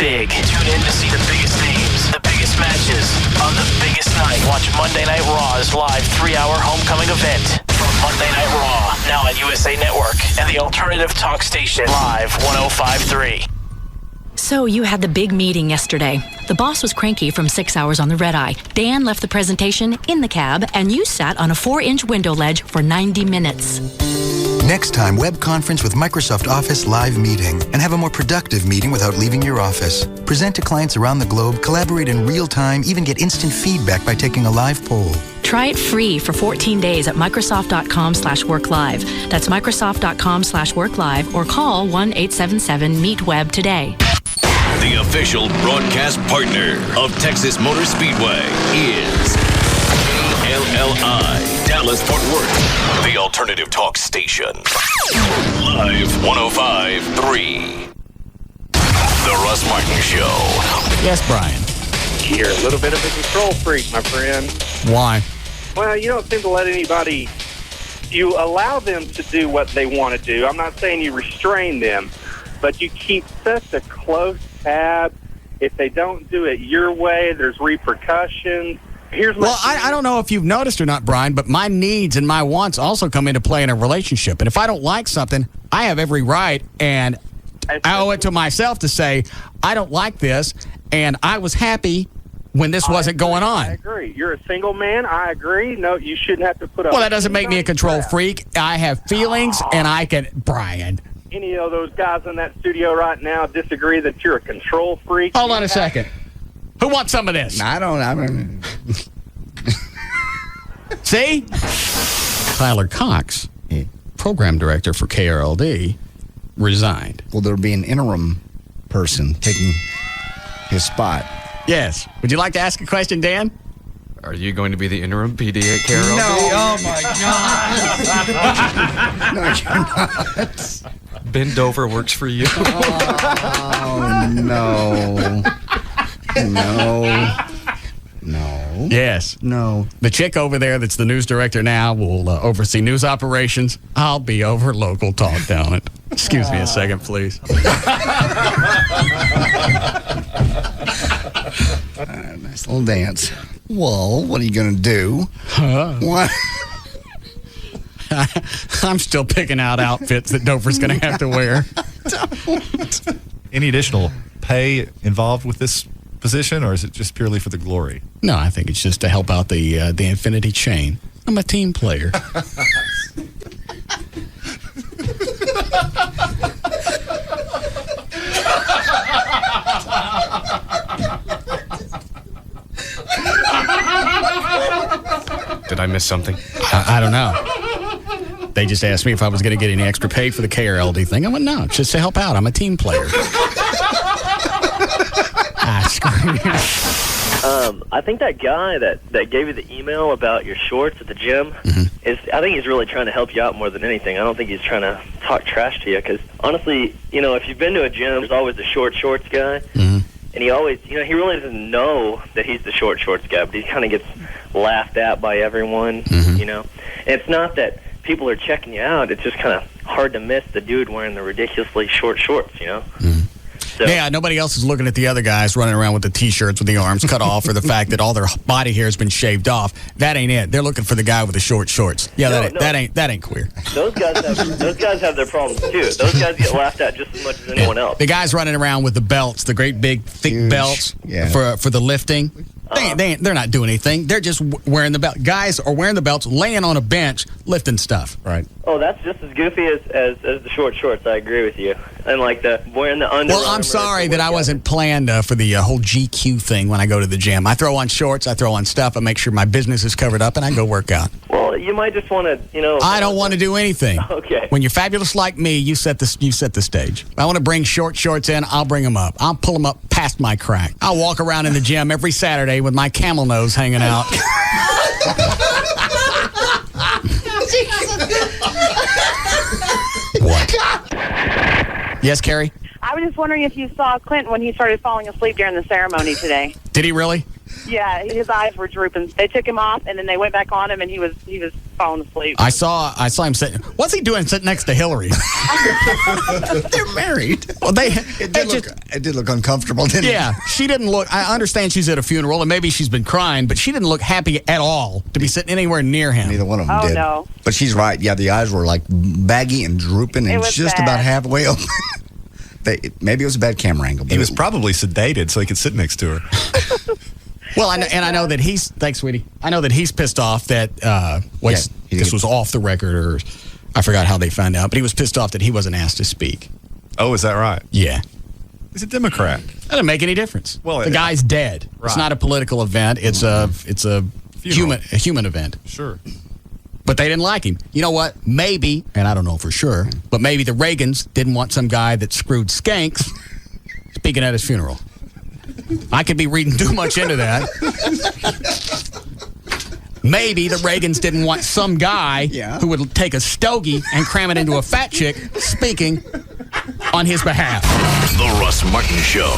big. Tune in to see the biggest names, the biggest matches on the biggest night. Watch Monday Night Raw's live 3-hour homecoming event from Monday Night Raw, now on USA Network and the alternative talk station, Live 105.3. So you had the big meeting yesterday. The boss was cranky from 6 hours on the red eye. Dan left the presentation in the cab, and you sat on a 4-inch window ledge for 90 minutes. Next time, web conference with Microsoft Office Live Meeting and have a more productive meeting without leaving your office. Present to clients around the globe, collaborate in real time, even get instant feedback by taking a live poll. Try it free for 14 days at Microsoft.com/worklive. That's Microsoft.com/worklive or call 1-877-MEET-WEB today. The official broadcast partner of Texas Motor Speedway is KLLI, Dallas-Fort Worth, the alternative talk station. Live 105.3. The Russ Martin Show. Yes, Brian. You're a little bit of a control freak, my friend. Why? Well, you don't seem to let anybody... You allow them to do what they want to do. I'm not saying you restrain them, but you keep such a close tab. If they don't do it your way, there's repercussions. Well, I don't know if you've noticed or not, Brian, but my needs and my wants also come into play in a relationship. And if I don't like something, I have every right, and I owe it to myself to say, I don't like this, and I was happy when this wasn't going on. I agree. You're a single man. I agree. No, you shouldn't have to put up... Well, that doesn't make me a control freak. I have feelings, and I can... Brian... Any of those guys in that studio right now disagree that you're a control freak? Hold on a second. Who wants some of this? I don't. See? Tyler Cox, program director for KRLD, resigned. Will there be an interim person taking his spot? Yes. Would you like to ask a question, Dan? Are you going to be the interim PD at KRLD? No. Oh, my God. No, you're not. Ben Dover works for you. Oh, no. No. Yes. No. The chick over there that's the news director now will oversee news operations. I'll be over local talk talent. Excuse me a second, please. Nice little dance. Well, what are you going to do? What? I'm still picking out outfits that Dover's going to have to wear. Any additional pay involved with this position, or is it just purely for the glory? No, I think it's just to help out the infinity chain. I'm a team player. Did I miss something? I don't know. They just asked me if I was going to get any extra pay for the KRLD thing. I went, no, it's just to help out. I'm a team player. I think that guy that gave you the email about your shorts at the gym, I think he's really trying to help you out more than anything. I don't think he's trying to talk trash to you, because honestly, if you've been to a gym, there's always the short shorts guy, and he always, he really doesn't know that he's the short shorts guy, but he kind of gets laughed at by everyone, And it's not that people are checking you out, it's just kind of hard to miss the dude wearing the ridiculously short shorts, So, yeah, nobody else is looking at the other guys running around with the T-shirts with the arms cut off, or the fact that all their body hair has been shaved off. That ain't it. They're looking for the guy with the short shorts. Yeah, that ain't queer. Those guys have their problems too. Those guys get laughed at just as much as anyone else. The guys running around with the belts, the great big thick belts for the lifting. They're not doing anything. They're just wearing the belt. Guys are wearing the belts, laying on a bench, lifting stuff. Right. Oh, that's just as goofy as the short shorts. I agree with you. And like the wearing the Under Well, I'm sorry that I wasn't planned for the whole GQ thing when I go to the gym. I throw on shorts, I throw on stuff, I make sure my business is covered up, and I go work out. Well, you might just want to, I don't want to do anything. Okay. When you're fabulous like me, you set the stage. If I want to bring short shorts in, I'll bring them up. I'll pull them up past my crack. I'll walk around in the gym every Saturday with my camel nose hanging out. What? Yes, Carrie? I was just wondering if you saw Clint when he started falling asleep during the ceremony today. Did he really? Yeah, his eyes were drooping. They took him off, and then they went back on him, and he was falling asleep. I saw him sitting. What's he doing sitting next to Hillary? They're married. Well, it did look uncomfortable, didn't it? Yeah, she didn't look. I understand she's at a funeral, and maybe she's been crying, but she didn't look happy at all to be sitting anywhere near him. Neither one of them did. No. But she's right. Yeah, the eyes were like baggy and drooping, and just about halfway open. Maybe it was a bad camera angle. He was probably sedated so he could sit next to her. Well, I know that he's. Thanks, sweetie. I know that he's pissed off that this was off the record, or I forgot how they found out, but he was pissed off that he wasn't asked to speak. Oh, is that right? Yeah. He's a Democrat. That doesn't make any difference. Well, the guy's dead. Right. It's not a political event. It's a human event. Sure. But they didn't like him. You know what? Maybe, and I don't know for sure, but maybe the Reagans didn't want some guy that screwed skanks speaking at his funeral. I could be reading too much into that. Maybe the Reagans didn't want some guy who would take a stogie and cram it into a fat chick speaking on his behalf. The Russ Martin Show.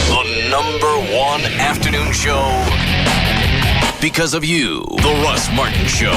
The #1 afternoon show because of you. The Russ Martin Show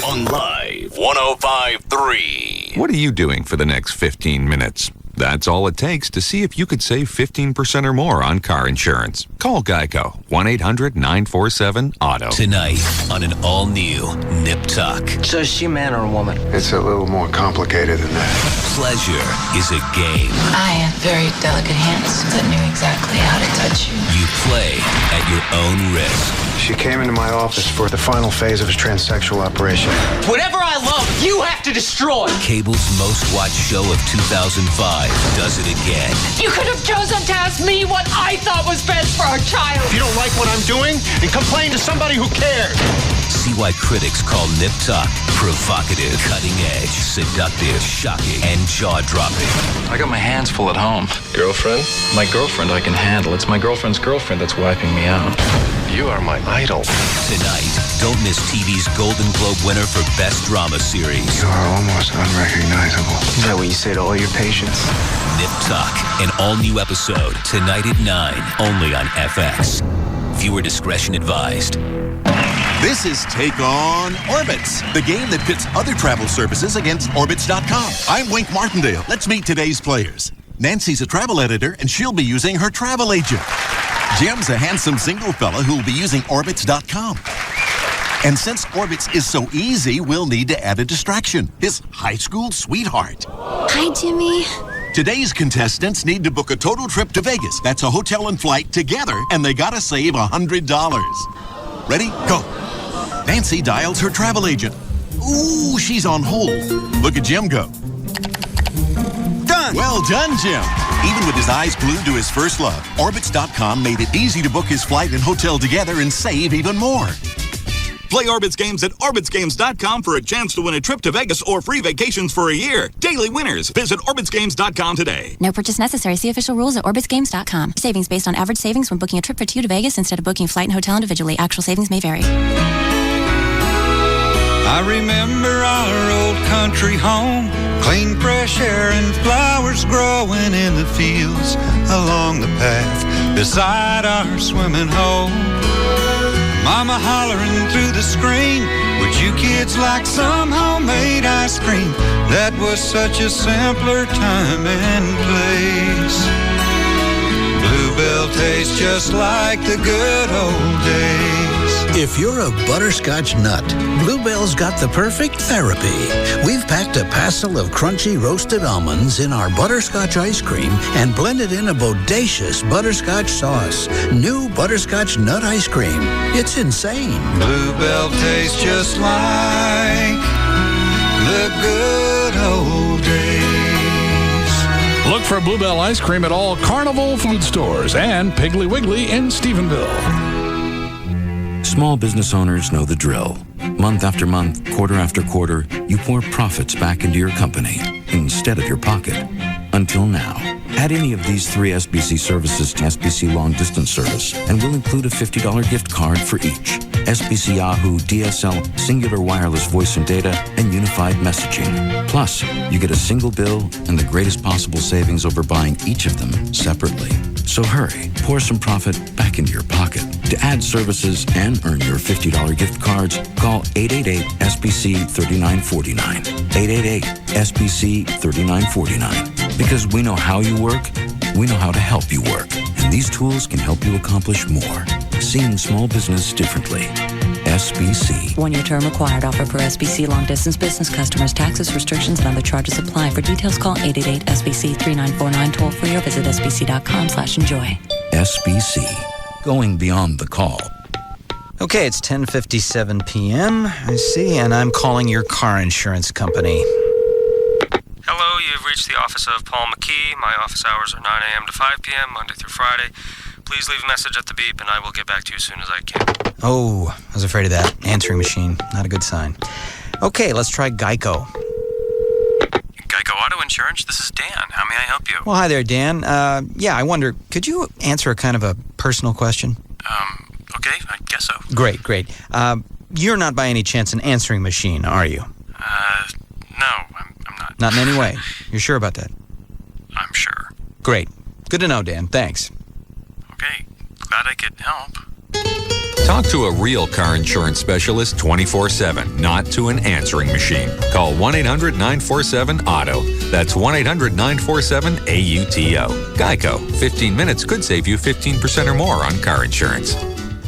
on Live 105.3. What are you doing for the next 15 minutes? That's all it takes to see if you could save 15% or more on car insurance. Call Geico, 1-800-947-AUTO. Tonight on an all-new Nip Tuck. So is she a man or a woman? It's a little more complicated than that. Pleasure is a game. I have very delicate hands that knew exactly how to touch you. You play at your own risk. She came into my office for the final phase of his transsexual operation. Whatever I love, you have to destroy. Cable's most watched show of 2005 does it again. You could have chosen to ask me what I thought was best for our child. If you don't like what I'm doing, then complain to somebody who cares. See why critics call Nip Tuck provocative, cutting edge, seductive, shocking, and jaw-dropping. I got my hands full at home. Girlfriend? My girlfriend I can handle. It's my girlfriend's girlfriend that's wiping me out. You are my idol. Tonight, don't miss TV's Golden Globe winner for Best Drama Series. You are almost unrecognizable. Is that what you say to all your patients? Nip Tuck, an all-new episode, tonight at 9, only on FX. Viewer discretion advised. This is Take On Orbitz, the game that pits other travel services against Orbitz.com. I'm Wink Martindale. Let's meet today's players. Nancy's a travel editor, and she'll be using her travel agent. Jim's a handsome single fella who'll be using Orbitz.com. And since Orbitz is so easy, we'll need to add a distraction, his high school sweetheart. Hi, Jimmy. Today's contestants need to book a total trip to Vegas. That's a hotel and flight together, and they gotta save $100. Ready? Go. Nancy dials her travel agent. Ooh, she's on hold. Look at Jim go. Done! Well done, Jim. Even with his eyes glued to his first love, Orbitz.com made it easy to book his flight and hotel together and save even more. Play Orbitz games at OrbitzGames.com for a chance to win a trip to Vegas or free vacations for a year. Daily winners. Visit OrbitzGames.com today. No purchase necessary. See official rules at OrbitzGames.com. Savings based on average savings when booking a trip for two to Vegas instead of booking flight and hotel individually. Actual savings may vary. I remember our old country home, clean fresh air and flowers growing in the fields along the path beside our swimming hole. Mama hollering through the screen, would you kids like some homemade ice cream? That was such a simpler time and place. Bluebell tastes just like the good old days. If you're a butterscotch nut, Bluebell's got the perfect therapy. We've packed a passel of crunchy roasted almonds in our butterscotch ice cream and blended in a bodacious butterscotch sauce. New butterscotch nut ice cream. It's insane. Bluebell tastes just like the good old days. Look for Bluebell ice cream at all Carnival food stores and Piggly Wiggly in Stephenville. Small business owners know the drill. Month after month, quarter after quarter, you pour profits back into your company instead of your pocket. Until now. Add any of these 3 SBC services to SBC Long Distance Service, and we'll include a $50 gift card for each. SBC Yahoo, DSL, Singular Wireless Voice and Data, and Unified Messaging. Plus, you get a single bill and the greatest possible savings over buying each of them separately. So hurry, pour some profit back into your pocket. To add services and earn your $50 gift cards, call 888-SBC-3949. 888-SBC-3949. Because we know how you work, we know how to help you work. And these tools can help you accomplish more. Seeing small business differently. SBC. 1-year term required. Offer per SBC long distance business customers. Taxes, restrictions, and other charges apply. For details, call 888-SBC-3949 toll free or visit sbc.com/enjoy. SBC. Going beyond the call. Okay, it's 10:57 p.m. I see, and I'm calling your car insurance company. Hello, you've reached the office of Paul McKee. My office hours are 9 a.m. to 5 p.m., Monday through Friday. Please leave a message at the beep, and I will get back to you as soon as I can. Oh, I was afraid of that. Answering machine. Not a good sign. Okay, let's try Geico. Geico Auto Insurance, this is Dan. How may I help you? Well, hi there, Dan. I wonder, could you answer a kind of a personal question? Okay, I guess so. Great. You're not by any chance an answering machine, are you? No, I'm not. Not in any way. You're sure about that? I'm sure. Great. Good to know, Dan. Thanks. Okay, glad I could help. Talk to a real car insurance specialist 24/7, not to an answering machine. Call 1-800-947-AUTO. That's 1-800-947-AUTO. Geico. 15 minutes could save you 15% or more on car insurance.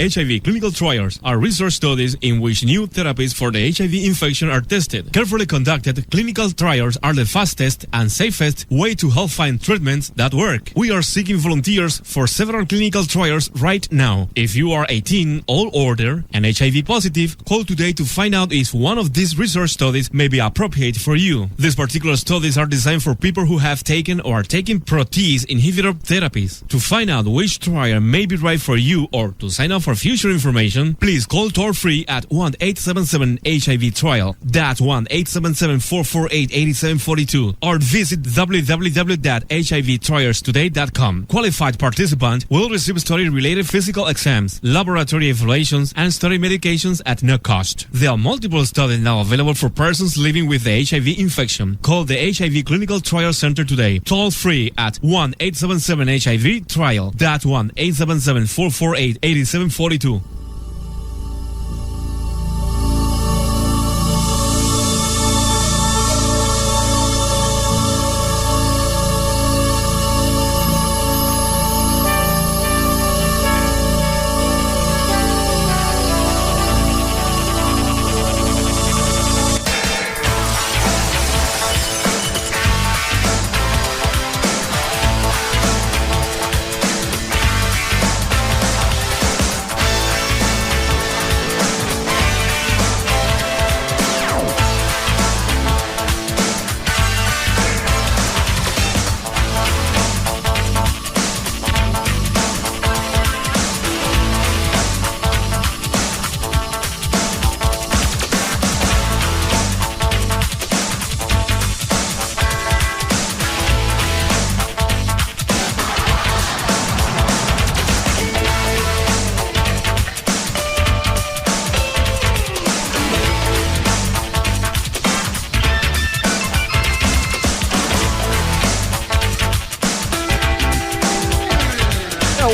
HIV clinical trials are research studies in which new therapies for the HIV infection are tested. Carefully conducted clinical trials are the fastest and safest way to help find treatments that work. We are seeking volunteers for several clinical trials right now. If you are 18 or older and HIV positive, call today to find out if one of these research studies may be appropriate for you. These particular studies are designed for people who have taken or are taking protease inhibitor therapies. To find out which trial may be right for you or to sign up for future information, please call toll-free at 1-877-HIV-TRIAL. That's 1-877-448-8742. Or visit www.hivtrialstoday.com. Qualified participant will receive study-related physical exams, laboratory evaluations, and study medications at no cost. There are multiple studies now available for persons living with the HIV infection. Call the HIV Clinical Trial Center today. Toll-free at 1-877-HIV-TRIAL. That's 1-877-448-8742.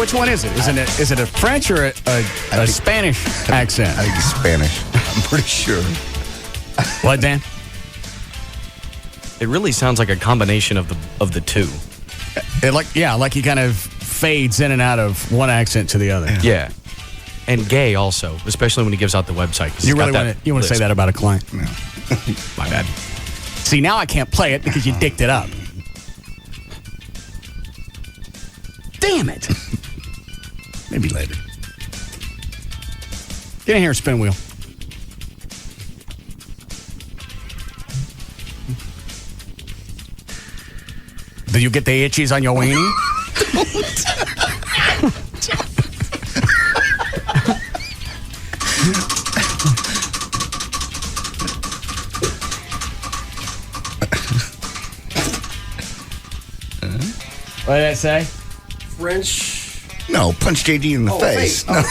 Which one is it? Is it a French or a Spanish accent? I think it's Spanish. I'm pretty sure. What, Dan? It really sounds like a combination of the two. Like he kind of fades in and out of one accent to the other. Yeah. And gay also, especially when he gives out the website. You really want to say that about a client? No. My bad. See, now I can't play it because you dicked it up. Damn it. Maybe later. Get in here, spin wheel. Do you get the itchies on your weenie? What did I say? French. No, punch JD in the face. No.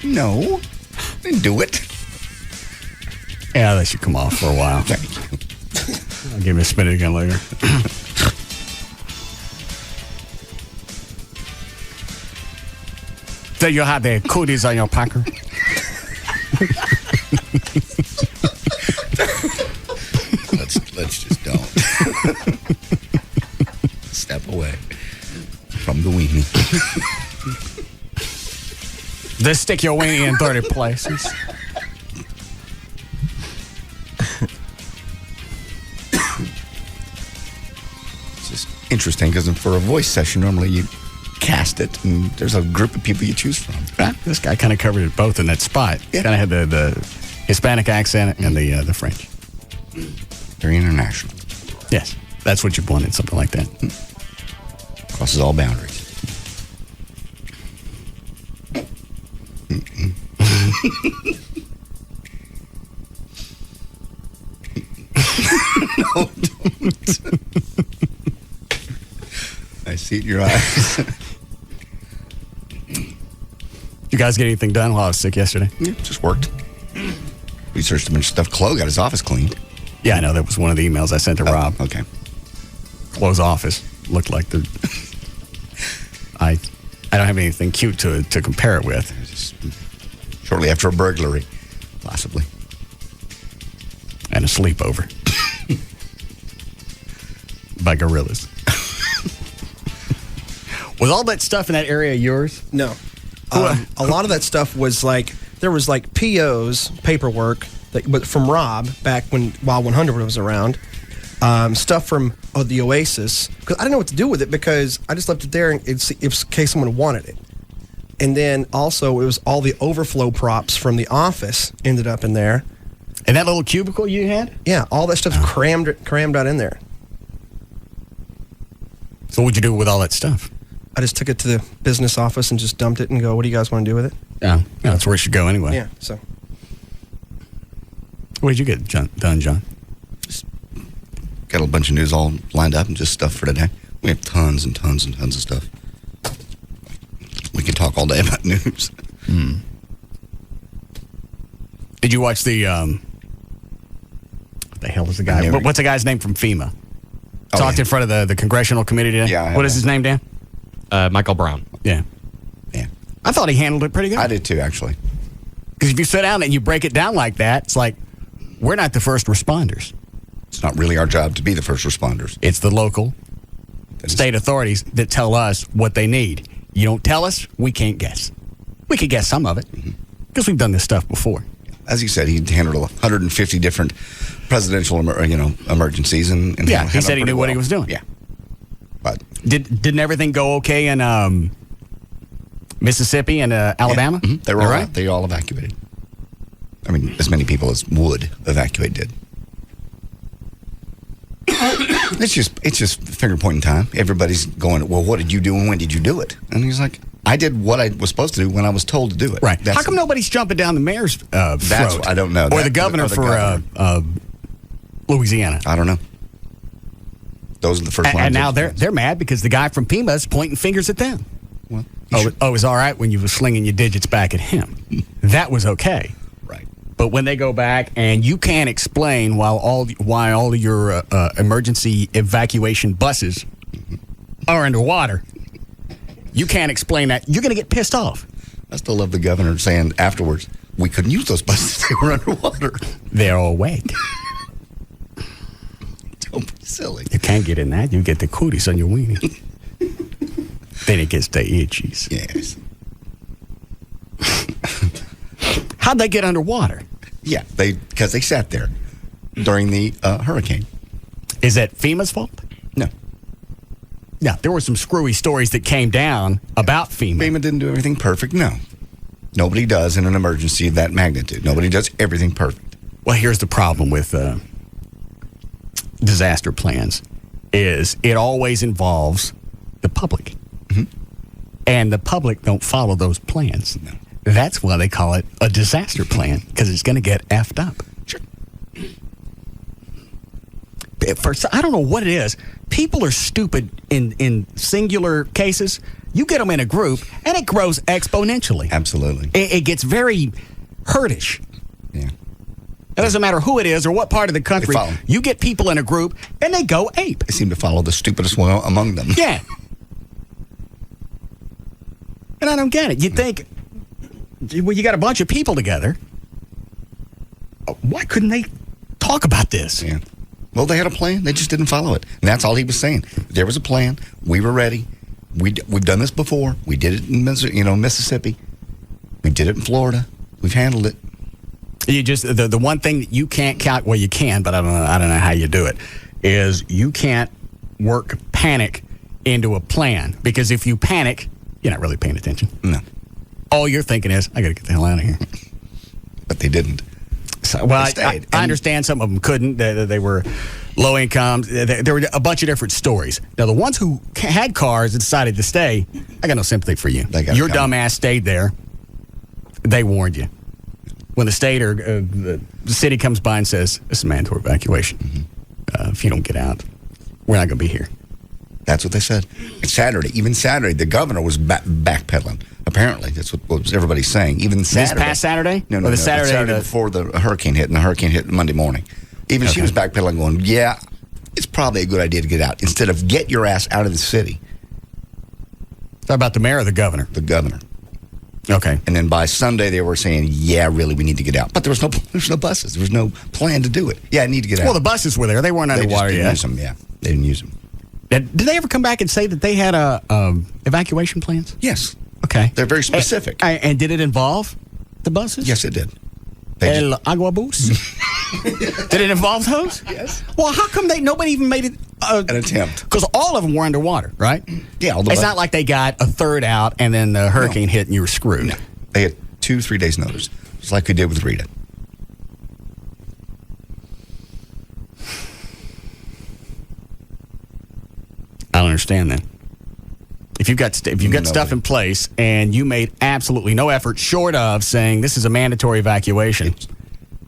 No. Didn't do it. Yeah, that should come off for a while. Thank you. I'll give you a spin it again later. Then you'll have the cooties on your packer. Let's just don't. Step away from the weenie. Just stick your weenie in 30 places. It's just interesting because for a voice session, normally you cast it and there's a group of people you choose from. Right? This guy kind of covered it both in that spot. Yeah. Kind of had the Hispanic accent and the French. Very international. Yes, that's what you wanted, something like that. Crosses all boundaries. No, don't. I see it in your eyes. You guys get anything done while I was sick yesterday? Yeah, just worked. Researched a bunch of stuff. Chloe got his office cleaned. Yeah, I know. That was one of the emails I sent to Rob. Okay. Chloe's office looked like the... I don't have anything cute to compare it with. Shortly after a burglary, possibly. And a sleepover. By gorillas. Was all that stuff in that area yours? No. A lot of that stuff was like, there was like POs, paperwork, but from Rob back while 100 was around. Stuff from the Oasis. Because I didn't know what to do with it because I just left it there in case someone wanted it. And then also it was all the overflow props from the office ended up in there. And that little cubicle you had? Yeah, all that stuff's crammed out in there. So what'd you do with all that stuff? I just took it to the business office and just dumped it and go, what do you guys want to do with it? Yeah, that's where it should go anyway. Yeah, so. What did you get done, John? Just got a bunch of news all lined up and just stuff for today. We have tons and tons and tons of stuff. We can talk all day about news. Did you watch the, what the hell is the guy? What's the guy's name from FEMA? Talked in front of the Congressional Committee today? Yeah. What is his name, Dan? Michael Brown. Yeah. I thought he handled it pretty good. I did too, actually. Because if you sit down and you break it down like that, it's like, we're not the first responders. It's not really our job to be the first responders. It's the local state authorities that tell us what they need. You don't tell us, we can't guess. We could guess some of it because we've done this stuff before. As he said, he handled 150 different presidential emergencies. And yeah, he said he knew what he was doing. Yeah. But didn't everything go okay in Mississippi and Alabama? Yeah, they were all right. They all evacuated. I mean, as many people as would evacuate did. It's just finger pointing time. Everybody's going, well, what did you do and when did you do it? And he's like, I did what I was supposed to do when I was told to do it. Right. How come nobody's jumping down the mayor's throat? That's I don't know. Or the governor for Louisiana. I don't know. Those are the first lines. And now they're mad because the guy from FEMA is pointing fingers at them. Well, it was all right when you were slinging your digits back at him. That was okay. Right. But when they go back and you can't explain why all of your emergency evacuation buses are underwater, you can't explain that, you're going to get pissed off. I still love the governor saying afterwards, we couldn't use those buses. They were underwater. They're all wet. Don't be silly. You can't get in that. You get the cooties on your weenie. Then it gets the itchies. Yes. How'd they get underwater? Yeah, because they sat there during the hurricane. Is that FEMA's fault? No. Yeah, there were some screwy stories that came down about FEMA. FEMA didn't do everything perfect, no. Nobody does in an emergency of that magnitude. Nobody does everything perfect. Well, here's the problem with disaster plans is it always involves the public. Mm-hmm. And the public don't follow those plans. No. That's why they call it a disaster plan, because it's going to get effed up. Sure. I don't know what it is. People are stupid in singular cases. You get them in a group, and it grows exponentially. Absolutely. It gets very herdish. Yeah. It doesn't matter who it is or what part of the country. You get people in a group, and they go ape. They seem to follow the stupidest one among them. Yeah. And I don't get it. You think, well, you got a bunch of people together. Why couldn't they talk about this? Yeah. Well, they had a plan. They just didn't follow it. And that's all he was saying. There was a plan. We were ready. We've done this before. We did it in Mississippi. We did it in Florida. We've handled it. You just the one thing that you can't count. Well, you can, but I don't know how you do it. Is you can't work panic into a plan, because if you panic, you're not really paying attention. No. All you're thinking is, I got to get the hell out of here. But they didn't. So, well, I understand some of them couldn't. They were low income. There were a bunch of different stories. Now, the ones who had cars and decided to stay, I got no sympathy for you. Your dumb ass stayed there. They warned you. When the state or the city comes by and says, this is a mandatory evacuation. If you don't get out, we're not going to be here. That's what they said. It's Saturday. Even Saturday, the governor was backpedaling. Apparently, that's what everybody's saying. Even Saturday. This past Saturday? No, the Saturday before the hurricane hit, and the hurricane hit Monday morning. Even she was backpedaling, going, yeah, it's probably a good idea to get out. Instead of get your ass out of the city. Talk about the mayor or the governor? The governor. Okay. And then by Sunday, they were saying, yeah, really, we need to get out. But there was no buses. There was no plan to do it. Yeah, I need to get out. Well, the buses were there. They weren't underwater yet. They didn't use them, yeah. They didn't use them. Did they ever come back and say that they had evacuation plans? Yes. Okay. They're very specific. And did it involve the buses? Yes, it did. El Agua Bus? Did it involve those? Yes. Well, how come nobody even made it an attempt? Because all of them were underwater, right? Yeah. It's not like they got a third out and then the hurricane hit and you were screwed. No. They had 2-3 days notice, just like we did with Rita. I don't understand that. If you've got stuff in place and you made absolutely no effort short of saying this is a mandatory evacuation,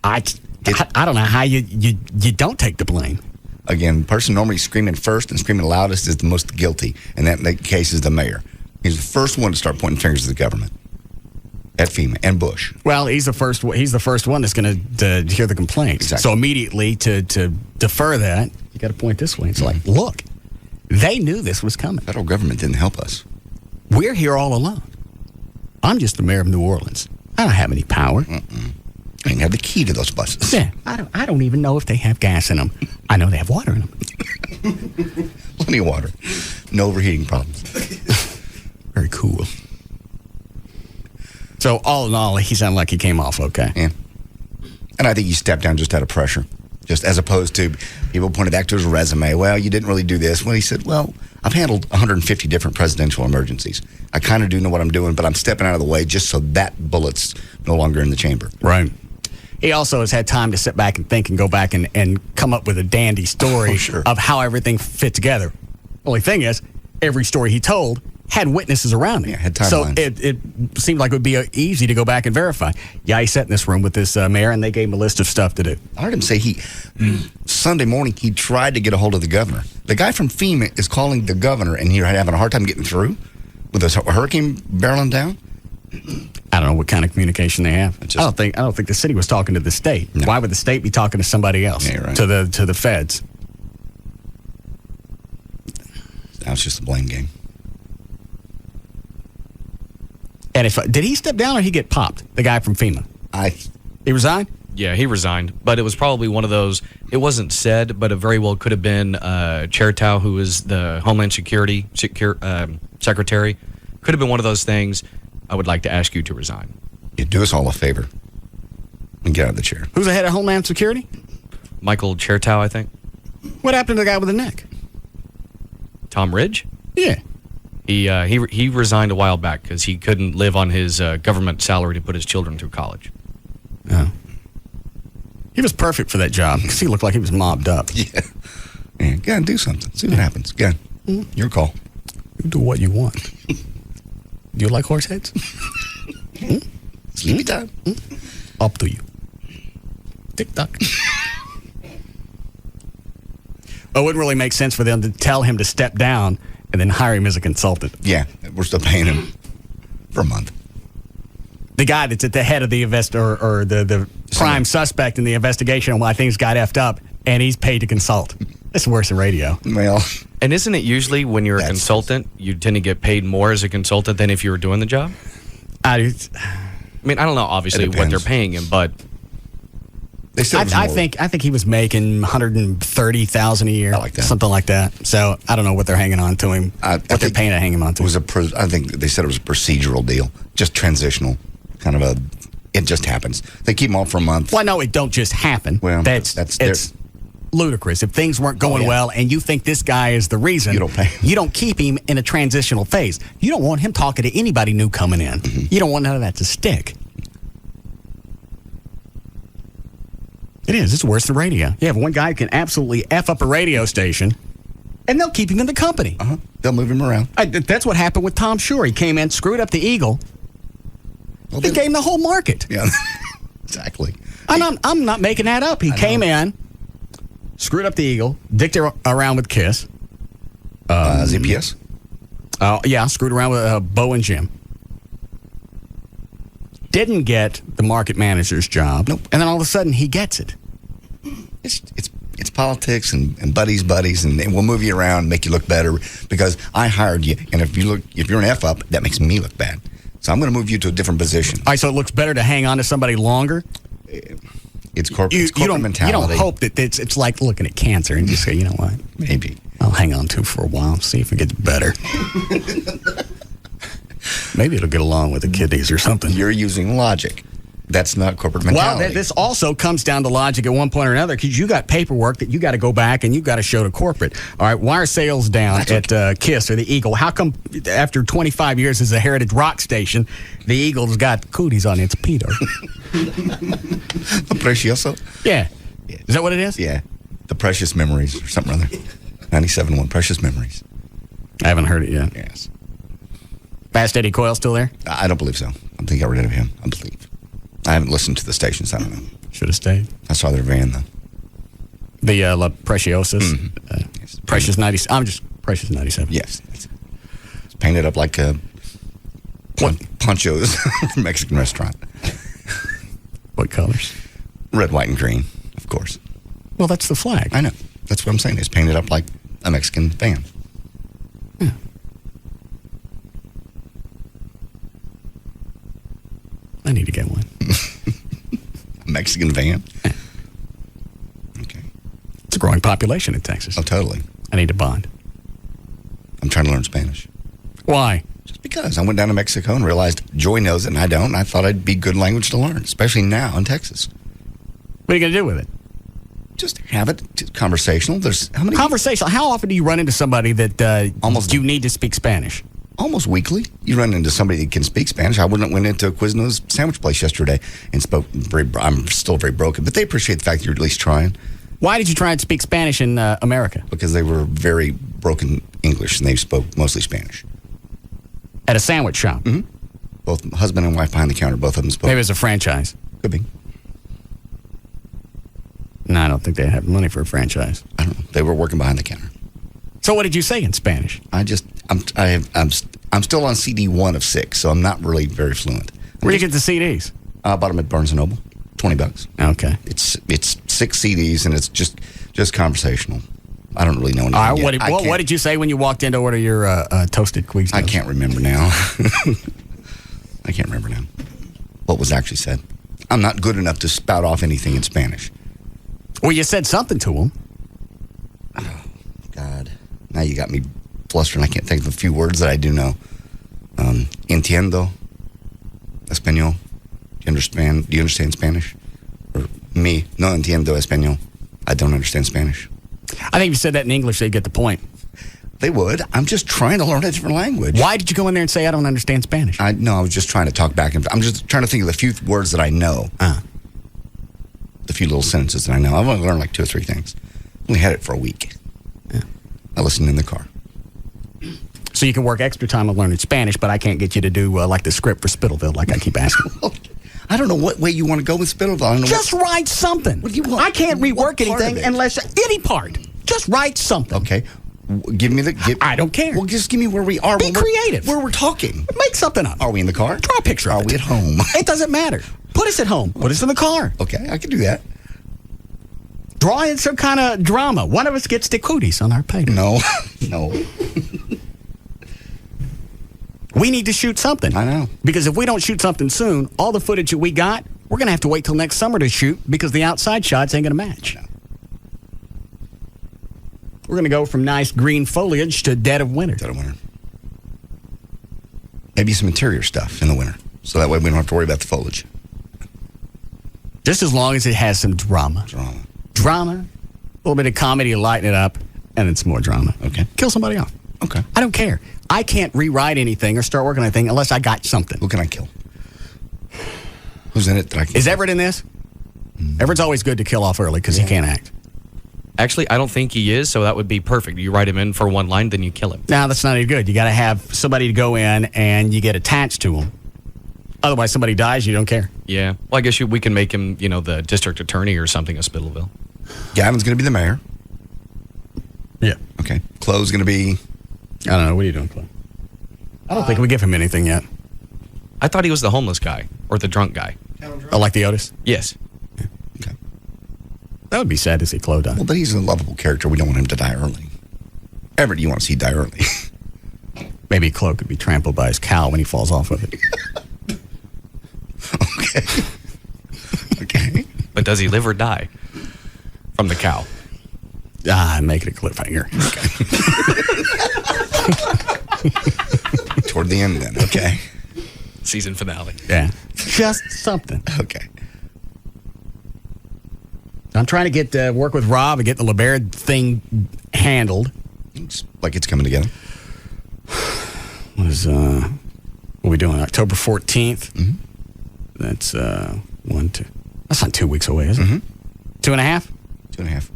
I don't know how you don't take the blame. Again, the person normally screaming first and screaming loudest is the most guilty, and that case is the mayor. He's the first one to start pointing fingers at the government, at FEMA and Bush. Well, he's the first one that's going to hear the complaints. Exactly. So immediately to defer that, you got to point this way. It's like, look. They knew this was coming. Federal government didn't help us. We're here all alone. I'm just the mayor of New Orleans. I don't have any power. I didn't have the key to those buses. Yeah, I don't even know if they have gas in them. I know they have water in them. Plenty of water. No overheating problems. Very cool. So all in all, he sounded like he came off okay. Yeah. And I think he stepped down just out of pressure. Just as opposed to people pointed back to his resume. Well, you didn't really do this. Well, he said, well, I've handled 150 different presidential emergencies. I kind of do know what I'm doing, but I'm stepping out of the way just so that bullet's no longer in the chamber. Right. He also has had time to sit back and think and go back and come up with a dandy story of how everything fit together. Only thing is, every story he told had witnesses around him. Yeah, had timelines. So it seemed like it would be easy to go back and verify. Yeah, he sat in this room with this mayor, and they gave him a list of stuff to do. I heard him say Sunday morning, he tried to get a hold of the governor. The guy from FEMA is calling the governor, and he's having a hard time getting through with a hurricane barreling down. I don't know what kind of communication they have. I don't think the city was talking to the state. No. Why would the state be talking to somebody else? Yeah, right. To the feds? Now it's just a blame game. And did he step down or he get popped? The guy from FEMA. He resigned? Yeah, he resigned. But it was probably one of those. It wasn't said, but it very well could have been Chertow, who was the Homeland Security Secretary. Could have been one of those things. I would like to ask you to resign. You do us all a favor and get out of the chair. Who's the head of Homeland Security? Michael Chertow, I think. What happened to the guy with the neck? Tom Ridge? Yeah. He resigned a while back because he couldn't live on his government salary to put his children through college. Oh. He was perfect for that job because he looked like he was mobbed up. Yeah. Go and do something. See what happens. Go. Your call. You do what you want. Do you like horse heads? Sleepy time. Up to you. Tick-tock. It wouldn't really make sense for them to tell him to step down and then hire him as a consultant. Yeah, we're still paying him for a month. The guy that's at the head of the the prime suspect in the investigation on why things got effed up, and he's paid to consult. It's worse than radio. Well, and isn't it usually when you're a consultant, you tend to get paid more as a consultant than if you were doing the job? I mean, I don't know, obviously, what they're paying him, but I think he was making $130,000 a year, something like that. So I don't know what they're hanging on to him. What they're paying to hang him on to. I think they said it was a procedural deal, just transitional, kind of a. It just happens. They keep him on for a month. Well, no, it don't just happen. Well, it's ludicrous. If things weren't going well, and you think this guy is the reason, you don't keep him in a transitional phase. You don't want him talking to anybody new coming in. Mm-hmm. You don't want none of that to stick. It is. It's worse than radio. You have one guy who can absolutely F up a radio station, and they'll keep him in the company. They'll move him around. That's what happened with Tom Shore. He came in, screwed up the Eagle. They gave him the whole market. Yeah, exactly. I'm not making that up. He came in, screwed up the Eagle, dicked around with Kiss. ZPS? Yeah, screwed around with Bo and Jim. Didn't get the market manager's job. Nope. And then all of a sudden, he gets it. It's politics and buddies, and we'll move you around and make you look better because I hired you. And if you're an F up, that makes me look bad. So I'm going to move you to a different position. All right, so it looks better to hang on to somebody longer? It's corporate mentality. You don't hope that it's like looking at cancer and just say, you know what? Maybe. I'll hang on to it for a while, see if it gets better. Maybe it'll get along with the kidneys or something. You're using logic. That's not corporate mentality. Well, this also comes down to logic at one point or another because you got paperwork that you got to go back and you got to show to corporate. All right, why are sales down at Kiss or the Eagle? How come after 25 years as a heritage rock station, the Eagle's got cooties on its Peter? Precioso? Yeah. Is that what it is? Yeah. The Precious Memories or something or other. 97.1 Precious Memories. I haven't heard it yet. Yes. Fast Eddie Coyle still there? I don't believe so. I think they got rid of him. I believe. I haven't listened to the stations. I don't know. Should have stayed. I saw their van, though. The La Preciosos? Yes. Precious 97. I'm just Precious 97. Yes. It's painted up like ponchos from a Mexican restaurant. What colors? Red, white, and green, of course. Well, that's the flag. I know. That's what I'm saying. It's painted up like a Mexican van. Yeah. I need to get one. A Mexican van? Okay. It's a growing population in Texas. Oh, totally. I need to bond. I'm trying to learn Spanish. Why? Just because. I went down to Mexico and realized Joy knows it and I don't. And I thought it'd be good language to learn, especially now in Texas. What are you going to do with it? Just have it conversational. There's how many conversational? How often do you run into somebody that you need to speak Spanish? Almost weekly. You run into somebody that can speak Spanish. I went into Quizno's sandwich place yesterday and spoke I'm still very broken, but they appreciate the fact that you're at least trying. Why did you try and speak Spanish in America? Because they were very broken English and they spoke mostly Spanish. At a sandwich shop? Mm-hmm. Both husband and wife behind the counter, both of them spoke. Maybe it was a franchise. Could be. No, I don't think they have money for a franchise. I don't know. They were working behind the counter. So what did you say in Spanish? I'm still on CD 1 of 6, so I'm not really very fluent. Where do you get the CDs? I bought them at Barnes & Noble, $20. Okay. It's 6 CDs, and it's just conversational. I don't really know anything. All right, what did you say when you walked in to order your toasted Quiznos? I can't remember now. I can't remember now what was actually said. I'm not good enough to spout off anything in Spanish. Well, you said something to him. Oh, God. Now you got me flustered. I can't think of a few words that I do know. Entiendo español. Do you understand Spanish? Or me, no entiendo español. I don't understand Spanish. I think if you said that in English, they'd get the point. They would. I'm just trying to learn a different language. Why did you go in there and say, I don't understand Spanish? I was just trying to talk back. I'm just trying to think of the few words that I know. The few little sentences that I know. I've only learned like 2 or 3 things. Only had it for a week. Yeah. I listened in the car. So you can work extra time on learning Spanish, but I can't get you to do like the script for Spittleville like I keep asking. I don't know what way you want to go with Spittleville. Just write something. What do you want? I can't rework anything unless any part. Just write something. Okay. Give me I don't care. Well, just give me where we are. Be creative. Where we're talking. Make something up. Are we in the car? Draw a picture of it. Are we at home? It doesn't matter. Put us at home. Put us in the car. Okay, I can do that. Draw in some kind of drama. One of us gets the cooties on our paper. No. We need to shoot something. I know. Because if we don't shoot something soon, all the footage that we got, we're going to have to wait till next summer to shoot because the outside shots ain't going to match. No. We're going to go from nice green foliage to dead of winter. Dead of winter. Maybe some interior stuff in the winter. So that way we don't have to worry about the foliage. Just as long as it has some drama. Drama, a little bit of comedy to lighten it up, and then some more drama. Okay. Kill somebody off. Okay. I don't care. I can't rewrite anything or start working on anything unless I got something. Who can I kill? Who's in it that I can Is Everett in this? Everett's always good to kill off early because he can't act. Actually, I don't think he is, so that would be perfect. You write him in for one line, then you kill him. No, that's not any good. You got to have somebody to go in and you get attached to him. Otherwise, somebody dies, you don't care. Yeah. Well, I guess we can make him, the district attorney or something of Spittleville. Gavin's going to be the mayor. Yeah. Okay. Chloe's going to be... I don't know. What are you doing, Chloe? I don't think we give him anything yet. I thought he was the homeless guy or the drunk guy. Oh, like the Otis? Yes. Okay. That would be sad to see Chloe die. Well, but he's a lovable character. We don't want him to die early. Everett, you want to see die early. Maybe Chloe could be trampled by his cow when he falls off of it. Okay. But does he live or die from the cow? Make it a cliffhanger. Okay. Toward the end then. Okay. Season finale. Yeah. Just something. Okay. I'm trying to get work with Rob and get the LeBaird thing handled. Looks like it's coming together. What are we doing? October 14th? Mm-hmm. That's 1, 2. That's not 2 weeks away, is it? Mm-hmm. 2.5? 2.5.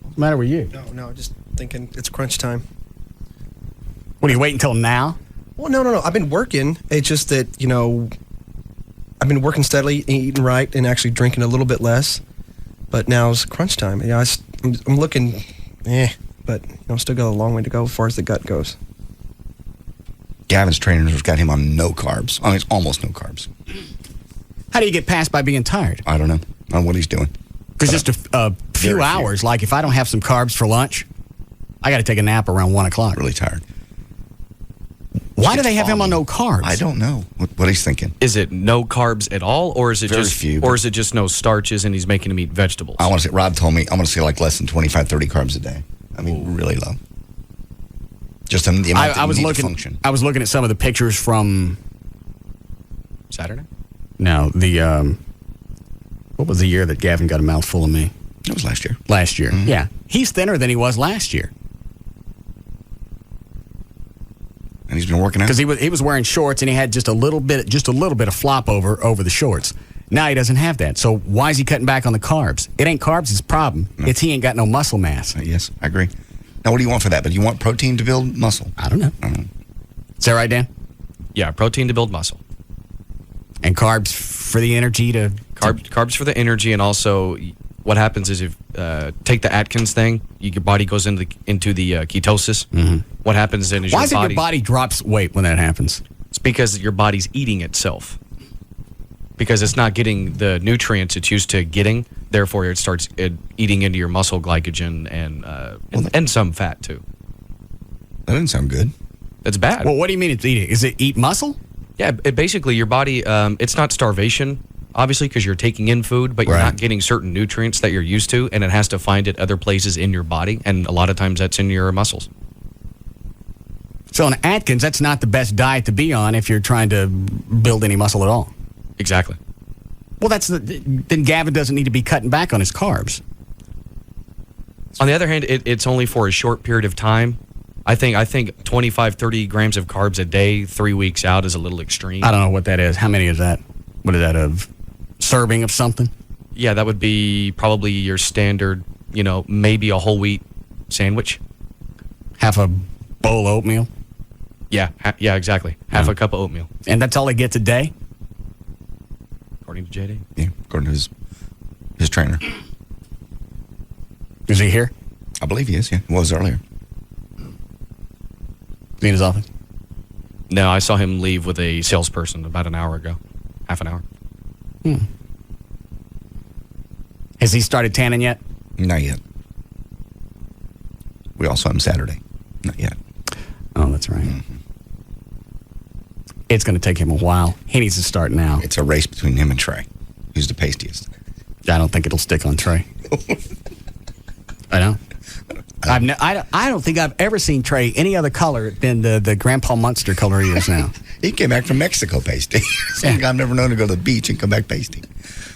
What's the matter with you? No, just thinking it's crunch time. What, are you waiting until now? Well, no. I've been working. It's just that, I've been working steadily, eating right, and actually drinking a little bit less. But now it's crunch time. I'm looking, but still got a long way to go as far as the gut goes. Gavin's trainers got him on no carbs. I mean, it's almost no carbs. How do you get past by being tired? I don't know. I don't know what he's doing. Because just a few hours, like if I don't have some carbs for lunch, I got to take a nap around 1 o'clock. Really tired. Why do they have him on no carbs? I don't know what he's thinking. Is it no carbs at all, or is it Very just few, or is it just no starches and he's making him eat vegetables? I want to say, Rob told me, I want to say like less than 25, 30 carbs a day. I mean, really low. Just in the amount that you need to function. I was looking at some of the pictures from Saturday? No, what was the year that Gavin got a mouthful of me? It was last year. Last year, Mm-hmm. yeah. He's thinner than he was last year. And he's been working out? Because he was wearing shorts and he had just a little bit of flop over the shorts. Now he doesn't have that. So why is he cutting back on the carbs? It ain't carbs his problem. No. It's he ain't got no muscle mass. Yes, I agree. Now, what do you want for that? But you want protein to build muscle? I don't know. Is that right, Dan? Yeah, protein to build muscle. And carbs for the energy to... Carbs for the energy, and also what happens is if take the Atkins thing, your body goes into the ketosis. Mm-hmm. What happens then is Why is it your body drops weight when that happens? It's because your body's eating itself. Because it's not getting the nutrients it's used to getting, therefore it starts eating into your muscle glycogen and some fat too. That doesn't sound good. That's bad. Well, what do you mean it's eating? Is it eat muscle? Yeah, basically your body, it's not starvation, obviously, because you're taking in food, but you're not getting certain nutrients that you're used to, and it has to find it other places in your body, and a lot of times that's in your muscles. So on Atkins, that's not the best diet to be on if you're trying to build any muscle at all. Exactly. Well, then Gavin doesn't need to be cutting back on his carbs. On the other hand, it's only for a short period of time. I think 25, 30 grams of carbs a day, 3 weeks out is a little extreme. I don't know what that is. How many is that? What is that, a serving of something? Yeah, that would be probably your standard, maybe a whole wheat sandwich. Half a bowl of oatmeal? Yeah, exactly. Half a cup of oatmeal. And that's all he gets a day? According to JD? Yeah, according to his trainer. Is he here? I believe he is, yeah. He was earlier. Is he in his office? No, I saw him leave with a salesperson about an hour ago. Half an hour. Has he started tanning yet? Not yet. We also have him Saturday. Not yet. Oh, that's right. Mm-hmm. It's going to take him a while. He needs to start now. It's a race between him and Trey. Who's the pastiest? I don't think it'll stick on Trey. I know. I don't think I've ever seen Trey any other color than the Grandpa Munster color he is now. He came back from Mexico pasty. I've never known to go to the beach and come back pasty.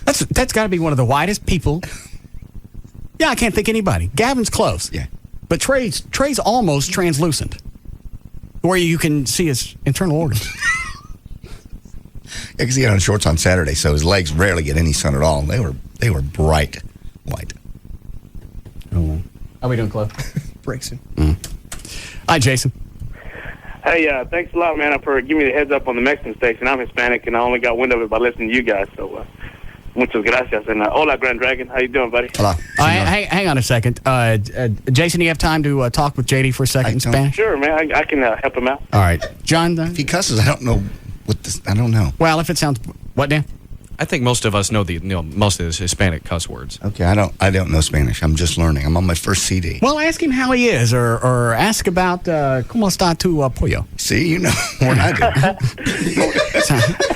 That's got to be one of the whitest people. Yeah, I can't think anybody. Gavin's close. Yeah. But Trey's almost translucent, where you can see his internal organs. Yeah, because he had on shorts on Saturday, so his legs rarely get any sun at all. They were bright white. Oh, how are we doing, Cliff? Breaks him. Hi, Jason. Hey, thanks a lot, man, for giving me the heads up on the Mexican station. I'm Hispanic, and I only got wind of it by listening to you guys. So, muchas gracias. And hola, Grand Dragon. How you doing, buddy? Hola. Hang on a second. Jason, do you have time to talk with JD for a second in Spanish? Sure, man. I can help him out. All right. John? If he cusses, I don't know I don't know. Well, if it sounds... What, Dan? I think most of us know most of the Hispanic cuss words. Okay, I don't know Spanish. I'm just learning. I'm on my first CD. Well, ask him how he is, or ask about ¿Cómo está tu pollo? See, you know more than I do.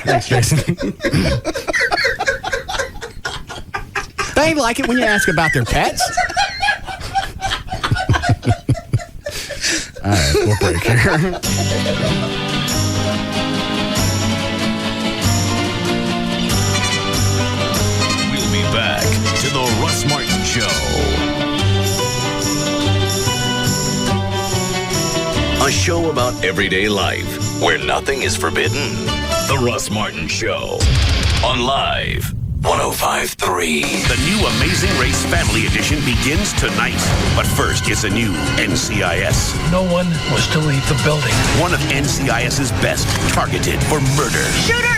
Thanks, Jason. They like it when you ask about their pets. All right, we'll break here. Back to the Russ Martin Show. A show about everyday life where nothing is forbidden. The Russ Martin Show on Live 105.3. The new Amazing Race Family Edition begins tonight. But first, it's a new NCIS. No one was to leave the building. One of NCIS's best, targeted for murder. Shooter!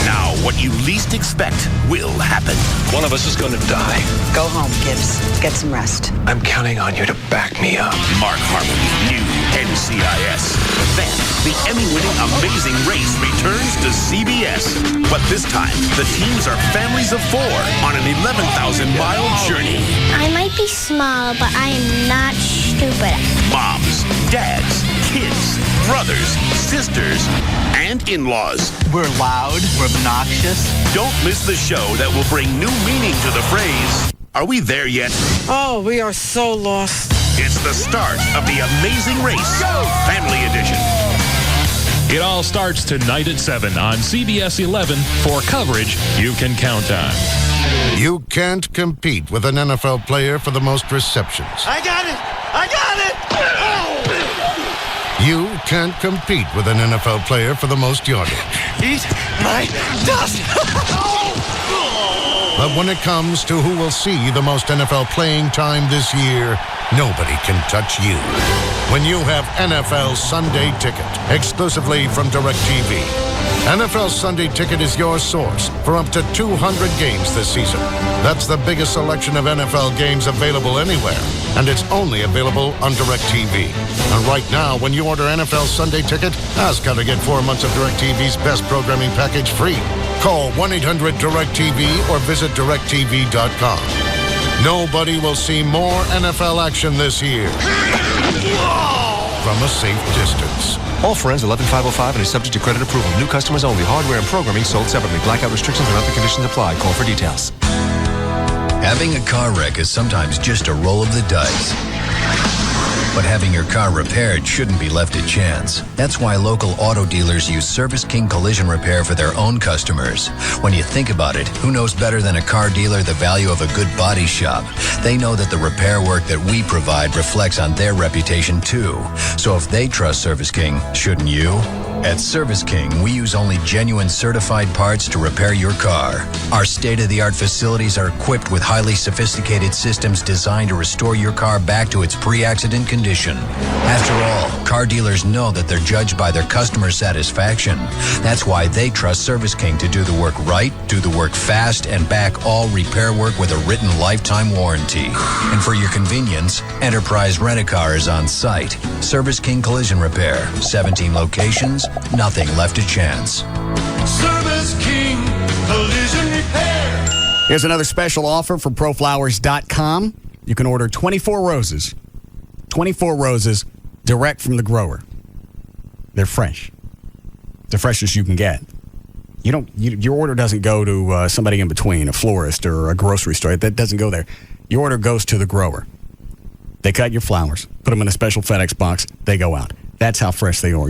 Now, what you least expect will happen. One of us is going to die. Go home, Gibbs. Get some rest. I'm counting on you to back me up. Mark Harmon, new NCIS. Then, the Emmy-winning Amazing Race returns to CBS. But this time, the teams are families of 4 on an 11,000-mile journey. I might be small, but I am not stupid. Moms, dads, kids, brothers, sisters, and in-laws. We're loud. We're obnoxious. Don't miss the show that will bring new meaning to the phrase, "Are we there yet?" Oh, we are so lost. It's the start of the Amazing Race Family Edition. It all starts tonight at 7 on CBS 11 for coverage you can count on. You can't compete with an NFL player for the most receptions. I got it! I got it! You can't compete with an NFL player for the most yardage. Eat my dust! But when it comes to who will see the most NFL playing time this year, nobody can touch you. When you have NFL Sunday Ticket, exclusively from DirecTV. NFL Sunday Ticket is your source for up to 200 games this season. That's the biggest selection of NFL games available anywhere, and it's only available on DirecTV. And right now, when you order NFL Sunday Ticket, ask how to get 4 months of DirecTV's best programming package free. Call 1-800-DirecTV or visit DirecTV.com. Nobody will see more NFL action this year from a safe distance. All friends 11505 and is subject to credit approval. New customers only. Hardware and programming sold separately. Blackout restrictions and other conditions apply. Call for details. Having a car wreck is sometimes just a roll of the dice. But having your car repaired shouldn't be left to chance. That's why local auto dealers use Service King Collision Repair for their own customers. When you think about it, who knows better than a car dealer the value of a good body shop? They know that the repair work that we provide reflects on their reputation too. So if they trust Service King, shouldn't you? At Service King, we use only genuine certified parts to repair your car. Our state-of-the-art facilities are equipped with highly sophisticated systems designed to restore your car back to its pre-accident condition. After all, car dealers know that they're judged by their customer satisfaction. That's why they trust Service King to do the work right, do the work fast, and back all repair work with a written lifetime warranty. And for your convenience, Enterprise Rent-A-Car is on site. Service King Collision Repair, 17 locations, nothing left to chance. Service King Collision Repair. Here's another special offer from proflowers.com. You can order 24 roses. 24 roses direct from the grower. They're fresh. The freshest you can get. Your order doesn't go to somebody in between, a florist or a grocery store. That doesn't go there. Your order goes to the grower. They cut your flowers, put them in a special FedEx box. They go out. That's how fresh they are.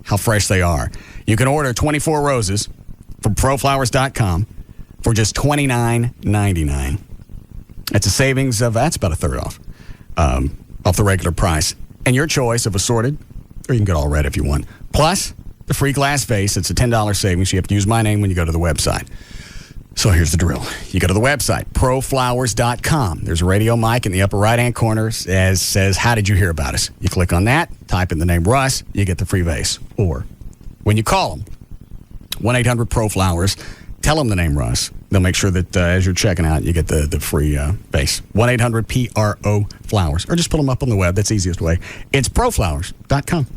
How fresh they are. You can order 24 roses from proflowers.com for just $29.99. That's a savings of, that's about a third off the regular price. And your choice of assorted, or you can get all red if you want. Plus, the free glass vase. It's a $10 savings. You have to use my name when you go to the website. So here's the drill. You go to the website, proflowers.com. There's a radio mic in the upper right-hand corner that says, how did you hear about us? You click on that, type in the name Russ, you get the free vase. Or when you call them, 1-800-PRO-FLOWERS, tell them the name Russ. They'll make sure that as you're checking out, you get the free vase. 1-800-PRO-FLOWERS. Or just pull them up on the web. That's the easiest way. It's proflowers.com.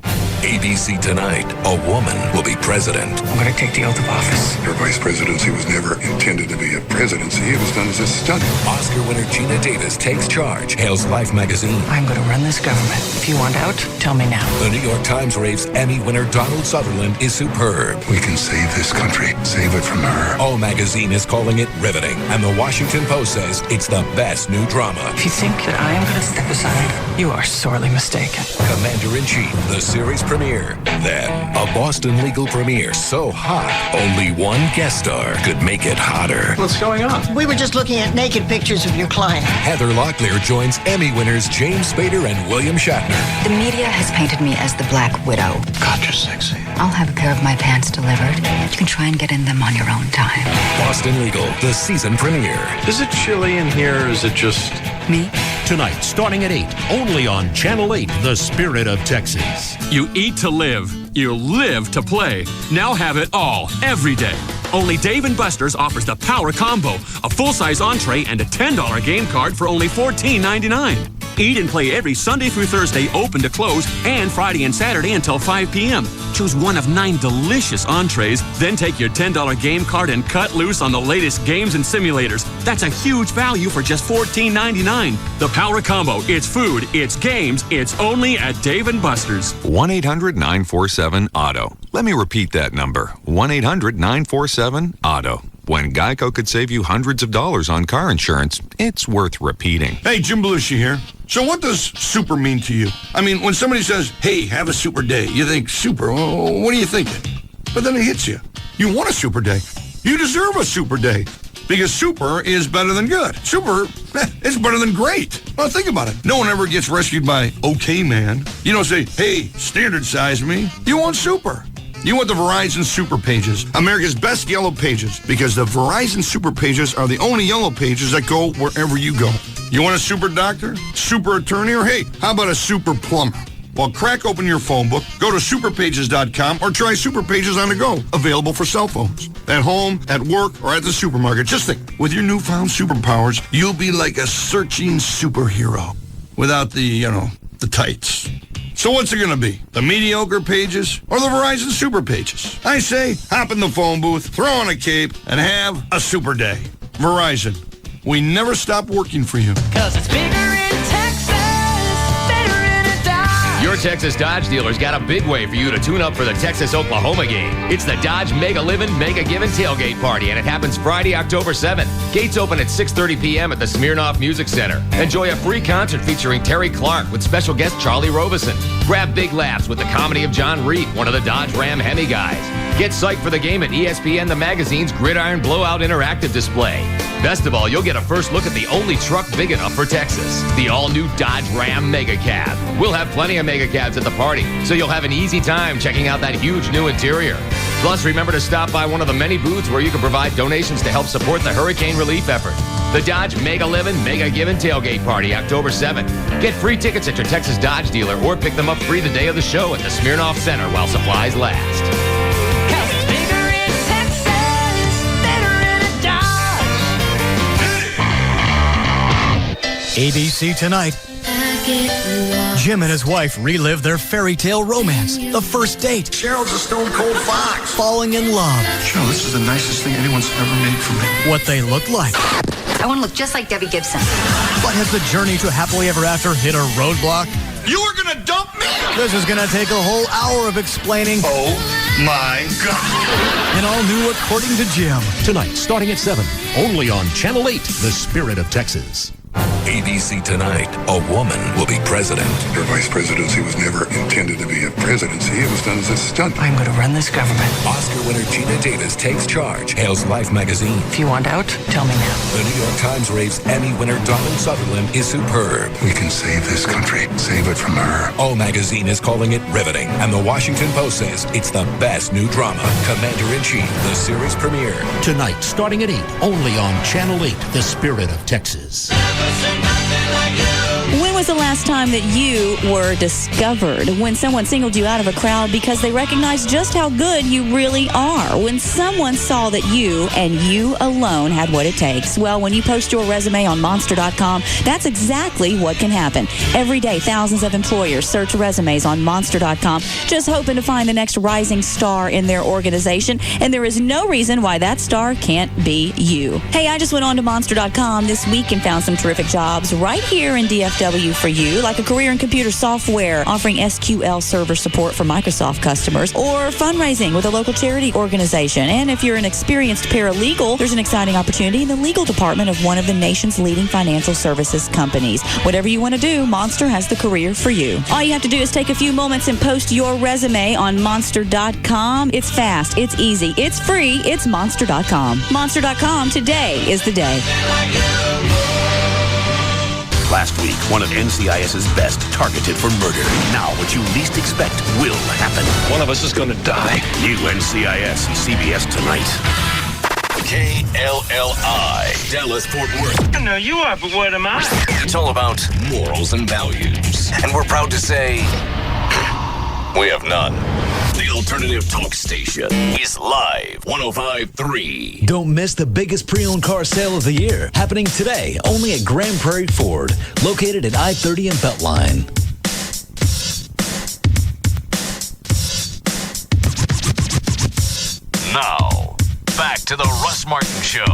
ABC Tonight, a woman will be president. I'm going to take the oath of office. Your vice presidency was never intended to be a presidency. It was done as a stunt. Oscar winner Gina Davis takes charge, hails Life magazine. I'm going to run this government. If you want out, tell me now. The New York Times raves Emmy winner Donald Sutherland is superb. We can save this country. Save it from her. O magazine is calling it riveting. And the Washington Post says it's the best new drama. If you think that I am going to step aside, you are sorely mistaken. Commander-in-Chief, the series premiere. Then, a Boston legal premiere so hot, only one guest star could make it hotter. What's going on? We were just looking at naked pictures of your client. Heather Locklear joins Emmy winners James Spader and William Shatner. The media has painted me as the Black Widow. God, you're sexy. I'll have a pair of my pants delivered. You can try and get in them on your own time. Boston Legal, the season premiere. Is it chilly in here, or is it just... Me? Tonight, starting at 8, only on Channel 8, The Spirit of Texas. You eat to live. You live to play. Now have it all, every day. Only Dave & Buster's offers the Power Combo, a full-size entree and a $10 game card for only $14.99. Eat and play every Sunday through Thursday, open to close, and Friday and Saturday until 5 p.m. Choose one of 9 delicious entrees, then take your $10 game card and cut loose on the latest games and simulators. That's a huge value for just $14.99. The Power Combo. It's food, it's games, it's only at Dave & Buster's. 1-800-947-AUTO. Let me repeat that number. 1-800-947-AUTO. When Geico could save you hundreds of dollars on car insurance, it's worth repeating. Hey, Jim Belushi here. So what does super mean to you? I mean, when somebody says, hey, have a super day, you think, super, well, what are you thinking? But then it hits you. You want a super day. You deserve a super day. Because super is better than good. Super is better than great. Well, think about it. No one ever gets rescued by okay man. You don't say, hey, standard size me. You want super. You want the Verizon Super Pages, America's best yellow pages, because the Verizon Super Pages are the only yellow pages that go wherever you go. You want a super doctor, super attorney, or hey, how about a super plumber? Well, crack open your phone book, go to superpages.com, or try Super Pages on the go, available for cell phones. At home, at work, or at the supermarket. Just think, with your newfound superpowers, you'll be like a searching superhero without the tights. So what's it going to be? The mediocre pages or the Verizon Super Pages? I say, hop in the phone booth, throw on a cape, and have a super day. Verizon, we never stop working for you. 'Cause it's bigger in Texas, better in a Dodge. Your Texas Dodge dealer's got a big way for you to tune up for the Texas-Oklahoma game. It's the Dodge Mega Livin' Mega Givin' Tailgate Party, and it happens Friday, October 7th. Gates open at 6:30 p.m. at the Smirnoff Music Center. Enjoy a free concert featuring Terry Clark with special guest Charlie Robeson. Grab big laughs with the comedy of John Reed, one of the Dodge Ram Hemi guys. Get psyched for the game at ESPN The Magazine's Gridiron Blowout Interactive Display. Best of all, you'll get a first look at the only truck big enough for Texas, the all-new Dodge Ram Mega Cab. We'll have plenty of Mega Cabs at the party, so you'll have an easy time checking out that huge new interior. Plus, remember to stop by one of the many booths where you can provide donations to help support the hurricane relief effort. The Dodge Mega Livin' Mega Givin' Tailgate Party, October 7th. Get free tickets at your Texas Dodge dealer or pick them up free the day of the show at the Smirnoff Center while supplies last. 'Cause it's bigger in Texas, better in a Dodge. ABC Tonight. Back Jim and his wife relive their fairy tale romance, the first date. Cheryl's a stone cold fox. Falling in love. Cheryl, this is the nicest thing anyone's ever made for me. What they look like. I want to look just like Debbie Gibson. But has the journey to happily ever after hit a roadblock? You were gonna dump me? This is gonna take a whole hour of explaining. Oh my God. And all new According to Jim. Tonight, starting at 7, only on Channel 8, The Spirit of Texas. ABC Tonight, a woman will be president. Your vice presidency was never intended to be a presidency. It was done as a stunt. I'm going to run this government. Oscar winner Gina Davis takes charge, hails Life magazine. If you want out, tell me now. The New York Times raves Emmy winner Donald Sutherland is superb. We can save this country. Save it from her. O magazine is calling it riveting, and the Washington Post says it's the best new drama. Commander-in-Chief, the series premiere. Tonight, starting at 8, only on Channel 8, The Spirit of Texas. When was the last time that you were discovered? When someone singled you out of a crowd because they recognized just how good you really are? When someone saw that you and you alone had what it takes? Well, when you post your resume on Monster.com, that's exactly what can happen. Every day, thousands of employers search resumes on Monster.com, just hoping to find the next rising star in their organization, and there is no reason why that star can't be you. Hey, I just went on to Monster.com this week and found some terrific jobs right here in DFW for you, like a career in computer software, offering SQL server support for Microsoft customers, or fundraising with a local charity organization. And if you're an experienced paralegal, there's an exciting opportunity in the legal department of one of the nation's leading financial services companies. Whatever you want to do, Monster has the career for you. All you have to do is take a few moments and post your resume on Monster.com. It's fast, it's easy, it's free, it's Monster.com. Monster.com, today is the day. Last week, one of NCIS's best targeted for murder. Now, what you least expect will happen. One of us is going to die. New NCIS, CBS Tonight. KLLI, Dallas, Fort Worth. I know you are, but what am I? It's all about morals and values. And we're proud to say, we have none. The alternative talk station is live 105.3. Don't miss the biggest pre-owned car sale of the year, happening today only at Grand Prairie Ford, located at I-30 and Beltline. Now, back to the Russ Martin Show.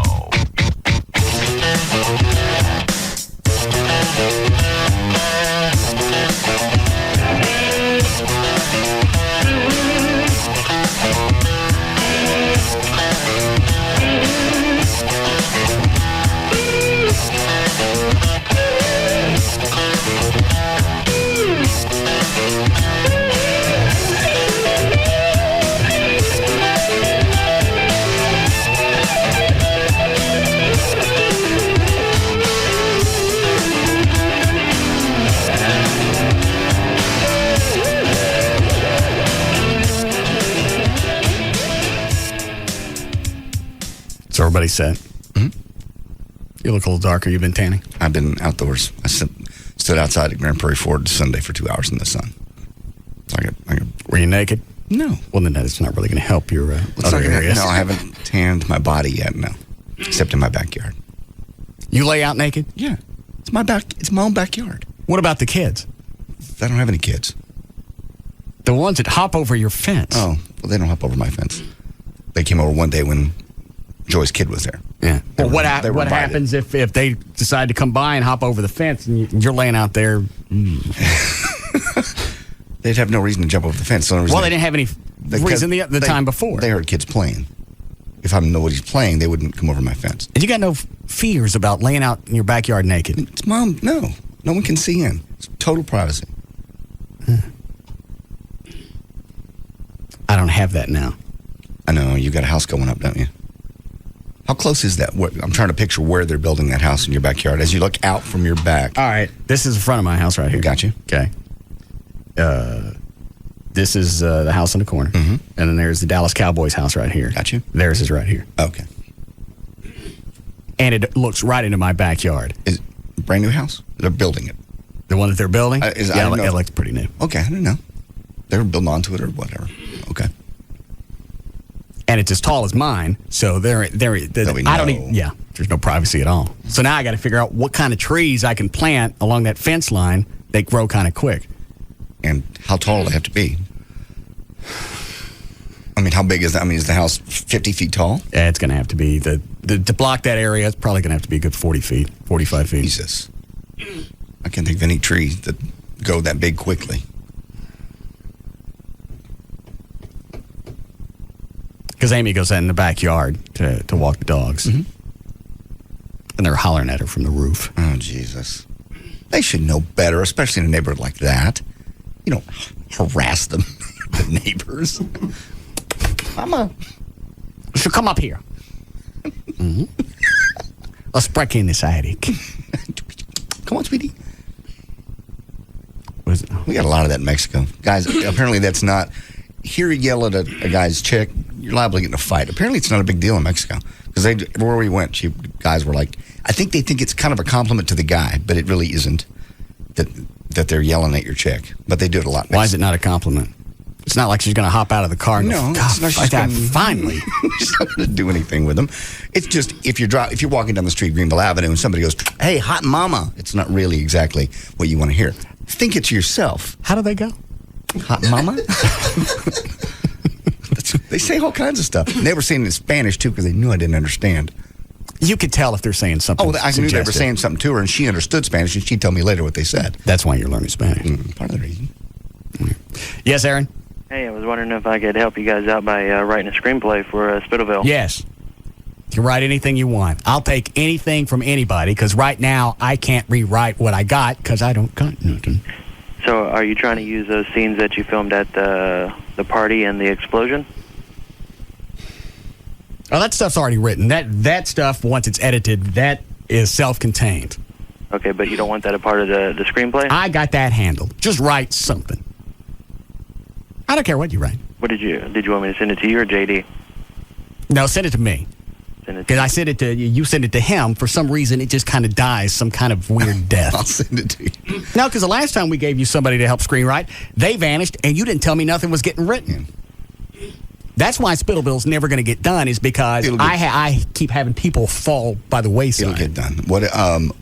So everybody said, you look a little darker. You've been tanning. I've been outdoors. I stood outside at Grand Prairie Ford Sunday for 2 hours in the sun. So Were you naked? No. Well, then that's not really going to help your other areas. No, I haven't tanned my body yet, no. Except in my backyard. You lay out naked? Yeah. It's my own backyard. What about the kids? I don't have any kids. The ones that hop over your fence. Oh, well, they don't hop over my fence. They came over one day when Joy's kid was there. Yeah. Well, what happens if they decide to come by and hop over the fence and you're laying out there? They'd have no reason to jump over the fence. They didn't have any reason the time before. They heard kids playing. If I nobody's playing, they wouldn't come over my fence. And you got no fears about laying out in your backyard naked? It's Mom, no. No one can see in. It's total privacy. I don't have that now. I know. You got a house going up, don't you? How close is that? I'm trying to picture where they're building that house in your backyard as you look out from your back. All right. This is the front of my house right here. Got you. Okay. This is the house in the corner. Mm-hmm. And then there's the Dallas Cowboys house right here. Got you. Theirs is right here. Okay. And it looks right into my backyard. Is it a brand new house? They're building it. The one that they're building? It looks pretty new. Okay, I don't know. They were building onto it or whatever. Okay. And it's as tall as mine, so I don't even, there's no privacy at all. So now I got to figure out what kind of trees I can plant along that fence line they grow kind of quick. And how tall do they have to be? I mean, how big is that? I mean, is the house 50 feet tall? Yeah, it's going to have to be. To block that area, it's probably going to have to be a good 40 feet, 45 feet. Jesus. I can't think of any trees that go that big quickly. Because Amy goes out in the backyard to walk the dogs. Mm-hmm. And they're hollering at her from the roof. Oh, Jesus. They should know better, especially in a neighborhood like that. You don't harass them, the neighbors. Mama. So come up here. Mm-hmm. Let's break in this attic. Come on, sweetie. We got a lot of that in Mexico. Guys, apparently that's not... Here you yell at a guy's chick, you're liable to get in a fight. Apparently it's not a big deal in Mexico. Because where we went, guys were like... I think they think it's kind of a compliment to the guy, but it really isn't that they're yelling at your chick. But they do it a lot. Why is it not a compliment? It's not like she's going to hop out of the car and no, go, God, it's not, finally. She's not going to do anything with them. It's just, if you're walking down the street, Greenville Avenue, and somebody goes, hey, hot mama, it's not really exactly what you want to hear. Think it to yourself. How do they go? Hot mama? They say all kinds of stuff. And they were saying it in Spanish, too, because they knew I didn't understand. You could tell if they're saying something. Oh, I knew they were saying something to her, and she understood Spanish, and she'd tell me later what they said. That's why you're learning Spanish. Part of the reason. Yes, Aaron? Hey, I was wondering if I could help you guys out by writing a screenplay for Spittleville. Yes. You can write anything you want. I'll take anything from anybody, because right now I can't rewrite what I got because I don't got nothing. So are you trying to use those scenes that you filmed at the party and the explosion? Oh, that stuff's already written. That stuff, once it's edited, that is self-contained. Okay, but you don't want that a part of the screenplay? I got that handled. Just write something. I don't care what you write. What did you want me to send it to you or JD? No, send it to me. Because I sent it to you, send it to him. For some reason, it just kind of dies, some kind of weird death. I'll send it to you. No, because the last time we gave you somebody to help screenwrite, they vanished, and you didn't tell me nothing was getting written. That's why Spittleville's never going to get done, is because I keep having people fall by the wayside. It'll get done. What?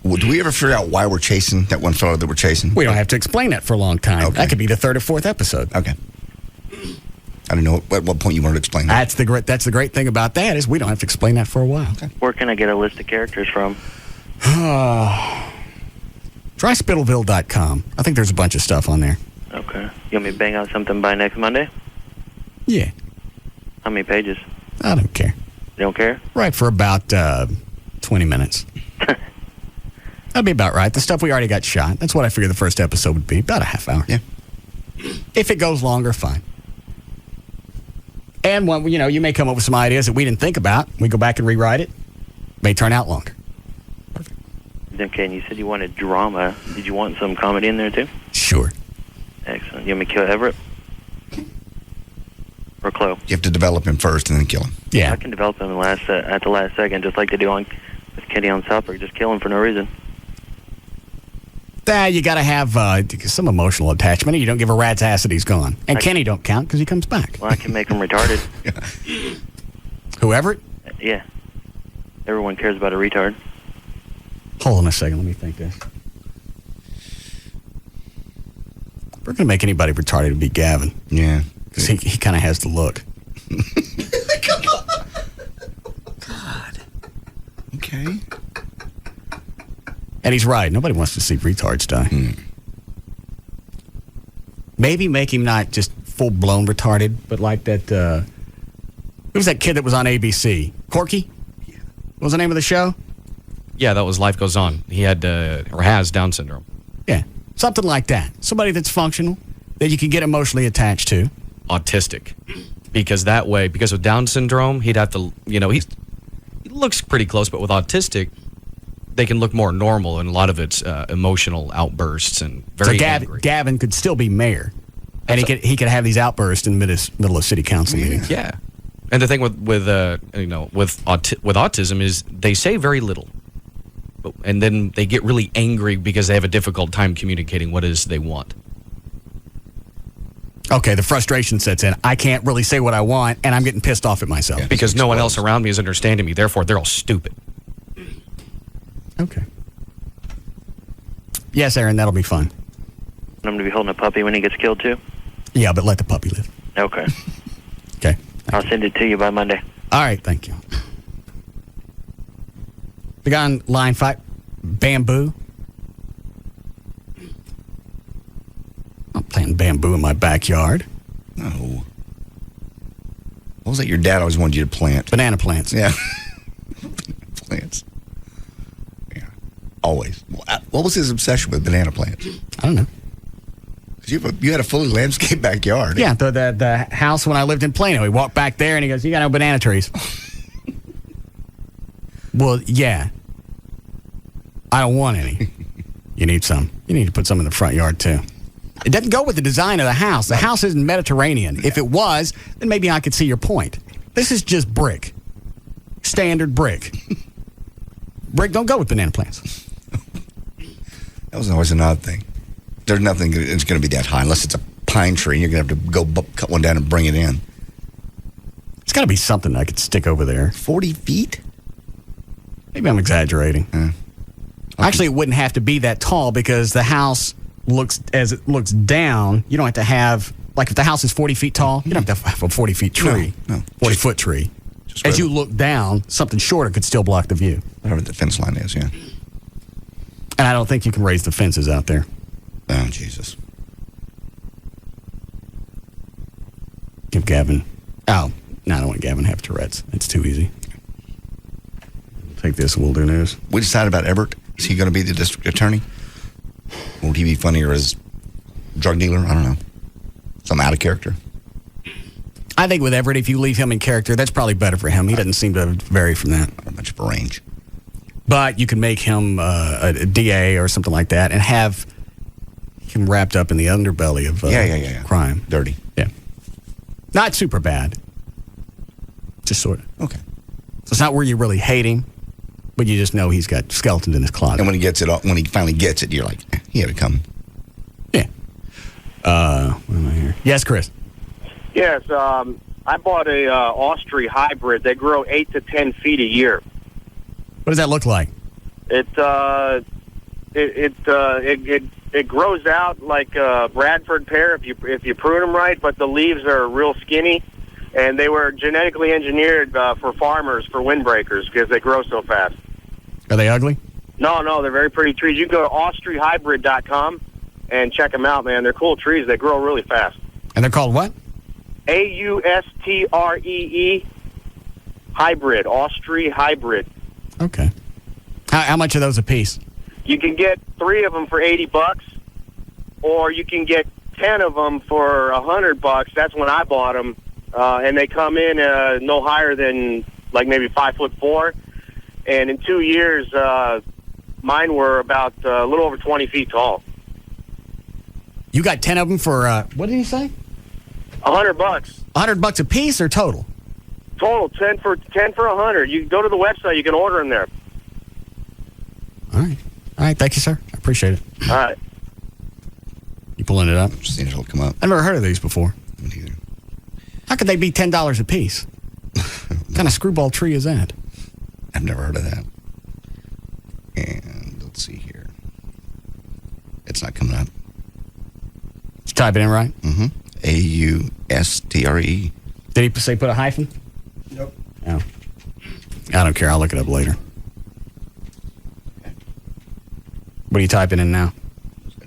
Do we ever figure out why we're chasing that one fellow that we're chasing? We don't have to explain that for a long time. Okay. That could be the third or fourth episode. Okay. I don't know at what point you wanted to explain that. That's the great thing about that, is we don't have to explain that for a while. Okay. Where can I get a list of characters from? Try Spittleville.com. I think there's a bunch of stuff on there. Okay. You want me to bang out something by next Monday? Yeah. How many pages? I don't care. You don't care? Right, for about 20 minutes. That'd be about right. The stuff we already got shot. That's what I figured the first episode would be. About a half hour. Yeah. If it goes longer, fine. And when, you may come up with some ideas that we didn't think about. We go back and rewrite it. May turn out longer. Perfect. Okay, and you said you wanted drama. Did you want some comedy in there, too? Sure. Excellent. You want me to kill Everett? Or Chloe? You have to develop him first and then kill him. Yeah. I can develop him at the last second, just like they do with Kenny on South Park. Just kill him for no reason. You got to have some emotional attachment. You don't give a rat's ass that he's gone. And Kenny don't count because he comes back. Well, I can make him retarded. Whoever? Yeah. Everyone cares about a retard. Hold on a second. Let me think this. We're going to make anybody retarded to be Gavin. Yeah. Because he kind of has the look. Come on. God. Okay. And he's right. Nobody wants to see retards die. Maybe make him not just full-blown retarded, but like that, who was that kid that was on ABC? Corky? Yeah. What was the name of the show? Yeah, that was Life Goes On. He had, or has, Down syndrome. Yeah. Something like that. Somebody that's functional, that you can get emotionally attached to. Autistic. Because with Down syndrome, he'd have to, he looks pretty close, but with autistic, they can look more normal, and a lot of it's emotional outbursts and very angry. Gavin could still be mayor, and he could have these outbursts in the middle of city council meetings. Yeah, and the thing with autism is they say very little, and then they get really angry because they have a difficult time communicating what it is they want. Okay, the frustration sets in. I can't really say what I want, and I'm getting pissed off at myself. Yeah, because no one else around me is understanding me. Therefore, they're all stupid. Okay. Yes, Aaron, that'll be fun. him to be holding a puppy when he gets killed, too? Yeah, but let the puppy live. Okay. Okay. I'll send it to you by Monday. All right, thank you. The guy on line 5, bamboo. I'm planting bamboo in my backyard. No. What was that your dad always wanted you to plant? Banana plants. Yeah. Plants. Yeah. Always. What was his obsession with banana plants? I don't know. You had a fully landscaped backyard. Yeah, the house when I lived in Plano. He walked back there and he goes, "You got no banana trees." Well, yeah. I don't want any. You need some. You need to put some in the front yard, too. It doesn't go with the design of the house. The house isn't Mediterranean. If it was, then maybe I could see your point. This is just brick. Standard brick. Brick don't go with banana plants. That was always an odd thing. There's nothing that's going to be that high unless it's a pine tree and you're going to have to go cut one down and bring it in. It's got to be something I could stick over there. 40 feet? Maybe I'm exaggerating. Actually, it wouldn't have to be that tall because the house looks, as it looks down, you don't have to have, like if the house is 40 feet tall, you don't have to have a 40 feet tree. No. 40-foot tree. As you look down, something shorter could still block the view. Whatever the fence line is, yeah. And I don't think you can raise the fences out there. Oh, Jesus. Give Gavin... Oh, no, I don't want Gavin to have Tourette's. It's too easy. Take this and we'll do news. We decided about Everett. Is he going to be the district attorney? Would he be funnier as drug dealer? I don't know. Some out of character. I think with Everett, if you leave him in character, that's probably better for him. He doesn't seem to vary from that. Not much of a range. But you can make him a DA or something like that and have him wrapped up in the underbelly of crime. Dirty. Yeah. Not super bad. Just sort of. Okay. So it's not where you really hate him, but you just know he's got skeletons in his closet. And when he finally gets it, you're like, he had to come. Yeah. What am I here? Yes, Chris. Yes, I bought a Austria hybrid. They grow 8 to 10 feet a year. What does that look like? It grows out like a Bradford pear if you prune them right, but the leaves are real skinny, and they were genetically engineered for farmers for windbreakers because they grow so fast. Are they ugly? No, they're very pretty trees. You can go to austriehybrid.com and check them out, man. They're cool trees. They grow really fast. And they're called what? AUSTREE hybrid, Austria hybrid. Okay. How much are those a piece? You can get 3 of them for $80, or you can get 10 of them for $100. That's when I bought them, and they come in no higher than like maybe 5'4", and in 2 years, mine were about a little over 20 feet tall. You got 10 of them for what did he say? $100. $100 a piece or total? Total 10 for $100. You go to the website, you can order them there. All right, thank you, sir. I appreciate it. All right. You pulling it up? Just seen it'll come up. I've never heard of these before. Me neither. How could they be $10 a piece? What kind of screwball tree is that? I've never heard of that. And let's see here. It's not coming up. Did you type it in right? Mm-hmm. AUSTRE. Did he say put a hyphen? Nope. Oh. I don't care. I'll look it up later. What are you typing in now?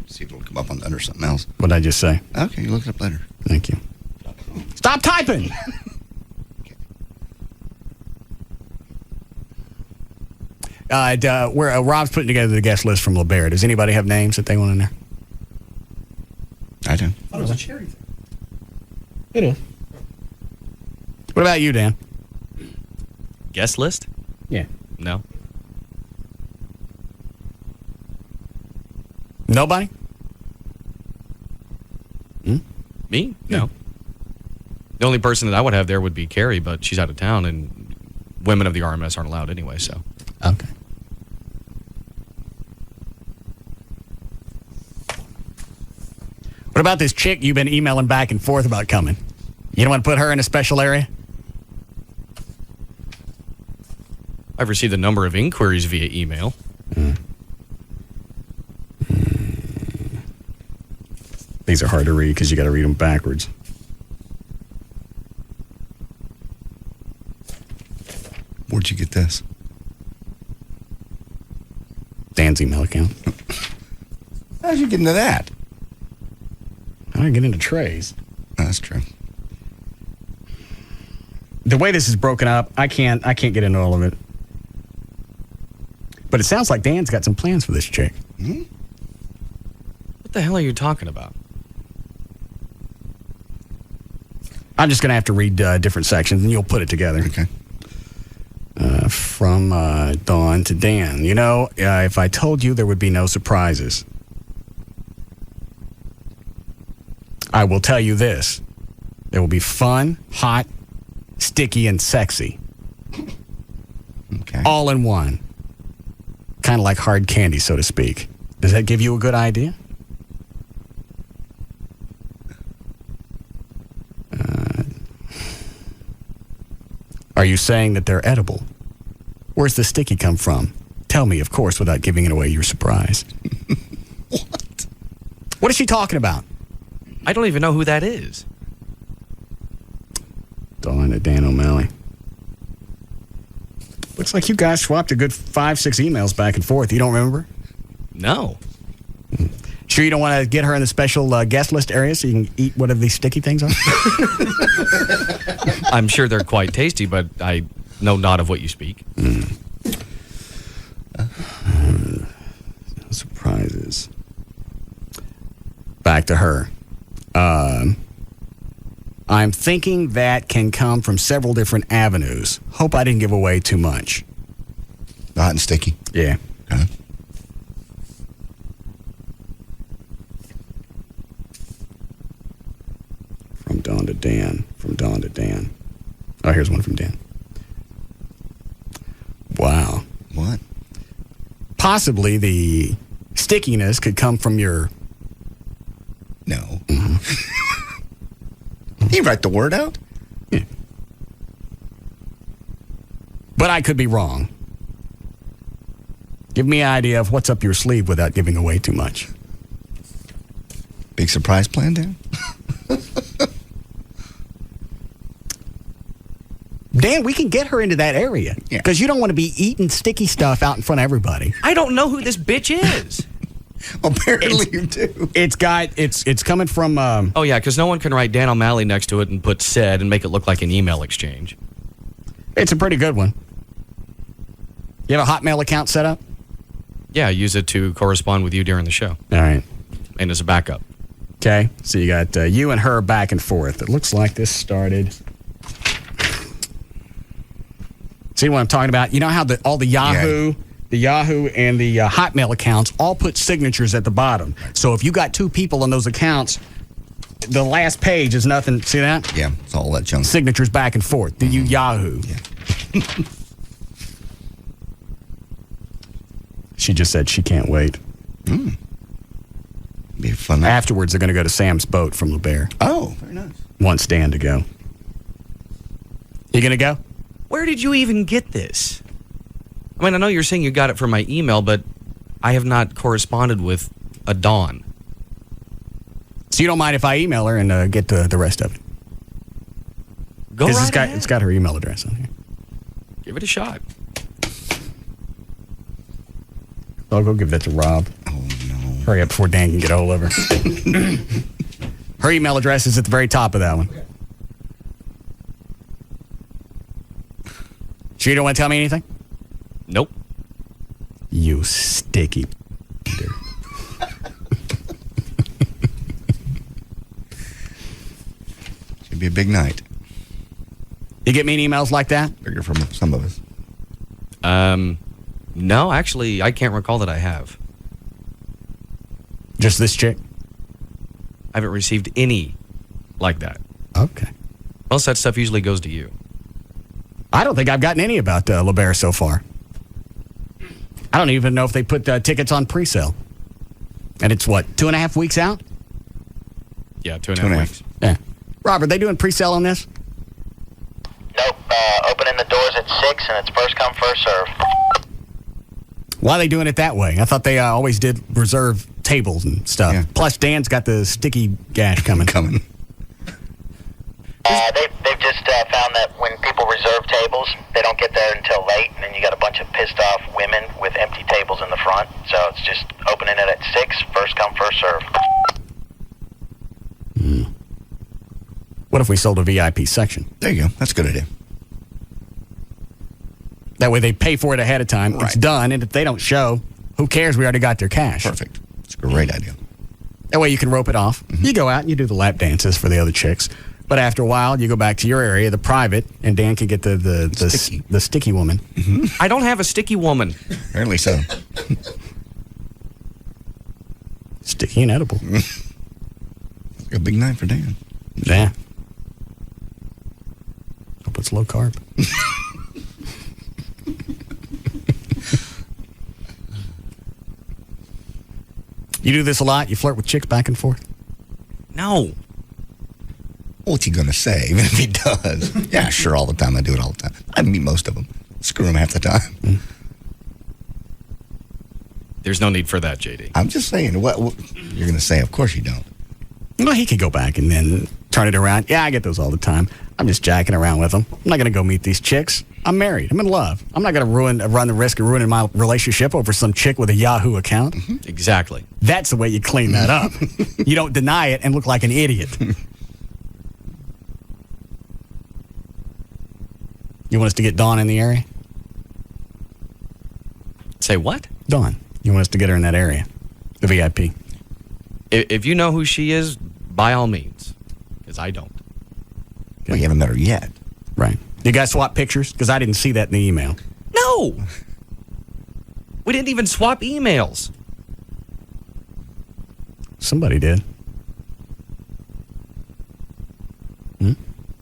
See if it'll come up under something else. What did I just say? Okay, you look it up later. Thank you. Stop typing! Rob's putting together the guest list from LeBaire. Does anybody have names that they want in there? I do. I thought it was a charity thing. It is. What about you, Dan? Guest list? Yeah. No. Nobody? Me? No. The only person that I would have there would be Carrie, but she's out of town, and women of the RMS aren't allowed anyway, so. Okay. What about this chick you've been emailing back and forth about coming? You don't want to put her in a special area? I've received a number of inquiries via email. These are hard to read because you got to read them backwards. Where'd you get this? Dan's email account. How'd you get into that? I didn't get into Trey's. That's true. The way this is broken up, I can't get into all of it. But it sounds like Dan's got some plans for this chick. Hmm? What the hell are you talking about? I'm just going to have to read different sections, and you'll put it together. Okay. From Dawn to Dan. You know, if I told you there would be no surprises, I will tell you this. It will be fun, hot, sticky, and sexy. Okay. All in one. Kind of like hard candy, so to speak. Does that give you a good idea? Are you saying that they're edible? Where's the sticky come from? Tell me, of course, without giving it away your surprise. What? What is she talking about? I don't even know who that is. Dawn to Dan O'Malley. Looks like you guys swapped a good 5-6 emails back and forth. You don't remember? No. Sure you don't want to get her in the special guest list area so you can eat whatever these sticky things are? I'm sure they're quite tasty, but I know not of what you speak. Surprises. Back to her. I'm thinking that can come from several different avenues. Hope I didn't give away too much. Hot and sticky. Yeah. Okay. From Dawn to Dan. From Dawn to Dan. Oh, here's one from Dan. Wow. What? Possibly the stickiness could come from your... No. You write the word out? Yeah. But I could be wrong. Give me an idea of what's up your sleeve without giving away too much. Big surprise plan, Dan? Dan, we can get her into that area. Because you don't want to be eating sticky stuff out in front of everybody. I don't know who this bitch is. Apparently you do. It's coming from... Oh, yeah, because no one can write Dan O'Malley next to it and put said and make it look like an email exchange. It's a pretty good one. You have a Hotmail account set up? Yeah, I use it to correspond with you during the show. All right. And as a backup. Okay, so you got you and her back and forth. It looks like this started... See what I'm talking about? You know how all the Yahoo and the Hotmail accounts all put signatures at the bottom. So if you got two people on those accounts, the last page is nothing. See that? Yeah, it's all that junk. Signatures back and forth. You Yahoo. Yeah. She just said she can't wait. Be fun. Afterwards, they're going to go to Sam's boat from LeBaire. Oh, very nice. Wants Dan to go. You going to go? Where did you even get this? I mean, I know you're saying you got it from my email, but I have not corresponded with a Dawn. So you don't mind if I email her and get the rest of it? Go right ahead. It's got her email address on here. Give it a shot. I'll go give that to Rob. Oh, no. Hurry up before Dan can get a hold of her. Her email address is at the very top of that one. Sure you don't want to tell me anything? Nope. You sticky Should be a big night. You get mean emails like that? Bigger from some of us. No, actually, I can't recall that I have. Just this chick? I haven't received any like that. Okay. Most of that stuff usually goes to you. I don't think I've gotten any about LeBaire so far. I don't even know if they put tickets on pre-sale. And it's what, 2.5 weeks out? Yeah, 2.5 weeks. Yeah. Robert, they doing pre-sale on this? Nope. Opening the doors at 6, and it's first come, first serve. Why are they doing it that way? I thought they always did reserve tables and stuff. Yeah. Plus, Dan's got the sticky gash coming. They've just found that when people reserve tables, they don't get there until late, and then you got a bunch of pissed off women with empty tables in the front. So it's just opening it at 6, first come, first serve. What if we sold a VIP section? There you go. That's a good idea. That way they pay for it ahead of time. It's done, and if they don't show, who cares? We already got their cash. Perfect. It's a great idea. That way you can rope it off. You go out and you do the lap dances for the other chicks. But after a while, you go back to your area, the private, and Dan can get the sticky woman. I don't have a sticky woman. Apparently so. Sticky and edible. A big night for Dan. Yeah. Hope it's low carb. You do this a lot? You flirt with chicks back and forth? No. What's he going to say, even if he does? Yeah, sure, all the time. I do it all the time. I meet most of them. Screw them half the time. There's no need for that, JD. I'm just saying, what you're going to say, of course you don't. Well, he could go back and then turn it around. Yeah, I get those all the time. I'm just jacking around with them. I'm not going to go meet these chicks. I'm married. I'm in love. I'm not going to run the risk of ruining my relationship over some chick with a Yahoo account. Exactly. That's the way you clean that up. You don't deny it and look like an idiot. You want us to get Dawn in the area? Say what? Dawn. You want us to get her in that area? The VIP. If you know who she is, by all means. Because I don't. Well, you haven't met her yet. Right. You guys swap pictures? Because I didn't see that in the email. No! We didn't even swap emails. Somebody did.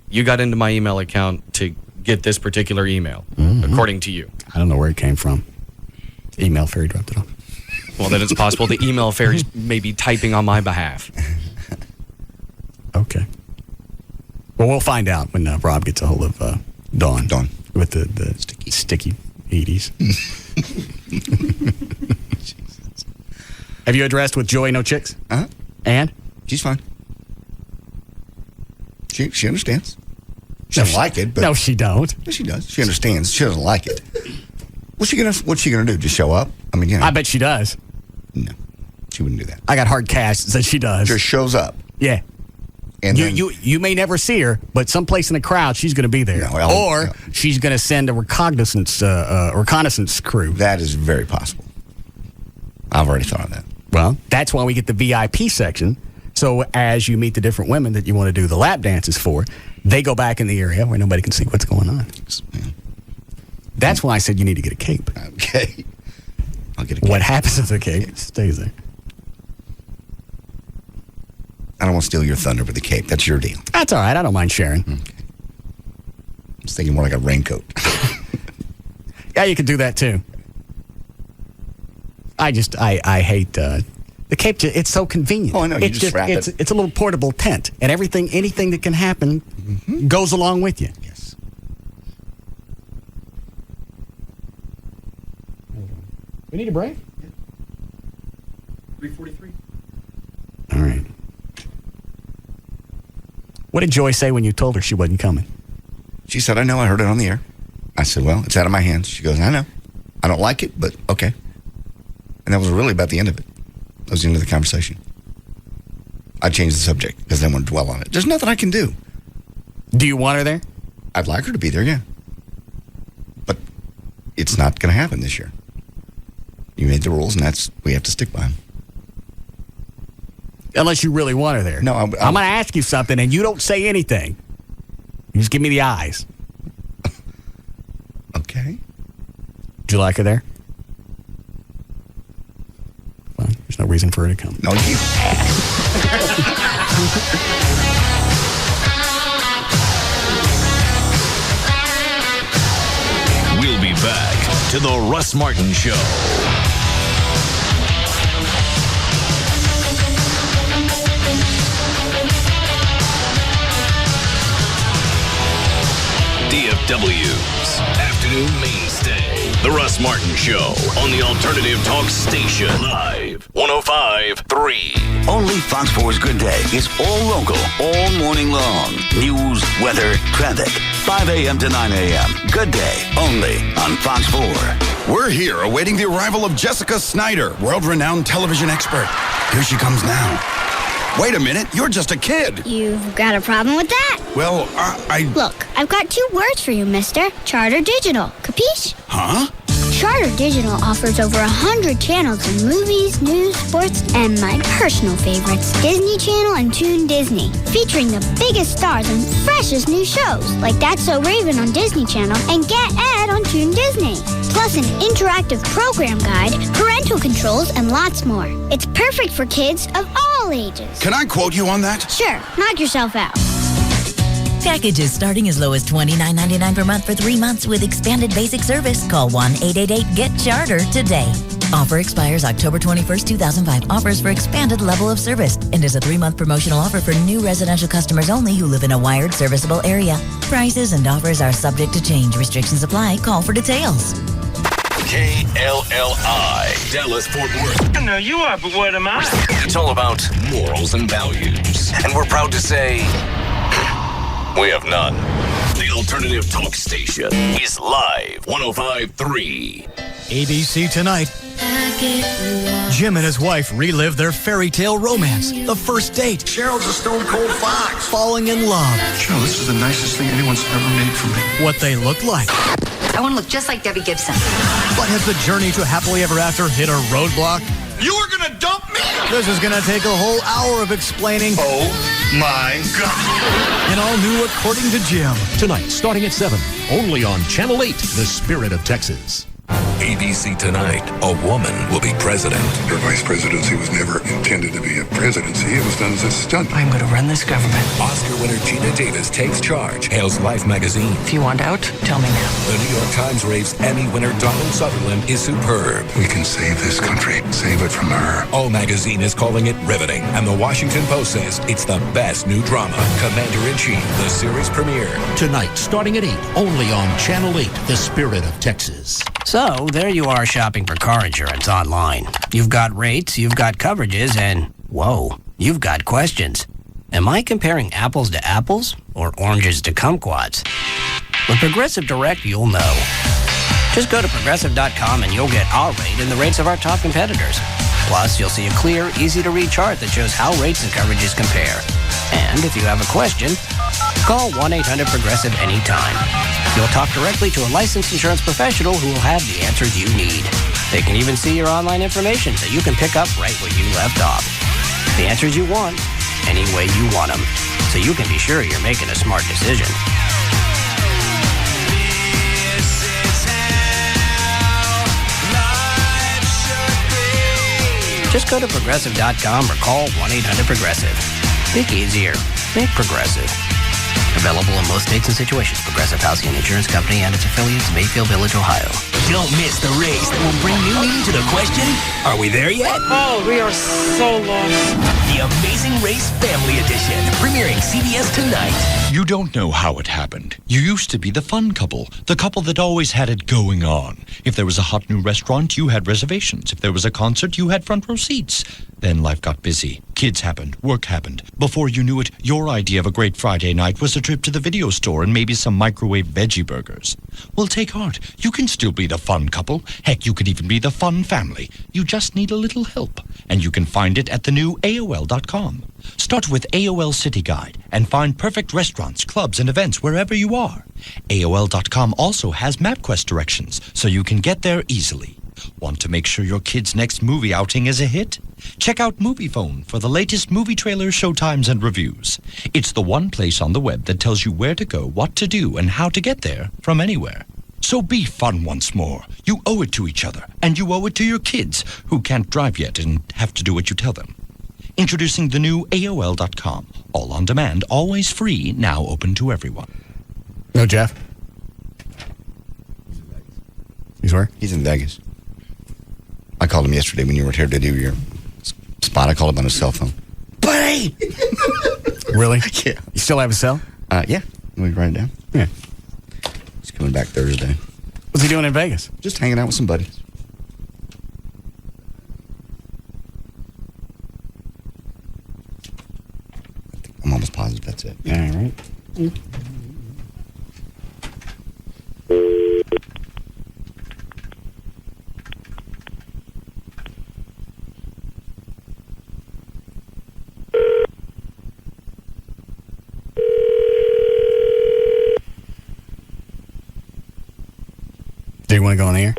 You got into my email account to get this particular email, according to you. I don't know where it came from. Email fairy dropped it off. Well, then it's possible the email fairy's maybe typing on my behalf. Okay. Well, we'll find out when Rob gets a hold of Dawn. Dawn. With the sticky 80s. Have you addressed with Joy No Chicks? Uh-huh. And? She's fine. She understands. She doesn't like it, but... No, she don't. She does. She understands. She doesn't like it. What's she gonna do? Just show up? I mean, I bet she does. No. She wouldn't do that. I got hard cash that says she does. Just shows up. Yeah. And you may never see her, but someplace in the crowd, she's going to be there. Or she's going to send a reconnaissance crew. That is very possible. I've already thought of that. Well, that's why we get the VIP section. So as you meet the different women that you want to do the lap dances for, they go back in the area where nobody can see what's going on. Yeah. That's why I said you need to get a cape. Okay. I'll get a cape. What happens if the cape stays there? I don't want to steal your thunder with the cape. That's your deal. That's all right. I don't mind sharing. Okay. I was thinking more like a raincoat. Yeah, you could do that too. I hate the cape. It's so convenient. Oh, I know. You just wrap it. It's a little portable tent, and anything that can happen goes along with you. Yes. We need a break? 3:43. All right. What did Joy say when you told her she wasn't coming? She said, I know. I heard it on the air. I said, well, it's out of my hands. She goes, I know. I don't like it, but okay. And that was really about the end of it. That was the end of the conversation. I changed the subject because I didn't want to dwell on it. There's nothing I can do. Do you want her there? I'd like her to be there, yeah. But it's not going to happen this year. You made the rules, and we have to stick by them. Unless you really want her there. No, I'm going to ask you something, and you don't say anything. You just give me the eyes. Okay. Would you like her there? Well, there's no reason for her to come. No, you We'll be back to the Russ Martin Show. DFW's afternoon mainstay. The Russ Martin Show on the Alternative Talk Station. Live 105.3. Only Fox 4's Good Day is all local, all morning long. News, weather, traffic. 5 a.m. to 9 a.m. Good Day, only on Fox 4. We're here awaiting the arrival of Jessica Snyder, world-renowned television expert. Here she comes now. Wait a minute, you're just a kid. You've got a problem with that? Well, I... Look, I've got 2 words for you, mister. Charter Digital. Capiche? Huh? Charter Digital offers over 100 channels of movies, news, sports, and my personal favorites, Disney Channel and Toon Disney, featuring the biggest stars and freshest new shows, like That's So Raven on Disney Channel and Get Ed on Toon Disney. Plus an interactive program guide, parental controls, and lots more. It's perfect for kids of all ages. Can I quote you on that? Sure, knock yourself out. Packages starting as low as $29.99 per month for 3 months with expanded basic service. Call 1-888-GET-CHARTER today. Offer expires October 21st, 2005. Offers for expanded level of service and is a 3-month promotional offer for new residential customers only who live in a wired serviceable area. Prices and offers are subject to change. Restrictions apply. Call for details. KLLI, Dallas, Fort Worth. I know you are, but what am I? It's all about morals and values. And we're proud to say, we have none. The alternative talk station is live 105.3. ABC Tonight. Jim and his wife relive their fairy tale romance. The first date. Cheryl's a stone cold fox. Falling in love. Cheryl, this is the nicest thing anyone's ever made for me. What they look like. I want to look just like Debbie Gibson. But has the journey to happily ever after hit a roadblock? You were gonna dump me? This is gonna take a whole hour of explaining. Oh my God. And all new According to Jim. Tonight, starting at 7, only on Channel 8, The Spirit of Texas. ABC Tonight, a woman will be president. Her vice presidency was never intended to be a presidency. It was done as a stunt. I'm going to run this government. Oscar winner Gina Davis takes charge, hails Life magazine. If you want out, tell me now. The New York Times raves Emmy winner Donald Sutherland is superb. We can save this country. Save it from her. O magazine is calling it riveting, and the Washington Post says it's the best new drama. Commander-in-Chief, the series premiere. Tonight, starting at 8, only on Channel 8, The Spirit of Texas. So, there you are shopping for car insurance online. You've got rates, you've got coverages, and, whoa, you've got questions. Am I comparing apples to apples or oranges to kumquats? With Progressive Direct, you'll know. Just go to Progressive.com and you'll get our rate and the rates of our top competitors. Plus, you'll see a clear, easy-to-read chart that shows how rates and coverages compare. And if you have a question, call 1-800-PROGRESSIVE anytime. You'll talk directly to a licensed insurance professional who will have the answers you need. They can even see your online information so you can pick up right where you left off. The answers you want, any way you want them, so you can be sure you're making a smart decision. Just go to Progressive.com or call 1-800-PROGRESSIVE. Think easier. Think Progressive. Available in most states and situations. Progressive Housing and Insurance Company and its affiliates, Mayfield Village, Ohio. Don't miss the race that will bring new meaning to the question, are we there yet? Oh, we are so lost. The Amazing Race Family Edition, premiering CBS tonight. You don't know how it happened. You used to be the fun couple, the couple that always had it going on. If there was a hot new restaurant, you had reservations. If there was a concert, you had front row seats. Then life got busy. Kids happened. Work happened. Before you knew it, your idea of a great Friday night was a trip to the video store and maybe some microwave veggie burgers. Well, take heart. You can still be the fun couple. Heck, you could even be the fun family. You just need a little help. And you can find it at the new AOL.com. Start with AOL City Guide and find perfect restaurants, clubs, and events wherever you are. AOL.com also has MapQuest directions, so you can get there easily. Want to make sure your kid's next movie outing is a hit? Check out MoviePhone for the latest movie trailers, showtimes, and reviews. It's the one place on the web that tells you where to go, what to do, and how to get there from anywhere. So be fun once more. You owe it to each other, and you owe it to your kids, who can't drive yet and have to do what you tell them. Introducing the new AOL.com. All on demand, always free, now open to everyone. No, Jeff? He's where? He's in Vegas. I called him yesterday when you were here to do your spot. I called him on his cell phone. Buddy! Really? Yeah. You still have a cell? Yeah. Let me write it down. Yeah. He's coming back Thursday. What's he doing in Vegas? Just hanging out with some buddies. That's it. All right. Do you want to go on the air?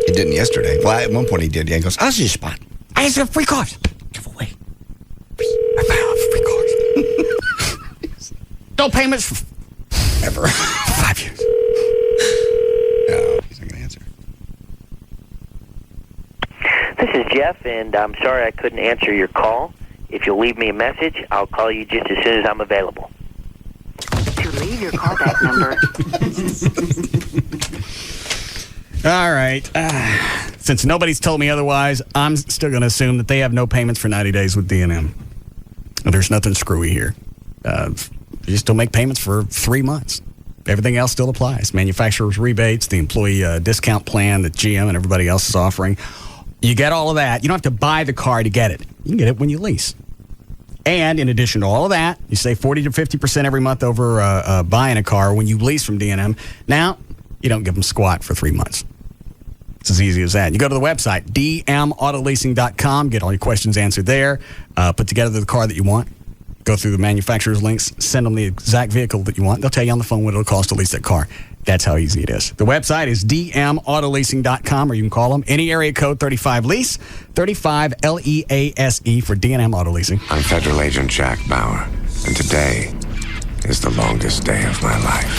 He didn't yesterday. Well, at one point he did. Yeah, he goes, "How's your spot? I have some free cars. Give away. Free cars. No payments ever. 5 years." No, he's not going to answer. This is Jeff, and I'm sorry I couldn't answer your call. If you'll leave me a message, I'll call you just as soon as I'm available. To leave your callback number. All right. Since nobody's told me otherwise, I'm still going to assume that they have no payments for 90 days with D&M. There's nothing screwy here. You still make payments for 3 months. Everything else still applies. Manufacturer's rebates, the employee discount plan that GM and everybody else is offering. You get all of that. You don't have to buy the car to get it. You can get it when you lease. And in addition to all of that, you save 40 to 50% every month over buying a car when you lease from D&M. Now, you don't give them squat for 3 months. It's as easy as that. You go to the website, dmautoleasing.com, get all your questions answered there, put together the car that you want, go through the manufacturer's links, send them the exact vehicle that you want. They'll tell you on the phone what it'll cost to lease that car. That's how easy it is. The website is dmautoleasing.com, or you can call them any area code 35LEASE, 35LEASE for D&M Auto Leasing. I'm Federal Agent Jack Bauer, and today is the longest day of my life.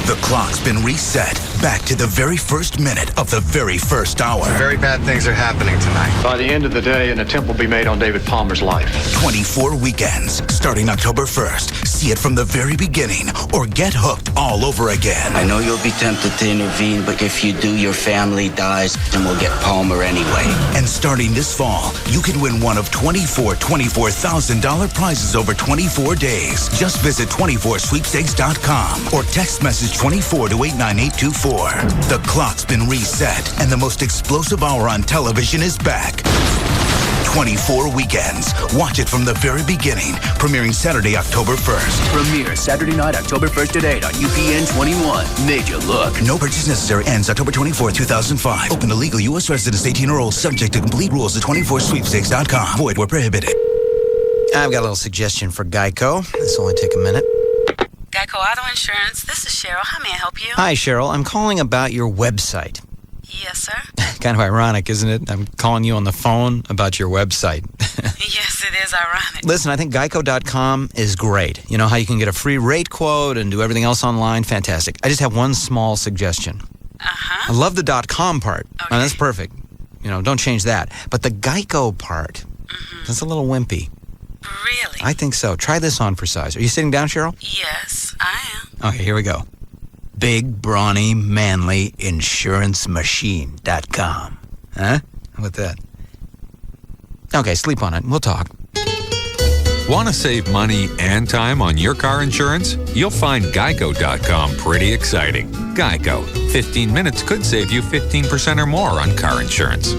The clock's been reset back to the very first minute of the very first hour. Very bad things are happening tonight. By the end of the day, an attempt will be made on David Palmer's life. 24 weekends, starting October 1st. See it from the very beginning or get hooked all over again. I know you'll be tempted to intervene, but if you do, your family dies, and we'll get Palmer anyway. And starting this fall, you can win one of 24 $24,000 prizes over 24 days. Just visit 24sweepstakes.com or text message 24 to 89824. The clock's been reset, and the most explosive hour on television is back. 24 weekends. Watch it from the very beginning. Premiering Saturday, October 1st. Premiere Saturday night, October 1st at 8 on UPN 21. Major look. No purchase necessary. Ends October 24, 2005. Open to legal U.S. residents 18 or old. Subject to complete rules at 24sweepstakes.com. Void where prohibited. I've got a little suggestion for Geico. This will only take a minute. Geico Auto Insurance, this is Cheryl. How may I help you? Hi, Cheryl. I'm calling about your website. Yes, sir. Kind of ironic, isn't it? I'm calling you on the phone about your website. Yes, it is ironic. Listen, I think Geico.com is great. You know how you can get a free rate quote and do everything else online? Fantastic. I just have one small suggestion. I love the .com part. Okay. Oh, that's perfect. You know, don't change that. But the Geico part, that's a little wimpy. Really? I think so. Try this on for size. Are you sitting down, Cheryl? Yes, I am. Okay, here we go. Big, brawny, manly insuranceMachine.com. Huh? How about that? Okay, sleep on it. We'll talk. Want to save money and time on your car insurance? You'll find Geico.com pretty exciting. Geico. 15 minutes could save you 15% or more on car insurance.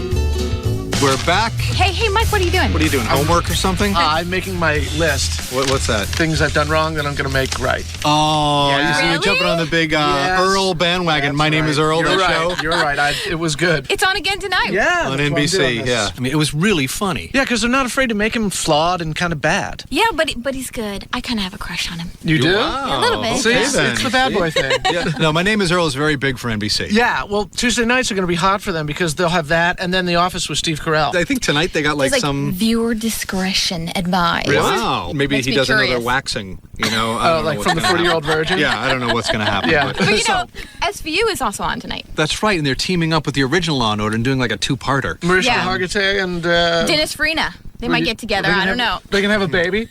We're back. Hey, Mike, what are you doing? What are you doing? Homework or something? I'm making my list. What's that? Things I've done wrong that I'm going to make right. Oh, you see me jumping on the big Earl bandwagon. That's My name is Earl, You're that right. show. You're right. It was good. It's on again tonight. Yeah. On that's why I'm doing NBC, this. yeah. I mean, it was really funny. Yeah, because they're not afraid to make him flawed and kind of bad. Yeah, but he's good. I kind of have a crush on him. You do? Yeah, a little bit. Okay, It's then. the bad boy thing. Yeah. No, My Name is Earl is very big for NBC. Yeah, well, Tuesday nights are going to be hot for them because they'll have that and then The Office with Steve Carell. I think tonight they got There's some... viewer discretion advised. Wow. Maybe Makes he me does curious. another waxing, I don't know like what's from the gonna 40-year-old happen. virgin? Yeah, I don't know what's going to happen. Yeah. But SVU is also on tonight. That's right, and they're teaming up with the original Law & Order and doing like a two-parter. Mariska Hargitay and... Dennis Farina. They might get together. I don't know. They can have a baby?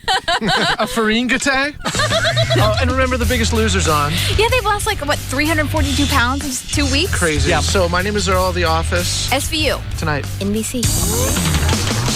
A Farine Gate? Oh, and remember The Biggest Loser's on. Yeah, they've lost 342 pounds in 2 weeks? Crazy. Yeah. So My Name is Earl, The Office. SVU. Tonight. NBC.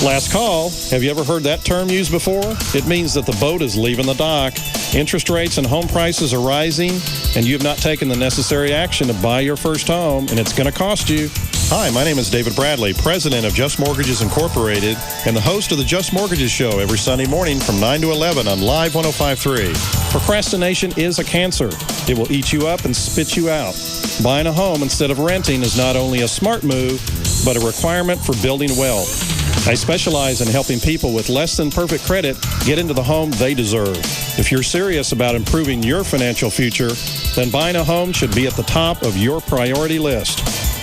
Last call. Have you ever heard that term used before? It means that the boat is leaving the dock. Interest rates and home prices are rising, and you have not taken the necessary action to buy your first home, and it's going to cost you. Hi, my name is David Bradley, president of Just Mortgages Incorporated, and the host of the Just Mortgages Show every Sunday morning from 9 to 11 on Live 105.3. Procrastination is a cancer. It will eat you up and spit you out. Buying a home instead of renting is not only a smart move, but a requirement for building wealth. I specialize in helping people with less than perfect credit get into the home they deserve. If you're serious about improving your financial future, then buying a home should be at the top of your priority list.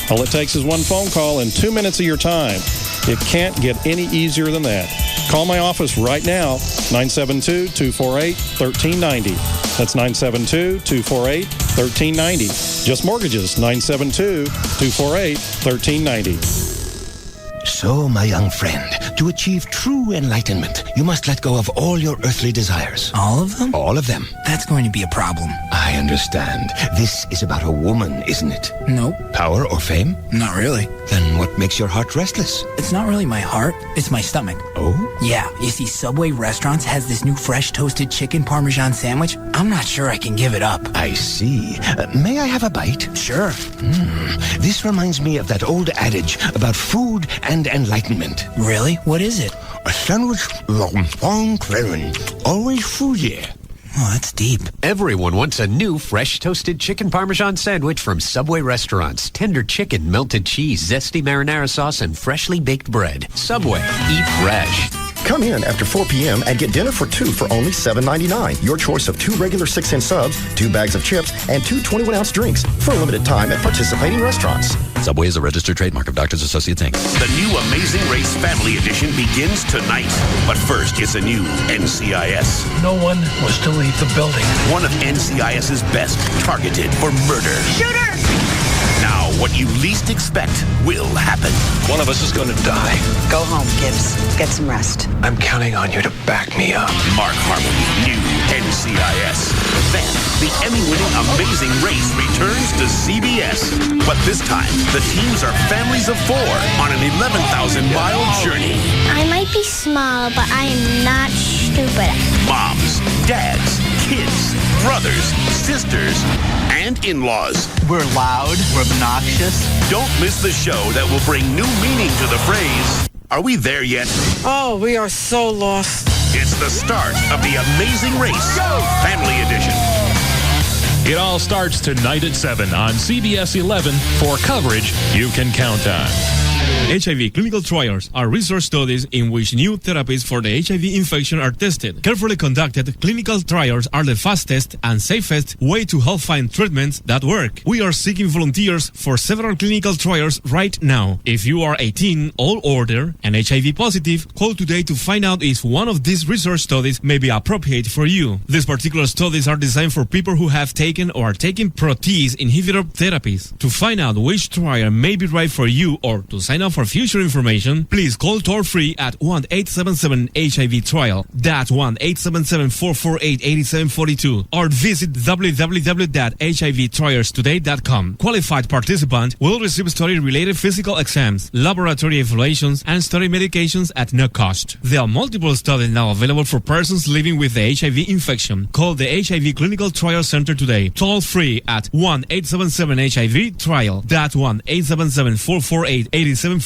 All it takes is one phone call and 2 minutes of your time. It can't get any easier than that. Call my office right now, 972-248-1390. That's 972-248-1390. Just Mortgages, 972-248-1390. So, my young friend, to achieve true enlightenment, you must let go of all your earthly desires. All of them? All of them. That's going to be a problem. I understand. This is about a woman, isn't it? Nope. Power or fame? Not really. Then what makes your heart restless? It's not really my heart, it's my stomach. Oh? Yeah, you see, Subway Restaurants has this new fresh toasted chicken Parmesan sandwich. I'm not sure I can give it up. I see. May I have a bite? Sure. This reminds me of that old adage about food and enlightenment. Really? What is it? A sandwich long clearing. Always foodie. Oh, that's deep. Everyone wants a new fresh toasted chicken Parmesan sandwich from Subway Restaurants. Tender chicken, melted cheese, zesty marinara sauce, and freshly baked bread. Subway. Eat fresh. Come in after 4 p.m. and get dinner for two for only $7.99. Your choice of 2 regular 6-inch subs, 2 bags of chips, and 2 21-ounce drinks for a limited time at participating restaurants. Subway is a registered trademark of Doctors Associates, Inc. The new Amazing Race Family Edition begins tonight. But first, it's a new NCIS. No one was to leave the building. One of NCIS's best, targeted for murder. Shooter! Now, what you least expect will happen. One of us is going to die. Go home, Gibbs. Get some rest. I'm counting on you to back me up. Mark Harmon, new NCIS. Then, the Emmy-winning Amazing Race returns to CBS. But this time, the teams are families of 4 on an 11,000-mile journey. I might be small, but I am not stupid. Moms, dads, kids, brothers, sisters, and in-laws. We're loud, we're obnoxious. Don't miss the show that will bring new meaning to the phrase, "Are we there yet?" Oh, we are so lost. It's the start of the Amazing Race Family Edition. It all starts tonight at 7 on CBS 11 for coverage you can count on. HIV clinical trials are research studies in which new therapies for the HIV infection are tested. Carefully conducted clinical trials are the fastest and safest way to help find treatments that work. We are seeking volunteers for several clinical trials right now. If you are 18 or older and HIV positive, call today to find out if one of these research studies may be appropriate for you. These particular studies are designed for people who have taken or are taking protease inhibitor therapies. To find out which trial may be right for you or to sign up for future information, please call toll-free at 1-877-HIV-TRIAL. That's 1-877-448-8742. Or visit www.hivtrialstoday.com. Qualified participant will receive study-related physical exams, laboratory evaluations, and study medications at no cost. There are multiple studies now available for persons living with the HIV infection. Call the HIV Clinical Trial Center today. Toll-free at 1-877-HIV-TRIAL. That's 1-877-448-8742. The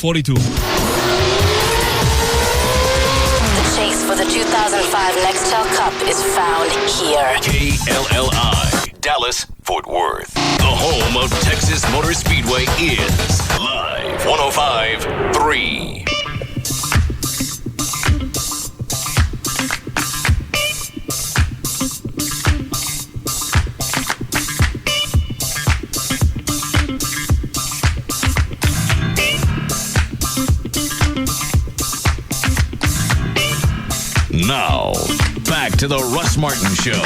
chase for the 2005 Nextel Cup is found here. KLLI, Dallas, Fort Worth. The home of Texas Motor Speedway is Live 105.3. Now, back to the Russ Martin Show.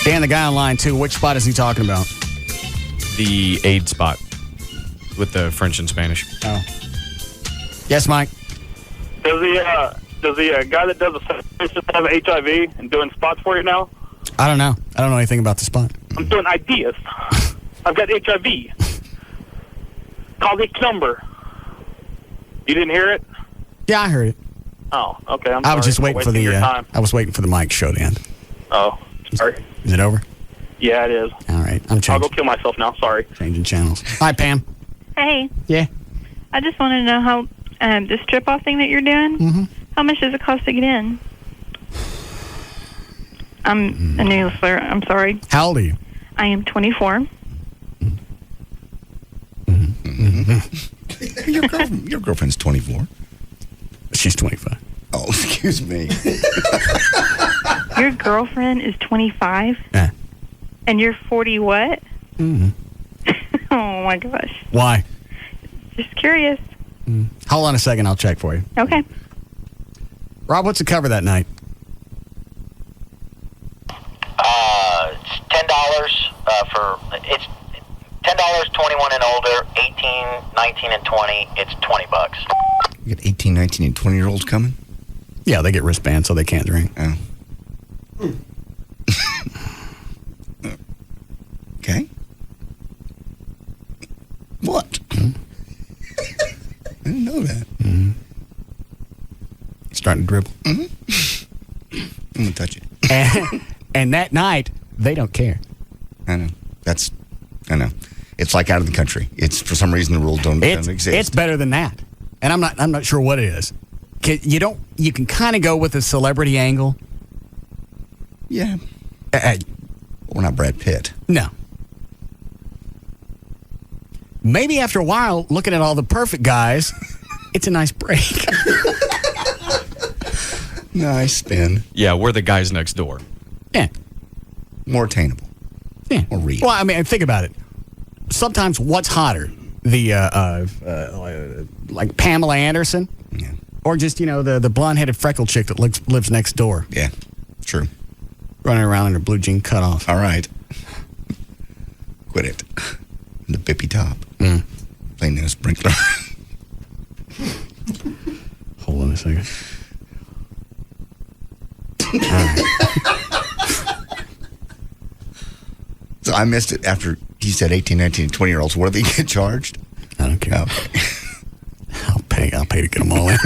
Dan, the guy on line 2, which spot is he talking about? The aid spot. with the French and Spanish. Oh. Yes, Mike? Does the guy that does the just have HIV and doing spots for you now? I don't know. I don't know anything about the spot. I'm doing ideas. I've got HIV. Call this number. You didn't hear it? Yeah, I heard it. Oh, okay. I was just waiting for the. I was waiting for the Mike show to end. Oh, sorry. Is it over? Yeah, it is. All right, I'm changing. I'll go kill myself now. Sorry. Changing channels. Hi, Pam. Hey. Yeah. I just wanted to know how the strip-off thing that you're doing. Mm-hmm. How much does it cost to get in? I'm a new listener. I'm sorry. How old are you? I am 24. Your girlfriend's 24. She's 25. Oh, excuse me. Your girlfriend is 25? Yeah. And you're 40 what? Mm-hmm. Oh, my gosh. Why? Just curious. Hold on a second. I'll check for you. Okay. Rob, what's the cover that night? It's $10 it's $10, 21 and older, 18, 19, and 20. It's $20. You got 18, 19, and 20-year-olds coming? Yeah, they get wristbands so they can't drink. Oh. Okay. What? I didn't know that. Mm-hmm. Starting to dribble. Mm-hmm. I'm going to touch it. And that night, they don't care. I know. I know. It's like out of the country. It's, for some reason, the rules don't exist. It's better than that. And I'm not sure what it is. You can kind of go with a celebrity angle. Yeah. We're not Brad Pitt. No. Maybe after a while, looking at all the perfect guys, it's a nice break. Nice spin. Yeah, we're the guys next door. Yeah. More attainable. Yeah. More real. Well, I mean, think about it. Sometimes what's hotter? The, like Pamela Anderson? Yeah. Or just, the blonde-headed freckled chick that lives next door. Yeah, true. Running around in her blue jean cutoff. All right. Quit it. The bippy top. Playing in a sprinkler. Hold on a second. All right. So I missed it after he said 18, 19, and 20-year-olds. What do they get charged? I don't care. Okay. I'll pay to get them all in.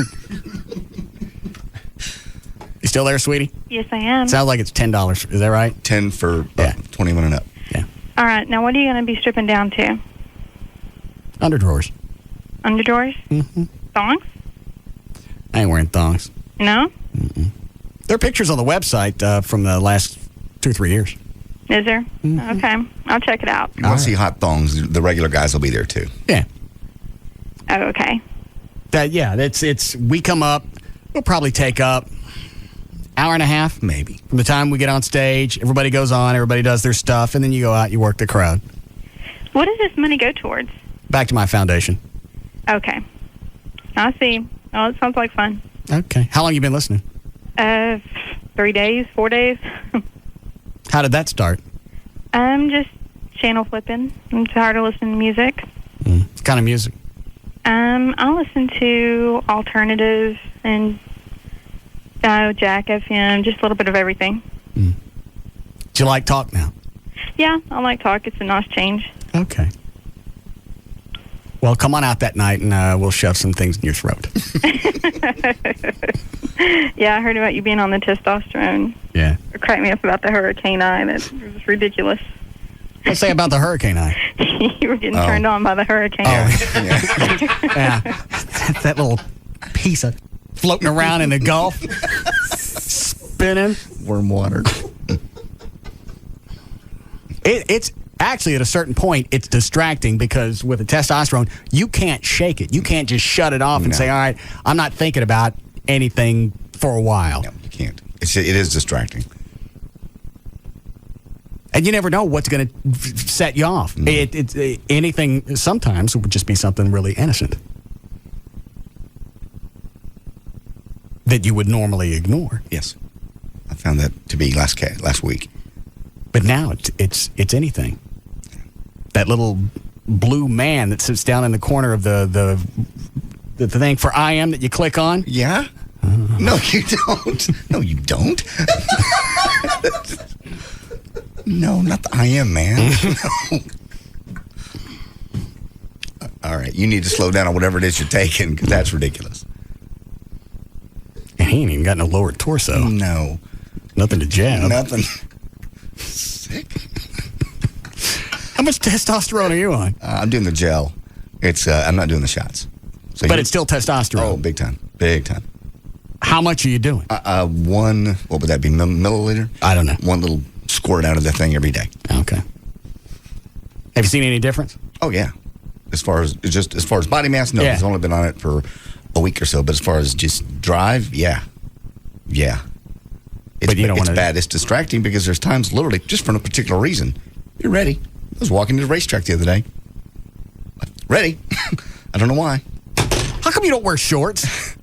You still there, sweetie? Yes, I am. Sounds like it's $10. Is that right? 10 for 21 and up. Yeah. All right. Now, what are you going to be stripping down to? Underdrawers. Underdrawers? Mm-hmm. Thongs? I ain't wearing thongs. No? Mm-mm. There are pictures on the website from the last 2 or 3 years. Is there? Mm-hmm. Okay. I'll check it out. You want to see hot thongs, the regular guys will be there, too. Yeah. Oh, okay. We come up, we'll probably take up hour and a half. Maybe. From the time we get on stage, everybody goes on, everybody does their stuff, and then you go out, you work the crowd. What does this money go towards? Back to my foundation. Okay. I see. Oh, it sounds like fun. Okay. How long you been listening? 3 days, 4 days. How did that start? Just channel flipping. I'm tired of listening to music. What kind of music? I listen to alternative and Jack FM, just a little bit of everything. Do you like talk now? Yeah, I like talk. It's a nice change. Okay. Well, come on out that night and we'll shove some things in your throat. Yeah, I heard about you being on the testosterone. Yeah. It cracked me up about the hurricane eye. That was ridiculous. What's say about the hurricane eye? You were getting turned on by the hurricane. Yeah. That little piece of floating around in the Gulf, spinning. Warm water. It's actually, at a certain point, it's distracting because with the testosterone, you can't shake it. You can't just shut it off and say, all right, I'm not thinking about anything for a while. No, you can't. It is distracting. And you never know what's going to set you off. Anything, sometimes, it would just be something really innocent that you would normally ignore. Yes. I found that to be last week. But now it's anything. That little blue man that sits down in the corner of the thing for IM that you click on? Yeah? No, you don't. No, you don't. No, not the IM, man. No. All right, you need to slow down on whatever it is you're taking, because that's ridiculous. And he ain't even got no lower torso. No. Nothing to jab. Nothing. Sick. How much testosterone are you on? I'm doing the gel. I'm not doing the shots. So but it's still testosterone. Oh, big time. Big time. How much are you doing? One, what would that be, milliliter? I don't know. One little squirt out of the thing every day. Okay. Have you seen any difference? Oh, yeah. As far as body mass, no. I've only been on it for a week or so. But as far as just drive, yeah. Yeah. It's bad. It's distracting because there's times, literally, just for no particular reason, you're ready. I was walking to the racetrack the other day. Ready. I don't know why. How come you don't wear shorts?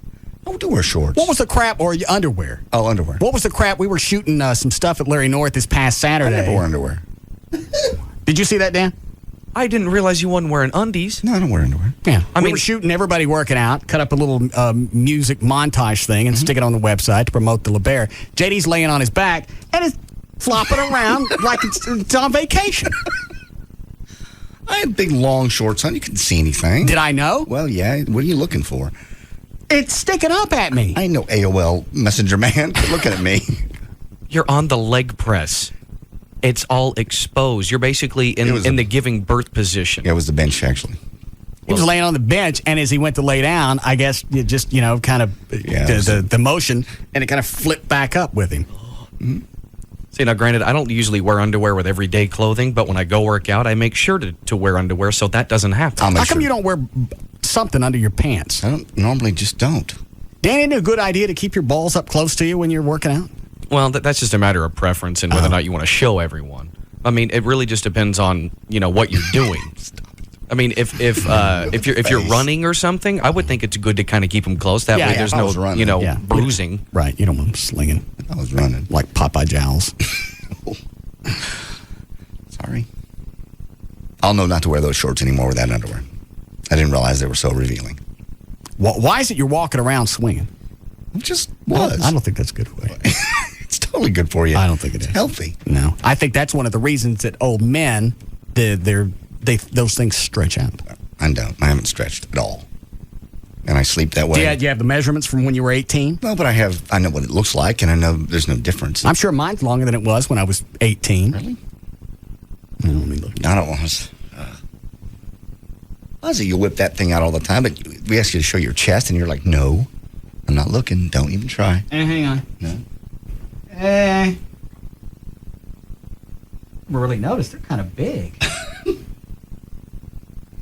I do wear shorts. What was the crap, or your underwear? Oh, underwear. What was the crap? We were shooting some stuff at Larry North this past Saturday. I never wore underwear. Did you see that, Dan? I didn't realize you wasn't wearing undies. No, I don't wear underwear. Yeah. We were shooting everybody working out, cut up a little music montage thing and stick it on the website to promote the LeBaire. JD's laying on his back and is flopping around like it's on vacation. I had big, long shorts on. You couldn't see anything. Did I know? Well, yeah. What are you looking for? It's sticking up at me. I ain't no AOL messenger man. Quit looking at me. You're on the leg press. It's all exposed. You're basically in the giving birth position. Yeah, it was the bench, actually. He was laying on the bench, and as he went to lay down, I guess you just, kind of the motion, and it kind of flipped back up with him. Mm-hmm. See, now, granted, I don't usually wear underwear with everyday clothing, but when I go work out, I make sure to wear underwear so that doesn't happen. How come you don't wear something under your pants? I normally just don't. Dan, isn't it a good idea to keep your balls up close to you when you're working out? Well, that's just a matter of preference and whether or not you want to show everyone. I mean, it really just depends on, what you're doing. I mean, if you're running or something, I would think it's good to kind of keep them close. That way there's no, bruising. Right, you don't want them slinging. I was running. Like Popeye Jowls. Sorry. I'll know not to wear those shorts anymore with that underwear. I didn't realize they were so revealing. Why is it you're walking around swinging? It just was. I don't think that's good for you. It's totally good for you. I don't think it is. Healthy. No. I think that's one of the reasons that old men, those things stretch out. I don't. I haven't stretched at all. And I sleep that way. Do you have the measurements from when you were 18? No, but I know what it looks like, and I know there's no difference. I'm sure mine's longer than it was when I was 18. Really? Let me look. I don't want to. Ozzy, you whip that thing out all the time, but we ask you to show your chest, and you're like, no, I'm not looking. Don't even try. Hang on. No. Really noticed they're kind of big.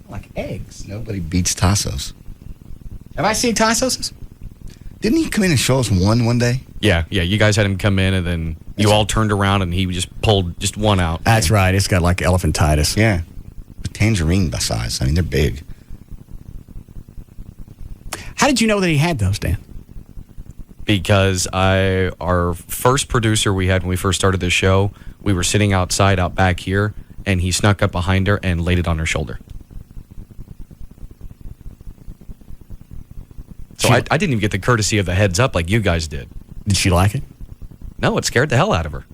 Like eggs. Nobody beats Tassos. Have I seen Tassos? Didn't he come in and show us one day? Yeah. You guys had him come in, and then you all turned around, and he just pulled just one out. That's right. It's got like elephantitis. Yeah. A tangerine size. I mean, they're big. How did you know that he had those, Dan? Because our first producer we had when we first started this show, we were sitting outside out back here, and he snuck up behind her and laid it on her shoulder. So I didn't even get the courtesy of the heads up like you guys did. Did she like it? No, it scared the hell out of her.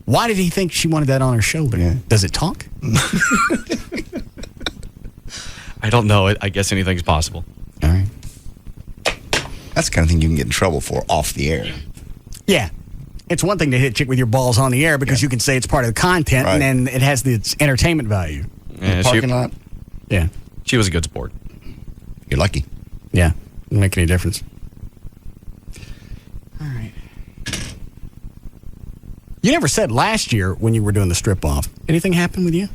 Why did he think she wanted that on her shoulder? Yeah. Does it talk? I don't know. I guess anything's possible. All right. That's the kind of thing you can get in trouble for off the air. Yeah. It's one thing to hit a chick with your balls on the air because you can say it's part of the content, right. and then it has its entertainment value. Yeah, the parking lot? Yeah. She was a good sport. You're lucky. Yeah. Doesn't make any difference. All right. You never said last year when you were doing the strip-off, anything happened with you?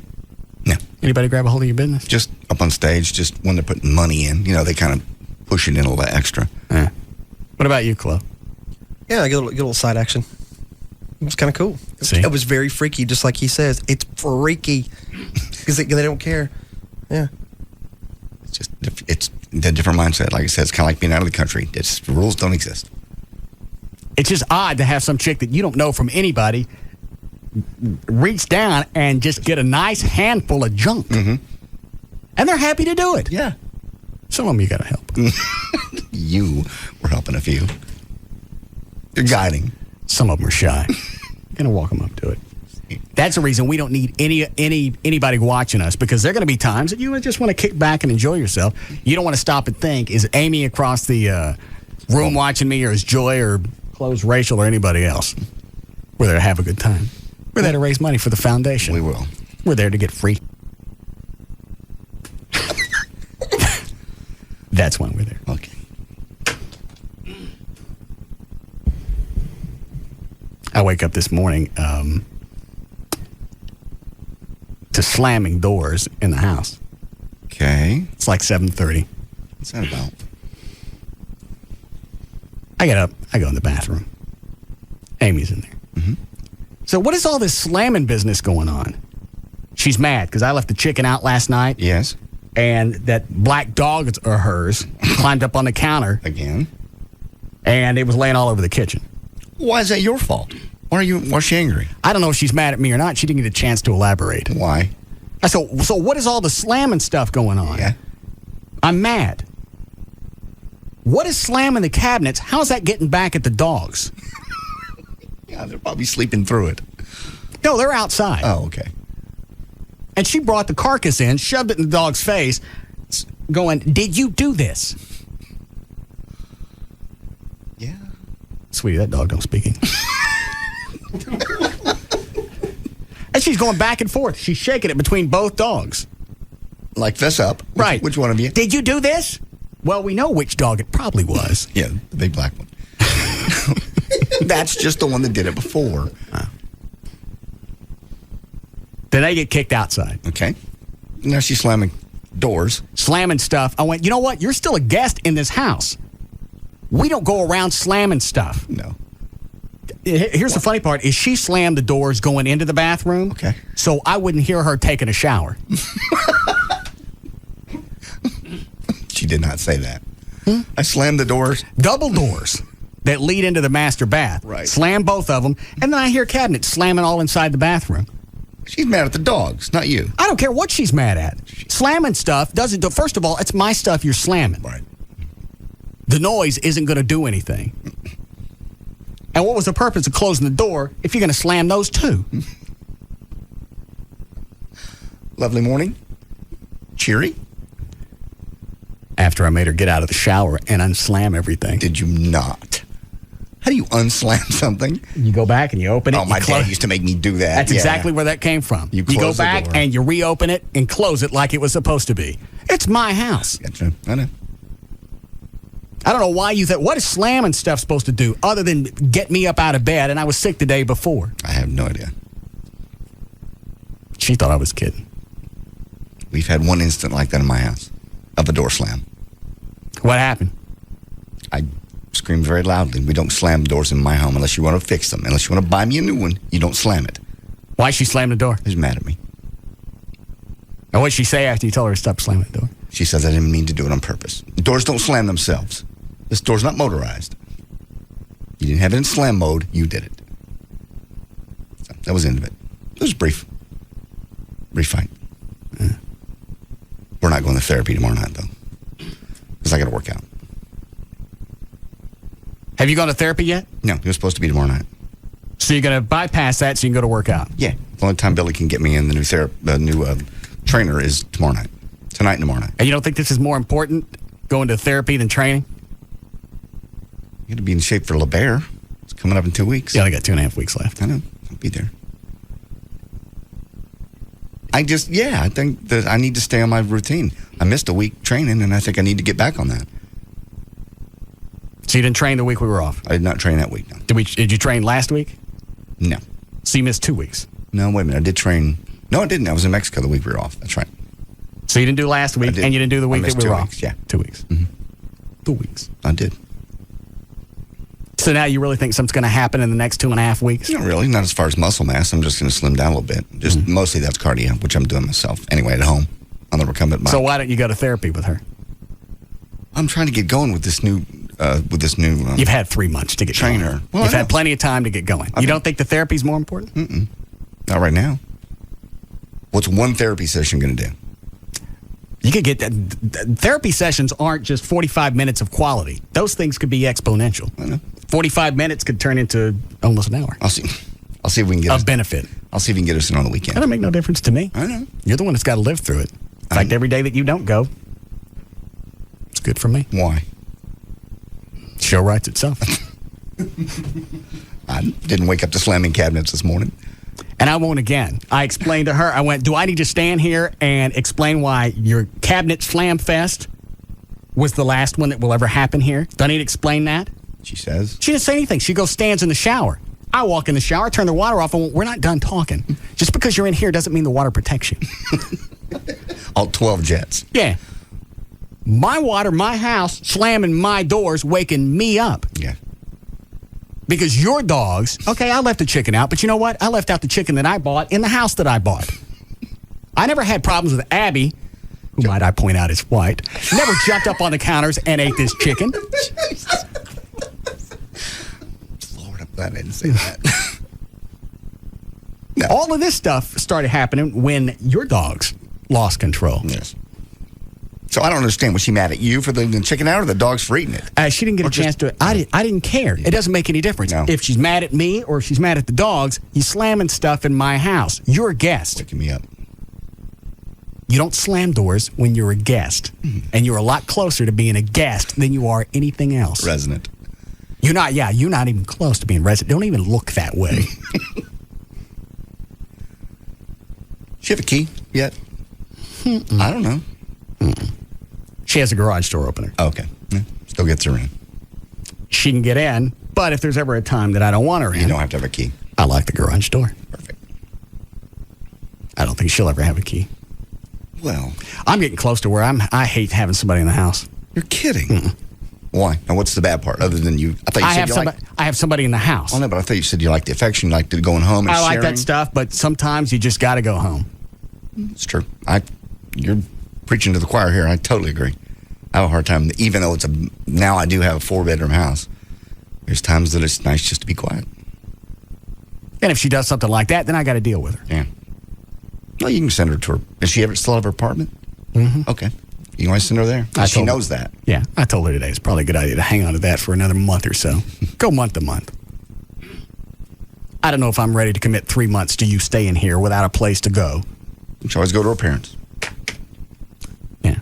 No. Anybody grab a hold of your business? Just up on stage, just when they're putting money in, they kind of push it in a little extra. Yeah. What about you, Chloe? Yeah, I get a little side action. It was kind of cool. It was very freaky, just like he says. It's freaky because they don't care. Yeah. It's a different mindset. Like I said, it's kind of like being out of the country. The rules don't exist. It's just odd to have some chick that you don't know from anybody reach down and just get a nice handful of junk. Mm-hmm. And they're happy to do it. Yeah. Some of them you got to help. You were helping a few. You're guiding. Some of them are shy. Going to walk them up to it. That's the reason we don't need anybody watching us, because there are going to be times that you just want to kick back and enjoy yourself. You don't want to stop and think, is Amy across the room watching me, or is Joy or Close Rachel or anybody else? We're there to have a good time. We're there to raise money for the foundation. We will. We're there to get free. That's why we're there. Okay. I wake up this morning to slamming doors in the house. Okay. It's like 7:30. What's that about? I get up. I go in the bathroom. Amy's in there. Mm-hmm. So what is all this slamming business going on? She's mad because I left the chicken out last night. Yes. And that black dog of hers climbed up on the counter. Again. And it was laying all over the kitchen. Why is that your fault? Why is she angry? I don't know if she's mad at me or not. She didn't get a chance to elaborate. Why? I said, so what is all the slamming stuff going on? Yeah. I'm mad. What is slamming the cabinets? How's that getting back at the dogs? Yeah, they're probably sleeping through it. No, they're outside. Oh, okay. And she brought the carcass in, shoved it in the dog's face, going, did you do this? Yeah. Sweetie, that dog don't speak English. And she's going back and forth. She's shaking it between both dogs. Like this up. Right. Which one of you? Did you do this? Well, we know which dog it probably was. Yeah, the big black one. That's just the one that did it before. Then they get kicked outside. Okay. Now she's slamming doors. Slamming stuff. I went, you know what? You're still a guest in this house. We don't go around slamming stuff. No. Here's the funny part, is she slammed the doors going into the bathroom. Okay. So I wouldn't hear her taking a shower. She did not say that. I slammed the doors. Double doors that lead into the master bath. Right. Slam both of them. And then I hear cabinets slamming all inside the bathroom. She's mad at the dogs, not you. I don't care what she's mad at. Slamming stuff doesn't do. First of all, it's my stuff you're slamming. Right. The noise isn't going to do anything. And what was the purpose of closing the door if you're going to slam those too? Lovely morning. Cheery. After I made her get out of the shower and unslam everything. Did you not? How do you unslam something? You go back and you open it. Oh, my dad used to make me do that. That's exactly where that came from. You go back and you reopen it and close it like it was supposed to be. It's my house. Gotcha. I know. I don't know why you think, what is slamming stuff supposed to do other than get me up out of bed, and I was sick the day before? I have no idea. She thought I was kidding. We've had one instant like that in my house of a door slam. What happened? I screamed very loudly. We don't slam doors in my home unless you want to fix them. Unless you want to buy me a new one, you don't slam it. Why she slammed the door? She's mad at me. And what did she say after you told her to stop slamming the door? She says I didn't mean to do it on purpose. Doors don't slam themselves. This door's not motorized. You didn't have it in slam mode. You did it. So that was the end of it. It was brief. Brief fight. Yeah. We're not going to therapy tomorrow night, though. Because I got to work out. Have you gone to therapy yet? No, it was supposed to be tomorrow night. So you're going to bypass that so you can go to work out? Yeah. The only time Billy can get me in the new trainer is tomorrow night. Tonight and tomorrow night. And you don't think this is more important, going to therapy, than training? You got to be in shape for LeBaire. It's coming up in 2 weeks. You only got 2.5 weeks left. I know. I'll be there. I think that I need to stay on my routine. I missed a week training, and I think I need to get back on that. So you didn't train the week we were off? I did not train that week, no. Did you train last week? No. So you missed 2 weeks? No, wait a minute. I did train. No, I didn't. I was in Mexico the week we were off. That's right. So you didn't do last week, and you didn't do the week that we were off? 2 weeks, yeah. 2 weeks. Mm-hmm. 2 weeks. I did. So now you really think something's going to happen in the next 2.5 weeks? Not really. Not as far as muscle mass. I'm just going to slim down a little bit. Just mostly that's cardio, which I'm doing myself anyway at home on the recumbent bike. So why don't you go to therapy with her? I'm trying to get going with this new. You've had 3 months to get trainer. Going. Well, you've had plenty of time to get going. You don't think the therapy's more important? Mm-mm. Not right now. What's one therapy session going to do? You could get therapy sessions aren't just 45 minutes of quality. Those things could be exponential. I know. 45 minutes could turn into almost an hour. I'll see if we can get a benefit. I'll see if we can get us in on the weekend. That'll make no difference to me. I know. You're the one that's got to live through it. In fact, every day that you don't go, it's good for me. Why? Show writes itself. I didn't wake up to slamming cabinets this morning. And I won't again. I explained to her, I went, do I need to stand here and explain why your cabinet slam fest was the last one that will ever happen here? Do I need to explain that? She says. She didn't say anything. She goes, stands in the shower. I walk in the shower, turn the water off, and we're not done talking. Just because you're in here doesn't mean the water protects you. All 12 jets. Yeah. My water, my house, slamming my doors, waking me up. Yeah. Because your dogs, okay, I left the chicken out, but you know what? I left out the chicken that I bought in the house that I bought. I never had problems with Abby, who might I point out is white, never jumped up on the counters and ate this chicken. Lord, I'm glad I didn't say that. No. All of this stuff started happening when your dogs lost control. Yes. So I don't understand. Was she mad at you for the chicken out or the dogs for eating it? She didn't get a chance to. I didn't care. It doesn't make any difference. No. If she's mad at me or if she's mad at the dogs, you slamming stuff in my house. You're a guest. Waking me up. You don't slam doors when you're a guest. And you're a lot closer to being a guest than you are anything else. Resident. You're not even close to being resident. Don't even look that way. She have a key yet? I don't know. She has a garage door opener. Okay. Yeah. Still gets her in. She can get in, but if there's ever a time that I don't want her in, you don't have to have a key. I like the garage door. Perfect. I don't think she'll ever have a key. Well, I'm getting close to where I hate having somebody in the house. You're kidding. Why? And what's the bad part other than you? I thought you said I have somebody in the house. Oh, no, but I thought you said you liked the affection, you liked going home and sharing. I like sharing. that stuff, but sometimes you just got to go home. It's true. You're preaching to the choir here. I totally agree. I have a hard time, even though now I do have a 4-bedroom house. There's times that it's nice just to be quiet. And if she does something like that, then I got to deal with her. Yeah. Well, you can send her to her. Does she ever still have her apartment? Mm-hmm. Okay. You can always send her there. She knows that. Yeah. I told her today it's probably a good idea to hang on to that for another month or so. Go month to month. I don't know if I'm ready to commit 3 months to you staying here without a place to go. You should always go to her parents. Yeah.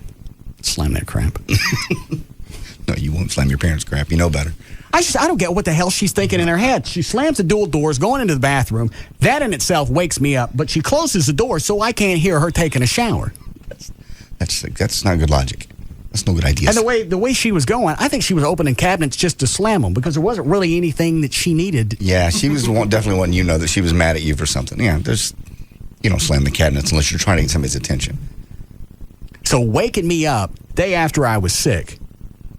Slam that crap. No, you won't slam your parents' crap. You know better. I don't get what the hell she's thinking in her head. She slams the dual doors going into the bathroom. That in itself wakes me up, but she closes the door so I can't hear her taking a shower. That's not good logic. That's no good idea. And the way she was going, I think she was opening cabinets just to slam them because there wasn't really anything that she needed. Yeah, she was definitely one that she was mad at you for something. Yeah, you don't slam the cabinets unless you're trying to get somebody's attention. So waking me up day after I was sick,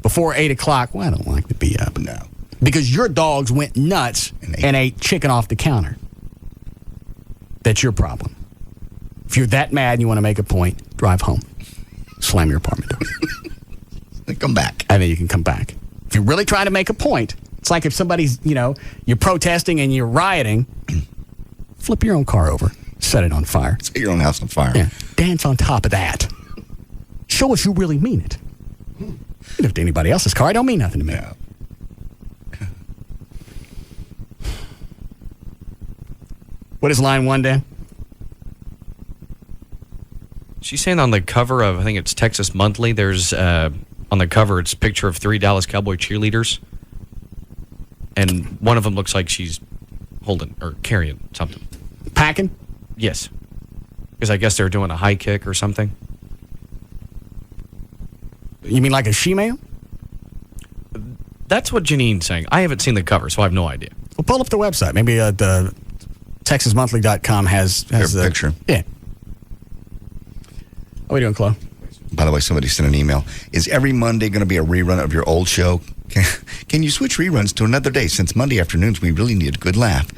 before 8 o'clock, well, I don't like to be up. No. Because your dogs went nuts and ate chicken off the counter. That's your problem. If you're that mad and you want to make a point, drive home. Slam your apartment door. Then come back. And then you can come back. If you're really trying to make a point, it's like if somebody's, you're protesting and you're rioting, flip your own car over. Set it on fire. Set your own house on fire. Yeah. Dance on top of that. Show us you really mean it. And if to anybody else's car, it don't mean nothing to me. Yeah. What is line 1, Dan? She's saying on the cover of, I think it's Texas Monthly, there's, on the cover, it's a picture of 3 Dallas Cowboy cheerleaders. And one of them looks like she's holding or carrying something. Packing? Yes. Because I guess they're doing a high kick or something. You mean like a she-male? That's what Janine's saying. I haven't seen the cover, so I have no idea. Well, pull up the website. Maybe the TexasMonthly.com has the picture. Yeah. How are we doing, Chloe? By the way, somebody sent an email. Is every Monday going to be a rerun of your old show? Can you switch reruns to another day? Since Monday afternoons, we really need a good laugh.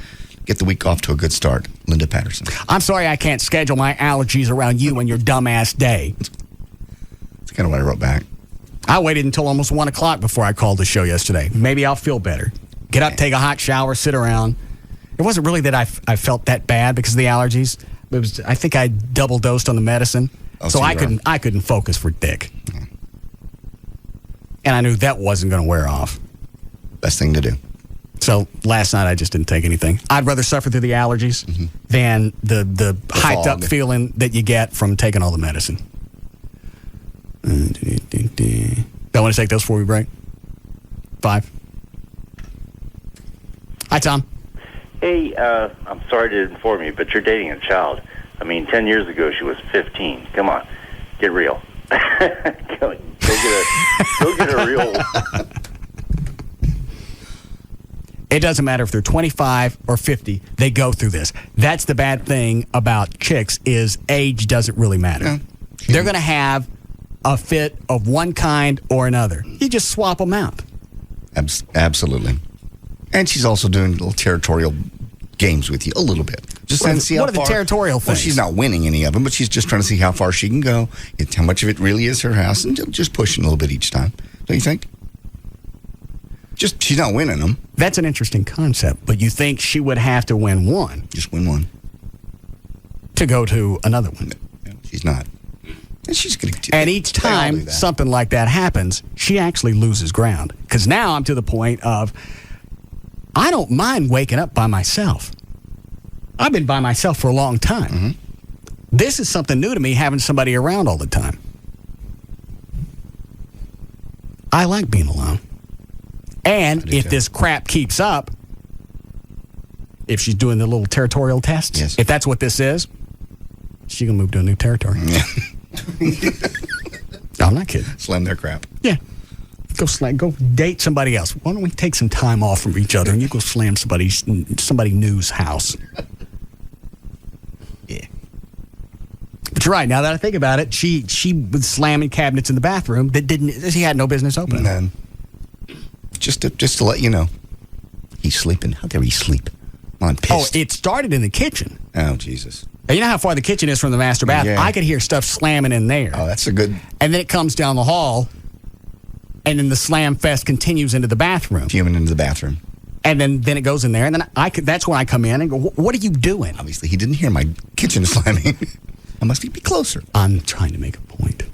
Get the week off to a good start. Linda Patterson. I'm sorry I can't schedule my allergies around you and your dumbass day. That's kind of what I wrote back. I waited until almost 1 o'clock before I called the show yesterday. Maybe I'll feel better. Get up, take a hot shower, sit around. It wasn't really that I felt that bad because of the allergies. It was, I think I double dosed on the medicine, so I couldn't focus for dick. Yeah. And I knew that wasn't going to wear off. Best thing to do. So last night I just didn't take anything. I'd rather suffer through the allergies than the hyped up feeling that you get from taking all the medicine. Don't want to take those before we break? 5. Hi, Tom. Hey, I'm sorry to inform you, but you're dating a child. I mean, 10 years ago, she was 15. Come on. Get real. Go get a real... It doesn't matter if they're 25 or 50. They go through this. That's the bad thing about chicks is age doesn't really matter. Yeah. They're going to have a fit of one kind or another. You just swap them out. Absolutely. And she's also doing little territorial games with you a little bit. Just trying to see how far. What are the territorial things? Well, she's not winning any of them, but she's just trying to see how far she can go, how much of it really is her house, and just pushing a little bit each time. Don't you think? Just she's not winning them. That's an interesting concept, but you think she would have to win one? Just win one. To go to another one. No, she's not. And she's going to. And each time something like that happens, she actually loses ground. Because now I'm to the point of, I don't mind waking up by myself. I've been by myself for a long time. Mm-hmm. This is something new to me, having somebody around all the time. I like being alone. And if this crap keeps up, if she's doing the little territorial tests, if that's what this is, she's going to move to a new territory. Yeah. No, I'm not kidding. Slam their crap. Yeah. Go date somebody else. Why don't we take some time off from each other and you go slam somebody new's house? Yeah. But you're right. Now that I think about it, she was slamming cabinets in the bathroom that he had no business opening. And just to let you know, he's sleeping. How dare he sleep? I'm pissed. Oh, it started in the kitchen. Oh, Jesus. Now, you know how far the kitchen is from the master bath? Yeah. I could hear stuff slamming in there. Oh, that's a good... And then it comes down the hall, and then the slam fest continues into the bathroom. Fuming into the bathroom. And then it goes in there, and then that's when I come in and go, what are you doing? Obviously, he didn't hear my kitchen slamming. I must be closer. I'm trying to make a point.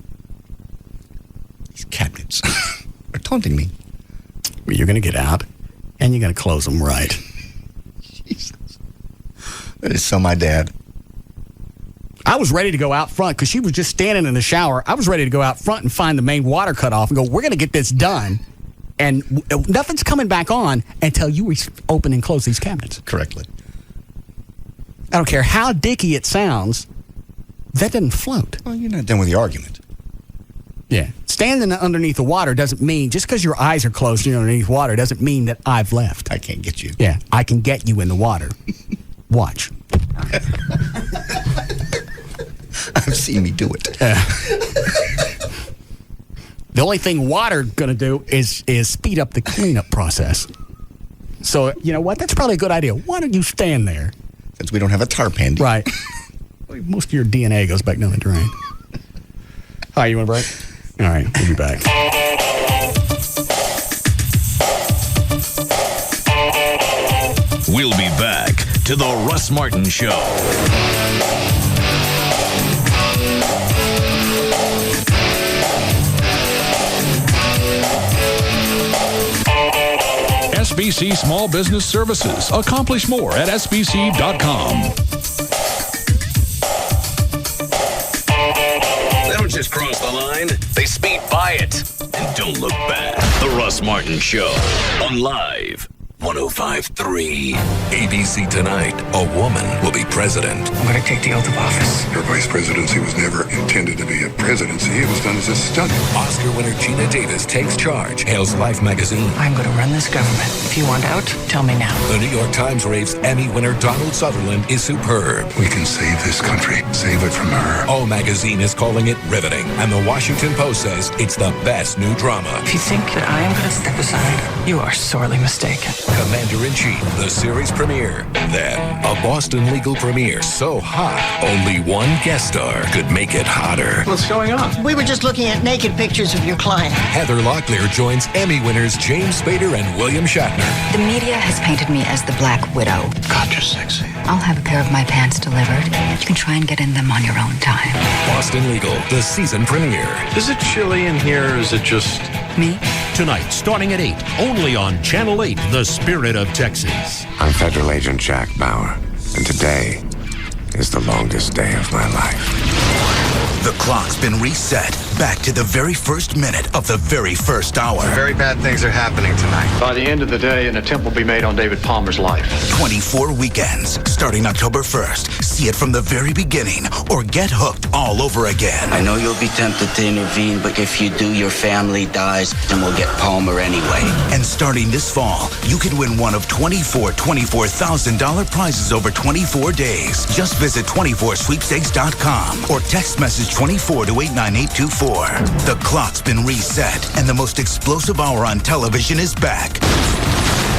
These cabinets are taunting me. Well, you're going to get out, and you're going to close them right. Jesus. That is so my dad. I was ready to go out front because she was just standing in the shower. I was ready to go out front and find the main water cut off and go, we're going to get this done. And nothing's coming back on until you open and close these cabinets. Correctly. I don't care how dicky it sounds. That doesn't float. Well, you're not done with the argument. Yeah. Standing underneath the water doesn't mean, just because your eyes are closed underneath water, doesn't mean that I've left. I can't get you. Yeah. I can get you in the water. Watch. I've seen me do it. The only thing water going to do is speed up the cleanup process. So, you know what? That's probably a good idea. Why don't you stand there? Since we don't have a tarp handy. Right. Most of your DNA goes back down the drain. All right, you want a break? All right, we'll be back. We'll be back to the Russ Martin Show. SBC Small Business Services. Accomplish more at sbc.com. They don't just cross the line, they speed by it. And don't look back. The Russ Martin Show on Live 105.3. ABC Tonight. A woman will be president. I'm going to take the oath of office. Her vice presidency was never intended to be a presidency. It was done as a stunt. Oscar winner Gina Davis takes charge. Hails Life magazine. I'm going to run this government. If you want out, tell me now. The New York Times raves Emmy winner Donald Sutherland is superb. We can save this country. Save it from her. O magazine is calling it riveting. And the Washington Post says it's the best new drama. If you think that I am going to step aside, you are sorely mistaken. Commander-in-Chief, the series premiere. Then, a Boston Legal premiere so hot, only one guest star could make it hotter. What's going on? We were just looking at naked pictures of your client. Heather Locklear joins Emmy winners James Spader and William Shatner. The media has painted me as the Black Widow. God, you're sexy. I'll have a pair of my pants delivered. You can try and get in them on your own time. Boston Legal, the season premiere. Is it chilly in here, or is it just... Me? Tonight, starting at 8, only on Channel 8, The Spirit of Texas. I'm Federal Agent Jack Bauer, and today is the longest day of my life. The clock's been reset back to the very first minute of the very first hour. Very bad things are happening tonight. By the end of the day, an attempt will be made on David Palmer's life. 24 weekends, starting October 1st. See it from the very beginning or get hooked all over again. I know you'll be tempted to intervene, but if you do, your family dies, and we'll get Palmer anyway. And starting this fall, you can win one of 24 $24,000 prizes over 24 days. Just visit 24sweepstakes.com or text message 24 to 89824. The clock's been reset, and the most explosive hour on television is back.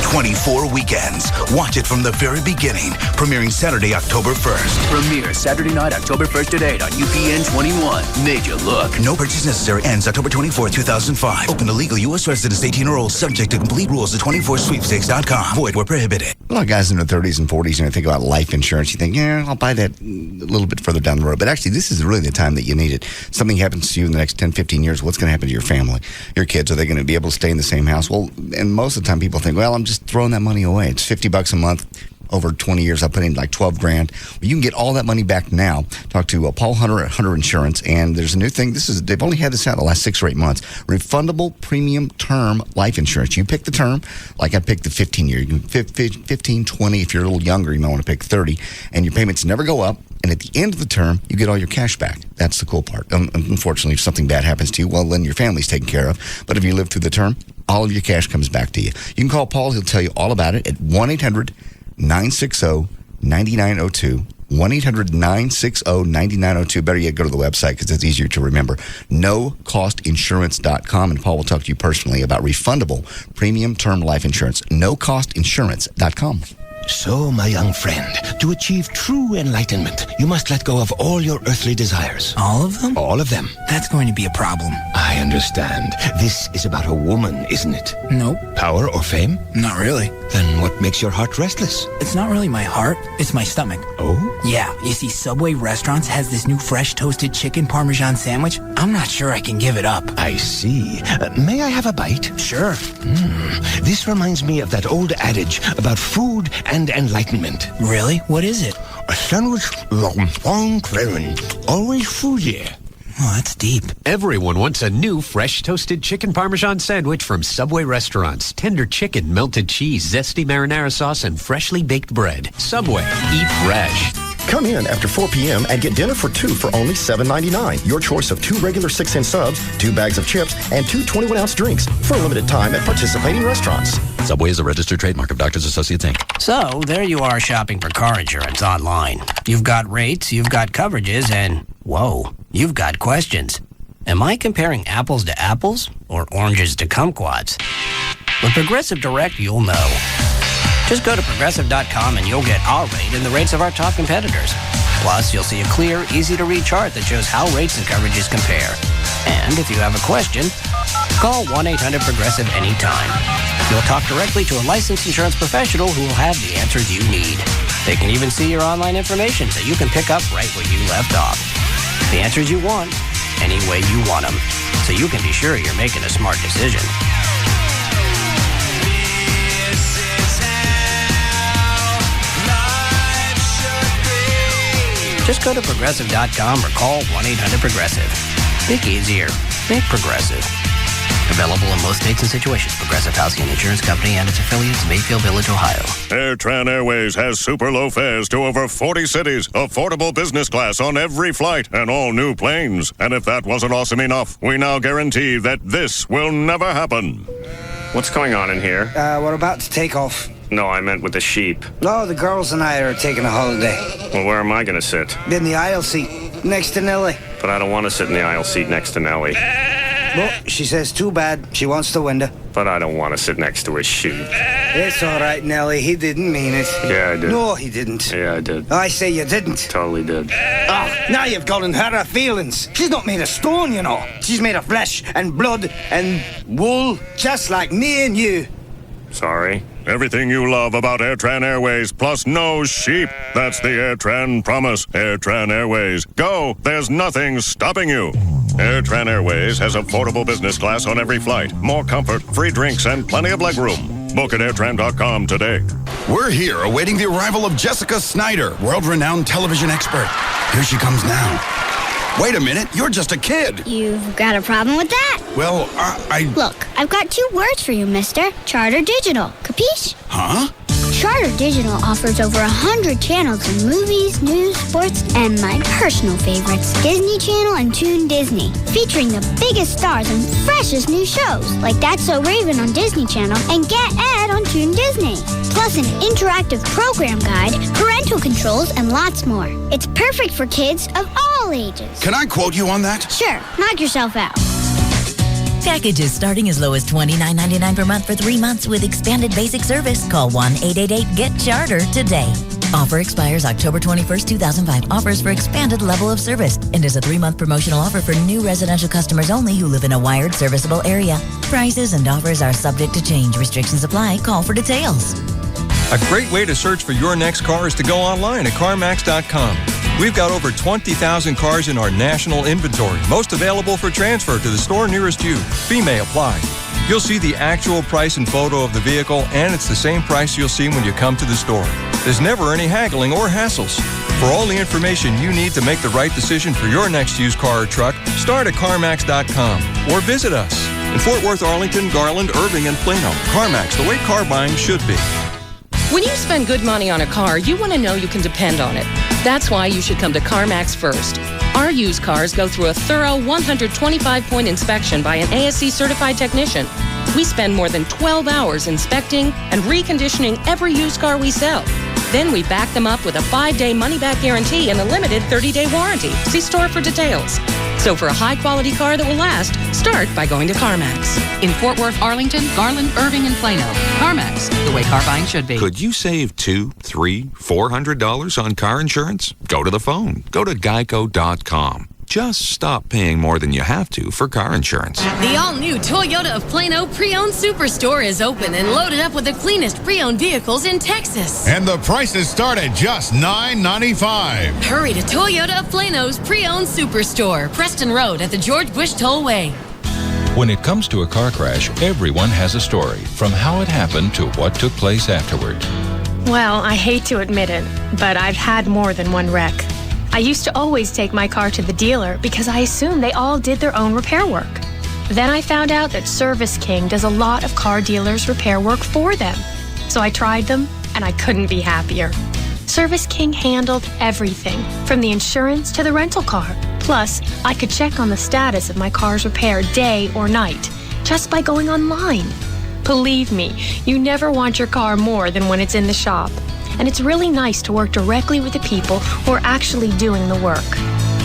24 weekends. Watch it from the very beginning. Premiering Saturday, October 1st. Premiere Saturday night, October 1st at 8 on UPN 21. Major look. No purchase necessary. Ends October 24, 2005. Open to legal U.S. residents 18 or older. Subject to complete rules at 24sweepstakes.com. Void where prohibited. A lot of guys in their 30s and 40s, and they think about life insurance. You think, yeah, I'll buy that a little bit further down the road. But actually, this is really the time that you need it. Something happens to you in the next 10, 15 years. What's going to happen to your family? Your kids, are they going to be able to stay in the same house? Well, and most of the time people think, well, I'm just throwing that money away. It's $50 a month. Over 20 years, I put in like $12,000. Well, you can get all that money back now. Talk to Paul Hunter at Hunter Insurance, and there's a new thing. They've only had this out the last 6 or 8 months. Refundable premium term life insurance. You pick the term, like I picked the 15-year. You can 15, 20. If you're a little younger, you might want to pick 30, and your payments never go up. And at the end of the term, you get all your cash back. That's the cool part. Unfortunately, if something bad happens to you, well, then your family's taken care of. But if you live through the term, all of your cash comes back to you. You can call Paul. He'll tell you all about it at 1-800-960-9902. 1-800-960-9902. Better yet, go to the website because it's easier to remember. NoCostInsurance.com, and Paul will talk to you personally about refundable premium term life insurance. NoCostInsurance.com. So, my young friend, to achieve true enlightenment, you must let go of all your earthly desires. All of them? All of them. That's going to be a problem. I understand. This is about a woman, isn't it? Nope. Power or fame? Not really. Then what makes your heart restless? It's not really my heart, it's my stomach. Oh? Yeah, you see, Subway Restaurants has this new fresh toasted chicken Parmesan sandwich. I'm not sure I can give it up. I see. May I have a bite? Sure. This reminds me of that old adage about food and enlightenment. Really? What is it? A sandwich always foodie. Oh, that's deep. Everyone wants a new fresh toasted chicken Parmesan sandwich from Subway Restaurants. Tender chicken, melted cheese, zesty marinara sauce, and freshly baked bread. Subway. Eat fresh. Come in after 4 p.m. and get dinner for 2 for only $7.99. Your choice of 2 regular 6-inch subs, 2 bags of chips, and 2 21-ounce drinks for a limited time at participating restaurants. Subway is a registered trademark of Doctors Associates, Inc. So, there you are shopping for car insurance online. You've got rates, you've got coverages, and, whoa, you've got questions. Am I comparing apples to apples or oranges to kumquats? With Progressive Direct, you'll know. Just go to Progressive.com and you'll get our rate and the rates of our top competitors. Plus, you'll see a clear, easy-to-read chart that shows how rates and coverages compare. And if you have a question, call 1-800-PROGRESSIVE anytime. You'll talk directly to a licensed insurance professional who will have the answers you need. They can even see your online information so you can pick up right where you left off. The answers you want, any way you want them, so you can be sure you're making a smart decision. Just go to Progressive.com or call 1-800-PROGRESSIVE. Think easier. Think Progressive. Available in most states and situations. Progressive Housing and Insurance Company and its affiliates, Mayfield Village, Ohio. AirTran Airways has super low fares to over 40 cities, affordable business class on every flight, and all new planes. And if that wasn't awesome enough, we now guarantee that this will never happen. What's going on in here? We're about to take off. No, I meant with the sheep. No, the girls and I are taking a holiday. Well, where am I going to sit? In the aisle seat, next to Nellie. But I don't want to sit in the aisle seat next to Nellie. Well, she says too bad. She wants the window. But I don't want to sit next to a sheep. It's all right, Nellie. He didn't mean it. Yeah, I did. No, he didn't. Yeah, I did. I say you didn't. Totally did. Now you've gotten her feelings. She's not made of stone, you know. She's made of flesh and blood and wool, just like me and you. Sorry. Everything you love about AirTran Airways, plus no sheep. That's the AirTran promise. AirTran Airways. Go. There's nothing stopping you. AirTran Airways has affordable business class on every flight. More comfort, free drinks, and plenty of legroom. Book at airtran.com today. We're here awaiting the arrival of Jessica Snyder, world-renowned television expert. Here she comes now. Wait a minute, you're just a kid. You've got a problem with that? Well, I... Look, I've got 2 words for you, mister. Charter Digital. Capiche? Huh? Charter Digital offers over 100 channels of movies, news, sports, and my personal favorites, Disney Channel and Toon Disney, featuring the biggest stars and freshest new shows, like That's So Raven on Disney Channel and Get Ed on Toon Disney. Plus an interactive program guide, parental controls, and lots more. It's perfect for kids of all ages. Can I quote you on that? Sure, knock yourself out. Packages starting as low as $29.99 per month for 3 months with expanded basic service. Call 1-888-GET-CHARTER today. Offer expires October 21st, 2005. Offers for expanded level of service and is a 3-month promotional offer for new residential customers only who live in a wired serviceable area. Prices and offers are subject to change. Restrictions apply. Call for details. A great way to search for your next car is to go online at CarMax.com. We've got over 20,000 cars in our national inventory, most available for transfer to the store nearest you. Fee may apply. You'll see the actual price and photo of the vehicle, and it's the same price you'll see when you come to the store. There's never any haggling or hassles. For all the information you need to make the right decision for your next used car or truck, start at CarMax.com or visit us in Fort Worth, Arlington, Garland, Irving, and Plano. CarMax, the way car buying should be. When you spend good money on a car, you want to know you can depend on it. That's why you should come to CarMax first. Our used cars go through a thorough 125-point inspection by an ASC certified technician. We spend more than 12 hours inspecting and reconditioning every used car we sell. Then we back them up with a 5-day money-back guarantee and a limited 30-day warranty. See store for details. So for a high-quality car that will last, start by going to CarMax. In Fort Worth, Arlington, Garland, Irving, and Plano. CarMax, the way car buying should be. Could you save $200, $300, $400 on car insurance? Go to the phone. Go to geico.com. Just stop paying more than you have to for car insurance. The all-new Toyota of Plano Pre-Owned Superstore is open and loaded up with the cleanest pre-owned vehicles in Texas. And the prices start at just $9.95. Hurry to Toyota of Plano's Pre-Owned Superstore, Preston Road at the George Bush Tollway. When it comes to a car crash, everyone has a story, from how it happened to what took place afterward. Well, I hate to admit it, but I've had more than one wreck. I used to always take my car to the dealer because I assumed they all did their own repair work. Then I found out that Service King does a lot of car dealers' repair work for them. So I tried them, and I couldn't be happier. Service King handled everything, from the insurance to the rental car. Plus, I could check on the status of my car's repair day or night, just by going online. Believe me, you never want your car more than when it's in the shop. And it's really nice to work directly with the people who are actually doing the work.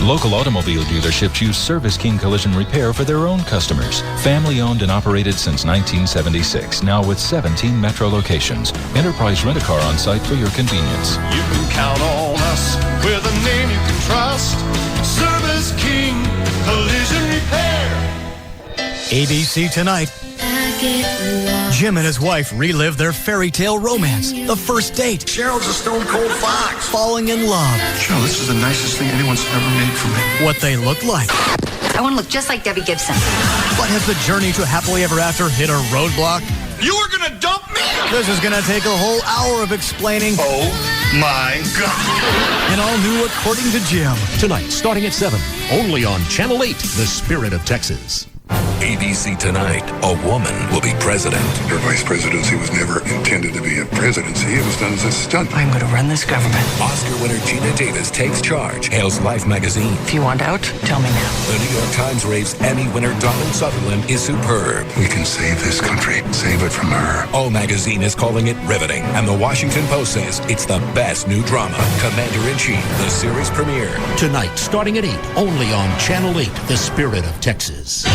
Local automobile dealerships use Service King Collision Repair for their own customers. Family owned and operated since 1976, now with 17 metro locations. Enterprise Rent-A-Car on site for your convenience. You can count on us with a name you can trust. Service King Collision Repair. ABC Tonight. Jim and his wife relive their fairy tale romance, the first date. Cheryl's a stone cold fox. Falling in love. Cheryl, this is the nicest thing anyone's ever made for me. What they look like. I want to look just like Debbie Gibson. But has the journey to happily ever after hit a roadblock? You were gonna dump me? This is gonna take a whole hour of explaining. Oh my God. And all new According to Jim. Tonight, starting at 7, only on Channel 8, The Spirit of Texas. ABC Tonight, a woman will be president. Her vice presidency was never intended to be a presidency. It was done as a stunt. I'm going to run this government. Oscar winner Gina Davis takes charge, hails Life magazine. If you want out, tell me now. The New York Times raves Emmy winner Donald Sutherland is superb. We can save this country. Save it from her. O magazine is calling it riveting, and the Washington Post says it's the best new drama. Commander-in-Chief, the series premiere. Tonight, starting at 8, only on Channel 8, The Spirit of Texas.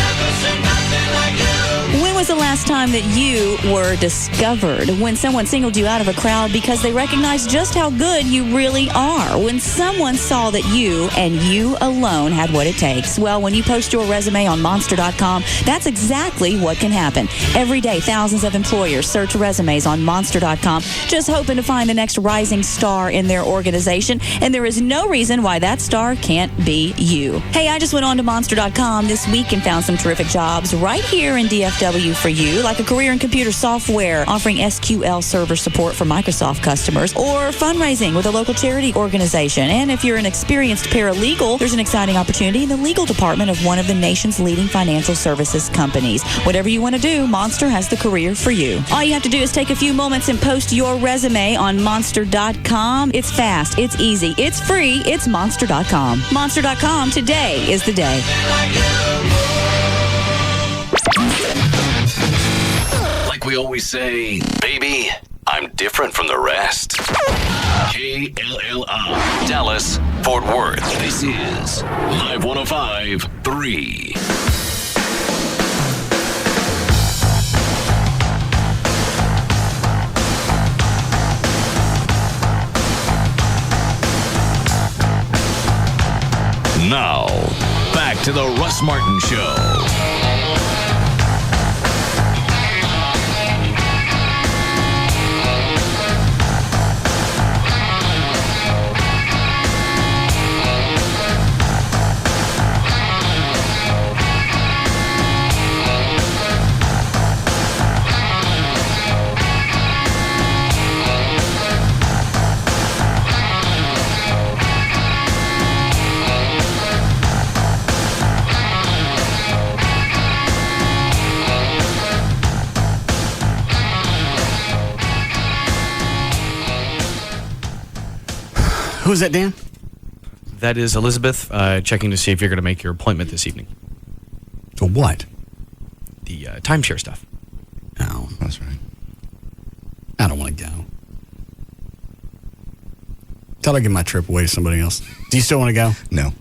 When was the last time that you were discovered? When someone singled you out of a crowd because they recognized just how good you really are. When someone saw that you and you alone had what it takes. Well, when you post your resume on Monster.com, that's exactly what can happen. Every day, thousands of employers search resumes on Monster.com, just hoping to find the next rising star in their organization. And there is no reason why that star can't be you. Hey, I just went on to Monster.com this week and found some terrific jobs right here in DFW for you, like a career in computer software, offering SQL server support for Microsoft customers, or fundraising with a local charity organization. And if you're an experienced paralegal, there's an exciting opportunity in the legal department of one of the nation's leading financial services companies. Whatever you want to do, Monster has the career for you. All you have to do is take a few moments and post your resume on Monster.com. It's fast, it's easy, it's free, it's Monster.com. Monster.com, today is the day. Like we always say, baby, I'm different from the rest. KLLI, Dallas, Fort Worth. This is Live 105.3. Now, back to the Russ Martin Show. Who's that, Dan? That is Elizabeth, checking to see if you're going to make your appointment this evening. To what? The timeshare stuff. Oh, that's right. I don't want to go. Tell her to give my trip away to somebody else. Do you still want to go? No.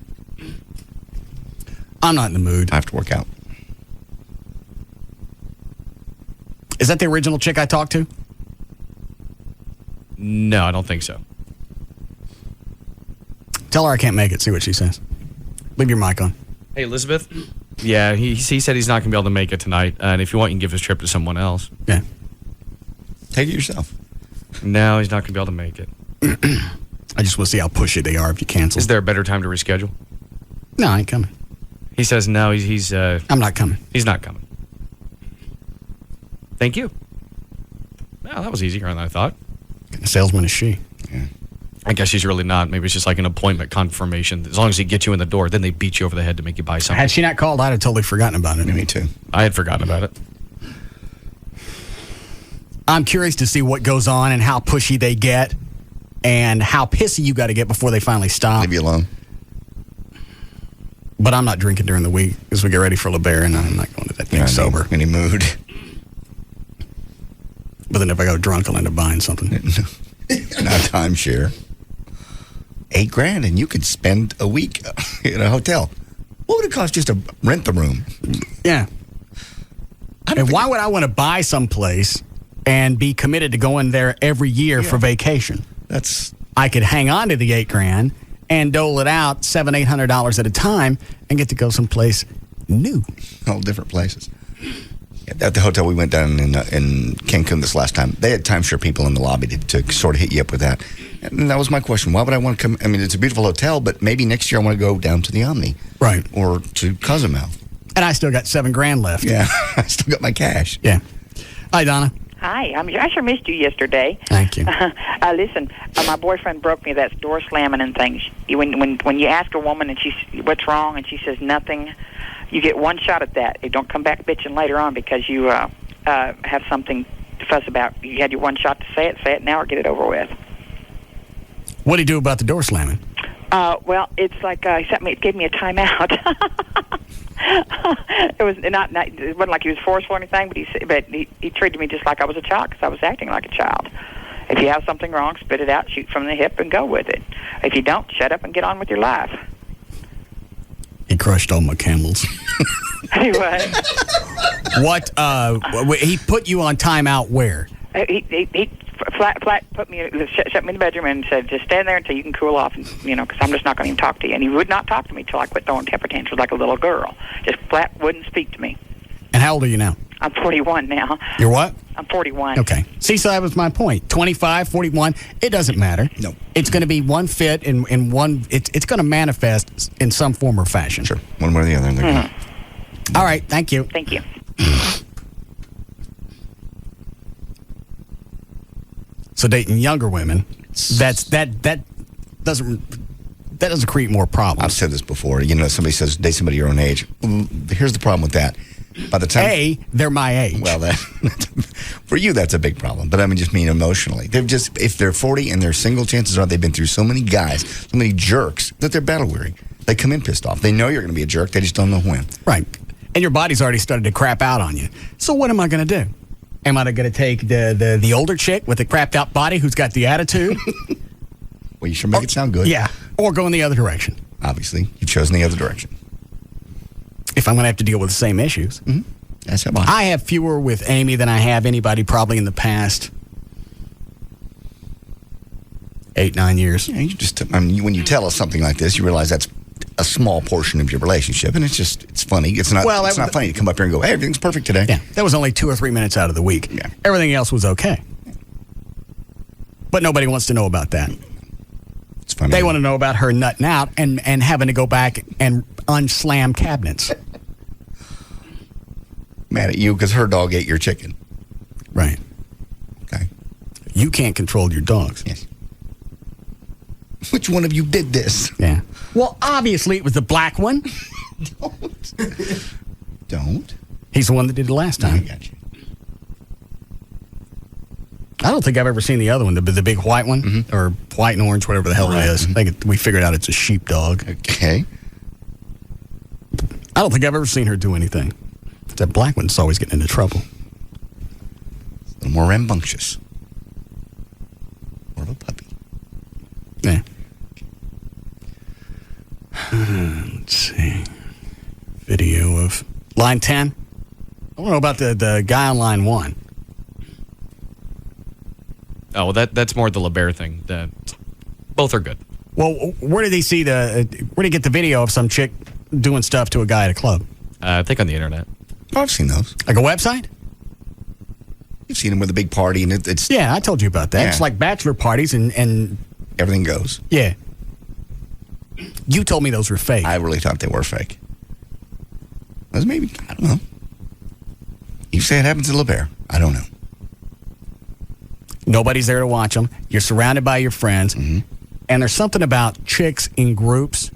I'm not in the mood. I have to work out. Is that the original chick I talked to? No, I don't think so. Tell her I can't make it. See what she says. Leave your mic on. Hey, Elizabeth. Yeah, he said he's not going to be able to make it tonight. And if you want, you can give his trip to someone else. Yeah. Take it yourself. No, he's not going to be able to make it. I just want to see how pushy they are if you cancel. Is there a better time to reschedule? No, I ain't coming. He says no, he's I'm not coming. He's not coming. Thank you. Well, that was easier than I thought. What kind of salesman is she? Yeah. I guess she's really not. Maybe it's just like an appointment confirmation. As long as he gets you in the door, then they beat you over the head to make you buy something. Had she not called, I'd have totally forgotten about it. Me too. I had forgotten about it. I'm curious to see what goes on and how pushy they get and how pissy you got to get before they finally stop. Leave you alone. But I'm not drinking during the week as we get ready for LeBaron, and I'm not going to that thing sober. Any mood. But then if I go drunk, I'll end up buying something. Not timeshare. $8,000 and you could spend a week in a hotel. What would it cost just to rent the room? Yeah. And why would I want to buy someplace and be committed to going there every year for vacation? I could hang on to the $8,000 and dole it out $700, $800 at a time and get to go someplace new. All different places. At the hotel we went down in Cancun this last time, they had timeshare people in the lobby to sort of hit you up with that. And that was my question. Why would I want to come? I mean, it's a beautiful hotel, but maybe next year I want to go down to the Omni. Right. Or to Cozumel. And I still got $7,000 left. Yeah, I still got my cash. Yeah. Hi, Donna. Hi, I sure missed you yesterday. Thank you. Listen, my boyfriend broke me that door slamming and things. When you ask a woman and she's what's wrong and she says nothing, you get one shot at that. You don't come back bitching later on because you have something to fuss about. You had your one shot to say it now or get it over with. What did he do about the door slamming? Well, it's like it gave me a timeout. It was not it wasn't like he was forceful or anything, but he treated me just like I was a child because I was acting like a child. If you have something wrong, spit it out, shoot from the hip, and go with it. If you don't, shut up and get on with your life. He crushed all my camels. Anyway. What? He put you on timeout where? He flat put me, shut me in the bedroom and said, just stand there until you can cool off, because I'm just not going to even talk to you. And he would not talk to me till I quit throwing temper tantrums like a little girl. Just flat wouldn't speak to me. And how old are you now? I'm 41 now. You're what? I'm 41. Okay. See, so that was my point. 25, 41, it doesn't matter. No. It's going to be one fit in one, it's going to manifest in some form or fashion. Sure. One way or the other. Mm-hmm. All right. Thank you. Thank you. So dating younger women, that doesn't create more problems. I've said this before. Somebody says date somebody your own age. Here's the problem with that. By the time they're my age. Well, for you that's a big problem. But I just mean emotionally. If they're 40 and they're single, chances are they've been through so many guys, so many jerks that they're battle weary. They come in pissed off. They know you're going to be a jerk. They just don't know when. Right. And your body's already started to crap out on you. So what am I going to do? Am I going to take the older chick with the crapped out body who's got the attitude? Well, you sure make it sound good. Yeah. Or go in the other direction. Obviously, you've chosen the other direction. If I'm going to have to deal with the same issues. Mm-hmm. That's how I have fewer with Amy than I have anybody probably in the past 8-9 years. Yeah, when you tell us something like this, you realize that's a small portion of your relationship, and it's funny. It's not funny to come up here and go, hey, everything's perfect today. Yeah, that was only 2 or 3 minutes out of the week. Yeah. Everything else was okay. But nobody wants to know about that. It's funny. They want to know about her nutting out and having to go back and unslam cabinets. Mad at you because her dog ate your chicken. Right. Okay. You can't control your dogs. Yes. Which one of you did this? Yeah. Well, obviously it was the black one. Don't. He's the one that did it last time. I got you. I don't think I've ever seen the other one, the big white one, or white and orange, whatever the hell it is. I think we figured out it's a sheepdog. Okay. I don't think I've ever seen her do anything. That black one's always getting into trouble. A little more rambunctious. More of a puppy. Yeah. Let's see. Video of line 10. I want to know about the guy on line 1. Oh, well, that's more the LeBear thing. Both are good. Well, where did he see where did he get the video of some chick doing stuff to a guy at a club? I think on the internet. Oh, I've seen those. Like a website? You've seen them with a big party, and it's... Yeah, I told you about that. Yeah. It's like bachelor parties and... Everything goes. Yeah. You told me those were fake. I really thought they were fake. Those maybe, I don't know. You say it happens in LeBear. I don't know. Nobody's there to watch them. You're surrounded by your friends. Mm-hmm. And there's something about chicks in groups.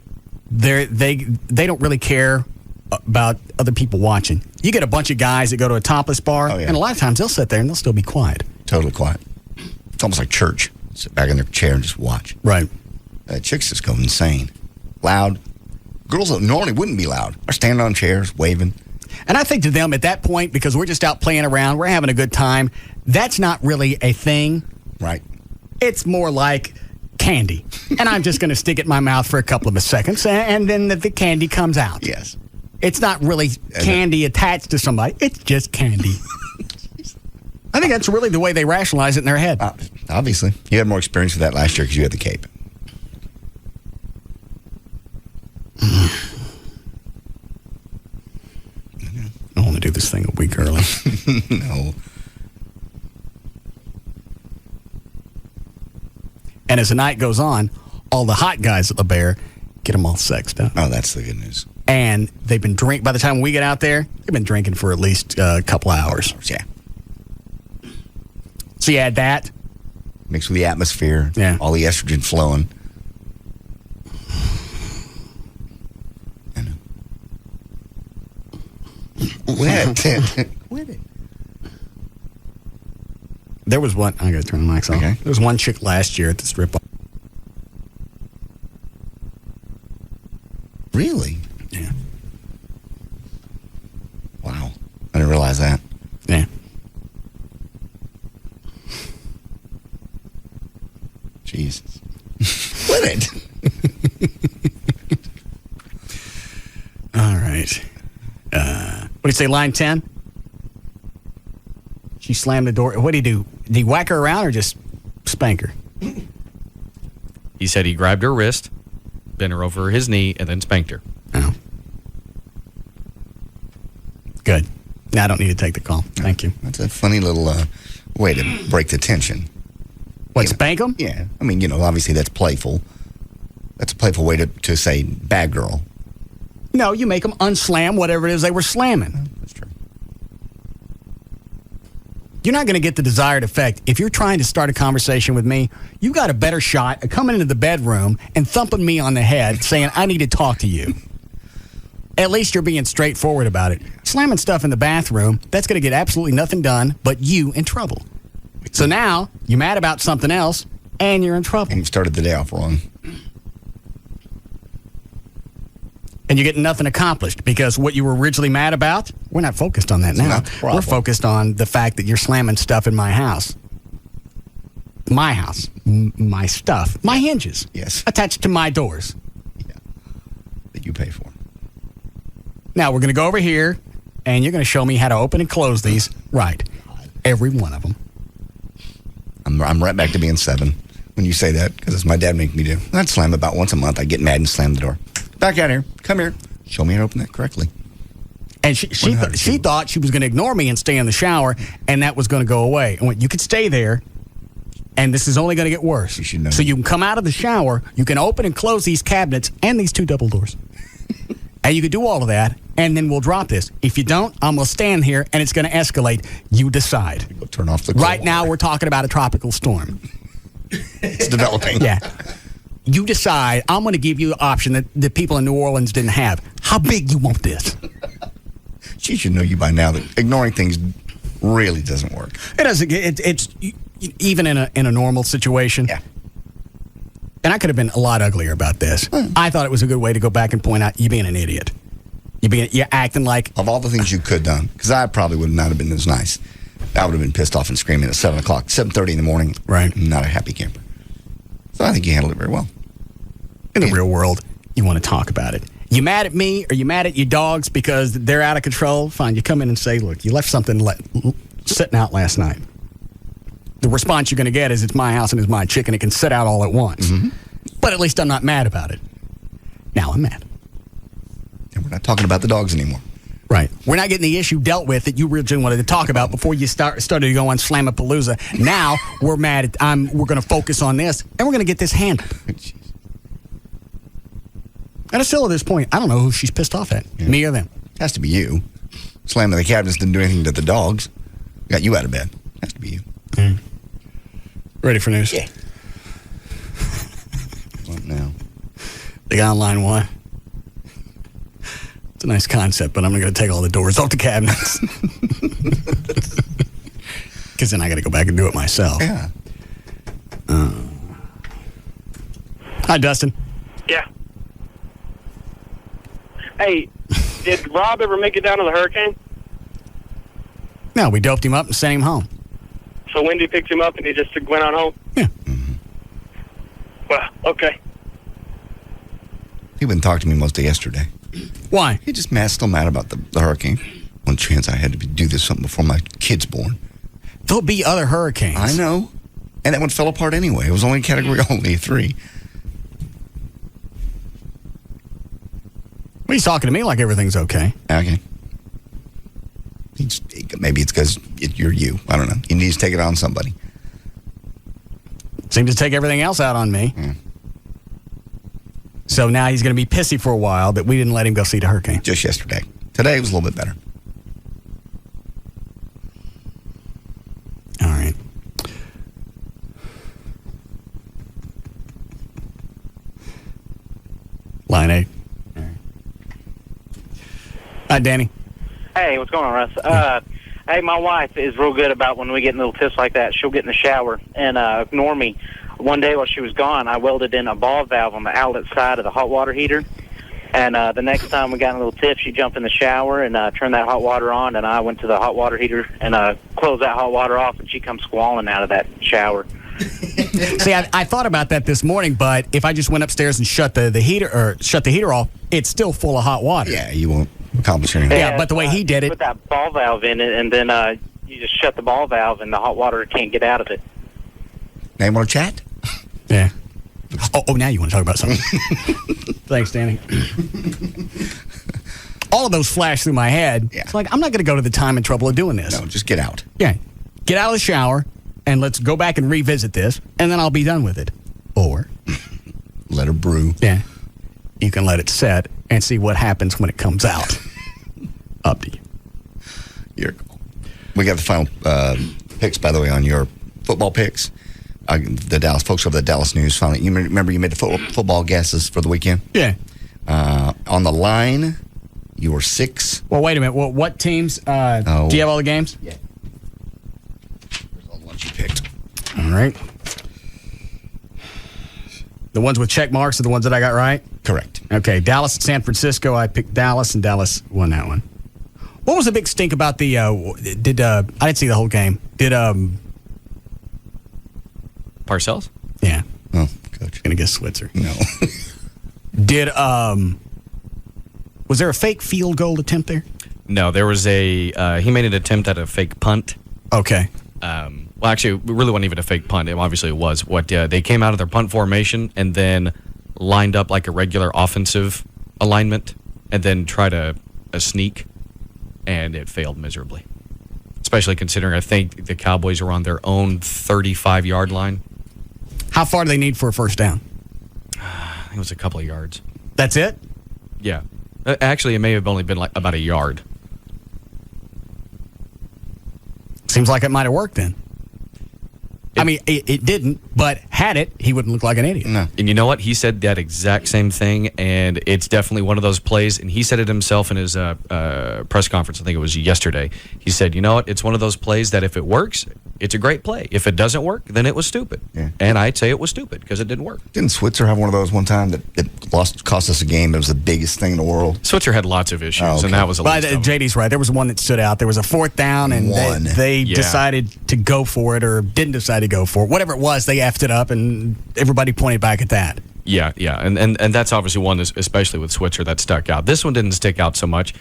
They don't really care about other people watching. You get a bunch of guys that go to a topless bar, and a lot of times they'll sit there and they'll still be quiet. Totally quiet. It's almost like church. Sit back in their chair and just watch. Right. Chicks just go insane. Loud. Girls that normally wouldn't be loud are standing on chairs, waving. And I think to them at that point, because we're just out playing around, we're having a good time, that's not really a thing. Right. It's more like candy. And I'm just going to stick it in my mouth for a couple of seconds, and then the candy comes out. Yes. It's not really candy attached to somebody. It's just candy. I think that's really the way they rationalize it in their head. Obviously. You had more experience with that last year because you had the cape. I want to do this thing a week early. No. And as the night goes on, all the hot guys at the Bear get them all sexed up. Oh, that's the good news. And they've been by the time we get out there, they've been drinking for at least a couple hours. Yeah. So you add that. Mixed with the atmosphere. Yeah. All the estrogen flowing. I know. Quit it. There was one. I got to turn the mics off. Okay. There was one chick last year at the strip bar. Really? Yeah. Wow. I didn't realize that. Yeah. Jesus. Quit it. All right. What do you say, line 10? She slammed the door. What did he do? Did he whack her around or just spank her? He said he grabbed her wrist, bent her over his knee, and then spanked her. Oh. Good. Now I don't need to take the call. Thank you. That's a funny little way to break the tension. What, spank them? Yeah. I mean, obviously that's playful. That's a playful way to say bad girl. No, you make them unslam whatever it is they were slamming. That's true. You're not going to get the desired effect. If you're trying to start a conversation with me, you got a better shot at coming into the bedroom and thumping me on the head saying, I need to talk to you. At least you're being straightforward about it. Slamming stuff in the bathroom, that's going to get absolutely nothing done but you in trouble. So now, you're mad about something else, and you're in trouble. And you started the day off wrong. And you're getting nothing accomplished because what you were originally mad about, we're not focused on that now. We're focused on the fact that you're slamming stuff in my house. My house. My stuff. My hinges. Yes. Attached to my doors. Yeah. That you pay for. Now, we're going to go over here, and you're going to show me how to open and close these. Right. Every one of them. I'm right back to being 7 when you say that, because it's my dad making me do. I'd slam about once a month. I'd get mad and slam the door. Back out here. Come here. Show me how to open that correctly. And she thought she was going to ignore me and stay in the shower, and that was going to go away. And you could stay there, and this is only going to get worse. You should know. So you can come out of the shower, you can open and close these cabinets and these 2 double doors. And you can do all of that, and then we'll drop this. If you don't, I'm going to stand here, and it's going to escalate. You decide. We'll turn off the Right now, we're talking about a tropical storm. It's developing. Yeah. You decide. I'm going to give you the option that the people in New Orleans didn't have. How big you want this? She should know you by now that ignoring things really doesn't work. It doesn't. It's even in a normal situation. Yeah. And I could have been a lot uglier about this. I thought it was a good way to go back and point out you being an idiot. You're acting like... Of all the things you could have done, because I probably would not have been as nice. I would have been pissed off and screaming at 7 o'clock, 7:30 in the morning. Right. Not a happy camper. So I think you handled it very well. In the real world, you want to talk about it. You mad at me or you mad at your dogs because they're out of control? Fine, you come in and say, look, you left something sitting out last night. The response you're going to get is it's my house and it's my chicken. It can sit out all at once. Mm-hmm. But at least I'm not mad about it. Now I'm mad. And we're not talking about the dogs anymore. Right. We're not getting the issue dealt with that you originally wanted to talk about before you started to go on Slamapalooza. Now we're mad at, we're going to focus on this, and we're going to get this handled. And still at this point, I don't know who she's pissed off at, me or them. Has to be you. Slamming the cabinets didn't do anything to the dogs. Got you out of bed. Has to be you. Mm. Ready for news? Yeah. What now? The guy on line 1. It's a nice concept, but I'm not going to take all the doors off the cabinets. Because then I got to go back and do it myself. Yeah. Hi, Dustin. Yeah. Hey, did Rob ever make it down to the hurricane? No, we doped him up and sent him home. So Wendy picked him up and he just went on home? Yeah. Mm-hmm. Well, okay. He wouldn't talk to me most of yesterday. Why? He just still mad about the hurricane. One chance I had to do this something before my kid's born. There'll be other hurricanes. I know. And that one fell apart anyway. It was only category only 3. Well, he's talking to me like everything's okay. Okay. Maybe it's because you're you. I don't know. He needs to take it on somebody. Seemed to take everything else out on me. Yeah. So now he's going to be pissy for a while that we didn't let him go see the hurricane. Just yesterday. Today was a little bit better. All right. Line 8. All right. Hi, Danny. Hey, what's going on, Russ? Hey, my wife is real good about when we get in little tiffs like that. She'll get in the shower and ignore me. One day while she was gone, I welded in a ball valve on the outlet side of the hot water heater. And the next time we got in a little tiff, she jumped in the shower and turned that hot water on, and I went to the hot water heater and closed that hot water off, and she comes squalling out of that shower. See, I thought about that this morning, but if I just went upstairs and shut the heater off, it's still full of hot water. Yeah, you won't accomplishing. Yeah, but the way he did it. Put that ball valve in it, and then you just shut the ball valve, and the hot water can't get out of it. Now you want to chat? Yeah. Oh, now you want to talk about something. Thanks, Danny. All of those flash through my head. Yeah. It's like, I'm not going to go to the time and trouble of doing this. No, just get out. Yeah. Get out of the shower, and let's go back and revisit this, and then I'll be done with it. Or let it brew. Yeah. You can let it set and see what happens when it comes out. Up to you. We got the final picks, by the way, on your football picks. The Dallas folks over the Dallas News finally. You remember you made the football guesses for the weekend? Yeah. On the line, you were 6. Well, wait a minute. What teams? Do you have all the games? Yeah. There's all the ones you picked. All right. The ones with check marks are the ones that I got right? Correct. Okay. Dallas and San Francisco. I picked Dallas, and Dallas won that one. What was the big stink about the? I didn't see the whole game. Did Parcells? Yeah. Oh, coach. Gonna guess Switzer. No. Did was there a fake field goal attempt there? No, there was he made an attempt at a fake punt. Okay. Well, actually, it really wasn't even a fake punt. Obviously, it was. They came out of their punt formation and then lined up like a regular offensive alignment and then tried a sneak, and it failed miserably. Especially considering I think the Cowboys were on their own 35-yard line. How far do they need for a first down? I think it was a couple of yards. That's it? Yeah. Actually, it may have only been like about a yard. Seems like it might have worked then. I mean, it didn't, but had it, he wouldn't look like an idiot. No. And you know what? He said that exact same thing, and it's definitely one of those plays, and he said it himself in his press conference. I think it was yesterday. He said, you know what? It's one of those plays that if it works, it's a great play. If it doesn't work, then it was stupid. Yeah. And I'd say it was stupid because it didn't work. Didn't Switzer have one of those one time that cost us a game? It was the biggest thing in the world. Switzer had lots of issues, and that was a least of them. JD's right. There was one that stood out. There was a fourth down, and they decided to go for it or didn't decide to go for it. Whatever it was, they effed it up, and everybody pointed back at that. Yeah, and that's obviously one, especially with Switzer, that stuck out. This one didn't stick out so much.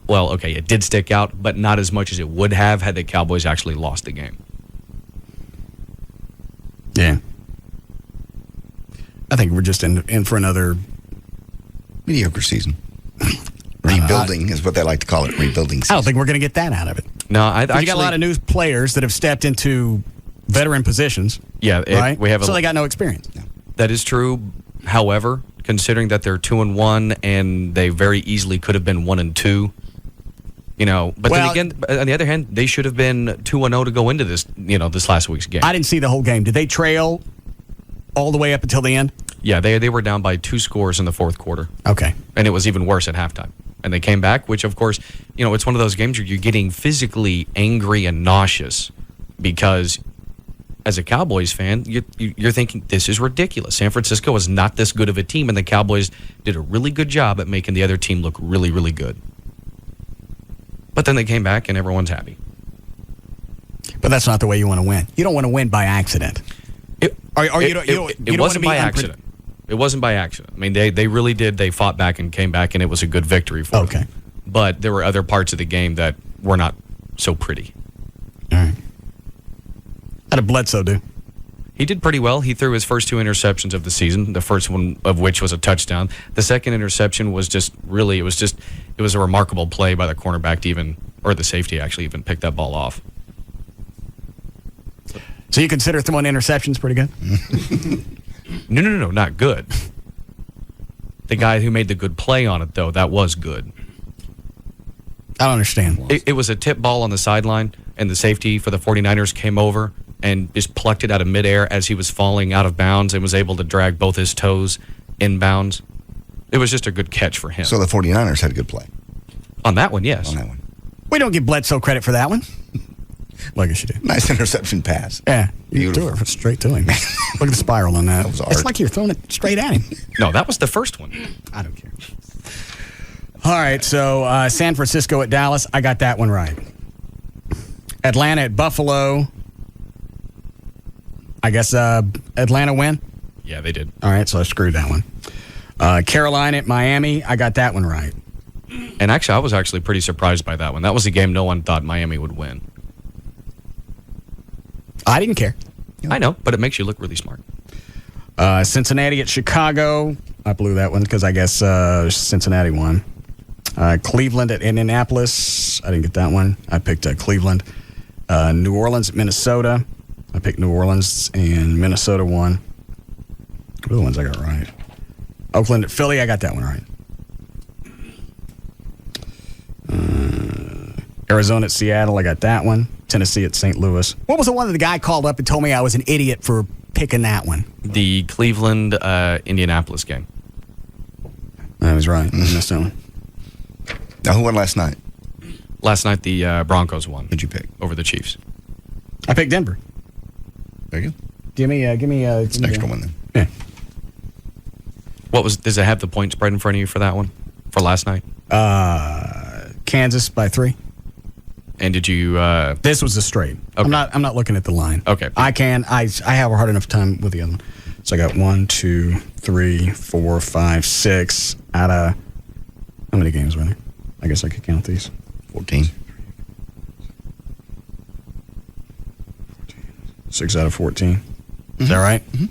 Well, okay, it did stick out, but not as much as it would have had the Cowboys actually lost the game. Yeah. I think we're just in for another mediocre season. Rebuilding is what they like to call it, rebuilding season. I don't think we're going to get that out of it. No, you got a lot of new players that have stepped into veteran positions. Yeah, right? So they got no experience. Yeah. That is true. However, considering that they're 2-1 and they very easily could have been 1-2, but then again, on the other hand, they should have been 2-0 to go into this, this last week's game. I didn't see the whole game. Did they trail all the way up until the end? Yeah, they were down by 2 scores in the fourth quarter. Okay. And it was even worse at halftime. And they came back, which, of course, it's one of those games where you're getting physically angry and nauseous because as a Cowboys fan, you're thinking, this is ridiculous. San Francisco is not this good of a team, and the Cowboys did a really good job at making the other team look really, really good. But then they came back, and everyone's happy. But that's not the way you want to win. You don't want to win by accident. It wasn't by accident. It wasn't by accident. I mean, they really did. They fought back and came back, and it was a good victory for them. But there were other parts of the game that were not so pretty. All right. How did Bledsoe do? He did pretty well. He threw his first 2 interceptions of the season, the first one of which was a touchdown. The second interception was it was a remarkable play by the cornerback or the safety actually even picked that ball off. So you consider throwing interceptions pretty good? No, not good. The guy who made the good play on it, though, that was good. I don't understand. It was a tip ball on the sideline, and the safety for the 49ers came over and just plucked it out of midair as he was falling out of bounds and was able to drag both his toes inbounds. It was just a good catch for him. So the 49ers had a good play. On that one, yes. On that one. We don't give Bledsoe credit for that one. Like I should do. Nice interception pass. Yeah. You threw it straight to him. Look at the spiral on that. That was art. It's like you're throwing it straight at him. No, that was the first one. I don't care. All right, so San Francisco at Dallas. I got that one right. Atlanta at Buffalo. I guess Atlanta win? Yeah, they did. All right, so I screwed that one. Carolina at Miami. I got that one right. And actually, I was actually pretty surprised by that one. That was a game no one thought Miami would win. I didn't care. I know, but it makes you look really smart. Cincinnati at Chicago. I blew that one because I guess Cincinnati won. Cleveland at Indianapolis. I didn't get that one. I picked Cleveland. New Orleans at Minnesota. I picked New Orleans, and Minnesota won. What are the ones I got right? Oakland at Philly. I got that one right. Arizona at Seattle. I got that one. Tennessee at St. Louis. What was the one that the guy called up and told me I was an idiot for picking that one? The Cleveland Indianapolis game. I was right. I missed that one. Now, who won last night? Last night, the Broncos won. Who'd you pick? Over the Chiefs. I picked Denver. There you go. Give me it's an extra one then. Yeah. Does it have the point spread in front of you for that one? For last night? Kansas by 3. And did you? This was a straight. Okay. I'm not looking at the line. Okay. I have a hard enough time with the other one. So I got 1, 2, 3, 4, 5, 6 out of how many games were there? I guess I could count these. 14. 6 out of 14. Is that right? Mm-hmm.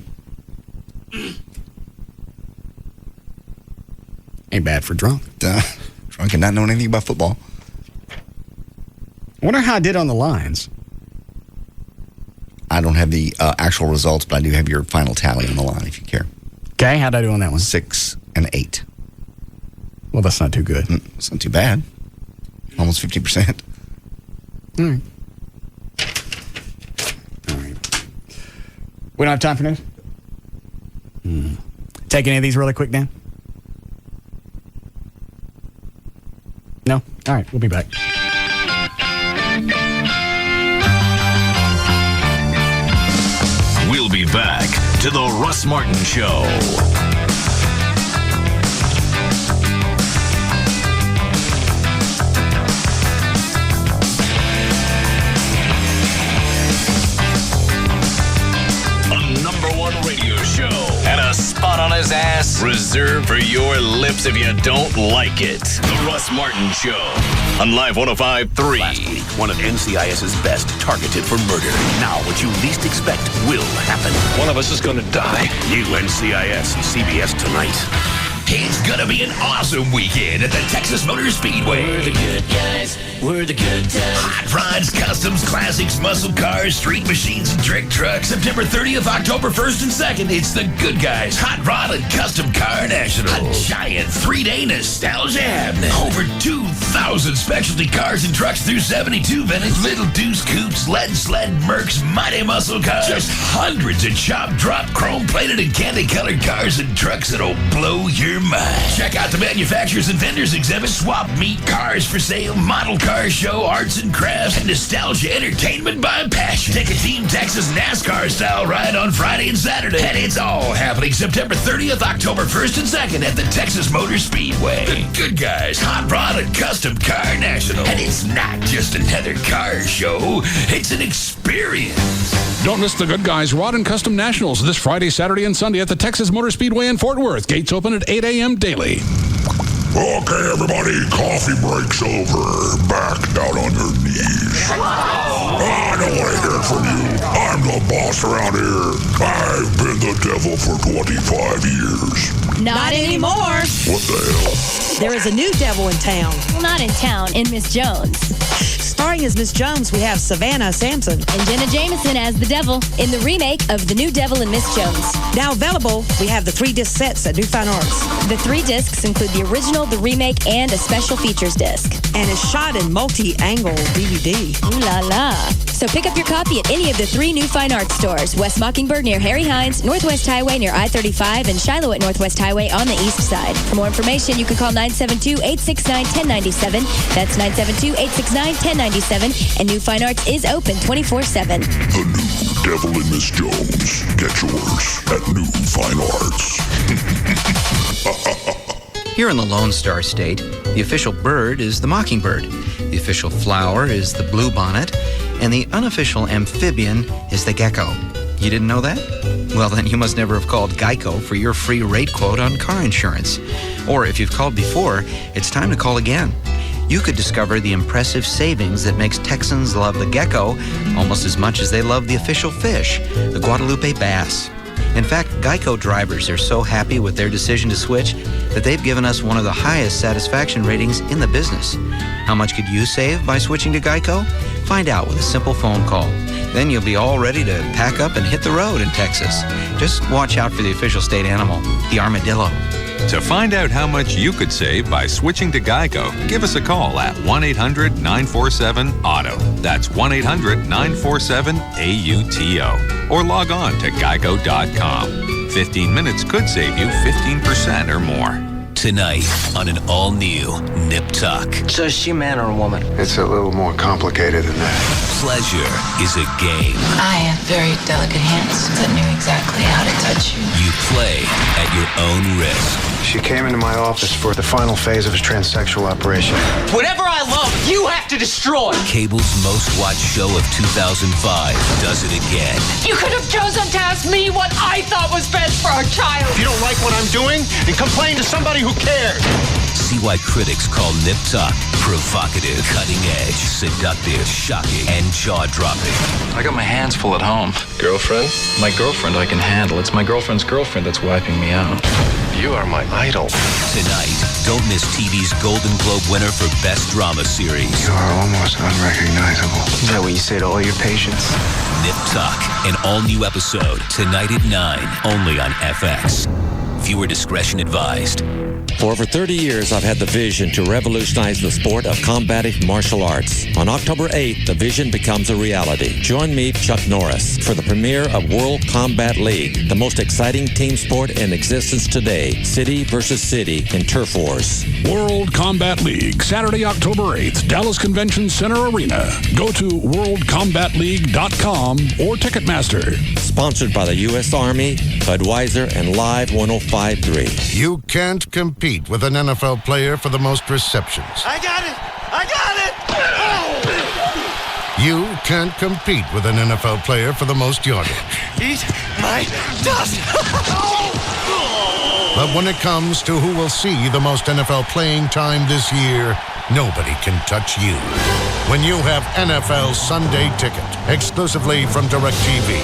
Ain't bad for drunk. Drunk and not knowing anything about football. I wonder how I did on the lines. I don't have the actual results, but I do have your final tally on the line if you care. Okay, how'd I do on that one? 6 and 8. Well, that's not too good. It's not too bad. Almost 50%. All right. We don't have time for news? Take any of these really quick, Dan? No? All right, we'll be back. We'll be back to the Russ Martin Show. Radio show and a spot on his ass reserved for your lips if you don't like it. The Russ Martin Show on Live 105.3. Last week, one of NCIS's best targeted for murder. Now, what you least expect will happen. One of us is going to die. New NCIS, CBS tonight. It's gonna be an awesome weekend at the Texas Motor Speedway. We're the good guys. We're the good times. Hot rods, customs, classics, muscle cars, street machines, and trick trucks. September 30th, October 1st and 2nd. It's the Good Guys Hot Rod and Custom Car National. A giant 3-day nostalgia happening. Over 2,000 specialty cars and trucks through 72 vintage. Little Deuce Coupes, Lead Sled, Mercs, Mighty Muscle Cars. Just hundreds of chop, drop, chrome-plated, and candy-colored cars and trucks that'll blow your mind. Check out the manufacturers and vendors exhibit, swap meet, cars for sale, model car show, arts and crafts, and nostalgia entertainment by passion. Take a Team Texas NASCAR style ride on Friday and Saturday, and it's all happening September 30th, October 1st and 2nd at the Texas Motor Speedway. The Good Guys Hot Rod and Custom Car National. And it's not just another car show, it's an experience. Don't miss the Good Guys Rod and Custom Nationals this Friday, Saturday, and Sunday at the Texas Motor Speedway in Fort Worth. Gates open at 8 a.m. daily. Okay, everybody, coffee break's over. Back down on your knees. I don't want to hear it from you. I'm the boss around here. I've been the devil for 25 years. Not anymore. What the hell? There is a new devil in town. Well, not in town, in Miss Jones. Starring as Miss Jones, we have Savannah Sampson. And Jenna Jameson as the devil in the remake of The New Devil and Miss Jones. Now available, we have the 3-disc sets at New Fine Arts. The 3 discs include the original, the remake, and a special features disc. And is shot in multi-angle DVD. Ooh la la. So pick up your copy at any of the 3 New Fine Arts stores. West Mockingbird near Harry Hines, Northwest Highway near I-35, and Shiloh at Northwest Highway on the east side. For more information, you can call 972-869-1097. That's 972-869-1097. And New Fine Arts is open 24/7. The new Devil and Miss Jones. Get yours at New Fine Arts. Here in the Lone Star State, the official bird is the mockingbird, the official flower is the bluebonnet, and the unofficial amphibian is the gecko. You didn't know that? Well, then you must never have called Geico for your free rate quote on car insurance. Or if you've called before, it's time to call again. You could discover the impressive savings that makes Texans love the gecko almost as much as they love the official fish, the Guadalupe bass. In fact, Geico drivers are so happy with their decision to switch that they've given us one of the highest satisfaction ratings in the business. How much could you save by switching to Geico? Find out with a simple phone call. Then you'll be all ready to pack up and hit the road in Texas. Just watch out for the official state animal, the armadillo. To find out how much you could save by switching to Geico, give us a call at 1-800-947-AUTO. That's 1-800-947-AUTO. Or log on to geico.com. 15 minutes could save you 15% or more. Tonight on an all-new Nip Tuck. So is she a man or a woman? It's a little more complicated than that. Pleasure is a game. I have very delicate hands that knew exactly how to touch you. You play at your own risk. She came into my office for the final phase of his transsexual operation. Whatever I love, you have to destroy. Cable's most watched show of 2005 does it again. You could have chosen to ask me what I thought was best for our child. If you don't like what I'm doing, then complain to somebody who cares. See why critics call Nip Tuck provocative, cutting edge, seductive, shocking, and jaw-dropping. I got my hands full at home. Girlfriend? My girlfriend I can handle. It's my girlfriend's girlfriend that's wiping me out. You are my idol. Tonight, don't miss TV's Golden Globe winner for Best Drama Series. You are almost unrecognizable. Is that what you say to all your patients? Nip Tuck, an all-new episode, tonight at 9, only on FX. Viewer discretion advised. For over 30 years, I've had the vision to revolutionize the sport of combative martial arts. On October 8th, the vision becomes a reality. Join me, Chuck Norris, for the premiere of World Combat League, the most exciting team sport in existence today. City versus city in turf wars. World Combat League, Saturday, October 8th, Dallas Convention Center Arena. Go to worldcombatleague.com or Ticketmaster. Sponsored by the U.S. Army, Budweiser, and Live 105.3. You can't compete with an NFL player for the most receptions. I got it! I got it! You can't compete with an NFL player for the most yardage. Eat my dust! But when it comes to who will see the most NFL playing time this year, nobody can touch you. When you have NFL Sunday Ticket, exclusively from DirecTV.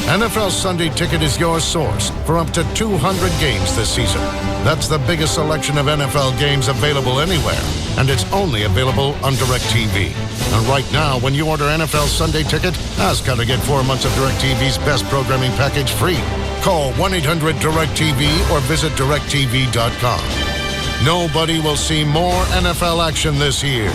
NFL Sunday Ticket is your source for up to 200 games this season. That's the biggest selection of NFL games available anywhere, and it's only available on DirecTV. And right now, when you order NFL Sunday Ticket, ask how to get 4 months of DirecTV's best programming package free. Call 1-800-DirecTV or visit DirecTV.com. Nobody will see more NFL action this year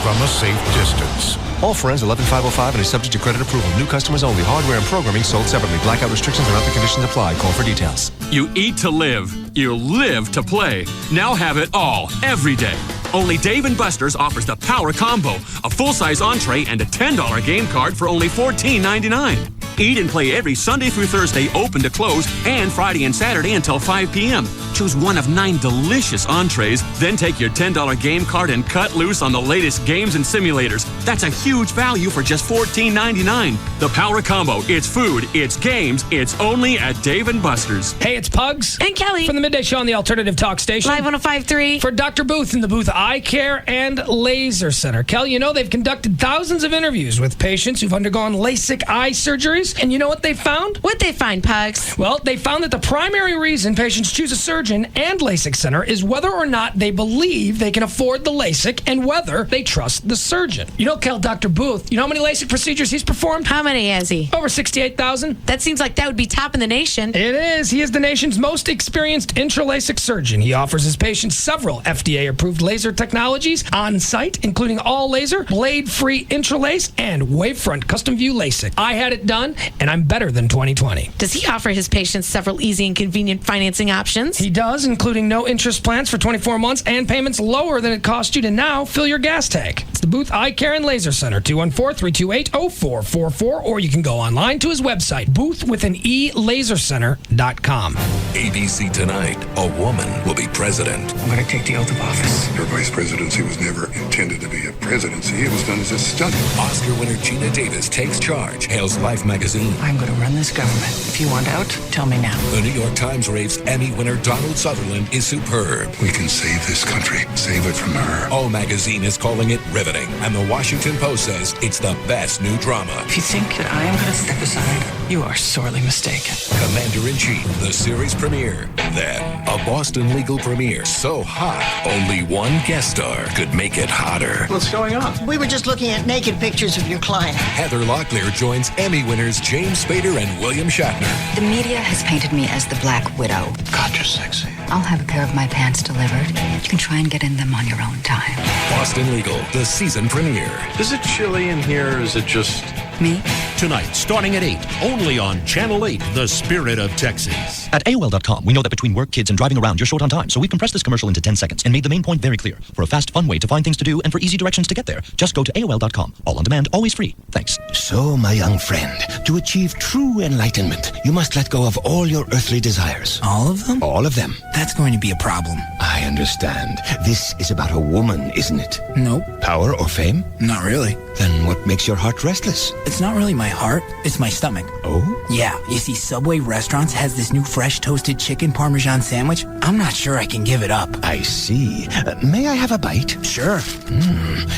from a safe distance. All friends 11505 and is subject to credit approval. New customers only. Hardware and programming sold separately. Blackout restrictions and other conditions apply. Call for details. You eat to live. You live to play. Now have it all, every day. Only Dave & Buster's offers the Power Combo, a full-size entree and a $10 game card for only $14.99. Eat and play every Sunday through Thursday, open to close, and Friday and Saturday until 5 p.m. Choose one of 9 delicious entrees, then take your $10 game card and cut loose on the latest games and simulators. That's a huge value for just $14.99. The Power Combo. It's food, it's games, it's only at Dave & Buster's. Hey, it's Pugs. And Kelly. From the Midday Show on the Alternative Talk Station. Live 105.3. For Dr. Booth in the Booth Eye Care and Laser Center. Kelly, you know they've conducted thousands of interviews with patients who've undergone LASIK eye surgeries. And you know what they found? What'd they find, Pugs? Well, they found that the primary reason patients choose a surgeon and LASIK center is whether or not they believe they can afford the LASIK and whether they trust the surgeon. You know, Kel, Dr. Booth, you know how many LASIK procedures he's performed? How many has he? Over 68,000. That seems like that would be top in the nation. It is. He is the nation's most experienced intra-LASIK surgeon. He offers his patients several FDA-approved laser technologies on site, including all laser, blade-free intralace, and wavefront custom view LASIK. I had it done, and I'm better than 20/20. Does he offer his patients several easy and convenient financing options? He does, including no interest plans for 24 months and payments lower than it cost you to now fill your gas tank. It's the Booth Eye Care and Laser Center, 214-328-0444, or you can go online to his website, boothwithanelasercenter.com. ABC Tonight, a woman will be president. I'm going to take the oath of office. Your vice presidency was never intended to be a presidency. It was done as a stunt. Oscar winner Gina Davis takes charge, hails Life magazine magazine. I'm going to run this government. If you want out, tell me now. The New York Times raves Emmy winner Donald Sutherland is superb. We can save this country. Save it from her. O magazine is calling it riveting, and the Washington Post says it's the best new drama. If you think that I am going to step aside, you are sorely mistaken. Commander-in-Chief, the series premiere. Then, a Boston legal premiere so hot, only one guest star could make it hotter. What's going on? We were just looking at naked pictures of your client. Heather Locklear joins Emmy winners James Spader and William Shatner. The media has painted me as the Black Widow. God, you're sexy. I'll have a pair of my pants delivered. You can try and get in them on your own time. Boston Legal, the season premiere. Is it chilly in here, or is it just... Me? Tonight, starting at 8, only on Channel 8, The Spirit of Texas. At AOL.com, we know that between work, kids, and driving around, you're short on time. So we've compressed this commercial into 10 seconds and made the main point very clear. For a fast, fun way to find things to do and for easy directions to get there, just go to AOL.com. All on demand, always free. Thanks. So, my young friend, to achieve true enlightenment, you must let go of all your earthly desires. All of them? All of them. That's going to be a problem. I understand. This is about a woman, isn't it? Nope. Power or fame? Not really. Then what makes your heart restless? It's not really my heart, it's my stomach. Oh? Yeah, you see, Subway Restaurants has this new fresh toasted chicken Parmesan sandwich. I'm not sure I can give it up. I see. May I have a bite? Sure.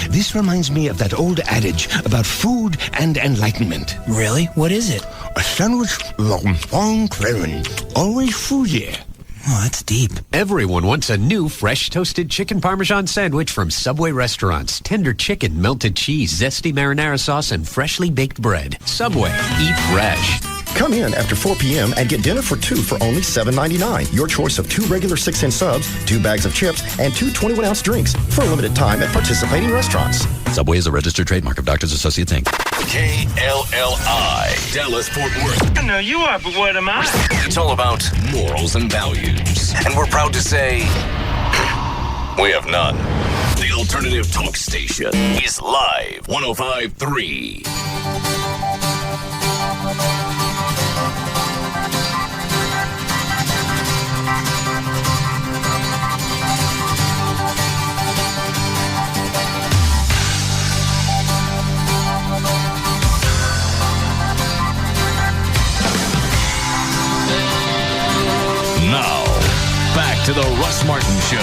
This reminds me of that old adage about food and enlightenment. Really? What is it? A sandwich long clearing. Always foodie. Oh, that's deep. Everyone wants a new fresh toasted chicken Parmesan sandwich from Subway Restaurants. Tender chicken, melted cheese, zesty marinara sauce, and freshly baked bread. Subway. Eat fresh. Come in after 4 p.m. and get dinner for 2 for only $7.99. Your choice of 2 regular 6-inch subs, 2 bags of chips, and 2 21-ounce drinks for a limited time at participating restaurants. Subway is a registered trademark of Doctors Associates, Inc. KLLI, Dallas, Fort Worth. I know you are, but what am I? It's all about morals and values. And we're proud to say, we have none. The alternative talk station is live 105.3. Now, back to the Russ Martin Show.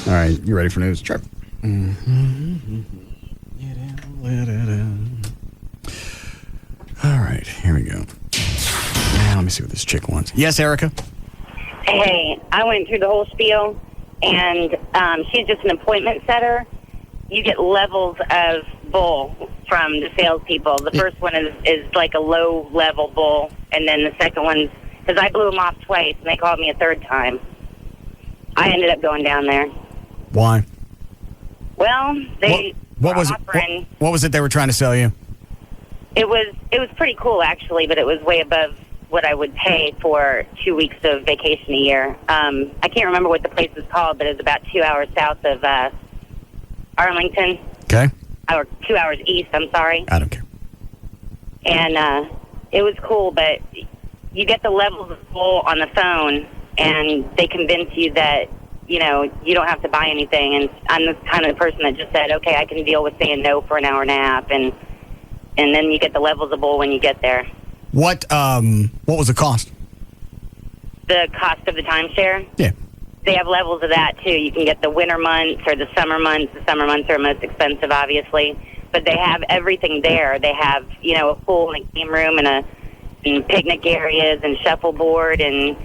All right, you ready for news? Sure. All right, here we go. Now, let me see what this chick wants. Yes, Erica? Hey, I went through the whole spiel, and she's just an appointment setter. You get levels of bull from the salespeople. The first one is like a low-level bull, and then the second one's, because I blew them off twice, and they called me a third time. I ended up going down there. Why? Well, they what was offering... What was it they were trying to sell you? It was pretty cool, actually, but it was way above what I would pay for 2 weeks of vacation a year. I can't remember what the place is called, but it was about 2 hours south of Arlington. Okay. Or 2 hours east, I'm sorry. I don't care. And it was cool, but you get the levels of bull on the phone, and they convince you that, you know, you don't have to buy anything. And I'm the kind of person that just said, okay, I can deal with saying no for an hour and a half, and then you get the levels of bull when you get there. What was the cost? The cost of the timeshare? Yeah. They have levels of that, too. You can get the winter months or the summer months. The summer months are most expensive, obviously. But they have everything there. They have, you know, a pool and a game room and picnic areas and shuffleboard and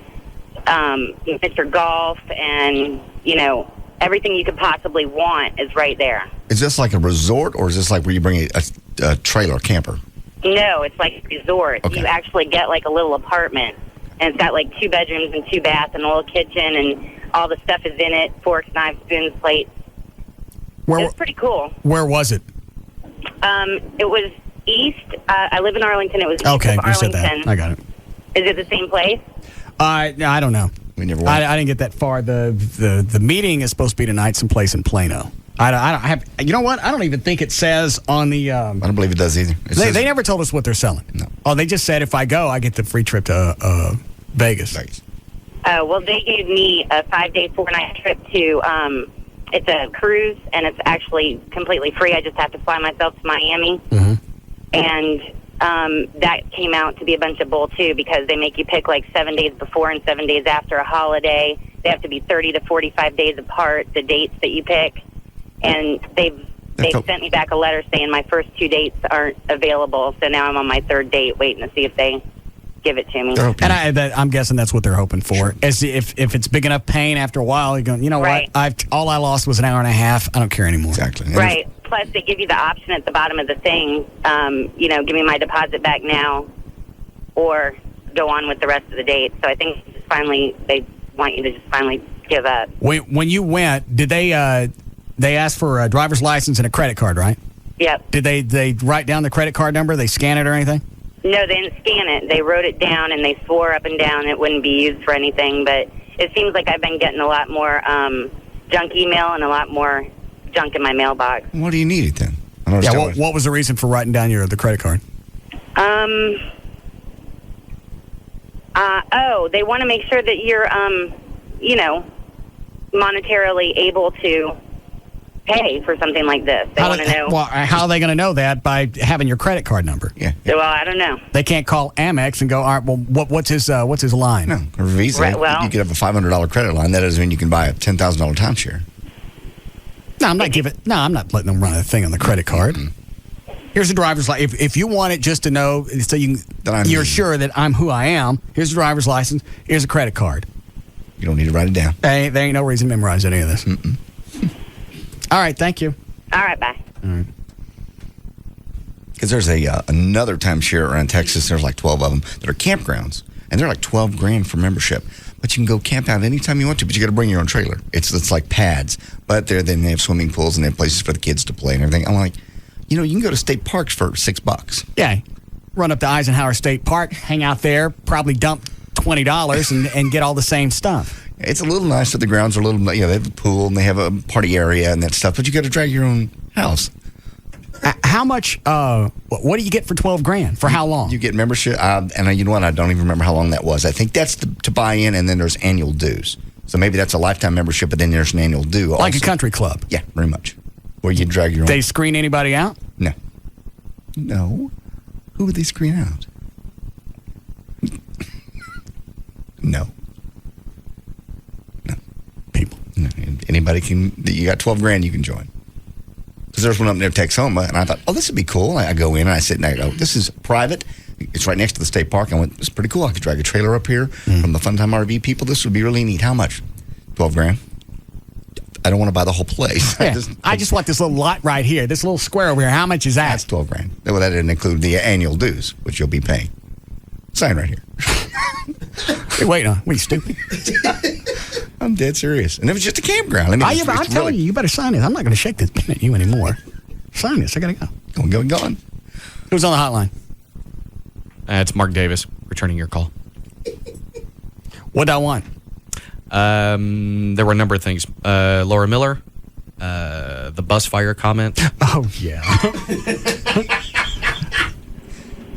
Mr. Golf and, you know, everything you could possibly want is right there. Is this like a resort, or is this like where you bring a trailer, camper? No, it's like a resort. Okay. You actually get like a little apartment, and it's got like 2 bedrooms and 2 baths and a little kitchen, and all the stuff is in it, forks, knives, spoons, plates. It's pretty cool. Where was it? It was east. I live in Arlington. It was east Okay, of you Arlington. said that. I got it. Is it the same place? I don't know. We never went. I didn't get that far. The meeting is supposed to be tonight someplace in Plano. I don't have. You know what? I don't even think it says on the. I don't believe it does either. They never told us what they're selling. No. Oh, they just said if I go, I get the free trip to Vegas. Well, they gave me a 5-day, 4-night trip to, it's a cruise, and it's actually completely free. I just have to fly myself to Miami. And that came out to be a bunch of bull, too, because they make you pick like 7 days before and 7 days after a holiday. They have to be 30 to 45 days apart, the dates that you pick. And they've sent me back a letter saying my first 2 dates aren't available, so now I'm on my third date waiting to see if they give it to me. And I'm guessing that's what they're hoping for. As if it's big enough pain after a while, you're going, you know what? All I lost was an hour and a half. I don't care anymore. Exactly. Right. Plus, they give you the option at the bottom of the thing, give me my deposit back now or go on with the rest of the date. So I think finally they want you to just finally give up. When you went, did they ask for a driver's license and a credit card, right? Yep. Did they write down the credit card number? They scan it or anything? No, they didn't scan it. They wrote it down, and they swore up and down it wouldn't be used for anything. But it seems like I've been getting a lot more junk email and a lot more junk in my mailbox. What do you need it then? What was the reason for writing down the credit card? They want to make sure that you're, monetarily able to pay for something like this. They want to know. Well, how are they going to know that? By having your credit card number? Yeah. Well, I don't know. They can't call Amex and go, all right, well, what's his line? No, or Visa. Right, well, you could have a $500 credit line. That doesn't mean you can buy a $10,000 timeshare. No, I'm not letting them run a thing on the credit card. Here's the driver's license. If you want it just to know, so you're sure that I'm who I am, here's the driver's license, here's a credit card. You don't need to write it down. There ain't no reason to memorize any of this. All right, thank you. All right, bye. All right. Because there's another timeshare around Texas. There's like 12 of them that are campgrounds, and they're like $12,000 for membership. But you can go camp out anytime you want to, but you got to bring your own trailer. It's like pads, but then they have swimming pools and they have places for the kids to play and everything. I'm like, you can go to state parks for $6. Yeah, run up to Eisenhower State Park, hang out there, probably dump $20 and get all the same stuff. It's a little nice that the grounds are a little, they have a pool and they have a party area and that stuff, but you got to drag your own house. How much, what do you get for $12,000? For how long? You get membership, and you know what, I don't even remember how long that was. I think that's to buy in, and then there's annual dues. So maybe that's a lifetime membership, but then there's an annual due also. Like a country club? Yeah, very much. Where you drag your own. They screen anybody out? No. Who would they screen out? No. People. No. Anybody can, you got $12,000 you can join. Because there's one up near Texoma, and I thought, this would be cool. I go in and I sit and I go, this is private. It's right next to the state park. I went, this is pretty cool. I could drag a trailer up here from the Fun Time RV people. This would be really neat. How much? $12,000. I don't want to buy the whole place. Yeah, I just want this little lot right here, this little square over here. How much is that? That's $12,000. Well, that didn't include the annual dues, which you'll be paying. Sign right here. Hey, wait, are you stupid? I'm dead serious. And it was just a campground. I'm telling you better sign this. I'm not going to shake this pen at you anymore. Sign this. I got to go. Go on. Who's on the hotline? It's Mark Davis, returning your call. What do I want? There were a number of things. Laura Miller, the bus fire comment. Oh, yeah.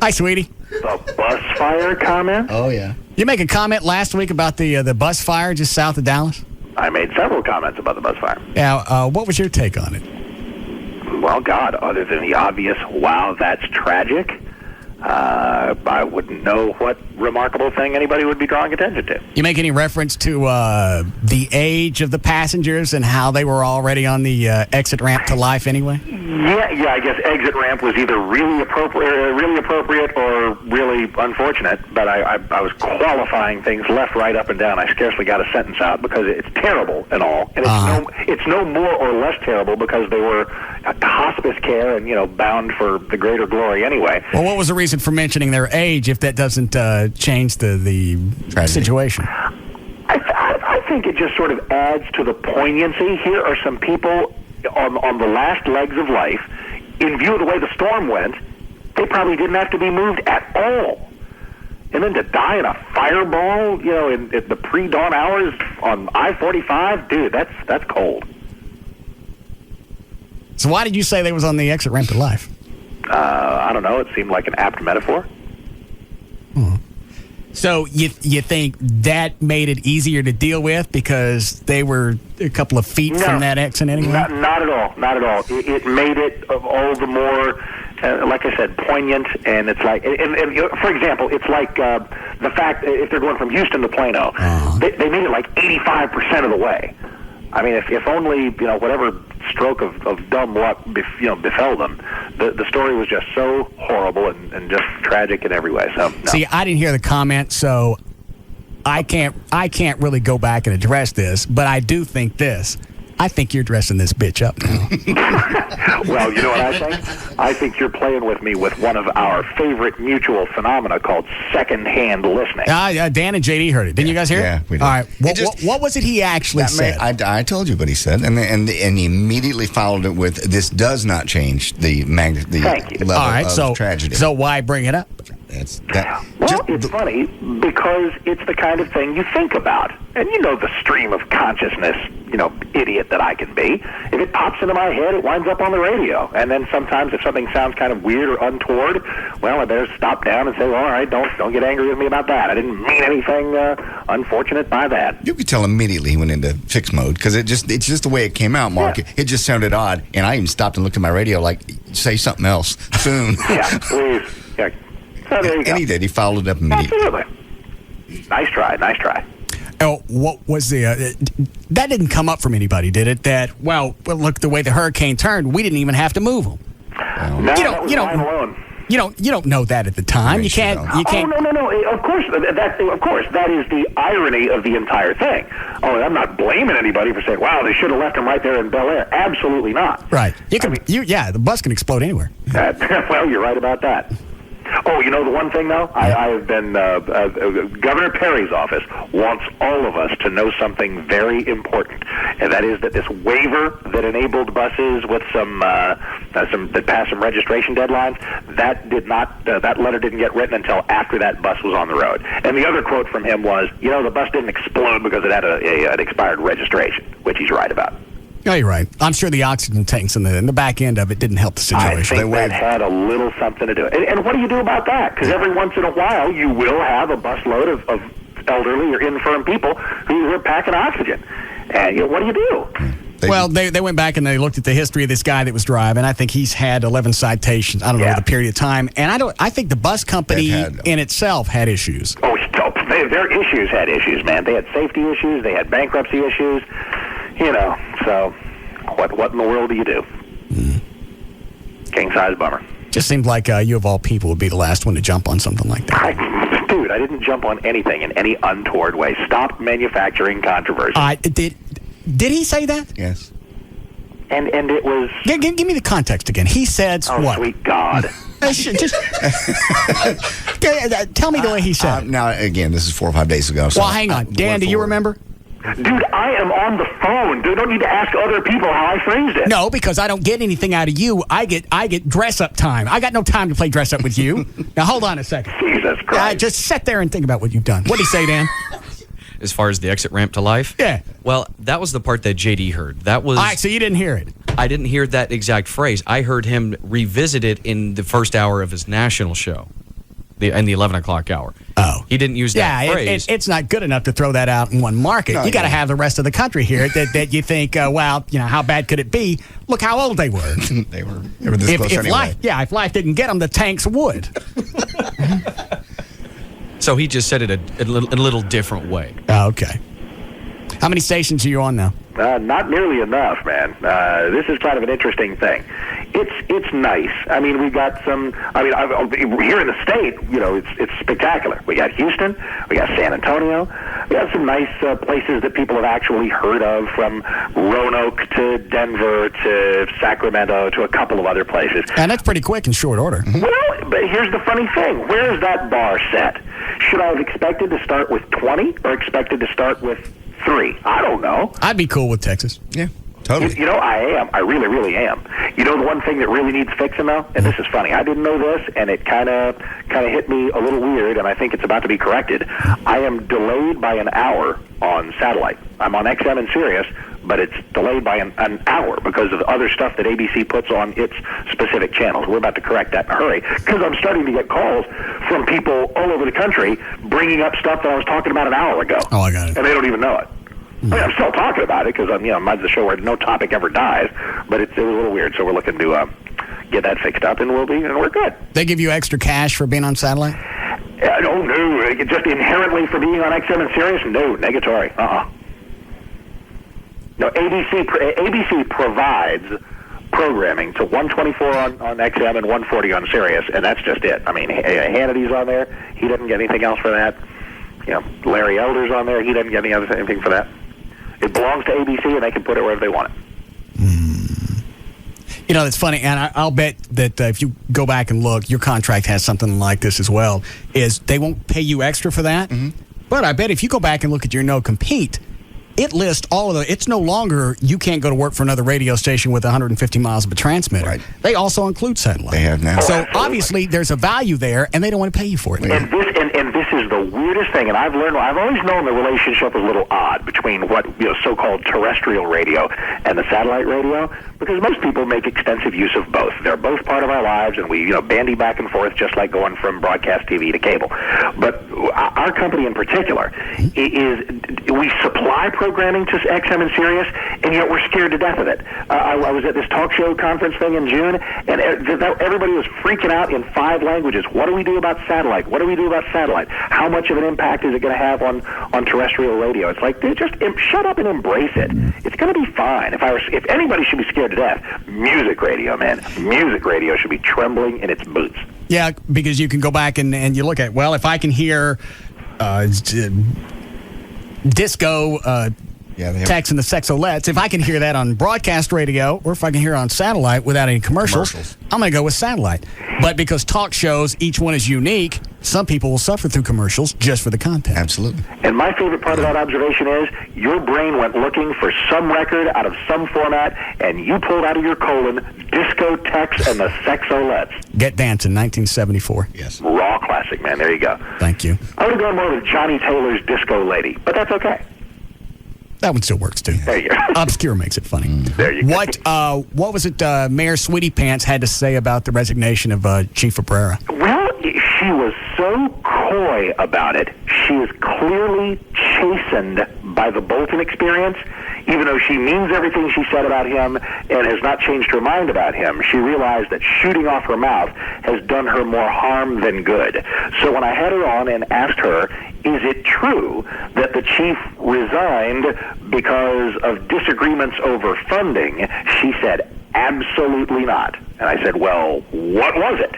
Hi, sweetie. The bus fire comment? Oh, yeah. You make a comment last week about the bus fire just south of Dallas? I made several comments about the bus fire. Yeah, what was your take on it? Well, God, other than the obvious, wow, that's tragic, I wouldn't know what remarkable thing anybody would be drawing attention to. You make any reference to the age of the passengers and how they were already on the exit ramp to life anyway? Yeah, I guess exit ramp was either really appropriate or really unfortunate, but I was qualifying things left, right, up, and down. I scarcely got a sentence out because it's terrible and all. And it's no more or less terrible because they were hospice care and, bound for the greater glory anyway. Well, what was the reason for mentioning their age if that doesn't change the situation? I think it just sort of adds to the poignancy. Here are some people on the last legs of life. In view of the way the storm went, they probably didn't have to be moved at all. And then to die in a fireball, in the pre-dawn hours on I-45, dude, that's cold. So why did you say they was on the exit ramp to life? I don't know. It seemed like an apt metaphor. So you think that made it easier to deal with because they were a couple of feet from that exit anyway? Not at all. Not at all. It made it all the more, like I said, poignant. And it's like, and for example, it's like the fact if they're going from Houston to Plano, they made it like 85% of the way. I mean, if only whatever stroke of dumb luck befell them, the story was just so horrible and just tragic in every way. So no. See, I didn't hear the comment, so I can't really go back and address this, but I do think this. I think you're dressing this bitch up now. Well, you know what I think? I think you're playing with me with one of our favorite mutual phenomena called secondhand listening. Dan and JD heard it. Didn't you guys hear it? Yeah, we did. All right. What was it he actually said? I told you what he said, and he immediately followed it with, "This does not change the level of tragedy." So why bring it up? It's funny because it's the kind of thing you think about. And you know the stream of consciousness, idiot that I can be. If it pops into my head, it winds up on the radio. And then sometimes if something sounds kind of weird or untoward, well, I better stop down and say, well, all right, don't get angry with me about that. I didn't mean anything unfortunate by that. You could tell immediately he went into fix mode because it's just the way it came out, Mark. Yeah. It just sounded odd. And I even stopped and looked at my radio like, say something else soon. Yeah, please. Yeah. So there you go. And he did. He followed up immediately. Absolutely. Nice try. Oh, what was that didn't come up from anybody, did it? That, well, look, the way the hurricane turned, we didn't even have to move them. You don't know that at the time. You can't. Oh, no. Of course, that is the irony of the entire thing. Oh, I'm not blaming anybody for saying, "Wow, they should have left them right there in Bel Air." Absolutely not. Right. The bus can explode anywhere. Well, you're right about that. Oh, the one thing, though? I have been, Governor Perry's office wants all of us to know something very important, and that is that this waiver that enabled buses with that passed some registration deadlines, that letter didn't get written until after that bus was on the road. And the other quote from him was, the bus didn't explode because it had an expired registration, which he's right about. No, you're right. I'm sure the oxygen tanks in the back end of it didn't help the situation. I think that had a little something to do. And what do you do about that? Because every once in a while, you will have a busload of elderly or infirm people who are packing oxygen. And what do you do? Well, they went back and they looked at the history of this guy that was driving. I think he's had 11 citations. I don't know the period of time. And I think the bus company in itself had issues. Oh, their issues had issues, man. They had safety issues. They had bankruptcy issues. So what in the world do you do? King size bummer. Just seemed like you of all people would be the last one to jump on something like that. Dude, I didn't jump on anything in any untoward way. Stop manufacturing controversy. Did he say that? Yes. And it was... Give me the context again. He said what? Oh, sweet God. Just tell me the way he said it. Now, again, this is 4 or 5 days ago. So well, hang on. Dan, do you remember? Dude, I am on the phone. Dude, don't need to ask other people how I phrased it. No, because I don't get anything out of you. I get dress-up time. I got no time to play dress-up with you. Now, hold on a second. Jesus Christ. Just sit there and think about what you've done. What did he say, Dan? As far as the exit ramp to life? Yeah. Well, that was the part that JD heard. That was... All right, so you didn't hear it. I didn't hear that exact phrase. I heard him revisit it in the first hour of his national show, in the 11 o'clock hour. Oh. He didn't use that phrase. It's not good enough to throw that out in one market. You got to have the rest of the country here that you think, how bad could it be? Look how old they were. they were this close anyway. If life didn't get them, the tanks would. So he just said it a little different way. Oh, okay. How many stations are you on now? Not nearly enough, man. This is kind of an interesting thing. It's nice. I mean, we got some. I mean, here in the state, it's spectacular. We got Houston, we got San Antonio, we got some nice places that people have actually heard of, from Roanoke to Denver to Sacramento to a couple of other places. And that's pretty quick in short order. Well, but here's the funny thing: where's that bar set? Should I have expected to start with 20 or expected to start with 3? I don't know. I'd be cool with Texas. Yeah. Totally. You know, I am. I really, really am. You know, the one thing that really needs fixing, though, and this is funny. I didn't know this, and it kind of hit me a little weird, and I think it's about to be corrected. I am delayed by an hour on satellite. I'm on XM and Sirius, but it's delayed by an hour because of other stuff that ABC puts on its specific channels. We're about to correct that in a hurry because I'm starting to get calls from people all over the country bringing up stuff that I was talking about an hour ago. Oh, I got it. And they don't even know it. I mean, I'm still talking about it because mine's the show where no topic ever dies, but it was a little weird. So we're looking to get that fixed up, and we're good. They give you extra cash for being on satellite? No, just inherently for being on XM and Sirius, no, negatory. No, ABC provides programming to 124 on XM and 140 on Sirius, and that's just it. I mean, Hannity's on there; he doesn't get anything else for that. Larry Elder's on there; he doesn't get anything for that. It belongs to ABC, and they can put it wherever they want it. You know, it's funny, and I'll bet that if you go back and look, your contract has something like this as well, is they won't pay you extra for that. But I bet if you go back and look at your no-compete, it lists all of the, it's no longer you can't go to work for another radio station with 150 miles of a transmitter. Right. They also include satellite. They have now. So obviously there's a value there, and they don't want to pay you for it. And this is the weirdest thing, and I've always known the relationship is a little odd between what so-called terrestrial radio and the satellite radio, because most people make extensive use of both. They're both part of our lives, and we bandy back and forth just like going from broadcast TV to cable. But our company in particular is we supply programming to XM and Sirius, and yet we're scared to death of it. I was at this talk show conference thing in June, and everybody was freaking out in 5 languages. What do we do about satellite? What do we do about satellite? How much of an impact is it going to have on terrestrial radio? It's like, dude, just shut up and embrace it. It's going to be fine. If anybody should be scared to death, music radio, man. Music radio should be trembling in its boots. Yeah, because you can go back and you look at, well, if I can hear disco Tex and the Sexolettes, if I can hear that on broadcast radio or if I can hear it on satellite without any commercials, I'm going to go with satellite. But because talk shows, each one is unique, some people will suffer through commercials just for the content. Absolutely. And my favorite part of that observation is your brain went looking for some record out of some format, and you pulled out of your colon Disco Tex and the Sexolettes. Get Dancing, 1974. Yes. Raw classic, man. There you go. Thank you. I would have gone more with Johnny Taylor's Disco Lady, but that's okay. That one still works, too. There you go. Obscure makes it funny. There you go. What was it Mayor Sweetie Pants had to say about the resignation of Chief Abrera? Well, she was so coy about it. She is clearly chastened by the Bolton experience. Even though she means everything she said about him and has not changed her mind about him, she realized that shooting off her mouth has done her more harm than good. So when I had her on and asked her, is it true that the chief resigned because of disagreements over funding, she said, absolutely not. And I said, well, what was it?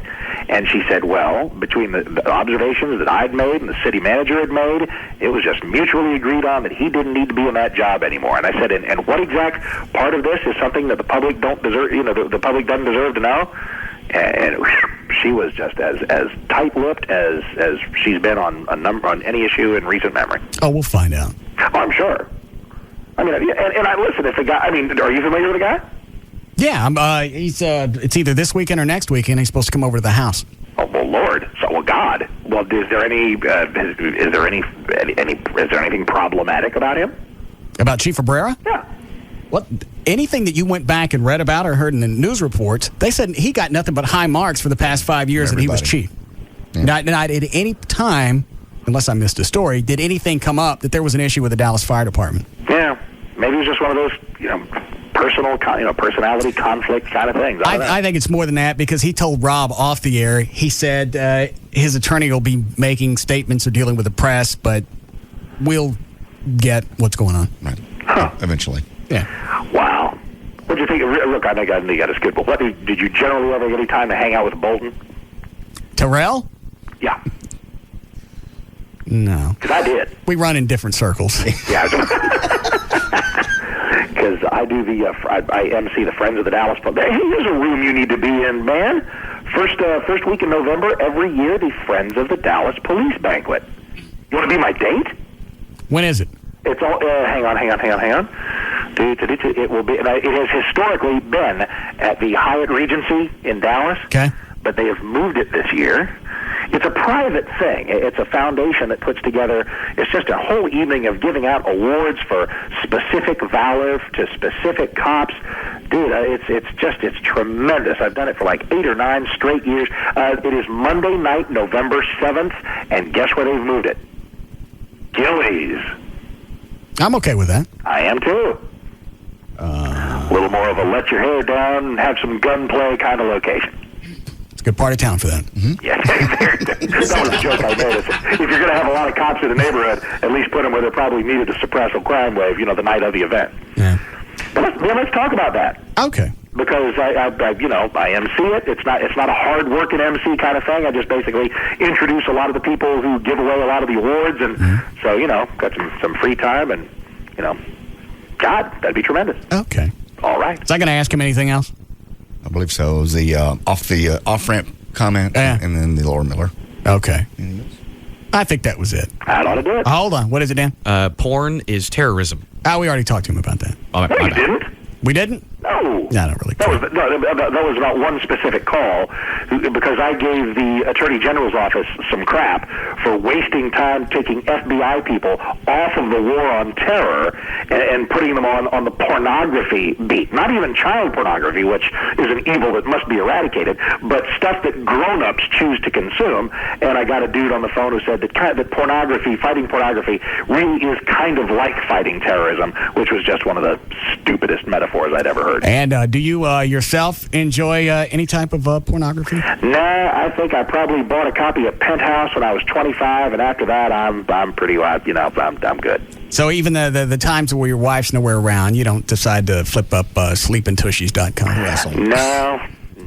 And she said, well, between the observations that I'd made and the city manager had made, it was just mutually agreed on that he didn't need to be in that job anymore. And I said, and what exact part of this is something that the public don't deserve, the public doesn't deserve to know? And she was just as tight-lipped as she's been on any issue in recent memory. Oh, we'll find out. Oh, I'm sure. I mean, and I listen. If the guy, I mean, are you familiar with the guy? Yeah, he's. It's either this weekend or next weekend. He's supposed to come over to the house. Oh well, Lord. So, well, God. Well, is there anything problematic about him? About Chief Abrera? Yeah. What? Anything that you went back and read about or heard in the news reports, they said he got nothing but high marks for the past 5 years that he was chief. Yeah. Not at any time, unless I missed a story, did anything come up that there was an issue with the Dallas Fire Department. Yeah, maybe it was just one of those, personality conflict kind of things. I think it's more than that because he told Rob off the air. He said his attorney will be making statements or dealing with the press, but we'll get what's going on. Right. Huh. Eventually. Yeah. Wow. What do you think? Look, I think I got a skid, but what did you generally ever get any time to hang out with Bolton? Terrell? Yeah. No. Because I did. We run in different circles. Yeah. Because I do I MC the Friends of the Dallas Police. Hey, here's a room you need to be in, man. First week in November, every year, the Friends of the Dallas Police Banquet. You want to be my date? When is it? It's all, hang on. It will be. It has historically been at the Hyatt Regency in Dallas. Okay. But they have moved it this year. It's a private thing. It's a foundation that puts together, it's just a whole evening of giving out awards for specific valor to specific cops. Dude, it's tremendous. I've done it for like 8 or 9 straight years. It is Monday night, November 7th, and guess where they've moved it? Gillies. I'm okay with that. I am too. A little more of a let your hair down, have some gunplay kind of location. It's a good part of town for that. Mm-hmm. Yeah, that was a joke I made. If you're going to have a lot of cops in the neighborhood, at least put them where they're probably needed to suppress a crime wave, the night of the event. Yeah. But let's talk about that. Okay. Because I MC it. It's not a hard working MC kind of thing. I just basically introduce a lot of the people who give away a lot of the awards, and so got some free time, and God, that'd be tremendous. Okay. All right. Was I going to ask him anything else? I believe so. It was the off-ramp comment, and then the Laura Miller. Okay. I think that was it. That ought to do it. Hold on. What is it, Dan? Porn is terrorism. We already talked to him about that. Oh, No, you didn't. We didn't? No. No, I don't really care. That was about one specific call, because I gave the Attorney General's office some crap for wasting time taking FBI people off of the war on terror and putting them on the pornography beat. Not even child pornography, which is an evil that must be eradicated, but stuff that grown-ups choose to consume. And I got a dude on the phone who said that pornography, fighting pornography, really is kind of like fighting terrorism, which was just one of the stupidest metaphors I'd ever heard. And do you yourself enjoy any type of pornography? Nah, I think I probably bought a copy of Penthouse when I was 25, and after that, I'm pretty, I'm good. So even the times where your wife's nowhere around, you don't decide to flip up sleepingtushies.com. No.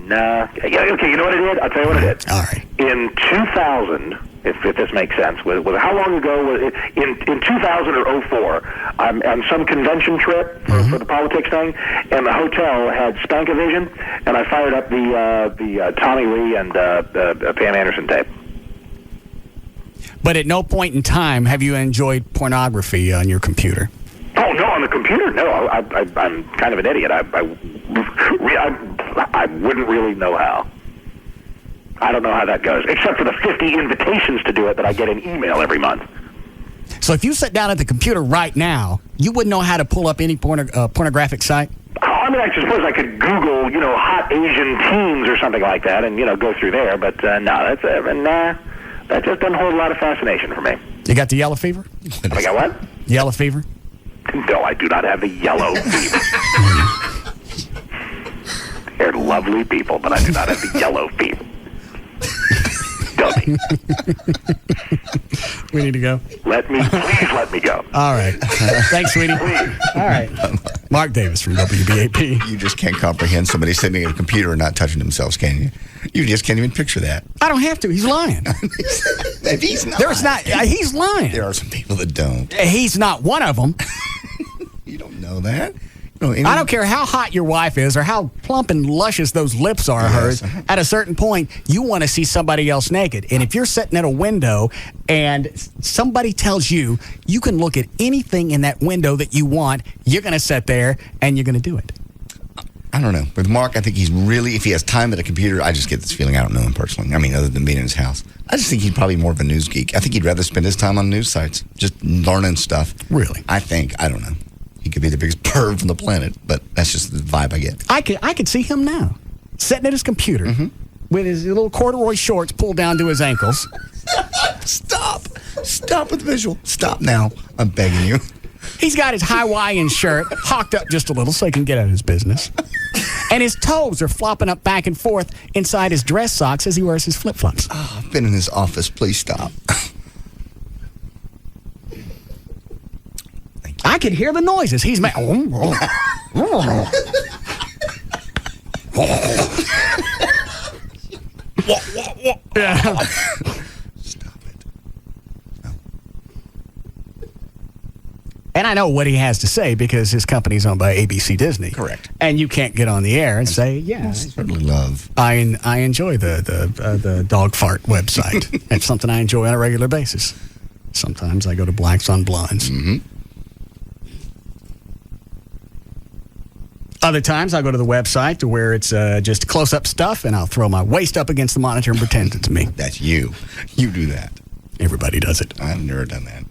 Yeah, okay, you know what I did? I'll tell you what I did. All right. In 2000, if this makes sense, how long ago was it? In 2000 or 04, I'm on some convention trip for the politics thing, and the hotel had Spankavision, and I fired up the Tommy Lee and Pam Anderson tape. But at no point in time have you enjoyed pornography on your computer? Oh, no, on the computer? No, I'm kind of an idiot. I wouldn't really know how. I don't know how that goes, except for the 50 invitations to do it that I get in email every month. So if you sit down at the computer right now, you wouldn't know how to pull up any pornographic site? Oh, I mean, I suppose I could Google, hot Asian teens or something like that and, go through there. But, no, that just doesn't hold a lot of fascination for me. You got the yellow fever? I got what? Yellow fever? No, I do not have the yellow fever. They're lovely people, but I do not have the yellow fever. Dummy. We need to go. Please let me go. All right. Thanks, sweetie. Please. All right. Mark Davis from WBAP. You just can't comprehend somebody sitting at a computer and not touching themselves, can you? You just can't even picture that. I don't have to. He's lying. If he's not. He's lying. There are some people that don't. He's not one of them. You don't know that. I don't care how hot your wife is or how plump and luscious those lips are hers. At a certain point, you want to see somebody else naked. And if you're sitting at a window and somebody tells you you can look at anything in that window that you want, you're going to sit there and you're going to do it. I don't know. With Mark, I think he's really, if he has time at a computer, I just get this feeling. I don't know him personally. I mean, other than being in his house. I just think he's probably more of a news geek. I think he'd rather spend his time on news sites, just learning stuff. Really? I don't know. He could be the biggest perv on the planet, but that's just the vibe I get. I could see him now, sitting at his computer with his little corduroy shorts pulled down to his ankles. Stop with the visual. Stop now. I'm begging you. He's got his Hawaiian shirt hawked up just a little so he can get out of his business. And his toes are flopping up back and forth inside his dress socks as he wears his flip-flops. Oh, I've been in his office. Please stop. I could hear the noises he's making. Stop it. No. And I know what he has to say because his company's owned by ABC Disney. Correct. And you can't get on the air and say, yeah. I certainly love. I enjoy the dog fart website. It's something I enjoy on a regular basis. Sometimes I go to Blacks on Blondes. Other times, I'll go to the website to where it's just close-up stuff, and I'll throw my waist up against the monitor and pretend it's me. That's you. You do that. Everybody does it. I've never done that.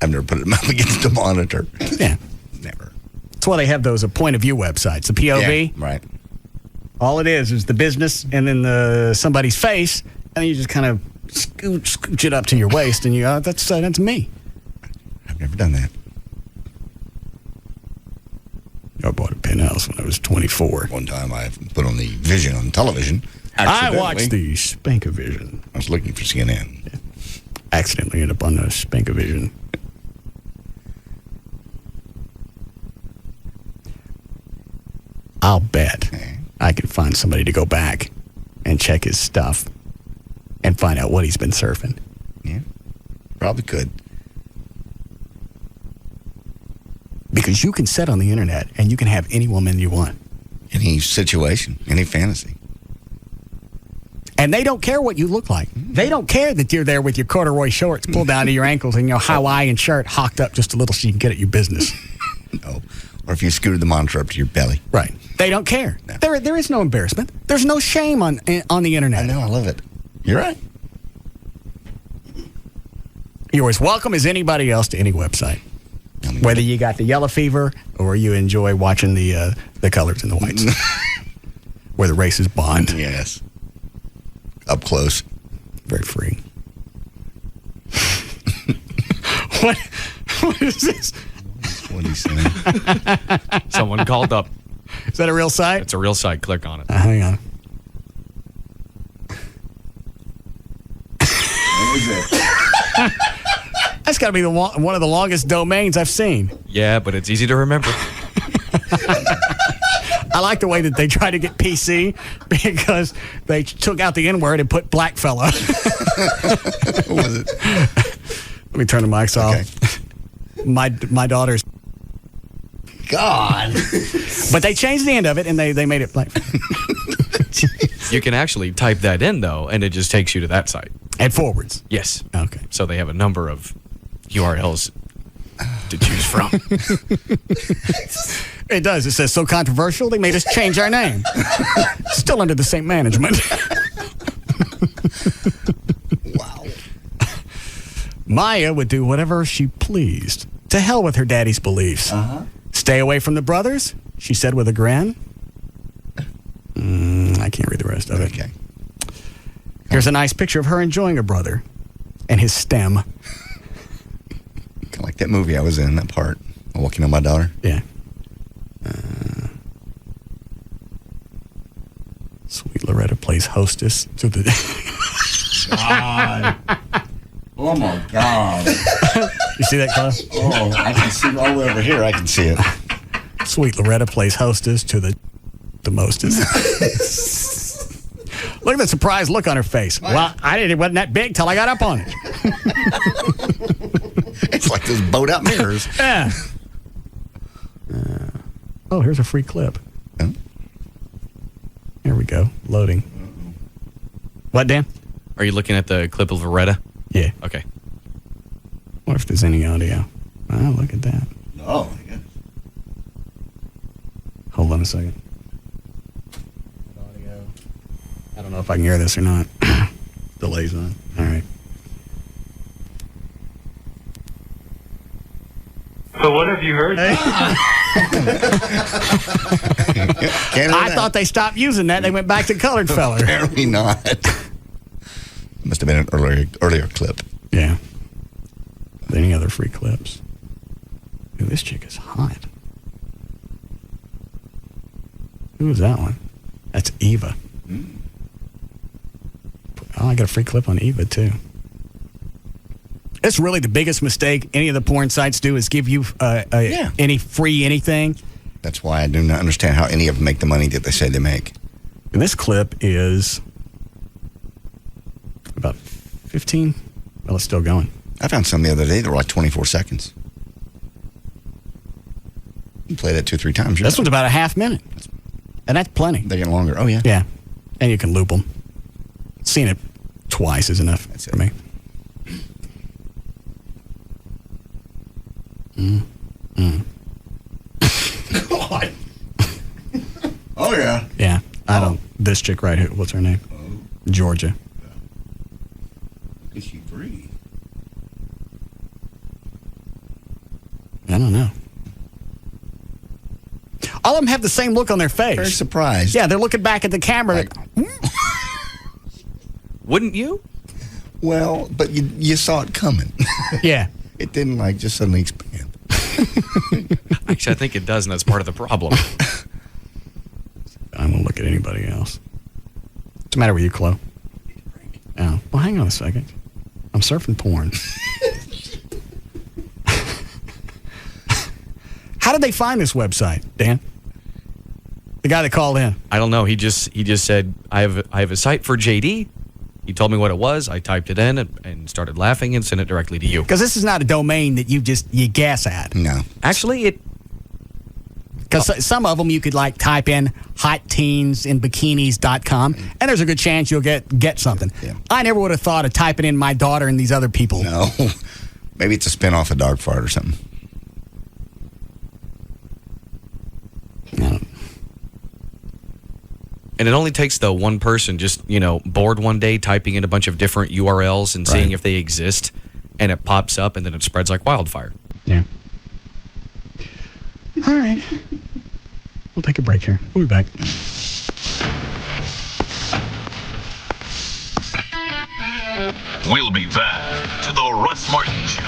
I've never put it up against the monitor. Yeah. Never. That's why they have those point of view websites, the POV. Yeah, right. All it is the business and then somebody's face, and then you just kind of scooch it up to your waist, and you go, that's me. I've never done that. I bought a penthouse when I was 24. One time I put on the Vision on television. I watched the Spankavision. I was looking for CNN. Yeah. Accidentally ended up on the Spankavision. I'll bet I can find somebody to go back and check his stuff and find out what he's been surfing. Yeah, probably could. Because you can sit on the internet and you can have any woman you want. Any situation, any fantasy. And they don't care what you look like. They don't care that you're there with your corduroy shorts pulled down to your ankles and your Hawaiian shirt hawked up just a little so you can get at your business. No. Or if you scooted the monitor up to your belly. Right. They don't care. No. There is no embarrassment. There's no shame on the internet. I know. I love it. You're right. You're as welcome as anybody else to any website. Whether you got the yellow fever or you enjoy watching the colors and the whites. Where the races bond. Yes. Up close. Very free. What is this? What is he saying? Someone called up. Is that a real site? It's a real site. Click on it. Hang on. What is it? That's got to be one of the longest domains I've seen. Yeah, but it's easy to remember. I like the way that they try to get PC because they took out the N-word and put black fella. What was it? Let me turn the mics off. My daughter's. God. But they changed the end of it and they made it black. You can actually type that in, though, and it just takes you to that site. And forwards. Yes. Okay. So they have a number of URLs to choose from. It does. It says, so controversial, they made us change our name. Still under the same management. Wow. Maya would do whatever she pleased. To hell with her daddy's beliefs. Uh-huh. Stay away from the brothers, she said with a grin. I can't read the rest of it. Okay. Here's a nice picture of her enjoying her brother and his stem. Kind of like that movie I was in, that part. Walking on My Daughter. Yeah. Sweet Loretta plays hostess to the... God. Oh, my God. You see that, Carl? Oh, I can see it all the way over here. I can see it. Sweet Loretta plays hostess to the mostest. Look at the surprised look on her face. Well, it wasn't that big till I got up on it. It's like those boat-out mirrors. Yeah. Here's a free clip. Oh. Here we go. Loading. What, Dan? Are you looking at the clip of Loretta? Yeah. Okay. What if there's any audio? Oh, look at that. Oh, my goodness. Hold on a second. Audio. I don't know if I can hear this or not. Delay's on. All right. So what have you heard? I thought they stopped using that. They went back to colored feller. Apparently not. Must have been an earlier clip. Yeah. Any other free clips? Ooh, this chick is hot. Who is that one? That's Eva. Oh, I got a free clip on Eva, too. It's really the biggest mistake any of the porn sites do is give you any free anything. That's why I do not understand how any of them make the money that they say they make. And this clip is about 15. Well, it's still going. I found some the other day that were like 24 seconds. You play that 2-3 times. This one's about a half minute. And that's plenty. They're getting longer. Oh, yeah. Yeah. And you can loop them. Seeing it twice is enough for me. God. Oh, yeah. Yeah. I don't. This chick right here. What's her name? Georgia. Is she free? I don't know. All of them have the same look on their face. Very surprised. Yeah, they're looking back at the camera. Wouldn't you? Well, but you saw it coming. Yeah. It didn't just suddenly expand. Actually, I think it does, and that's part of the problem. I won't look at anybody else. What's the matter with you, Chloe? Oh, well, hang on a second. I'm surfing porn. How did they find this website, Dan? The guy that called in. I don't know. He just said, I have a site for JD. He told me what it was. I typed it in and started laughing and sent it directly to you. Because this is not a domain that you guess at. No. Actually, it... Because some of them you could type in hotteensinbikinis.com, and there's a good chance you'll get something. Yeah. I never would have thought of typing in my daughter and these other people. No. Maybe it's a spinoff of Dog Fart or something. No. And it only takes the one person just, bored one day typing in a bunch of different URLs and seeing if they exist, and it pops up, and then it spreads like wildfire. Yeah. All right. We'll take a break here. We'll be back. We'll be back to the Russ Martin Show.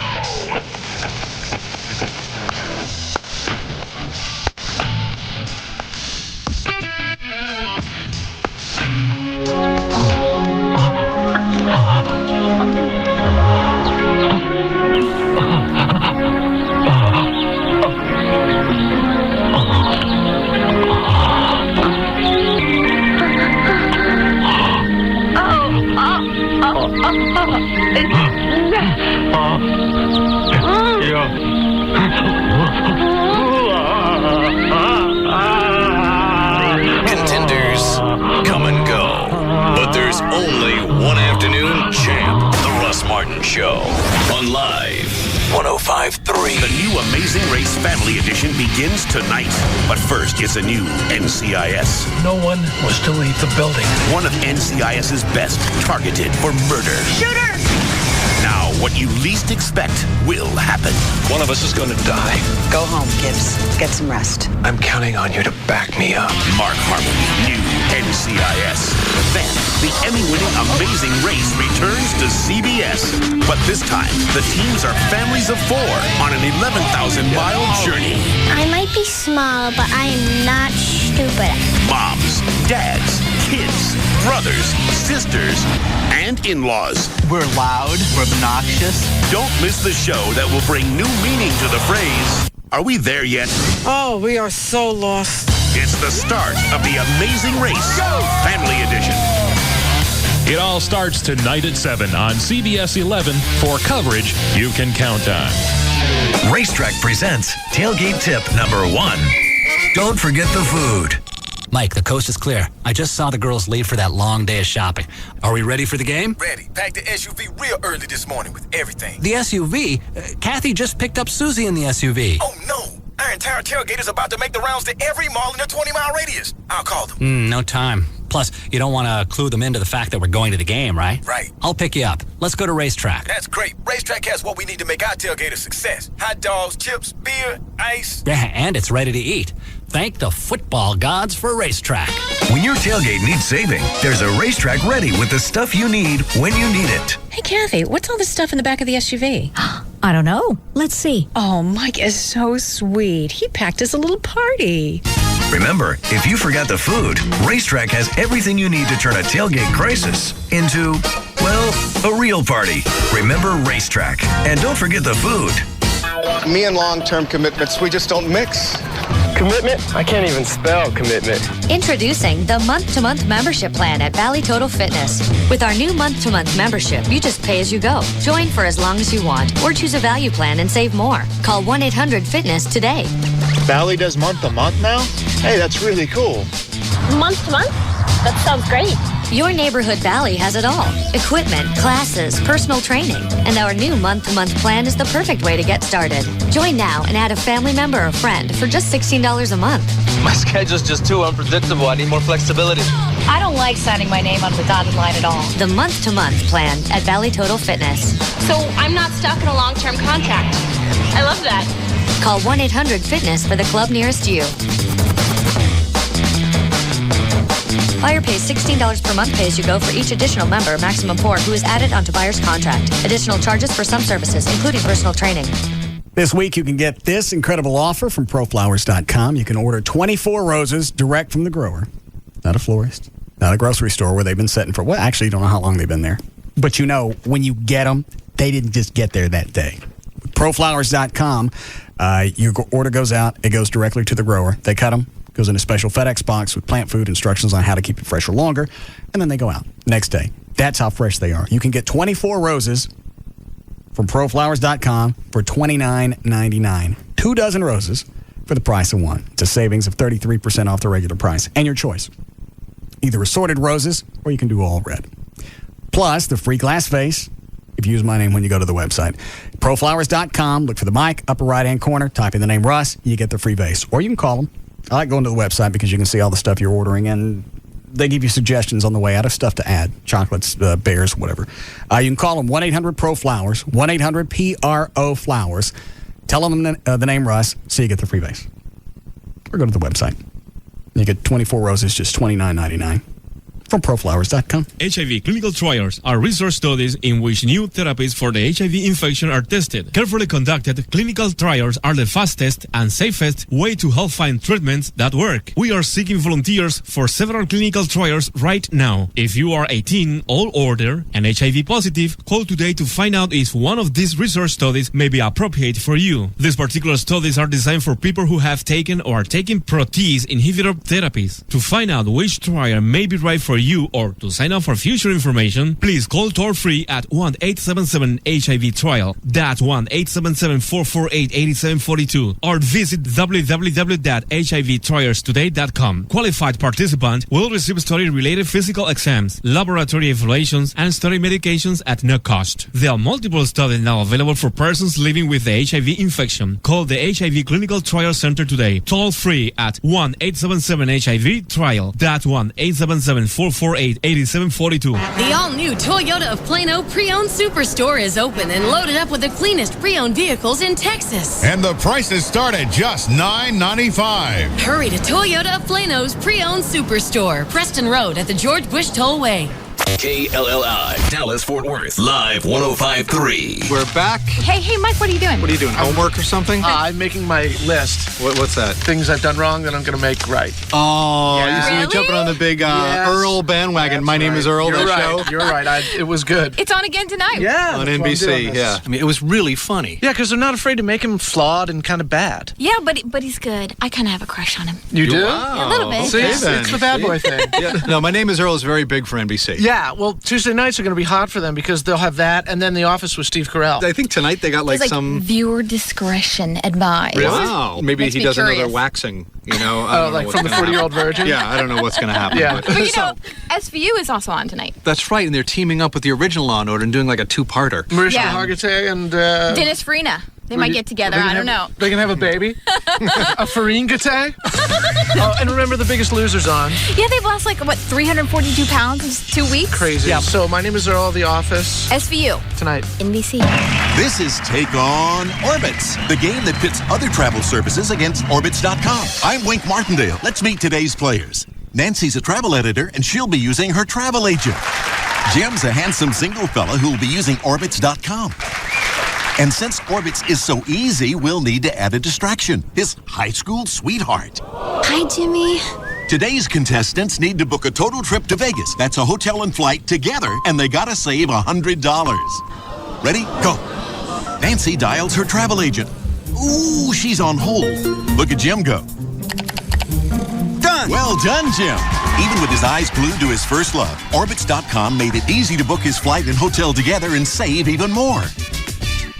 Contenders come and go, but there's only one afternoon champ, the Russ Martin Show, on Live 105.3. The new Amazing Race Family Edition begins tonight. But first, it's a new NCIS. No one was to leave the building. One of NCIS's best, targeted for murder. Shooter! Now, what you least expect will happen. One of us is going to die. Go home, Gibbs. Get some rest. I'm counting on you to back me up. Mark Harmon, new NCIS. Then, the Emmy-winning Amazing Race returns to CBS. But this time, the teams are families of 4 on an 11,000-mile journey. I might be small, but I am not stupid. Moms, dads, kids, brothers, sisters, and in-laws. We're loud, we're obnoxious. Don't miss the show that will bring new meaning to the phrase, "Are we there yet?" Oh, we are so lost. It's the start of the Amazing Race Family Edition. It all starts tonight at 7 on CBS 11 for coverage you can count on. Racetrack presents Tailgate Tip number 1. Don't forget the food. Mike, the coast is clear. I just saw the girls leave for that long day of shopping. Are we ready for the game? Ready. Packed the SUV real early this morning with everything. The SUV? Kathy just picked up Susie in the SUV. Oh, no. Our entire tailgate is about to make the rounds to every mall in a 20-mile radius. I'll call them. No time. Plus, you don't want to clue them into the fact that we're going to the game, right? Right. I'll pick you up. Let's go to Racetrack. That's great. Racetrack has what we need to make our tailgate a success. Hot dogs, chips, beer, ice. Yeah, and it's ready to eat. Thank the football gods for Racetrack. When your tailgate needs saving, there's a Racetrack ready with the stuff you need when you need it. Hey, Kathy, what's all this stuff in the back of the SUV? I don't know. Let's see. Oh, Mike is so sweet. He packed us a little party. Remember, if you forgot the food, Racetrack has everything you need to turn a tailgate crisis into, well, a real party. Remember Racetrack. And don't forget the food. Me and long-term commitments, we just don't mix. Commitment? I can't even spell commitment. Introducing the month-to-month membership plan at Valley Total Fitness. With our new month-to-month membership, you just pay as you go. Join for as long as you want, or choose a value plan and save more. Call 1-800-FITNESS today. Valley does month-to-month now? Hey, that's really cool. Month to month? That sounds great. Your neighborhood Valley has it all. Equipment, classes, personal training. And our new month-to-month plan is the perfect way to get started. Join now and add a family member or friend for just $16 a month. My schedule's just too unpredictable. I need more flexibility. I don't like signing my name on the dotted line at all. The month-to-month plan at Valley Total Fitness. So I'm not stuck in a long-term contract. I love that. Call 1-800-FITNESS for the club nearest you. Buyer pays $16 per month pay as you go for each additional member, maximum 4, who is added onto buyer's contract. Additional charges for some services, including personal training. This week, you can get this incredible offer from proflowers.com. You can order 24 roses direct from the grower. Not a florist, not a grocery store where they've been sitting for, well, actually, you don't know how long they've been there. But you know, when you get them, they didn't just get there that day. Proflowers.com, your order goes out, it goes directly to the grower. They cut them. Goes in a special FedEx box with plant food instructions on how to keep it fresher longer, and then they go out next day. That's how fresh they are. You can get 24 roses from proflowers.com for $29.99. 2 dozen roses for the price of one. It's a savings of 33% off the regular price. And your choice. Either assorted roses or you can do all red. Plus, the free glass vase if you use my name when you go to the website. Proflowers.com, look for the mic, upper right-hand corner, type in the name Russ, you get the free vase. Or you can call them. I like going to the website because you can see all the stuff you're ordering, and they give you suggestions on the way out of stuff to add. Chocolates, bears, whatever. You can call them 1-800-PRO-FLOWERS, 1-800-PRO-FLOWERS. Tell them the name Russ so you get the free vase. Or go to the website. You get 24 roses, just $29.99. From proflowers.com. HIV clinical trials are research studies in which new therapies for the HIV infection are tested. Carefully conducted clinical trials are the fastest and safest way to help find treatments that work. We are seeking volunteers for several clinical trials right now. If you are 18 or older and HIV positive, call today to find out if one of these research studies may be appropriate for you. These particular studies are designed for people who have taken or are taking protease inhibitor therapies. To find out which trial may be right for you or to sign up for future information, please call toll-free at 1-877-HIV-TRIAL. That's 1-877-448-8742. Or visit www.hivtrialstoday.com. Qualified participant will receive study-related physical exams, laboratory evaluations, and study medications at no cost. There are multiple studies now available for persons living with the HIV infection. Call the HIV Clinical Trial Center today. Toll-free at 1-877-HIV-TRIAL. That's 1-877-448-8742. The all-new Toyota of Plano Pre-Owned Superstore is open and loaded up with the cleanest pre-owned vehicles in Texas. And the prices start at just $9.95. Hurry to Toyota of Plano's Pre-Owned Superstore, Preston Road at the George Bush Tollway. KLLI, Dallas-Fort Worth, live 105.3. We're back. Hey, Mike, what are you doing? What are you doing, homework or something? I'm making my list. What's that? Things I've done wrong that I'm going to make right. Oh, Yeah. you're jumping on the big Earl bandwagon. That's My name is Earl, You're that right. show. You're right. It was good. It's on again tonight. Yeah. On that's why I'm doing NBC, this. yeah. I mean, it was really funny. Yeah, because they're not afraid to make him flawed and kind of bad. Yeah, but he's good. I kind of have a crush on him. You do? Wow. A little bit. See, Okay, it's then. the bad boy thing. Yeah. No, My Name is Earl is very big for NBC. Yeah, well, Tuesday nights are going to be hot for them because they'll have that and then The Office with Steve Carell. I think tonight they got It's like viewer discretion advised. Wow. Maybe Makes he me does curious. another waxing, I don't Oh, know like what's from the gonna 40-year-old happen. virgin? Yeah, I don't know what's going to happen. Yeah. But SVU is also on tonight. that's right, and they're teaming up with the original Law & Order and doing like a two-parter. Marisha Yeah. Hargitay and... Dennis Farina. They might get together. I don't know. They can have a baby. A Farine Gate. Oh, and remember The Biggest Loser's on. Yeah, they've lost 342 pounds in just 2 weeks. Crazy. Yeah. So My Name is Earl, The Office. SVU. Tonight. NBC. This is Take On Orbitz, the game that pits other travel services against Orbitz.com. I'm Wink Martindale. Let's meet today's players. Nancy's a travel editor, and she'll be using her travel agent. Jim's a handsome single fella who'll be using Orbitz.com. And since Orbitz is so easy, we'll need to add a distraction, his high school sweetheart. Hi, Jimmy. Today's contestants need to book a total trip to Vegas. That's a hotel and flight together, and they gotta save $100. Ready? Go. Nancy dials her travel agent. Ooh, she's on hold. Look at Jim go. Done. Well done, Jim. Even with his eyes glued to his first love, Orbitz.com made it easy to book his flight and hotel together and save even more.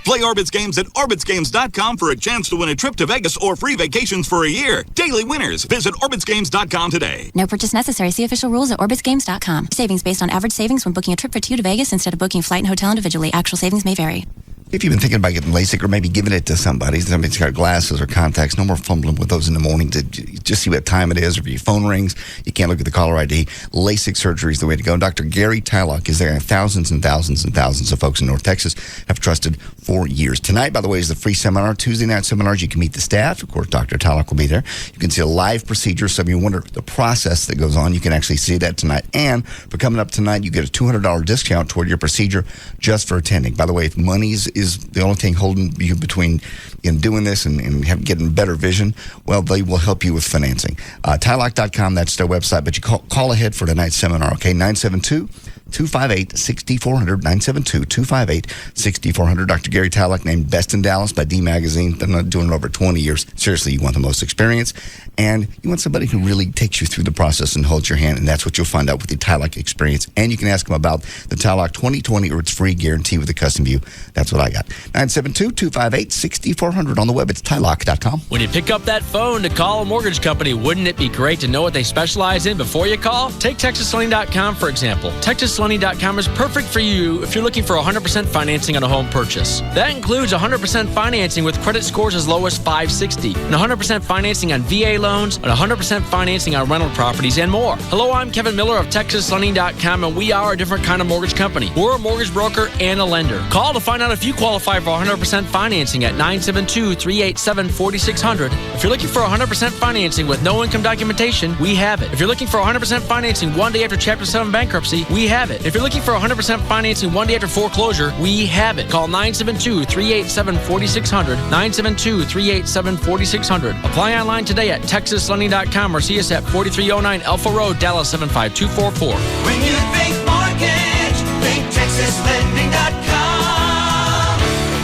Play Orbitz games at OrbitzGames.com for a chance to win a trip to Vegas or free vacations for a year. Daily winners. Visit OrbitzGames.com today. No purchase necessary. See official rules at OrbitzGames.com. Savings based on average savings when booking a trip for 2 to Vegas instead of booking a flight and hotel individually. Actual savings may vary. If you've been thinking about getting LASIK or maybe giving it to somebody's got glasses or contacts, no more fumbling with those in the morning to just see what time it is, or if your phone rings, you can't look at the caller ID. LASIK surgery is the way to go. Dr. Gary Tylock is there, and thousands and thousands and thousands of folks in North Texas have trusted for years. Tonight, by the way, is the free seminar. Tuesday night seminars, you can meet the staff. Of course, Dr. Tylock will be there. You can see a live procedure, so if you wonder the process that goes on, you can actually see that tonight. And for coming up tonight, you get a $200 discount toward your procedure just for attending. By the way, if money is the only thing holding you between doing this and getting better vision, well, they will help you with financing. Tylock.com, that's their website, but you call ahead for tonight's seminar, okay? 972-258-6400, 972-258-6400. Dr. Gary Tylock, named Best in Dallas by D Magazine, been doing it over 20 years. Seriously, you want the most experience, and you want somebody who really takes you through the process and holds your hand, and that's what you'll find out with the Tylock experience. And you can ask them about the Tylock 2020 or its free guarantee with a custom view. That's what I got. 972-258-6400 on the web. It's Tylock.com. When you pick up that phone to call a mortgage company, wouldn't it be great to know what they specialize in before you call? Take TexasLending.com, for example. TexasLending.com is perfect for you if you're looking for 100% financing on a home purchase. That includes 100% financing with credit scores as low as 560, and 100% financing on VA loans, and 100% financing on rental properties, and more. Hello, I'm Kevin Miller of TexasLending.com, and we are a different kind of mortgage company. We're a mortgage broker and a lender. Call to find out if you qualify for 100% financing at 972-387-4600. If you're looking for 100% financing with no income documentation, we have it. If you're looking for 100% financing one day after Chapter 7 bankruptcy, we have it. If you're looking for 100% financing one day after foreclosure, we have it. Call 972-387-4600, 972-387-4600. Apply online today at TexasLending.com or see us at 4309 Alpha Road, Dallas 75244. When you think mortgage, think TexasLending.com.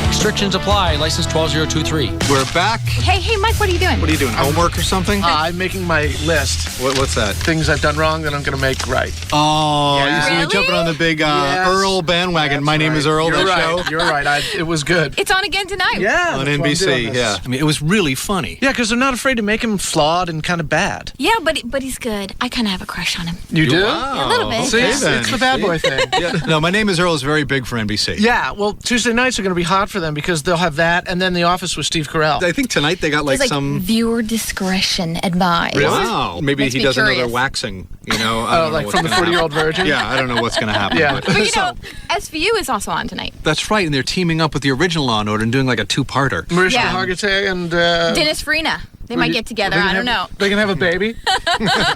Restrictions apply. License 12023. We're back. Hey, Mike, what are you doing? What are you doing? Homework or something? I'm making my list. What's that? Things I've done wrong that I'm going to make right. Oh, Yeah. you see me jumping on the big Earl bandwagon. That's My name is Earl. You're that right. show. You're right. It was good. It's on again tonight. Yeah. On that's why I'm doing NBC. this. Yeah. I mean, it was really funny. Yeah, because they're not afraid to make him flawed and kind of bad. Yeah, but he's good. I kind of have a crush on him. You do? Wow. A little bit. Okay, See, then. it's the bad boy thing. Yeah. No, My Name is Earl is very big for NBC. Yeah, well, Tuesday nights are going to be hot for them because they'll have that and then The Office with Steve Carell. I think tonight they got He's some. viewer discretion advised. Really? Wow. Maybe Makes he me does curious. another waxing. I don't know like what's from the gonna 40-year-old happen. virgin? Yeah, I don't know what's going to happen. Yeah. But SVU is also on tonight. That's right, and they're teaming up with the original Law & Order and doing like a two-parter. Mariska Yeah. Hargitay and... Dennis Farina. They might get together. I don't know. They can have a baby?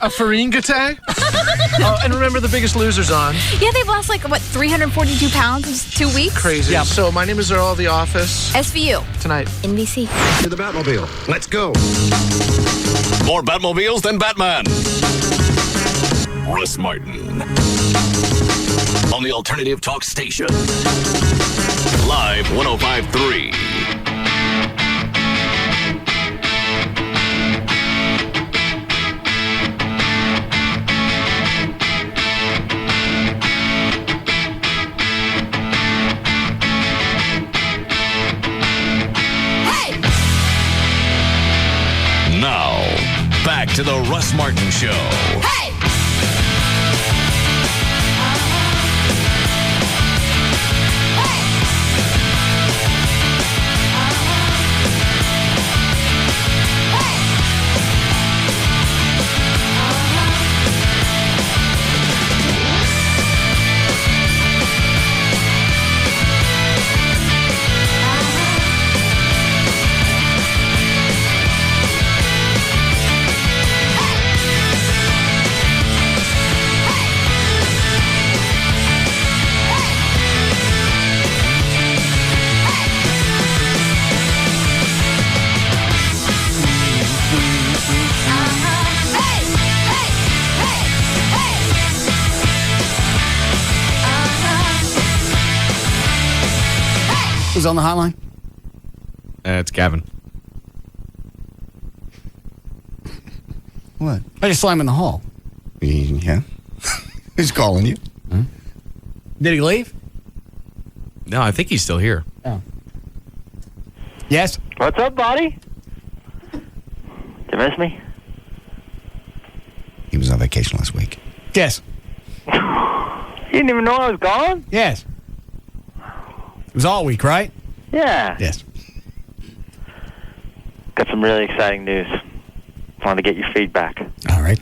A Farine Gate? Oh, and remember The Biggest Loser's on. Yeah, they've lost 342 pounds in 2 weeks? Crazy. Yeah. So My Name is Earl, The Office. SVU. Tonight. NBC. To the Batmobile. Let's go. More Batmobiles than Batman. Russ Martin. On the Alternative Talk Station. Live 105.3. Now, back to the Russ Martin Show. Hey! Who's on the hotline? It's Gavin. What? I just saw him in the hall. Yeah. Who's calling you? Did he leave? No, I think he's still here. Oh. Yes? What's up, buddy? Did you miss me? He was on vacation last week. Yes. You didn't even know I was gone? Yes. It was all week, right? Yeah. Yes. Got some really exciting news. Wanted to get your feedback. All right.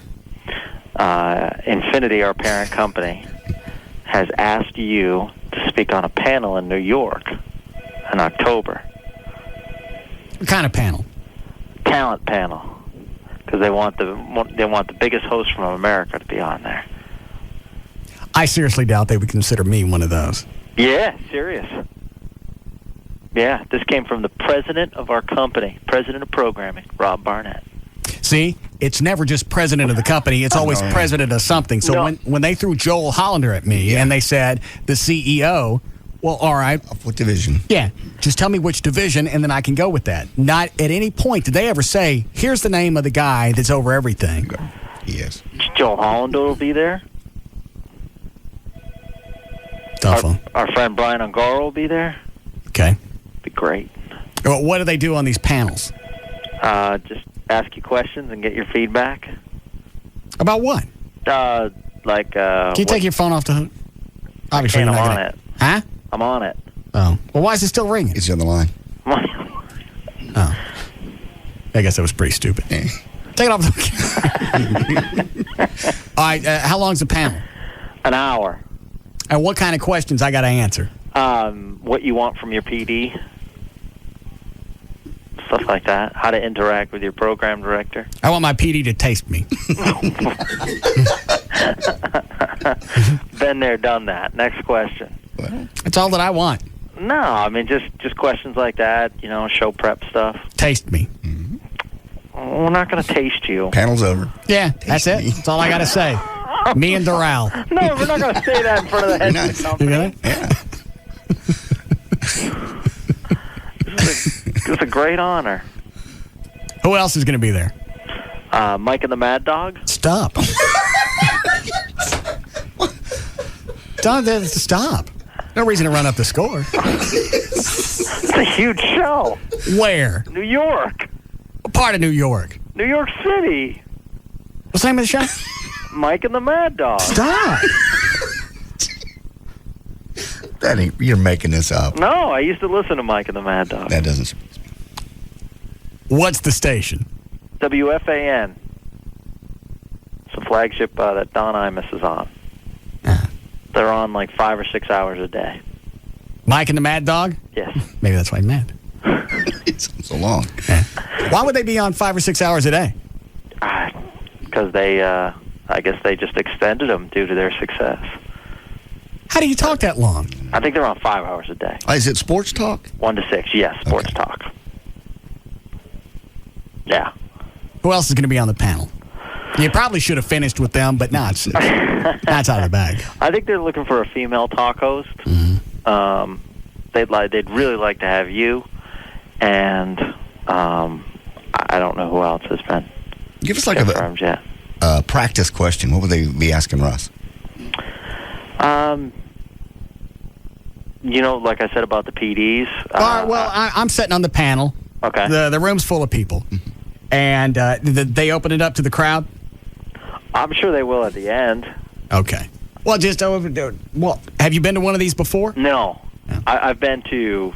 Infinity, our parent company, has asked you to speak on a panel in New York in October. What kind of panel? Talent panel. Because they want the biggest host from America to be on there. I seriously doubt they would consider me one of those. Yeah, serious. Yeah, this came from the president of our company, president of programming, Rob Barnett. See, it's never just president of the company. It's always president of something. So when they threw Joel Hollander at me and they said the CEO, well, all right. Of what division? Yeah, just tell me which division, and then I can go with that. Not at any point did they ever say, here's the name of the guy that's over everything. Yes. Joel Hollander will be there. Telephone. Our friend Brian Ungaro will be there. Okay. Be great. Well, what do they do on these panels? Just ask you questions and get your feedback. About what? Can you take your phone off the hook? Obviously, I'm you're not on gonna... it. Huh? I'm on it. Oh. Well, why is it still ringing? It's on the line. Oh. I guess that was pretty stupid. Take it off the hook. All right, how long's the panel? An hour. And what kind of questions I got to answer? What you want from your PD. Stuff like that. How to interact with your program director. I want my PD to taste me. Been there, done that. Next question. That's all that I want. No, I mean, just questions like that, show prep stuff. Taste me. We're not going to taste you. Panel's over. Yeah, that's it. That's all I got to say. Me and Doral. No, we're not going to say that in front of the head of the company. You really? Yeah. It's a great honor. Who else is going to be there? Mike and the Mad Dog. Stop. Stop. No reason to run up the score. It's a huge show. Where? New York. What part of New York? New York City. What's the name of the show? Mike and the Mad Dog. Stop. You're making this up. No, I used to listen to Mike and the Mad Dog. That doesn't surprise me. What's the station? WFAN. It's a flagship that Don Imus is on. They're on like 5 or 6 hours a day. Mike and the Mad Dog? Yes. Maybe that's why he's mad. It's so long. Yeah. Why would they be on 5 or 6 hours a day? Because I guess they just extended them due to their success. How do you talk that long? I think they're on 5 hours a day. Is it sports talk? 1 to 6, yes, sports talk. Yeah. Who else is going to be on the panel? You probably should have finished with them, but no, it's that's out of the bag. I think they're looking for a female talk host. Mm-hmm. They'd really like to have you, and I don't know who else has been. Give us like confirmed yet. A practice question. What would they be asking Russ? Like I said about the PDs. I'm sitting on the panel. Okay. The room's full of people. And they open it up to the crowd? I'm sure they will at the end. Okay. Well, have you been to one of these before? No. I've been to,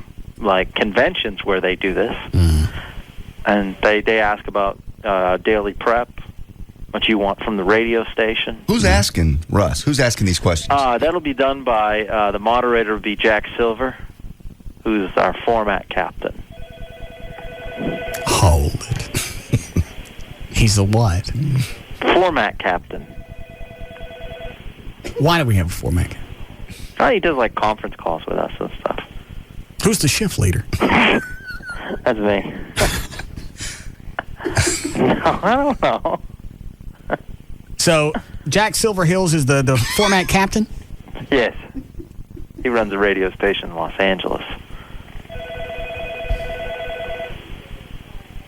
conventions where they do this. Mm-hmm. And they ask about daily prep, what you want from the radio station. Who's asking, Russ? Who's asking these questions? That'll be done by the moderator will be Jack Silver, who's our format captain. Hold it. He's the what? Format captain. Why do we have a format captain? He does conference calls with us and stuff. Who's the shift leader? That's me. No, I don't know. So, Jack Silverhills is the format captain? Yes. He runs a radio station in Los Angeles.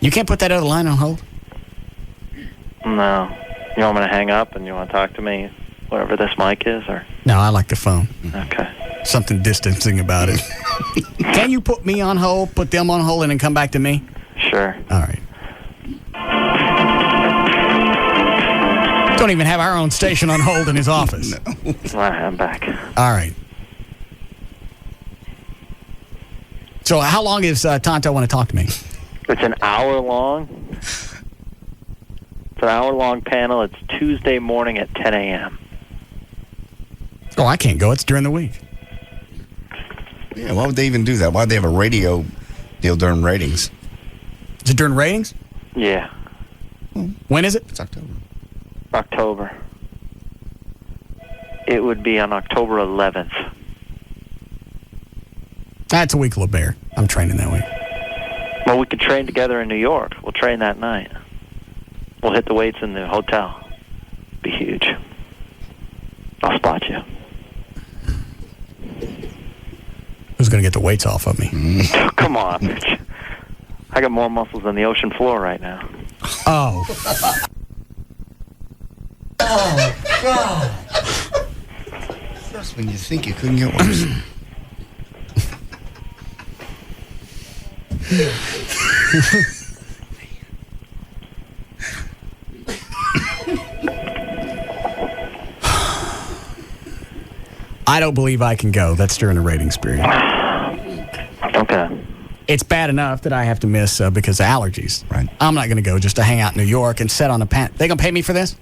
You can't put that other line on hold? No. You want me to hang up and you want to talk to me, whatever this mic is, or? No, I like the phone. Okay. Something distancing about it. Can you put me on hold, put them on hold, and then come back to me? Sure. All right. Don't even have our own station on hold in his office. No. All right, I'm back. All right. So how long does Tonto want to talk to me? It's an hour long. It's an hour-long panel. It's Tuesday morning at 10 a.m. Oh, I can't go. It's during the week. Yeah, why would they even do that? Why would they have a radio deal during ratings? Is it during ratings? Yeah. When is it? It's October. October. It would be on October 11th. That's a week, LeBear. I'm training that week. Well, we could train together in New York. We'll train that night. We'll hit the weights in the hotel. Be huge. I'll spot you. Who's going to get the weights off of me? Come on, Mitch. I got more muscles than the ocean floor right now. Oh. Oh, God. Just when you think you couldn't get worse. I don't believe I can go. That's during the ratings period. Okay. It's bad enough that I have to miss because of allergies. Right. I'm not going to go just to hang out in New York and sit on a pan. They going to pay me for this?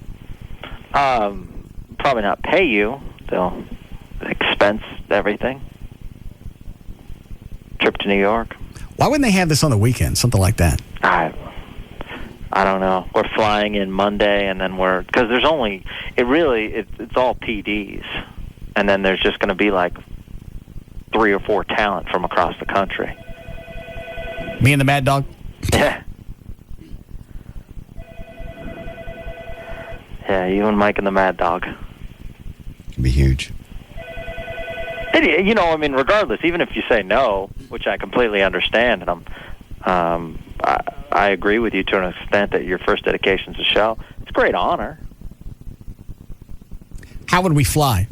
Probably not pay you. They'll expense everything. Trip to New York. Why wouldn't they have this on the weekend? Something like that. I don't know. We're flying in Monday, and then because there's only it's all PDs, and then there's just going to be like 3 or 4 talent from across the country. Me and the Mad Dog? Yeah. Yeah, you and Mike and the Mad Dog. Can be huge. Regardless, even if you say no, which I completely understand, and I agree with you to an extent that your first dedication's a show. It's a great honor. How would we fly?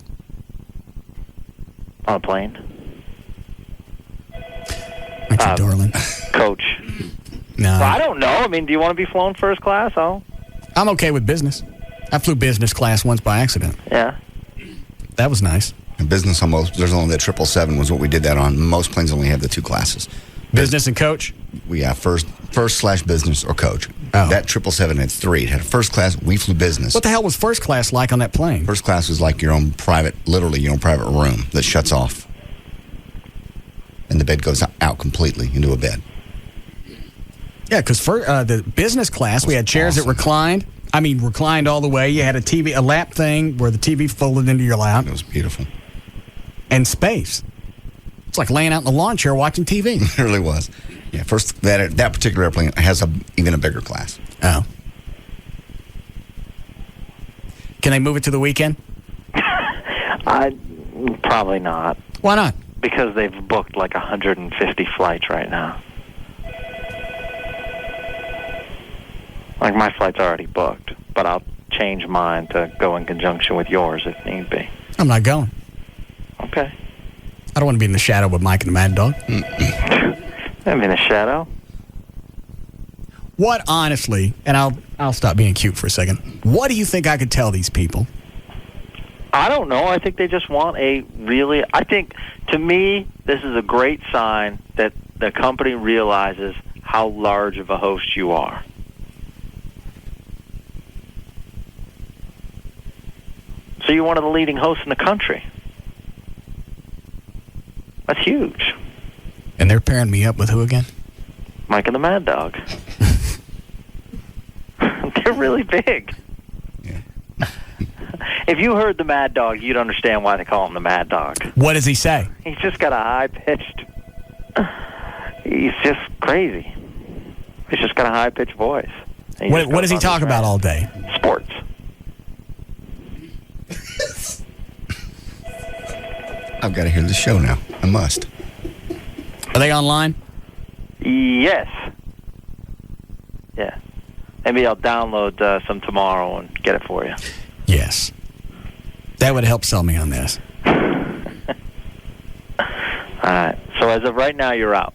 On a plane. Aren't you darling? Coach. No. Well, I don't know. Do you want to be flown first class? I'm okay with business. I flew business class once by accident. Yeah. That was nice. In business almost, there's only the 777 was what we did that on. Most planes only have the 2 classes. Business and coach? We have first/business or coach. Oh. That 777 had 3. It had a first class. We flew business. What the hell was first class like on that plane? First class was like your own private room that shuts off. And the bed goes out completely into a bed. Yeah, because for the business class, we had chairs that reclined. Reclined all the way. You had a lap thing where the TV folded into your lap. It was beautiful. And space. It's like laying out in the lawn chair watching TV. It really was. Yeah, first, that particular airplane has even a bigger class. Oh. Can they move it to the weekend? Probably not. Why not? Because they've booked like 150 flights right now. Like, my flight's already booked, but I'll change mine to go in conjunction with yours if need be. I'm not going. Okay. I don't want to be in the shadow with Mike and the Mad Dog. I'm in the shadow. What, honestly, and I'll stop being cute for a second, what do you think I could tell these people? I don't know. I think they just want I think, to me, this is a great sign that the company realizes how large of a host you are. So you're one of the leading hosts in the country. That's huge. And they're pairing me up with who again? Mike and the Mad Dog. They're really big. Yeah. If you heard the Mad Dog, you'd understand why they call him the Mad Dog. What does he say? He's just got a high-pitched... He's just crazy. He's just got a high-pitched voice. What does he talk about all day? Sports. I've got to hear the show now. I must. Are they online? Yes. Yeah. Maybe I'll download some tomorrow and get it for you. Yes. That would help sell me on this. All right. So as of right now, you're out.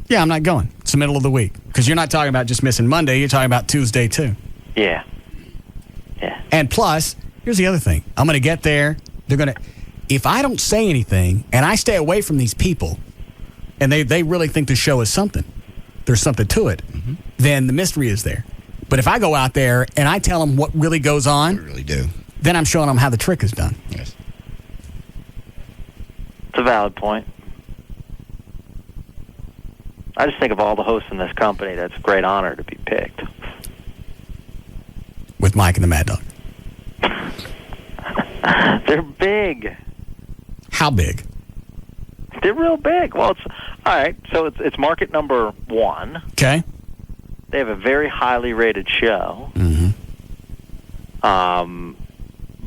Yeah, I'm not going. It's the middle of the week. Because you're not talking about just missing Monday. You're talking about Tuesday, too. Yeah. And plus, here's the other thing. I'm going to get there. They're going to... If I don't say anything and I stay away from these people and they really think the show is something, there's something to it, then the mystery is there. But if I go out there and I tell them what really goes on... You really do. Then I'm showing them how the trick is done. Yes. It's a valid point. I just think of all the hosts in this company, that's a great honor to be picked. With Mike and the Mad Dog. They're big. How big? They're real big. Well, it's all right. So it's market number 1. Okay. They have a very highly rated show.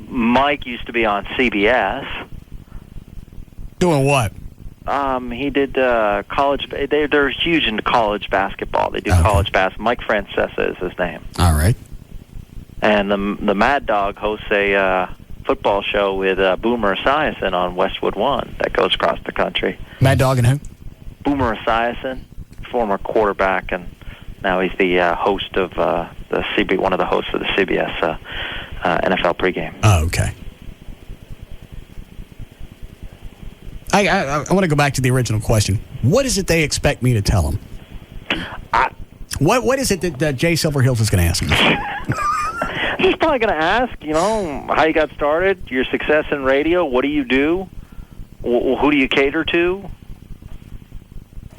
Mike used to be on CBS. Doing what? He did college. They're huge into college basketball. They do college basketball. Mike Francesa is his name. All right. And the Mad Dog hosts a football show with Boomer Esiason on Westwood One that goes across the country. Mad Dog and who? Boomer Esiason, former quarterback, and now he's the host of one of the hosts of the CBS NFL pregame. Oh, okay. I want to go back to the original question. What is it they expect me to tell them? What is it that Jay Silverheels is going to ask me? He's probably going to ask, how you got started, your success in radio, what do you do, who do you cater to?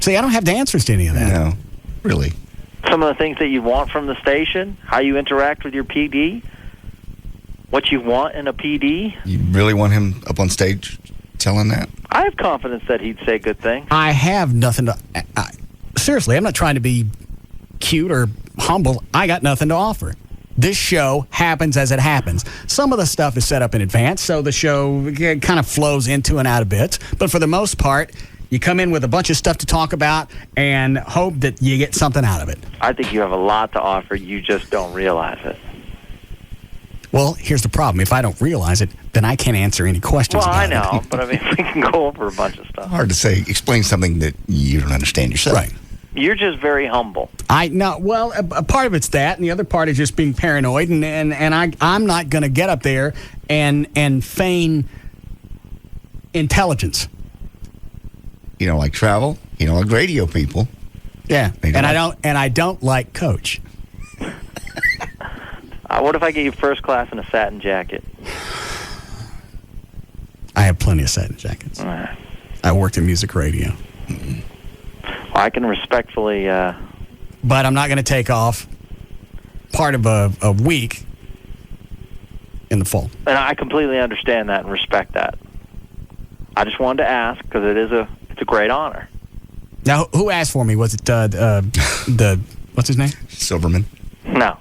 See, I don't have the answers to any of that. No, really. Some of the things that you want from the station, how you interact with your PD, what you want in a PD. You really want him up on stage telling that? I have confidence that he'd say good things. I have nothing to... seriously, I'm not trying to be cute or humble. I got nothing to offer. This show happens as it happens. Some of the stuff is set up in advance, so the show kind of flows into and out of bits. But for the most part, you come in with a bunch of stuff to talk about and hope that you get something out of it. I think you have a lot to offer. You just don't realize it. Well, here's the problem. If I don't realize it, then I can't answer any questions about it. Well, I know, but we can go over a bunch of stuff. Hard to say. Explain something that you don't understand yourself. Right. You're just very humble. A part of it's that, and the other part is just being paranoid, and I'm not going to get up there and feign intelligence. You don't like travel. You don't like radio people. Yeah, I don't like Coach. What if I get you first class in a satin jacket? I have plenty of satin jackets. All right. I worked in music radio. I can respectfully... But I'm not going to take off part of a week in the fall. And I completely understand that and respect that. I just wanted to ask because it's a great honor. Now, who asked for me? Was it the what's his name? Silverman. No.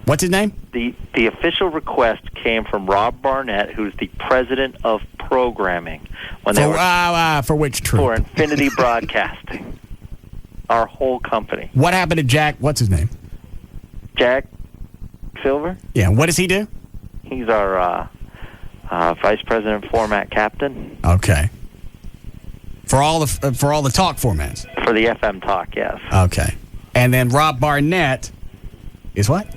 What's his name? The official request came from Rob Barnett, who's the president of programming. For which troop? For Infinity Broadcasting. Our whole company. What happened to Jack? What's his name? Jack Silver? Yeah. What does he do? He's our vice president format captain. Okay. For all the talk formats. For the FM talk, yes. Okay. And then Rob Barnett is what?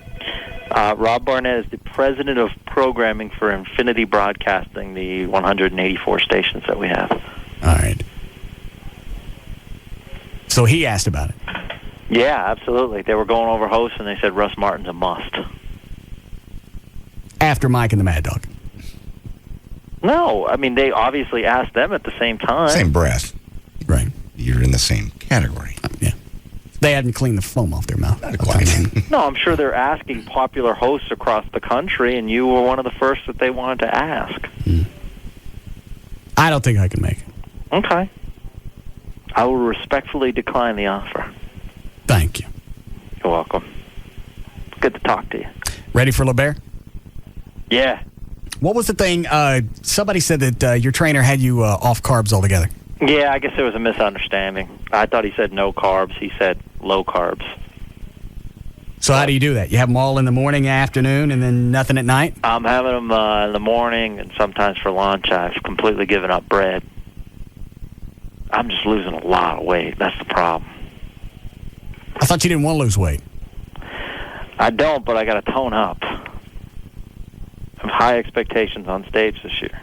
Rob Barnett is the president of programming for Infinity Broadcasting, the 184 stations that we have. All right. So he asked about it. Yeah, absolutely. They were going over hosts, and they said Russ Martin's a must. After Mike and the Mad Dog. No, I mean, they obviously asked them at the same time. Same breath. Right. You're in the same category. Yeah. They hadn't cleaned the foam off their mouth. Not quite. No, I'm sure they're asking popular hosts across the country, and you were one of the first that they wanted to ask. I don't think I can make it. Okay. I will respectfully decline the offer. Thank you. You're welcome. Good to talk to you. Ready for LeBear? Yeah. What was the thing? Somebody said that your trainer had you off carbs altogether. Yeah, I guess there was a misunderstanding. I thought he said no carbs. He said low carbs. So how do you do that? You have them all in the morning, afternoon, and then nothing at night? I'm having them in the morning and sometimes for lunch. I've completely given up bread. I'm just losing a lot of weight. That's the problem. I thought you didn't want to lose weight. I don't, but I got to tone up. I have high expectations on stage this year.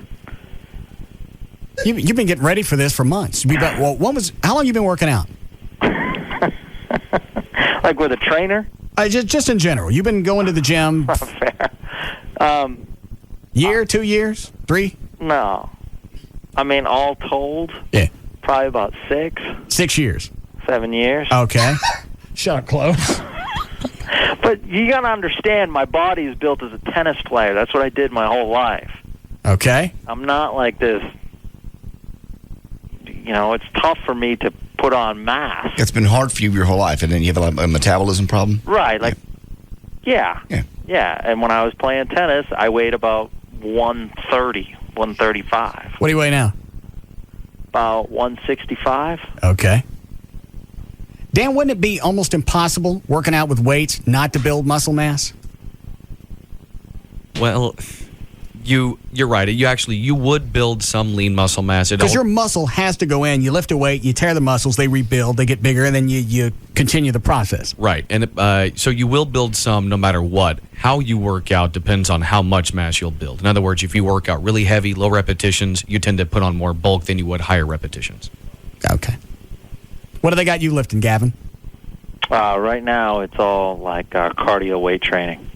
You've been getting ready for this for months. How long you been working out? Like with a trainer? Just in general. You've been going to the gym. Fair. Year, 2 years, 3? No. I mean, all told, probably about 6. 6 years. 7 years. Okay. Shut up, close. But you got to understand, my body is built as a tennis player. That's what I did my whole life. Okay. I'm not like this. You know, it's tough for me to put on mass. It's been hard for you your whole life, and then you have a metabolism problem? Right. Like, yeah. And when I was playing tennis, I weighed about 130, 135. What do you weigh now? About 165. Okay. Dan, wouldn't it be almost impossible working out with weights not to build muscle mass? Well, you're right. You would build some lean muscle mass. Because your muscle has to go in. You lift a weight, you tear the muscles, they rebuild, they get bigger, and then you continue the process. Right. And so you will build some no matter what. How you work out depends on how much mass you'll build. In other words, if you work out really heavy, low repetitions, you tend to put on more bulk than you would higher repetitions. Okay. What do they got you lifting, Gavin? Right now, it's all like cardio weight training.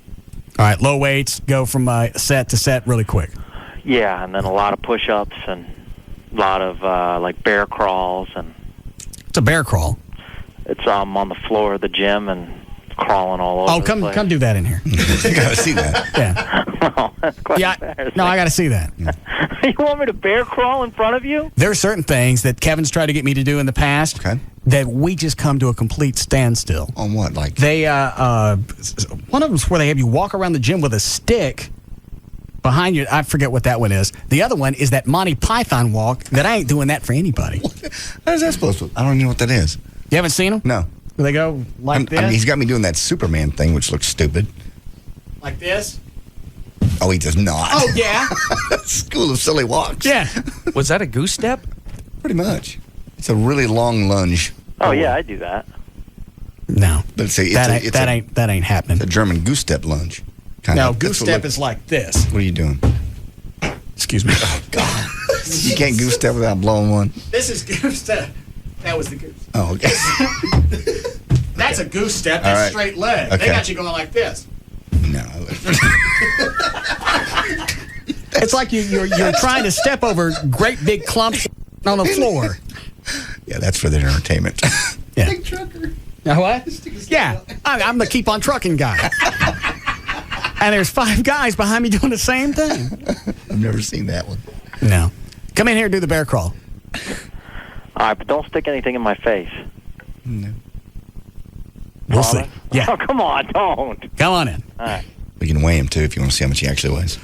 All right, low weights, go from set to set really quick. Yeah, and then a lot of push-ups and a lot of like bear crawls. And it's a bear crawl. It's on the floor of the gym and crawling all over. Oh, come do that in here. You got to see that. Yeah. Well, that's quite embarrassing. No, I got to see that. You want me to bear crawl in front of you? There are certain things that Kevin's tried to get me to do in the past that we just come to a complete standstill. On what? Like they, one of them's where they have you walk around the gym with a stick behind you. I forget what that one is. The other one is that Monty Python walk. That I ain't doing that for anybody. How is that supposed to? I don't even know what that is. You haven't seen them? No. They go like this. I mean, he's got me doing that Superman thing, which looks stupid. Like this? Oh, he does not. Oh, yeah. School of Silly Walks. Yeah. Was that a goose step? Pretty much. It's a really long lunge. Oh, yeah, I do that. No. But that ain't happening. It's a German goose step lunge. Goose step is like this. What are you doing? Excuse me. Oh, God. You can't goose step without blowing one. This is goose step. That was the goose. Oh, okay. That's a goose step. That's right. Straight leg. Okay. They got you going like this. No. It's like you're trying to step over great big clumps on the floor. Yeah, that's for their entertainment. Yeah. Big trucker. Now what? Yeah, I'm the keep on trucking guy. And there's 5 guys behind me doing the same thing. I've never seen that one. No. Come in here and do the bear crawl. All right, but don't stick anything in my face. No. We'll see. Yeah. Oh, come on, don't. Come on in. All right. We can weigh him, too, if you want to see how much he actually weighs.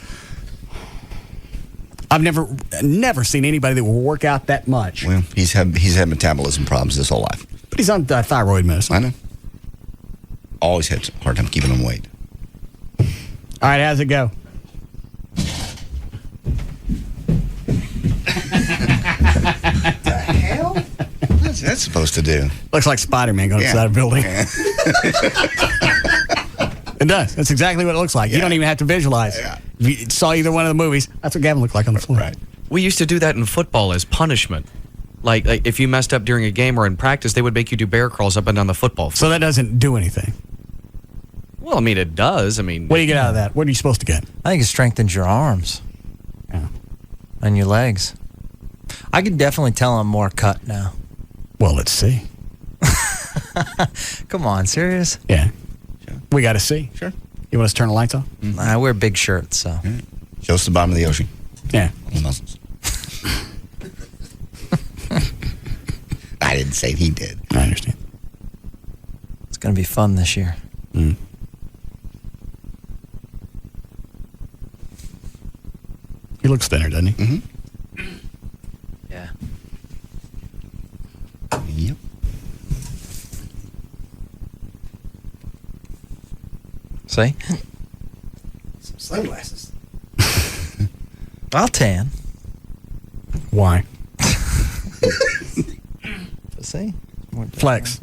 I've never seen anybody that will work out that much. Well, he's had metabolism problems his whole life. But he's on thyroid medicine. I know. Always had a hard time keeping him weight. All right, how's it go? The hell? What's that supposed to do? Looks like Spider-Man going upside a building. Yeah. It does. That's exactly what it looks like. You don't even have to visualize. Yeah. If you saw either one of the movies, that's what Gavin looked like on the floor. Right. We used to do that in football as punishment. Like if you messed up during a game or in practice, they would make you do bear crawls up and down the football field. So that doesn't do anything. Well, I mean, it does. I mean, what do you get out of that? What are you supposed to get? I think it strengthens your arms. Yeah. And your legs. I can definitely tell I'm more cut now. Well, let's see. Come on, serious? Yeah. Sure. We got to see. Sure. You want us to turn the lights off? Mm-hmm. I wear big shirts, so. Right. Show us the bottom of the ocean. Yeah. All the muscles. I didn't say it. He did. I understand. It's going to be fun this year. Mm. He looks thinner, doesn't he? Mm-hmm. Yeah. Yep. See? Some sunglasses. I'll tan. Why? See? Flex.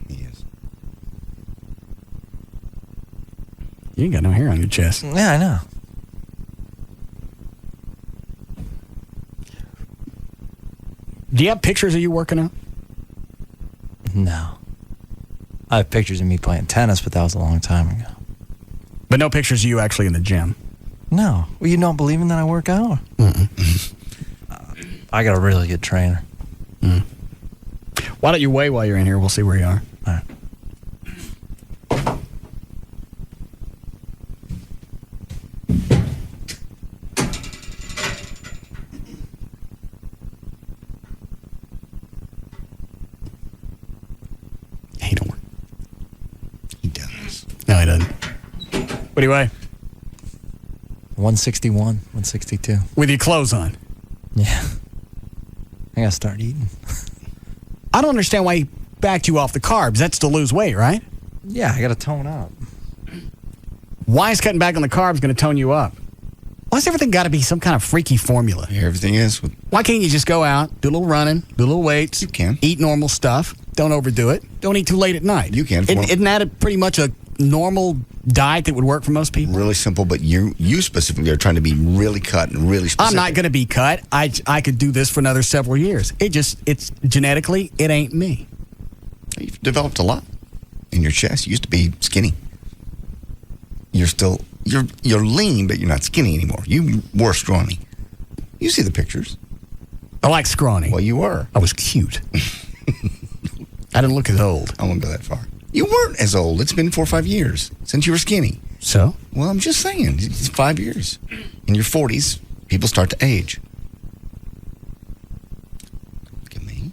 He is. You ain't got no hair on your chest. Yeah, I know. Do you have pictures of you working out? No. I have pictures of me playing tennis, but that was a long time ago. But no pictures of you actually in the gym? No. Well, you don't believe in that I work out? I got a really good trainer. Why don't you weigh while you're in here? We'll see where you are. All right. He don't work. He does. No, he doesn't. What do you weigh? 161, 162. With your clothes on? Yeah. I gotta start eating. I don't understand why he backed you off the carbs. That's to lose weight, right? Yeah, I gotta tone up. Why is cutting back on the carbs going to tone you up? Why's everything got to be some kind of freaky formula? Everything is. Why can't you just go out, do a little running, do a little weights? You can. Eat normal stuff. Don't overdo it. Don't eat too late at night. You can. Isn't that pretty much a normal diet that would work for most people? Really simple, but you specifically are trying to be really cut and really specific. I'm not going to be cut. I could do this for another several years. It's genetically, it ain't me. You've developed a lot in your chest. You used to be skinny. You're lean, but you're not skinny anymore. You were scrawny. You see the pictures. I like scrawny. Well, you were. I was cute. I didn't look as old. I won't go that far. You weren't as old. It's been 4 or 5 years since you were skinny. So? Well, I'm just saying. It's 5 years. In your 40s, people start to age. Look at me.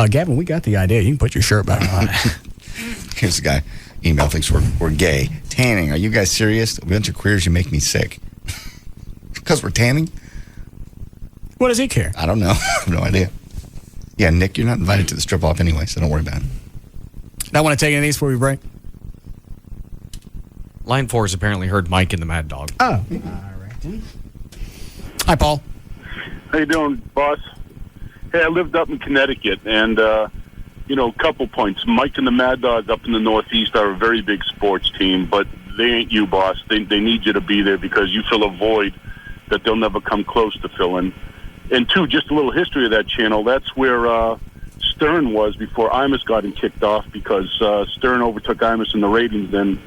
Gavin, we got the idea. You can put your shirt back on. Here's the guy. Email thinks we're gay. Tanning. Are you guys serious? A bunch of queers, you make me sick. Because we're tanning? What does he care? I don't know. I have no idea. Yeah, Nick, you're not invited to the strip off anyway, so don't worry about it. I want to take any of these before we break. Line 4 has apparently heard Mike and the Mad Dog. Oh. All right. Hi, Paul. How you doing, boss? Hey, I lived up in Connecticut, and, a couple points. Mike and the Mad Dog up in the Northeast are a very big sports team, but they ain't you, boss. They need you to be there because you fill a void that they'll never come close to filling. And, two, just a little history of that channel. That's where Stern was before Imus got him kicked off because Stern overtook Imus in the ratings, and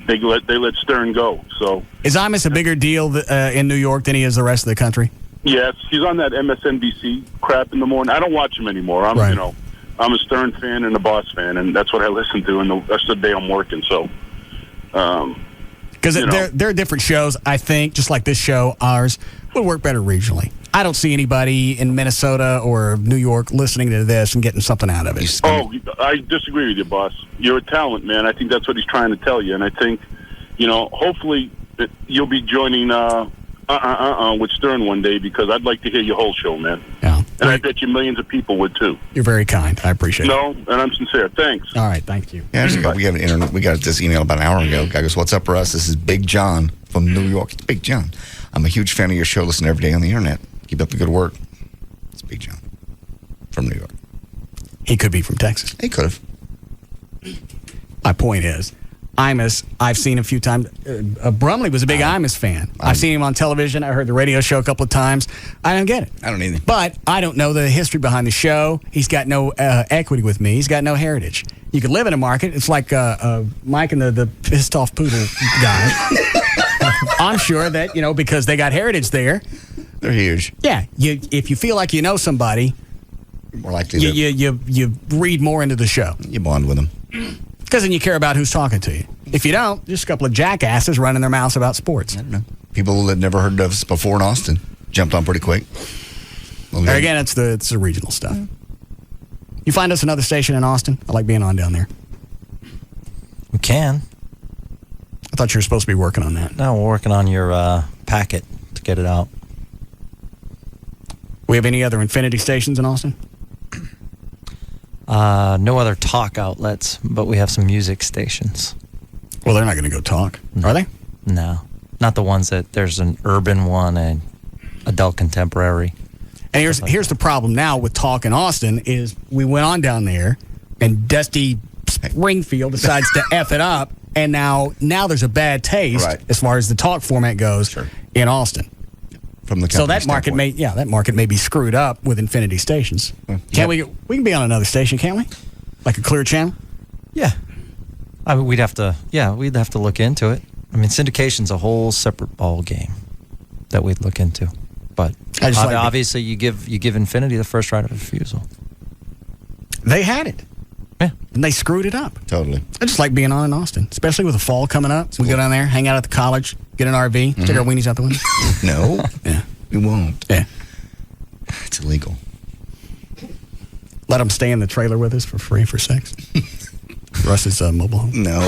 they let Stern go. So is Imus a bigger deal in New York than he is the rest of the country? Yes, he's on that MSNBC crap in the morning. I don't watch him anymore. I'm a Stern fan and a Boss fan, and that's what I listen to. And the rest of the day I'm working. So, because they're different shows. I think just like this show, ours would work better regionally. I don't see anybody in Minnesota or New York listening to this and getting something out of it. Oh, I disagree with you, boss. You're a talent, man. I think that's what he's trying to tell you. And I think, hopefully you'll be joining with Stern one day because I'd like to hear your whole show, man. Yeah. And I bet you millions of people would, too. You're very kind. I appreciate it. No, and I'm sincere. Thanks. All right. Thank you. Yeah, we got this email about an hour ago. Guy goes, "What's up, Russ? This is Big John from New York." It's Big John. I'm a huge fan of your show. Listen every day on the internet. Keep up the good work. It's Big John from New York. He could be from Texas. He could have. My point is, Imus, I've seen a few times. Brumley was a big Imus fan. I've seen him on television. I heard the radio show a couple of times. I don't get it. I don't either. But I don't know the history behind the show. He's got no equity with me. He's got no heritage. You could live in a market. It's like Mike and the pissed off poodle guy. I'm sure that, because they got heritage there. They're huge. Yeah. If you feel like you know somebody, more likely you read more into the show. You bond with them. Because then you care about who's talking to you. If you don't, just a couple of jackasses running their mouths about sports. I don't know. People that never heard of us before in Austin jumped on pretty quick. There again, it's the regional stuff. You find us another station in Austin? I like being on down there. We can. I thought you were supposed to be working on that. No, we're working on your packet to get it out. We have any other Infinity stations in Austin? No other talk outlets, but we have some music stations. Well, they're not going to go talk, are they? No. Not the ones that there's an urban one and adult contemporary. And here's the problem now with Talk in Austin is we went on down there, and Dusty Springfield decides to F it up, and now there's a bad taste as far as the talk format goes in Austin. From the so that market may be screwed up with Infinity stations. Can't we can be on another station, can't we? Like a clear channel? Yeah. I mean, we'd have to look into it. I mean, syndication's a whole separate ball game that we'd look into. But obviously, you give Infinity the first right of refusal. They had it. Yeah. And they screwed it up. Totally. I just like being on in Austin, especially with the fall coming up. We go down there, hang out at the college, get an RV, stick our weenies out the window. No. Yeah. We won't. Yeah. It's illegal. Let them stay in the trailer with us for free for sex. Russ's mobile home. No.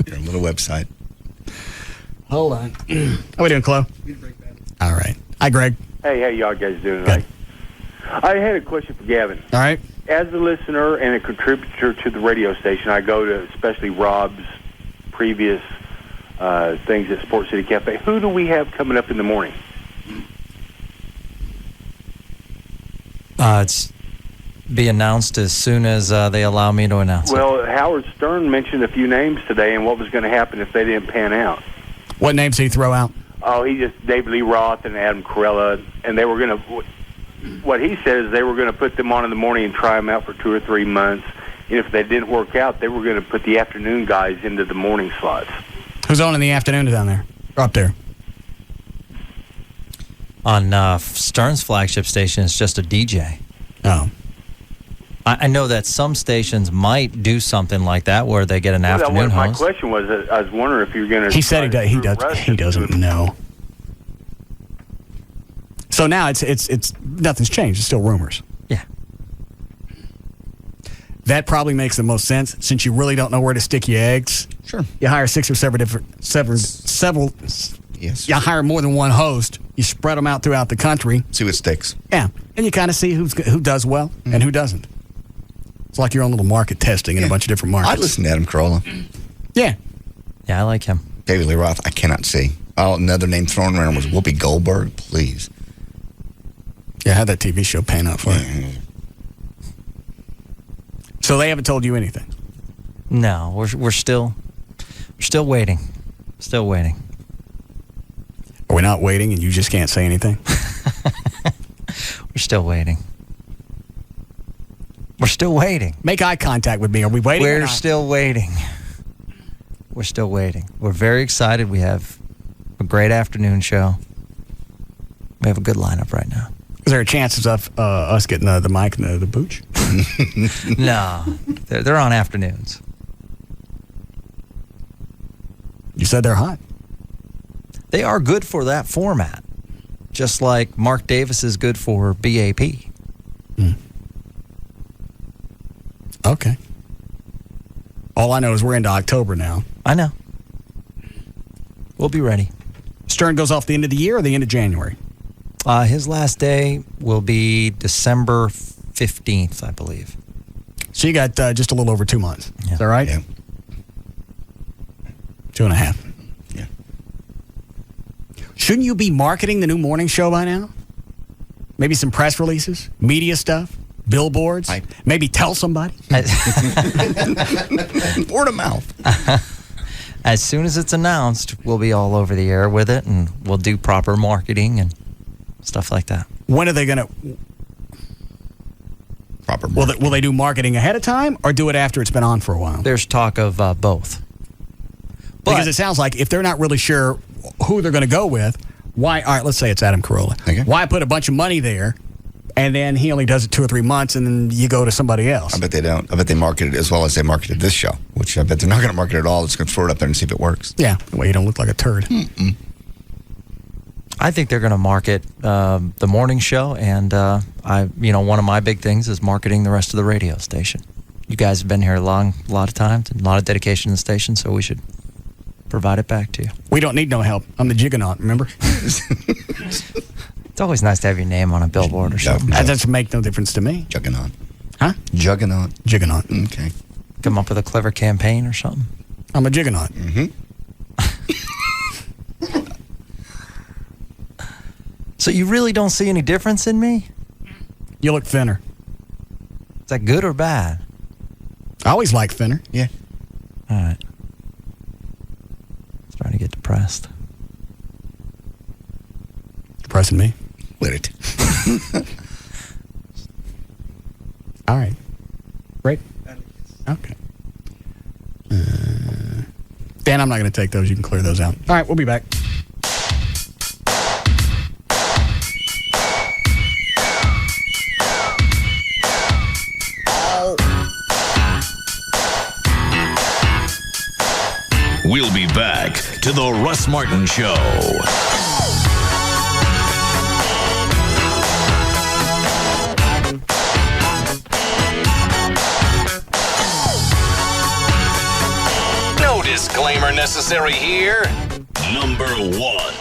Your little website. Hold on. How we doing, Chloe? All right. Hi, Greg. Hey, how y'all guys doing tonight? I had a question for Gavin. All right. As a listener and a contributor to the radio station, I go to especially Rob's previous things at Sports City Cafe. Who do we have coming up in the morning? It's be announced as soon as they allow me to announce it. Well, Howard Stern mentioned a few names today and what was going to happen if they didn't pan out. What names did he throw out? Oh, he just David Lee Roth and Adam Carella, and they were going to. What he says, they were going to put them on in the morning and try them out for 2 or 3 months. And if they didn't work out, they were going to put the afternoon guys into the morning slots. Who's on in the afternoon down there? Or up there? On Stern's flagship station, it's just a DJ. Oh. I know that some stations might do something like that where they get an afternoon My host. question was, I was wondering if you're going to. He said he doesn't know. So now it's nothing's changed. It's still rumors. Yeah. That probably makes the most sense since you really don't know where to stick your eggs. Sure. You hire 6 or 7 several. Yes. You hire more than one host. You spread them out throughout the country. See what sticks. Yeah, and you kind of see who does well and who doesn't. It's like your own little market testing in a bunch of different markets. I listen to Adam Carolla. Yeah. Yeah, I like him. David Lee Roth, I cannot see. Oh, another name thrown around was Whoopi Goldberg. Please. Yeah, how'd that TV show pan out for you? So they haven't told you anything? No, we're still waiting. Still waiting. Are we not waiting and you just can't say anything? We're still waiting. We're still waiting. Make eye contact with me. Are we waiting? We're still waiting. We're still waiting. We're very excited. We have a great afternoon show. We have a good lineup right now. Is there a chance of us getting the mic and the booch? No. They're on afternoons. You said they're hot. They are good for that format. Just like Mark Davis is good for BAP. Okay. All I know is we're into October now. I know. We'll be ready. Stern goes off the end of the year or the end of January? His last day will be December 15th, I believe. So you got just a little over 2 months. Yeah. Is that right? Yeah. 2.5. Yeah. Shouldn't you be marketing the new morning show by now? Maybe some press releases, media stuff, billboards. Maybe tell somebody. Word of mouth. As soon as it's announced, we'll be all over the air with it, and we'll do proper marketing and stuff like that. When are they going to... Proper marketing. Will they do marketing ahead of time or do it after it's been on for a while? There's talk of both. Because it sounds like if they're not really sure who they're going to go with, why... All right, let's say it's Adam Carolla. Okay. Why put a bunch of money there and then he only does it 2 or 3 months and then you go to somebody else? I bet they don't. I bet they market it as well as they marketed this show, which I bet they're not going to market it at all. It's going to throw it up there and see if it works. Yeah, the way you don't look like a turd. Mm-mm. I think they're going to market the morning show, and one of my big things is marketing the rest of the radio station. You guys have been here a lot of times, and a lot of dedication to the station, so we should provide it back to you. We don't need no help. I'm the juggernaut, remember? It's always nice to have your name on a billboard or something. That doesn't make no difference to me. Juggernaut. Huh? Juggernaut. Juggernaut. Okay. Come up with a clever campaign or something. I'm a juggernaut. So you really don't see any difference in me? You look thinner. Is that good or bad? I always like thinner. Yeah. All right. Starting to get depressed. Depressing me? Let it. All right. Great. Okay. Dan, I'm not going to take those. You can clear those out. All right, we'll be back. We'll be back to the Russ Martin Show. No disclaimer necessary here. Number 1.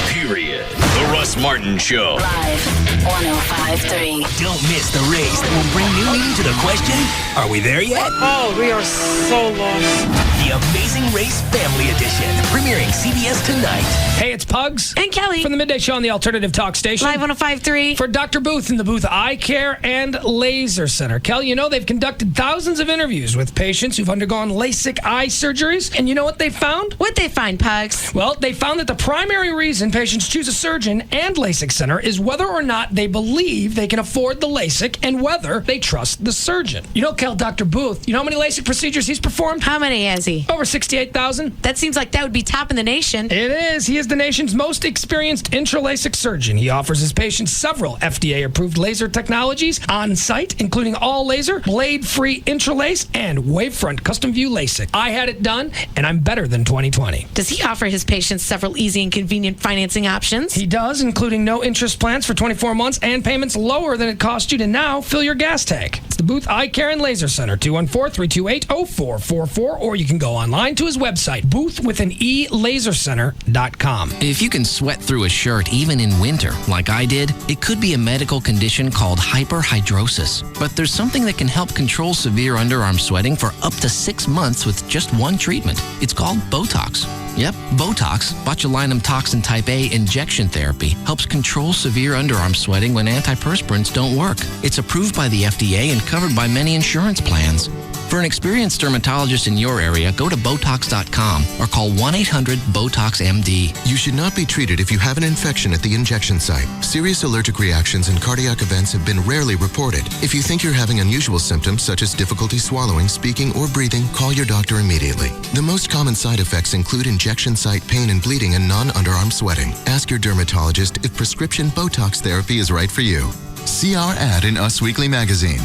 Period. The Russ Martin Show. Live 105.3. Don't miss the race that will bring new meaning to the question, are we there yet? Oh, we are so lost. The Amazing Race Family Edition, premiering CBS tonight. Hey, it's Pugs. And Kelly. From the Midday Show on the Alternative Talk Station. Live 105.3. For Dr. Booth in the Booth Eye Care and Laser Center. Kelly, you know they've conducted thousands of interviews with patients who've undergone LASIK eye surgeries. And you know what they found? What'd they find, Pugs? Well, they found that the primary reason patients choose a surgeon and LASIK center is whether or not they believe they can afford the LASIK and whether they trust the surgeon. You know, Kel, Dr. Booth, you know how many LASIK procedures he's performed? How many has he? Over 68,000. That seems like that would be top in the nation. It is. He is the nation's most experienced intra-LASIK surgeon. He offers his patients several FDA-approved laser technologies on site, including all laser, blade-free intralace, and wavefront custom view LASIK. I had it done, and I'm better than 20/20. Does he offer his patients several easy and convenient financing options? He does, including no interest plans for 24 months and payments lower than it cost you to now fill your gas tank. It's the Booth Eye Care and Laser Center, 214-328-0444, or you can go online to his website, boothwithanelasercenter.com. If you can sweat through a shirt even in winter, like I did, it could be a medical condition called hyperhidrosis. But there's something that can help control severe underarm sweating for up to 6 months with just one treatment. It's called Botox. Yep, Botox, botulinum toxin type A injection therapy, helps control severe underarm sweating when antiperspirants don't work. It's approved by the FDA and covered by many insurance plans. For an experienced dermatologist in your area, go to Botox.com or call 1-800-BOTOX-MD. You should not be treated if you have an infection at the injection site. Serious allergic reactions and cardiac events have been rarely reported. If you think you're having unusual symptoms such as difficulty swallowing, speaking, or breathing, call your doctor immediately. The most common side effects include injection site pain and bleeding and non-underarm sweating. Ask your dermatologist if prescription Botox therapy is right for you. See our ad in Us Weekly magazine.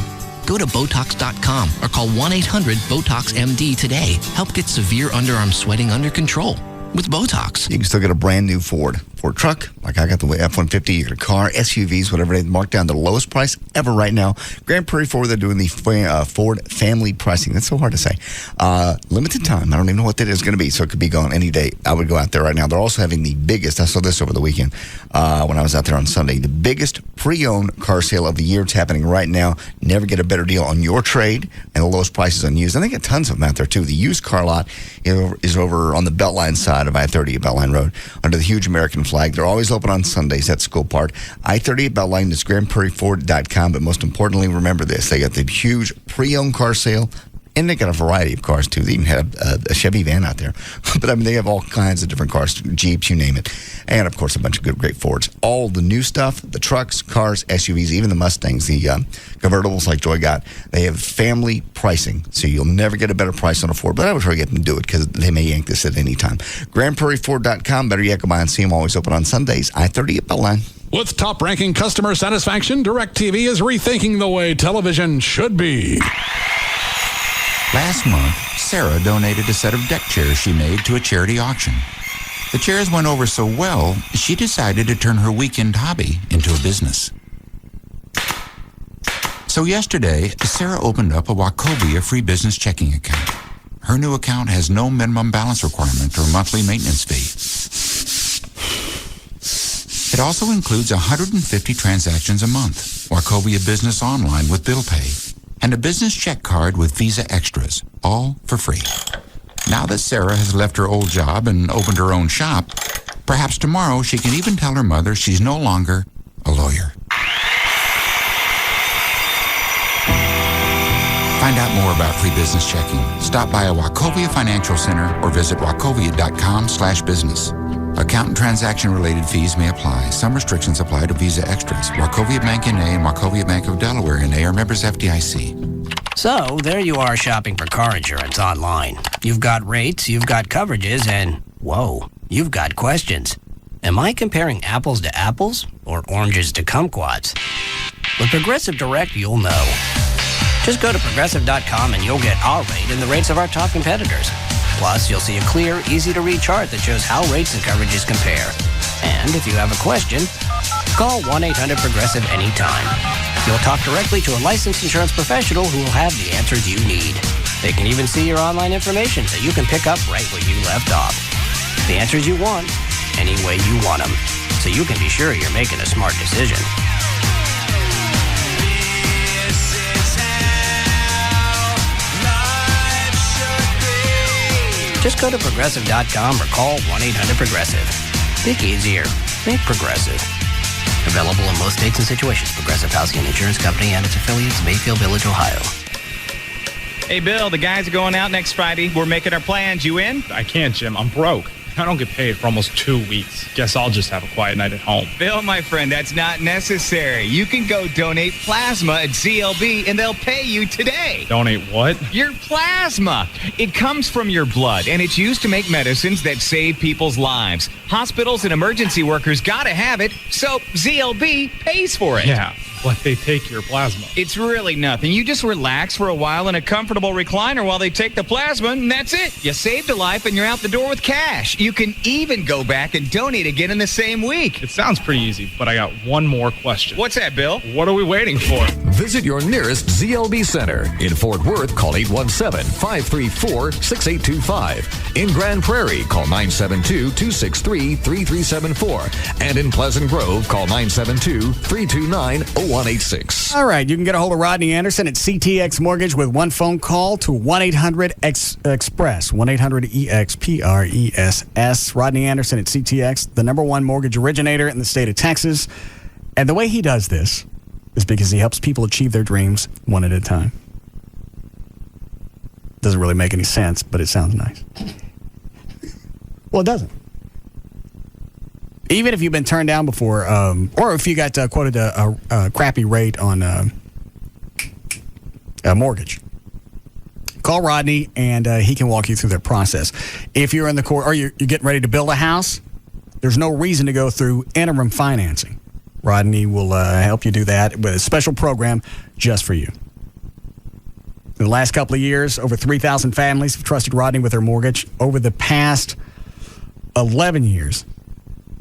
Go to Botox.com or call 1-800-BOTOX-MD today. Help get severe underarm sweating under control with Botox. You can still get a brand new Ford truck, like I got the F-150, you get a car, SUVs, whatever, they marked down to the lowest price ever right now. Grand Prairie Ford, they're doing the Ford family pricing. That's so hard to say. Limited time. I don't even know what that is going to be, so it could be gone any day. I would go out there right now. They're also having the biggest, I saw this over the weekend when I was out there on Sunday, the biggest pre-owned car sale of the year. It's happening right now. Never get a better deal on your trade and the lowest prices on used. And they get tons of them out there, too. The used car lot is over on the Beltline side of I-30 at Beltline Road under the huge American flag. They're always open on Sundays at School Park. I-30 at Beltline is GrandPrairieFord.com. But most importantly, remember this. They got the huge pre-owned car sale. And they got a variety of cars, too. They even had a Chevy van out there. But, I mean, they have all kinds of different cars, Jeeps, you name it. And, of course, a bunch of good, great Fords. All the new stuff, the trucks, cars, SUVs, even the Mustangs, the convertibles like Joy got, they have family pricing. So you'll never get a better price on a Ford. But I would try to get them to do it because they may yank this at any time. GrandPrairieFord.com. Better yet, go by and see them. Always open on Sundays. I-30 at Beltline. With top-ranking customer satisfaction, DirecTV is rethinking the way television should be. Last month, Sarah donated a set of deck chairs she made to a charity auction. The chairs went over so well, she decided to turn her weekend hobby into a business. So yesterday, Sarah opened up a Wachovia free business checking account. Her new account has no minimum balance requirement or monthly maintenance fee. It also includes 150 transactions a month, Wachovia Business Online with bill pay, and a business check card with Visa Extras, all for free. Now that Sarah has left her old job and opened her own shop, Perhaps tomorrow she can even tell her mother she's no longer a lawyer. Find out more about free business checking. Stop by a Wachovia Financial Center or visit wachovia.com/business. Account and transaction-related fees may apply. Some restrictions apply to Visa Extras. Wachovia Bank N.A. and Wachovia Bank of Delaware N.A. are members FDIC. So, there you are shopping for car insurance online. You've got rates, you've got coverages, and whoa, you've got questions. Am I comparing apples to apples or oranges to kumquats? With Progressive Direct, you'll know. Just go to Progressive.com and you'll get our rate and the rates of our top competitors. Plus, you'll see a clear, easy-to-read chart that shows how rates and coverages compare. And if you have a question, call 1-800-PROGRESSIVE anytime. You'll talk directly to a licensed insurance professional who will have the answers you need. They can even see your online information so you can pick up right where you left off. The answers you want, any way you want them, so you can be sure you're making a smart decision. Just go to Progressive.com or call 1-800-PROGRESSIVE. Think easier. Think Progressive. Available in most states and situations. Progressive Housing and Insurance Company and its affiliates, Mayfield Village, Ohio. Hey, Bill, the guys are going out next Friday. We're making our plans. You in? I can't, Jim. I'm broke. I don't get paid for almost 2 weeks. Guess I'll just have a quiet night at home. Bill, my friend, that's not necessary. You can go donate plasma at CLB, and they'll pay you today. Donate what? Your plasma. It comes from your blood, and it's used to make medicines that save people's lives. Hospitals and emergency workers gotta have it, so ZLB pays for it. Yeah, but they take your plasma. It's really nothing. You just relax for a while in a comfortable recliner while they take the plasma, and that's it. You saved a life, and you're out the door with cash. You can even go back and donate again in the same week. It sounds pretty easy, but I got one more question. What's that, Bill? What are we waiting for? Visit your nearest ZLB Center. In Fort Worth, call 817-534-6825. In Grand Prairie, call 972-263-3374. And in Pleasant Grove, call 972-329-0186. All right, you can get a hold of Rodney Anderson at CTX Mortgage with one phone call to 1-800-EXPRESS, 1-800-EXPRESS. Rodney Anderson at CTX, the #1 mortgage originator in the state of Texas. And the way he does this is because he helps people achieve their dreams one at a time. Doesn't really make any sense, but it sounds nice. Well, it doesn't. Even if you've been turned down before, or if you got quoted a crappy rate on a mortgage, call Rodney and he can walk you through that process. If you're in the court or you're getting ready to build a house, there's no reason to go through interim financing. Rodney will help you do that with a special program just for you. In the last couple of years, over 3,000 families have trusted Rodney with their mortgage. Over the past 11 years,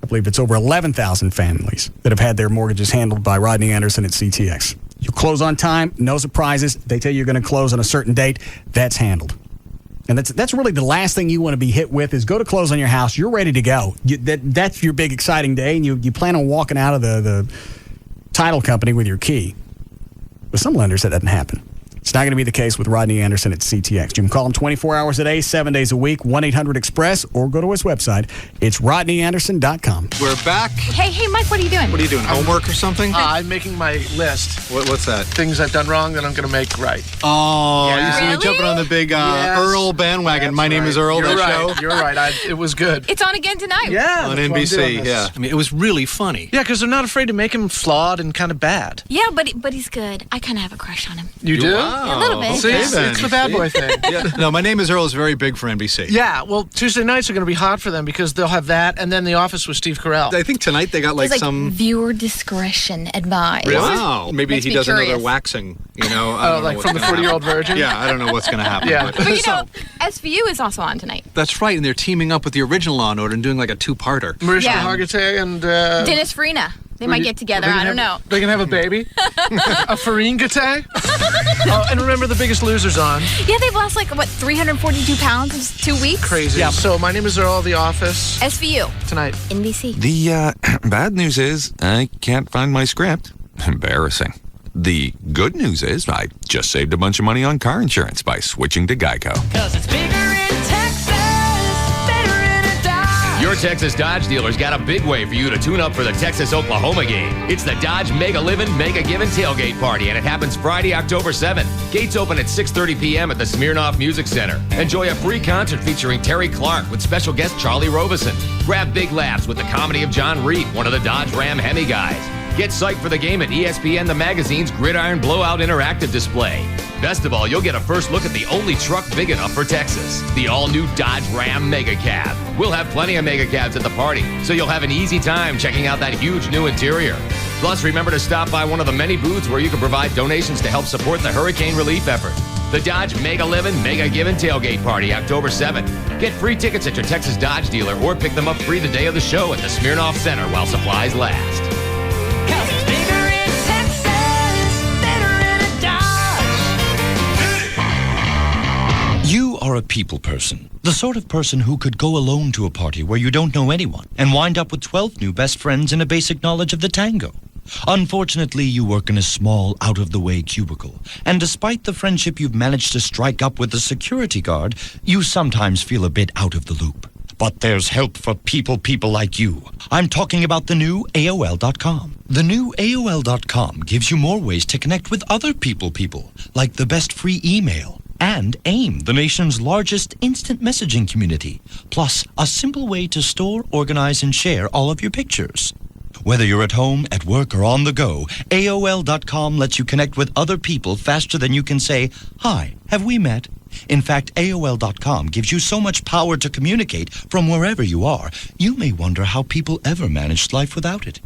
I believe it's over 11,000 families that have had their mortgages handled by Rodney Anderson at CTX. You close on time, no surprises. They tell you you're going to close on a certain date. That's handled. And that's really the last thing you want to be hit with is go to close on your house. You're ready to go. That's your big exciting day, and you plan on walking out of the title company with your key. With some lenders, that doesn't happen. It's not going to be the case with Rodney Anderson at CTX. You can call him 24 hours a day, 7 days a week, 1-800-EXPRESS, or go to his website. It's RodneyAnderson.com. We're back. Hey, Mike, what are you doing? What are you doing, homework or something? I'm making my list. What's that? Things I've done wrong that I'm going to make right. Oh, Yeah. you see me jumping on the big Yes. Earl bandwagon. That's My name right. is Earl, You're that right. show. You're right. It was good. It's on again tonight. Yeah. On that's why I'm doing NBC, this. yeah. I mean, it was really funny. Yeah, because they're not afraid to make him flawed and kind of bad. Yeah, but he's good. I kind of have a crush on him. You do? Wow. A little bit. See, Yeah. it's the bad boy thing. Yeah. No, My Name is Earl is very big for NBC. Yeah, well, Tuesday nights are going to be hot for them because they'll have that and then The Office with Steve Carell. I think tonight they got It's like viewer discretion advised. Wow. Maybe Makes he me does curious. another waxing, I don't know like what's from the gonna 40-year-old happen. virgin? Yeah, I don't know what's going to happen. Yeah. But SVU is also on tonight. That's right, and they're teaming up with the original Law & Order and doing like a two-parter. Mariska Yeah. Hargitay and... Dennis Farina. They might get together. I don't know. They can have a baby? A Farine Gate? Oh, and remember The Biggest Loser's on. Yeah, they've lost 342 pounds in just 2 weeks? Crazy. Yeah. So My Name is Earl, The Office. SVU. Tonight. NBC. The bad news is I can't find my script. Embarrassing. The good news is I just saved a bunch of money on car insurance by switching to Geico. Cause it's bigger in Texas, better in a dime. Your Your Texas Dodge dealer's got a big way for you to tune up for the Texas-Oklahoma game. It's the Dodge Mega Livin' Mega Givin' Tailgate Party, and it happens Friday, October 7th. Gates open at 6:30 p.m. at the Smirnoff Music Center. Enjoy a free concert featuring Terry Clark with special guest Charlie Robeson. Grab big laughs with the comedy of John Reed, one of the Dodge Ram Hemi guys. Get psyched for the game at ESPN The Magazine's Gridiron Blowout Interactive Display. Best of all, you'll get a first look at the only truck big enough for Texas, the all-new Dodge Ram Mega Cab. We'll have plenty of Mega Cabs at the party, so you'll have an easy time checking out that huge new interior. Plus, remember to stop by one of the many booths where you can provide donations to help support the hurricane relief effort. The Dodge Mega Livin' Mega Givin' Tailgate Party, October 7th. Get free tickets at your Texas Dodge dealer or pick them up free the day of the show at the Smirnoff Center while supplies last. You are a people person. The sort of person who could go alone to a party where you don't know anyone and wind up with 12 new best friends and a basic knowledge of the tango. Unfortunately, you work in a small, out-of-the-way cubicle, and despite the friendship you've managed to strike up with the security guard, you sometimes feel a bit out of the loop. But there's help for people like you. I'm talking about the new AOL.com. The new AOL.com gives you more ways to connect with other people, like the best free email, and AIM, the nation's largest instant messaging community, plus a simple way to store, organize, and share all of your pictures. Whether you're at home, at work, or on the go, AOL.com lets you connect with other people faster than you can say, "Hi, have we met?" In fact, AOL.com gives you so much power to communicate from wherever you are, you may wonder how people ever managed life without it.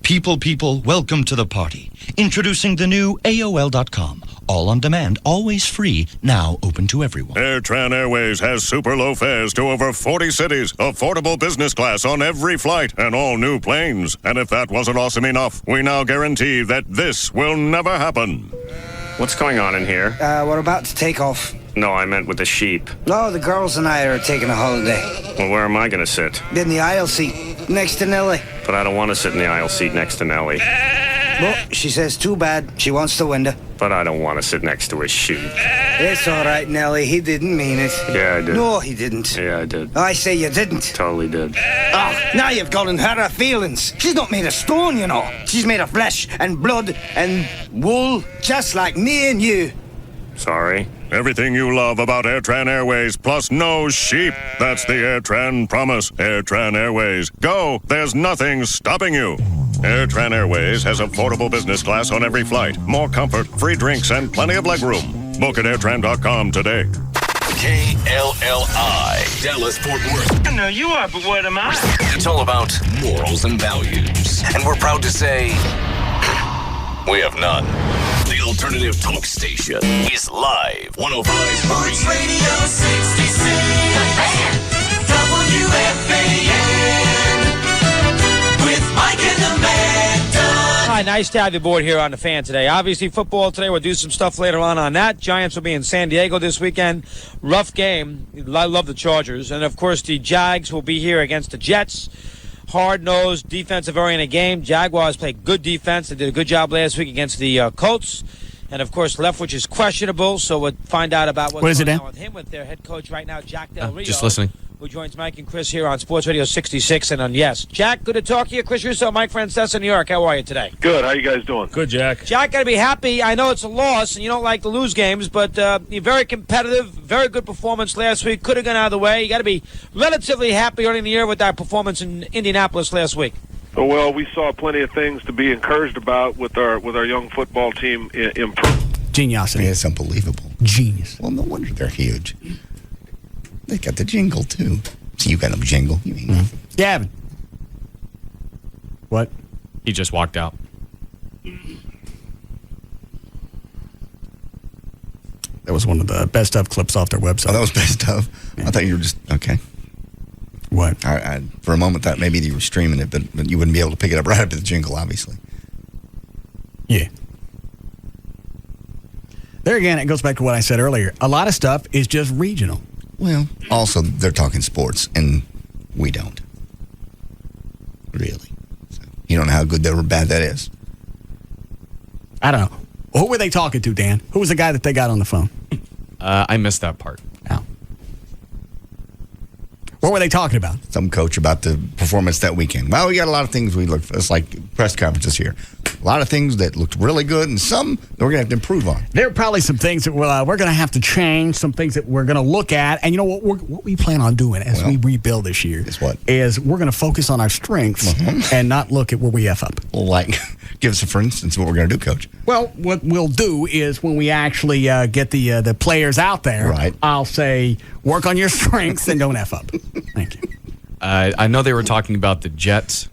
People, welcome to the party. Introducing the new AOL.com. All on demand, always free, now open to everyone. AirTran Airways has super low fares to over 40 cities, affordable business class on every flight, and all new planes. And if that wasn't awesome enough, we now guarantee that this will never happen. What's going on in here? We're about to take off. No, I meant with the sheep. No, the girls and I are taking a holiday. Well, where am I going to sit? In the aisle seat, next to Nellie. But I don't want to sit in the aisle seat next to Nellie. Well, she says too bad. She wants the window. But I don't want to sit next to a sheep. It's all right, Nellie. He didn't mean it. Yeah, I did. No, he didn't. Yeah, I did. I say you didn't. Totally did. Oh, now you've gotten her feelings. She's not made of stone, you know. She's made of flesh and blood and wool, just like me and you. Sorry. Everything you love about AirTran Airways, plus no sheep. That's the AirTran promise. AirTran Airways. Go. There's nothing stopping you. AirTran Airways has affordable business class on every flight. More comfort, free drinks, and plenty of legroom. Book at airtran.com today. KLLI, Dallas, Fort Worth. I know you are, but what am I? It's all about morals and values. And we're proud to say, we have none. The alternative talk station is live. 105.3 Sports Radio 66. WFAN. With Mike and the Mad Dog. Hi, nice to have you aboard here on The Fan today. Obviously, football today. We'll do some stuff later on that. Giants will be in San Diego this weekend. Rough game. I love the Chargers. And, of course, the Jags will be here against the Jets. Hard-nosed, defensive-oriented game. Jaguars played good defense. They did a good job last week against the Colts. And, of course, Leftwich is questionable, so we'll find out about what's going on with him with their head coach right now, Jack Del Rio. Just listening. Who joins Mike and Chris here on Sports Radio 66 and on Yes. Jack, good to talk to you. Chris Russo, Mike Francesa, New York. How are you today? Good. How you guys doing? Good, Jack. Jack, got to be happy. I know it's a loss, and you don't like to lose games, but you're very competitive. Very good performance last week. Could have gone out of the way. You got to be relatively happy early in the year with that performance in Indianapolis last week. Well, we saw plenty of things to be encouraged about with our young football team improve. Geniosity. It's unbelievable. Genius. Well, no wonder they're huge. They got the jingle, too. So you got no jingle. You mean nothing. Gavin. What? He just walked out. That was one of the best of clips off their website. Oh, that was best of? Yeah. I thought you were just, okay. What? I for a moment thought maybe you were streaming it, but you wouldn't be able to pick it up right after the jingle, obviously. Yeah. There again, it goes back to what I said earlier. A lot of stuff is just regional. Well, also, they're talking sports, and we don't. Really. So, you don't know how good or bad that is. I don't know. Who were they talking to, Dan? Who was the guy that they got on the phone? I missed that part. Oh. What were they talking about? Some coach about the performance that weekend. Well, we got a lot of things we look for. It's like press conferences here. A lot of things that looked really good and some that we're going to have to improve on. There are probably some things that we're going to have to change, some things that we're going to look at. And you know what we plan on doing as we rebuild this year is we're going to focus on our strengths and not look at where we F up. Well, like, give us a for instance what we're going to do, Coach. Well, what we'll do is when we actually get the players out there, I'll say, work on your strengths and don't F up. Thank you. I know they were talking about the Jets.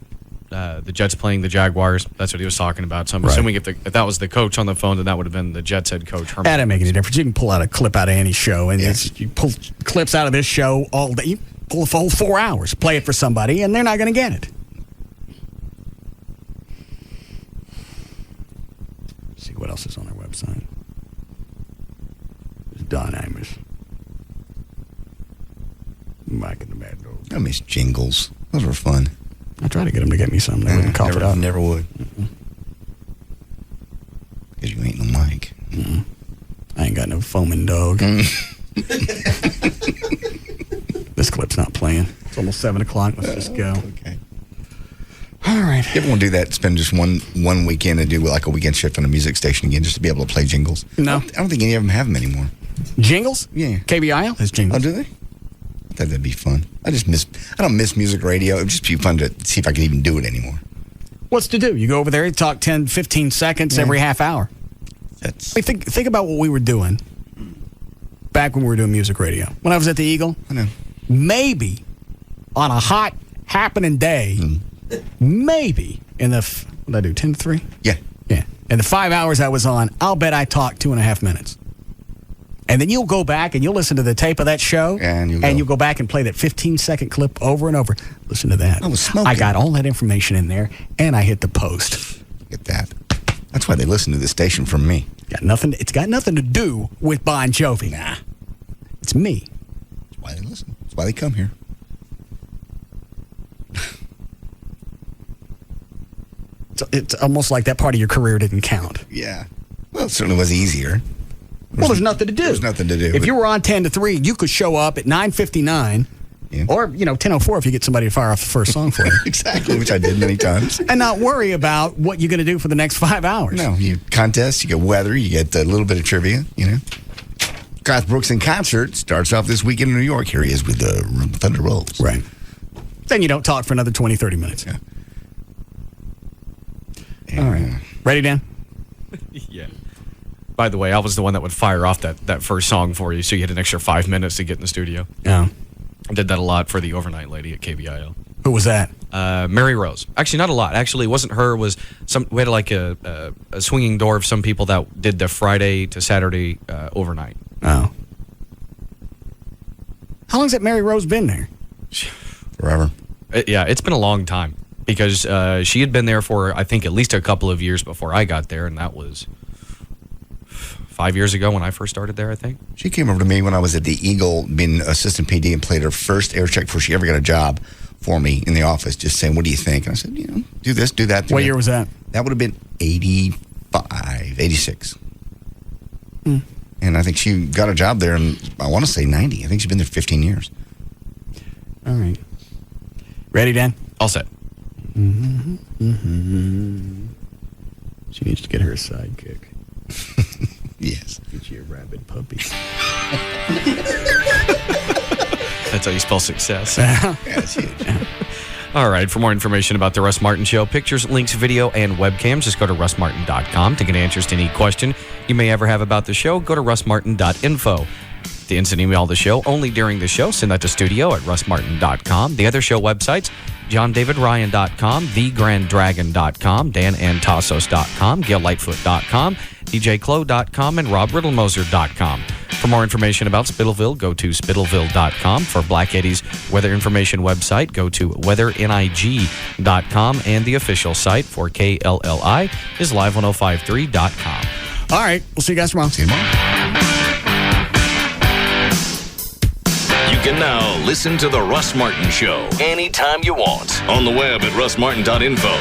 The Jets playing the Jaguars. That's what he was talking about. So I'm assuming if that was the coach on the phone, then that would have been the Jets head coach. That doesn't make any difference. You can pull out a clip out of any show, and you pull clips out of this show all day. You pull the whole 4 hours, play it for somebody, and they're not going to get it. Let's see what else is on our website. It's Don Amos. Mike and the Mad Dog. I miss jingles. Those were fun. I tried to get them to get me some. They wouldn't cough it up. Never would. Because you ain't no mic. I ain't got no foaming dog. This clip's not playing. It's almost 7 o'clock. Let's just go. Okay. All right. You ever want to do that? Spend just one weekend and do like a weekend shift on a music station again just to be able to play jingles? No. I don't think any of them have them anymore. Jingles? Yeah. KBIL has jingles. Oh, do they? I thought that'd be fun. I don't miss music radio. It would just be fun to see if I could even do it anymore. What's to do? You go over there, you talk 10, 15 seconds every half hour. Think about what we were doing back when we were doing music radio. When I was at the Eagle, I know. Maybe on a hot happening day, maybe in the, what did I do, 10 to 3? Yeah. Yeah. In the 5 hours I was on, I'll bet I talked 2.5 minutes. And then you'll go back and you'll listen to the tape of that show, and you'll go back and play that 15-second clip over and over. Listen to that. I was smoking. I got all that information in there, and I hit the post. Look at that. That's why they listen to the station from me. It's got nothing to do with Bon Jovi. Nah. It's me. That's why they listen. That's why they come here. It's almost like that part of your career didn't count. Yeah. Well, it certainly was easier. There's nothing to do. There's nothing to do. If you were on 10 to 3, you could show up at 9:59, or 10:04 if you get somebody to fire off the first song for you. Exactly, which I did many times. And not worry about what you're going to do for the next 5 hours. No, you contest, you get weather, you get a little bit of trivia, Garth Brooks in concert starts off this weekend in New York. Here he is with the Thunder Rolls. Right. Then you don't talk for another 20, 30 minutes. Yeah. All right. Ready, Dan? Yeah. By the way, I was the one that would fire off that first song for you, so you had an extra 5 minutes to get in the studio. Yeah. I did that a lot for the overnight lady at KBIL. Who was that? Mary Rose. Actually, not a lot. Actually, it wasn't her. We had like a swinging door of some people that did the Friday to Saturday overnight. Oh. How long's that Mary Rose been there? Forever. Yeah, it's been a long time because she had been there for, I think, at least a couple of years before I got there, and that was 5 years ago when I first started there, I think. She came over to me when I was at the Eagle, being assistant PD, and played her first air check before she ever got a job for me in the office, just saying, what do you think? And I said, do this, do that. What year was that? That would have been 85, 86. And I think she got a job there in, I want to say 90. I think she's been there 15 years. All right. Ready, Dan? All set. She needs to get her a sidekick. Yes. Get you a rabid puppy. That's how you spell success. Yeah, it's huge. All right. For more information about the Russ Martin Show, pictures, links, video, and webcams, just go to russmartin.com. To get answers to any question you may ever have about the show, go to russmartin.info. The instant email the show only during the show. Send that to studio at russmartin.com. The other show websites, johndavidryan.com, thegrandragon.com, danantasos.com, gaillightfoot.com, djclo.com, and robriddlemoser.com. For more information about Spittleville, go to spittleville.com. For Black Eddie's weather information website, go to weathering.com. And the official site for KLLI is live1053.com. All right. We'll see you guys tomorrow. See you tomorrow. You can now listen to The Russ Martin Show anytime you want on the web at russmartin.info. The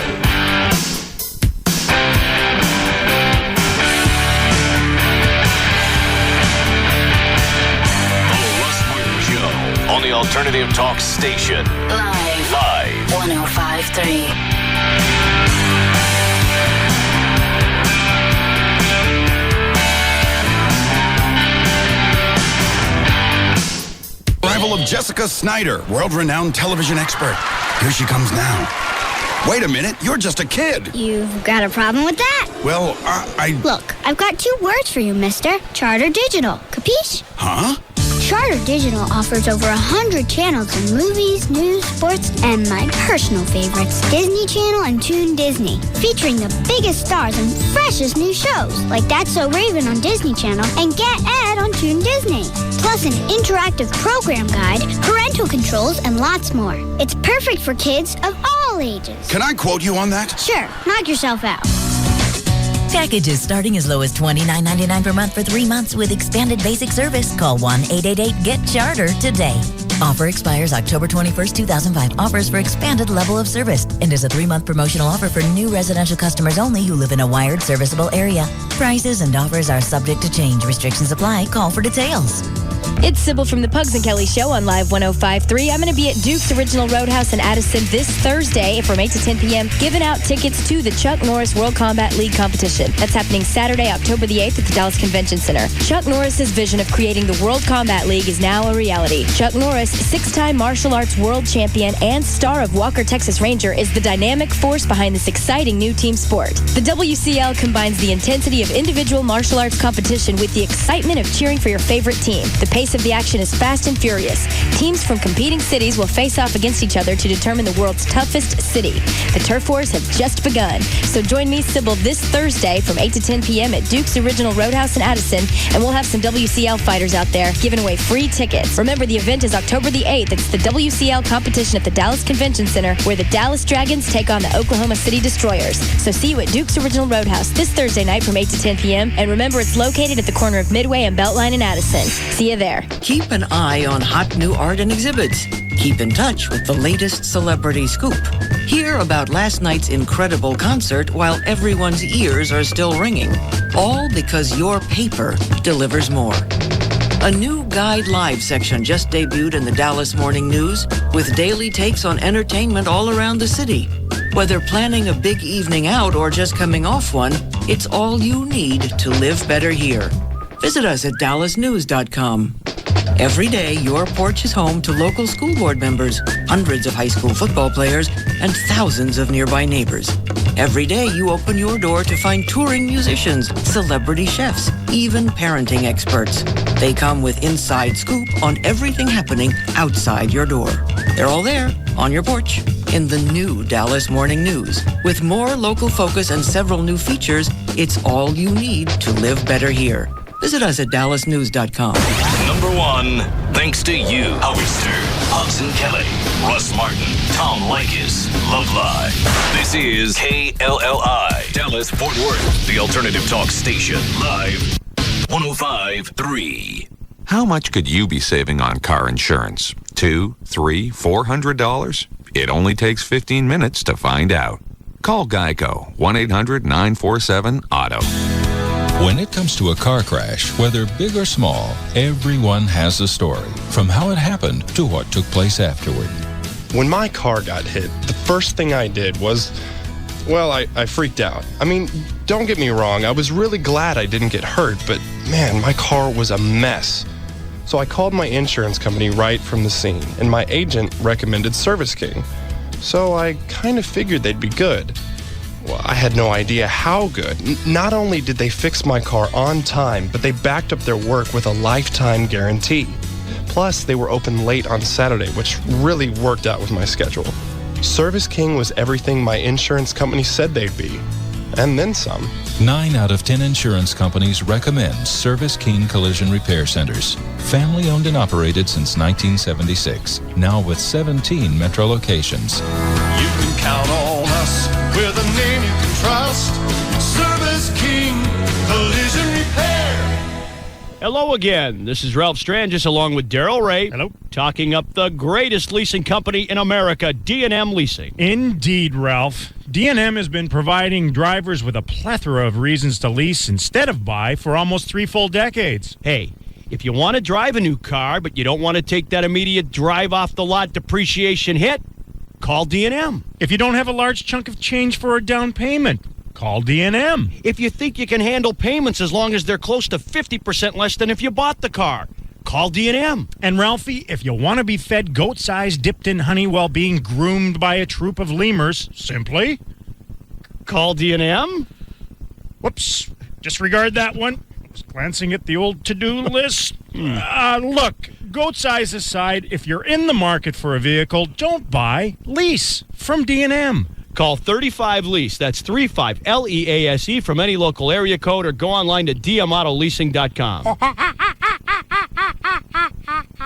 Russ Martin Show on the alternative talk station. Live. 105.3. Arrival of Jessica Snyder, world-renowned television expert. Here she comes now. Wait a minute, you're just a kid. You've got a problem with that? Well, Look, I've got 2 words for you, mister. Charter Digital. Capiche? Huh? Charter Digital offers over 100 channels in movies, news, sports, and my personal favorites, Disney Channel and Toon Disney, featuring the biggest stars and freshest new shows, like That's So Raven on Disney Channel and Get Ed on Toon Disney. Plus an interactive program guide, parental controls, and lots more. It's perfect for kids of all ages. Can I quote you on that? Sure, knock yourself out. Packages starting as low as $29.99 per month for 3 months with expanded basic service. Call 1-888-GET-CHARTER today. Offer expires October 21st, 2005. Offers for expanded level of service and is a 3-month promotional offer for new residential customers only who live in a wired serviceable area. Prices and offers are subject to change. Restrictions apply. Call for details. It's Sybil from the Pugs and Kelly Show on Live 105.3. I'm going to be at Duke's Original Roadhouse in Addison this Thursday from 8 to 10 p.m. giving out tickets to the Chuck Norris World Combat League competition. That's happening Saturday, October the 8th at the Dallas Convention Center. Chuck Norris's vision of creating the World Combat League is now a reality. Chuck Norris, 6-time martial arts world champion and star of Walker, Texas Ranger, is the dynamic force behind this exciting new team sport. The WCL combines the intensity of individual martial arts competition with the excitement of cheering for your favorite team. The pace of the action is fast and furious. Teams from competing cities will face off against each other to determine the world's toughest city. The turf wars have just begun. So join me, Sybil, this Thursday from 8 to 10 p.m. at Duke's Original Roadhouse in Addison, and we'll have some WCL fighters out there giving away free tickets. Remember, the event is October the 8th. It's the WCL competition at the Dallas Convention Center, where the Dallas Dragons take on the Oklahoma City Destroyers. So see you at Duke's Original Roadhouse this Thursday night from 8 to 10 p.m. And remember, it's located at the corner of Midway and Beltline in Addison. See you there. Keep an eye on hot new art and exhibits. Keep in touch with the latest celebrity scoop. Hear about last night's incredible concert while everyone's ears are still ringing. All because your paper delivers more. A new Guide Live section just debuted in the Dallas Morning News with daily takes on entertainment all around the city. Whether planning a big evening out or just coming off one, it's all you need to live better here. Visit us at dallasnews.com. Every day, your porch is home to local school board members, hundreds of high school football players, and thousands of nearby neighbors. Every day, you open your door to find touring musicians, celebrity chefs, even parenting experts. They come with inside scoop on everything happening outside your door. They're all there, on your porch, in the new Dallas Morning News. With more local focus and several new features, it's all you need to live better here. Visit us at dallasnews.com. Number 1, thanks to you, Howard Stern, Pugs and Kelly, Russ Martin, Tom Likas, Love Live. This is KLLI, Dallas Fort Worth, the alternative talk station, live 105.3. How much could you be saving on car insurance? $200, $300, $400? It only takes 15 minutes to find out. Call Geico, 1-800-947-AUTO. When it comes to a car crash, whether big or small, everyone has a story, from how it happened to what took place afterward. When my car got hit, the first thing I did was, well, I freaked out. I mean, don't get me wrong, I was really glad I didn't get hurt, but man, my car was a mess. So I called my insurance company right from the scene, and my agent recommended Service King. So I kind of figured they'd be good. Well, I had no idea how good. Not only did they fix my car on time, but they backed up their work with a lifetime guarantee. Plus, they were open late on Saturday, which really worked out with my schedule. Service King was everything my insurance company said they'd be, and then some. 9 out of 10 insurance companies recommend Service King Collision Repair Centers. Family owned and operated since 1976, now with 17 metro locations. You can count on us with a name you can trust. Service King Collision Repair. Hello again. This is Ralph Strangis along with Daryl Ray. Hello. Talking up the greatest leasing company in America, D&M Leasing. Indeed, Ralph. D&M has been providing drivers with a plethora of reasons to lease instead of buy for almost 3 full decades. Hey, If you want to drive a new car, but you don't want to take that immediate drive off the lot depreciation hit, call D&M. If you don't have a large chunk of change for a down payment, call D&M. If you think you can handle payments as long as they're close to 50% less than if you bought the car, call D&M. And Ralphie, if you want to be fed goat's eyes dipped in honey while being groomed by a troop of lemurs, simply call D&M. Whoops, disregard that one. I was glancing at the old to-do list. Look, goat's eyes aside, if you're in the market for a vehicle, don't buy, lease from D&M. Call 35-LEASE. That's 35 LEASE from any local area code, or go online to dmautololeasing.com.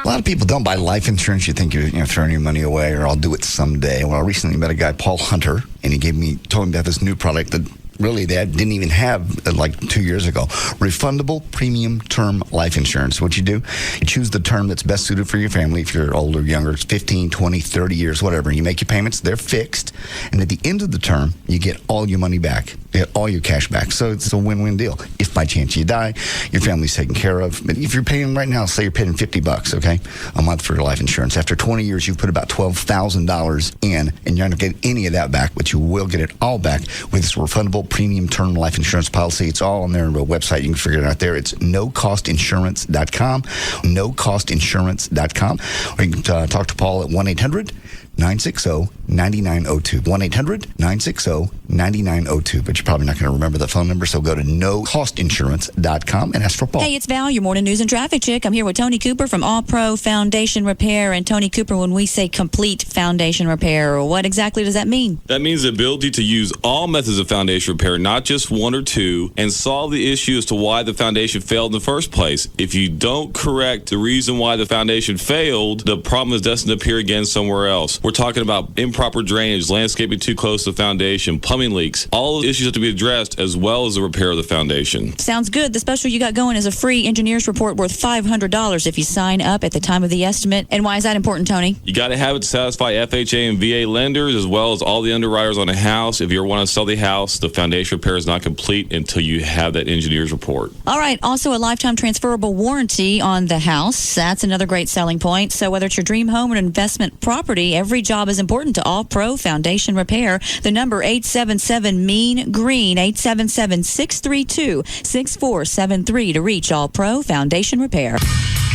A lot of people don't buy life insurance. You think you're throwing your money away, or I'll do it someday. Well, I recently met a guy, Paul Hunter, and he told me about this new product that really they didn't even have like 2 years ago. Refundable premium term life insurance. What you do, you choose the term that's best suited for your family. If you're older, younger, it's 15, 20, 30 years, whatever. You make your payments, they're fixed. And at the end of the term, you get all your money back. You get all your cash back. So it's a win-win deal. If by chance you die, your family's taken care of. But if you're paying right now, say you're paying $50, okay, a month for your life insurance. After 20 years, you've put about $12,000 in, and you're not going to get any of that back, but you will get it all back with this refundable premium term life insurance policy. It's all on their website. You can figure it out there. It's nocostinsurance.com, nocostinsurance.com. Or you can talk to Paul at 1-800-960-9902, 1-800-960-9902. But you're probably not going to remember the phone number, so go to nocostinsurance.com and ask for Paul. Hey, it's Val, your morning news and traffic chick. I'm here with Tony Cooper from All Pro Foundation Repair. And Tony Cooper, when we say complete foundation repair, what exactly does that mean? That means the ability to use all methods of foundation repair, not just one or two, and solve the issue as to why the foundation failed in the first place. If you don't correct the reason why the foundation failed, the problem is destined to appear again somewhere else. We're talking about improper drainage, landscaping too close to the foundation, plumbing leaks. All issues have to be addressed, as well as the repair of the foundation. Sounds good. The special you got going is a free engineer's report worth $500 if you sign up at the time of the estimate. And why is that important, Tony? You got to have it to satisfy FHA and VA lenders, as well as all the underwriters on a house. If you want to sell the house, the foundation repair is not complete until you have that engineer's report. All right. Also, a lifetime transferable warranty on the house. That's another great selling point. So whether it's your dream home or an investment property, every job is important to All Pro Foundation Repair. The number 877-MEAN-GREEN, 877-632-6473 to reach All Pro Foundation Repair.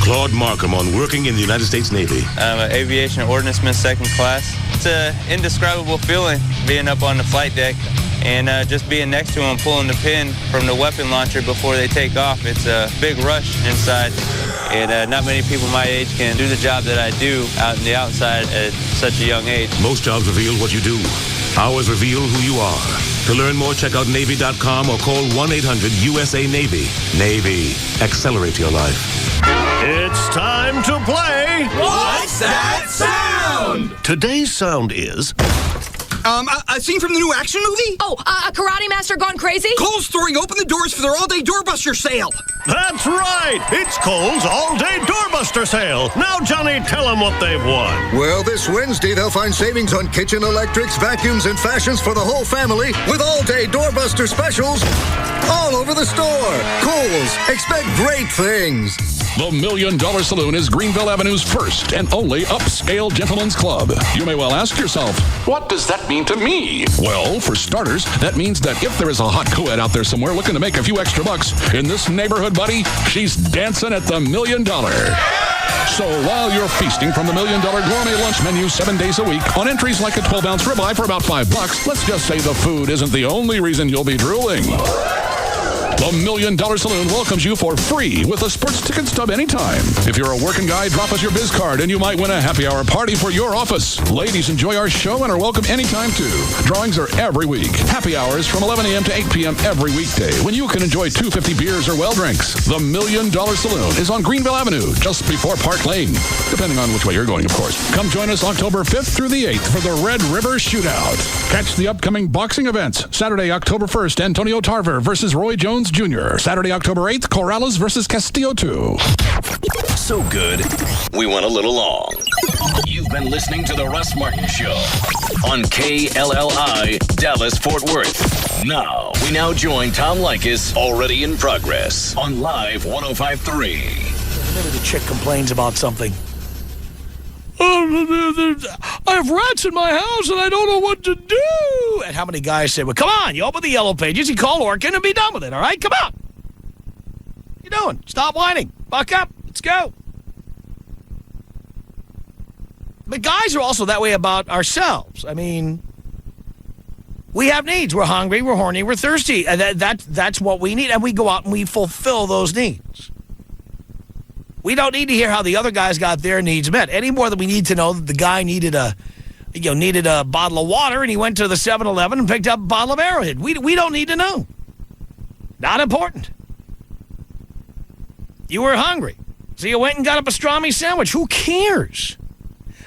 Claude Markham on working in the United States Navy. I'm an aviation ordnanceman, second class. It's an indescribable feeling being up on the flight deck and just being next to them, pulling the pin from the weapon launcher before they take off. It's a big rush inside, and not many people my age can do the job that I do out in the outside at such a young age. Most jobs reveal what you do. Ours reveal who you are. To learn more, check out Navy.com or call 1-800-USA-NAVY. Navy. Accelerate your life. It's time to play What's That Sound? Today's sound is... a scene from the new action movie? Oh, a karate master gone crazy? Kohl's throwing open the doors for their all-day doorbuster sale. That's right. It's Kohl's all-day doorbuster sale. Now, Johnny, tell them what they've won. Well, this Wednesday, they'll find savings on kitchen electrics, vacuums, and fashions for the whole family with all-day doorbuster specials all over the store. Kohl's. Expect great things. The $1 Million Saloon is Greenville Avenue's first and only upscale gentleman's club. You may well ask yourself, what does that mean to me? Well, for starters, that means that if there is a hot co-ed out there somewhere looking to make a few extra bucks in this neighborhood, buddy, she's dancing at the $1 Million. So while you're feasting from the $1 Million gourmet lunch menu 7 days a week on entries like a 12-ounce ribeye for about $5, let's just say the food isn't the only reason you'll be drooling. The $1 Million Saloon welcomes you for free with a sports ticket stub anytime. If you're a working guy, drop us your biz card and you might win a happy hour party for your office. Ladies enjoy our show and are welcome anytime too. Drawings are every week. Happy hours from 11 a.m. to 8 p.m. every weekday when you can enjoy 250 beers or well drinks. The $1 Million Saloon is on Greenville Avenue, just before Park Lane, depending on which way you're going, of course. Come join us October 5th through the 8th for the Red River Shootout. Catch the upcoming boxing events. Saturday, October 1st, Antonio Tarver versus Roy Jones Jr. Saturday, October 8th, Corrales versus Castillo 2. So good, we went a little long. You've been listening to The Russ Martin Show on KLLI, Dallas-Fort Worth. Now, we now join Tom Likas, already in progress, on Live 105.3. minute a chick complains about something. I have rats in my house and I don't know what to do. And how many guys say, well, come on, you open the Yellow Pages, you call Orkin and be done with it, all right? Come on. What you doing? Stop whining. Buck up. Let's go. But guys are also that way about ourselves. I mean, we have needs. We're hungry, we're horny, we're thirsty. And that's what we need. And we go out and we fulfill those needs. We don't need to hear how the other guys got their needs met any more than we need to know that the guy needed a bottle of water and he went to the 7-Eleven and picked up a bottle of Arrowhead. We don't need to know. Not important. You were hungry, so you went and got a pastrami sandwich. Who cares?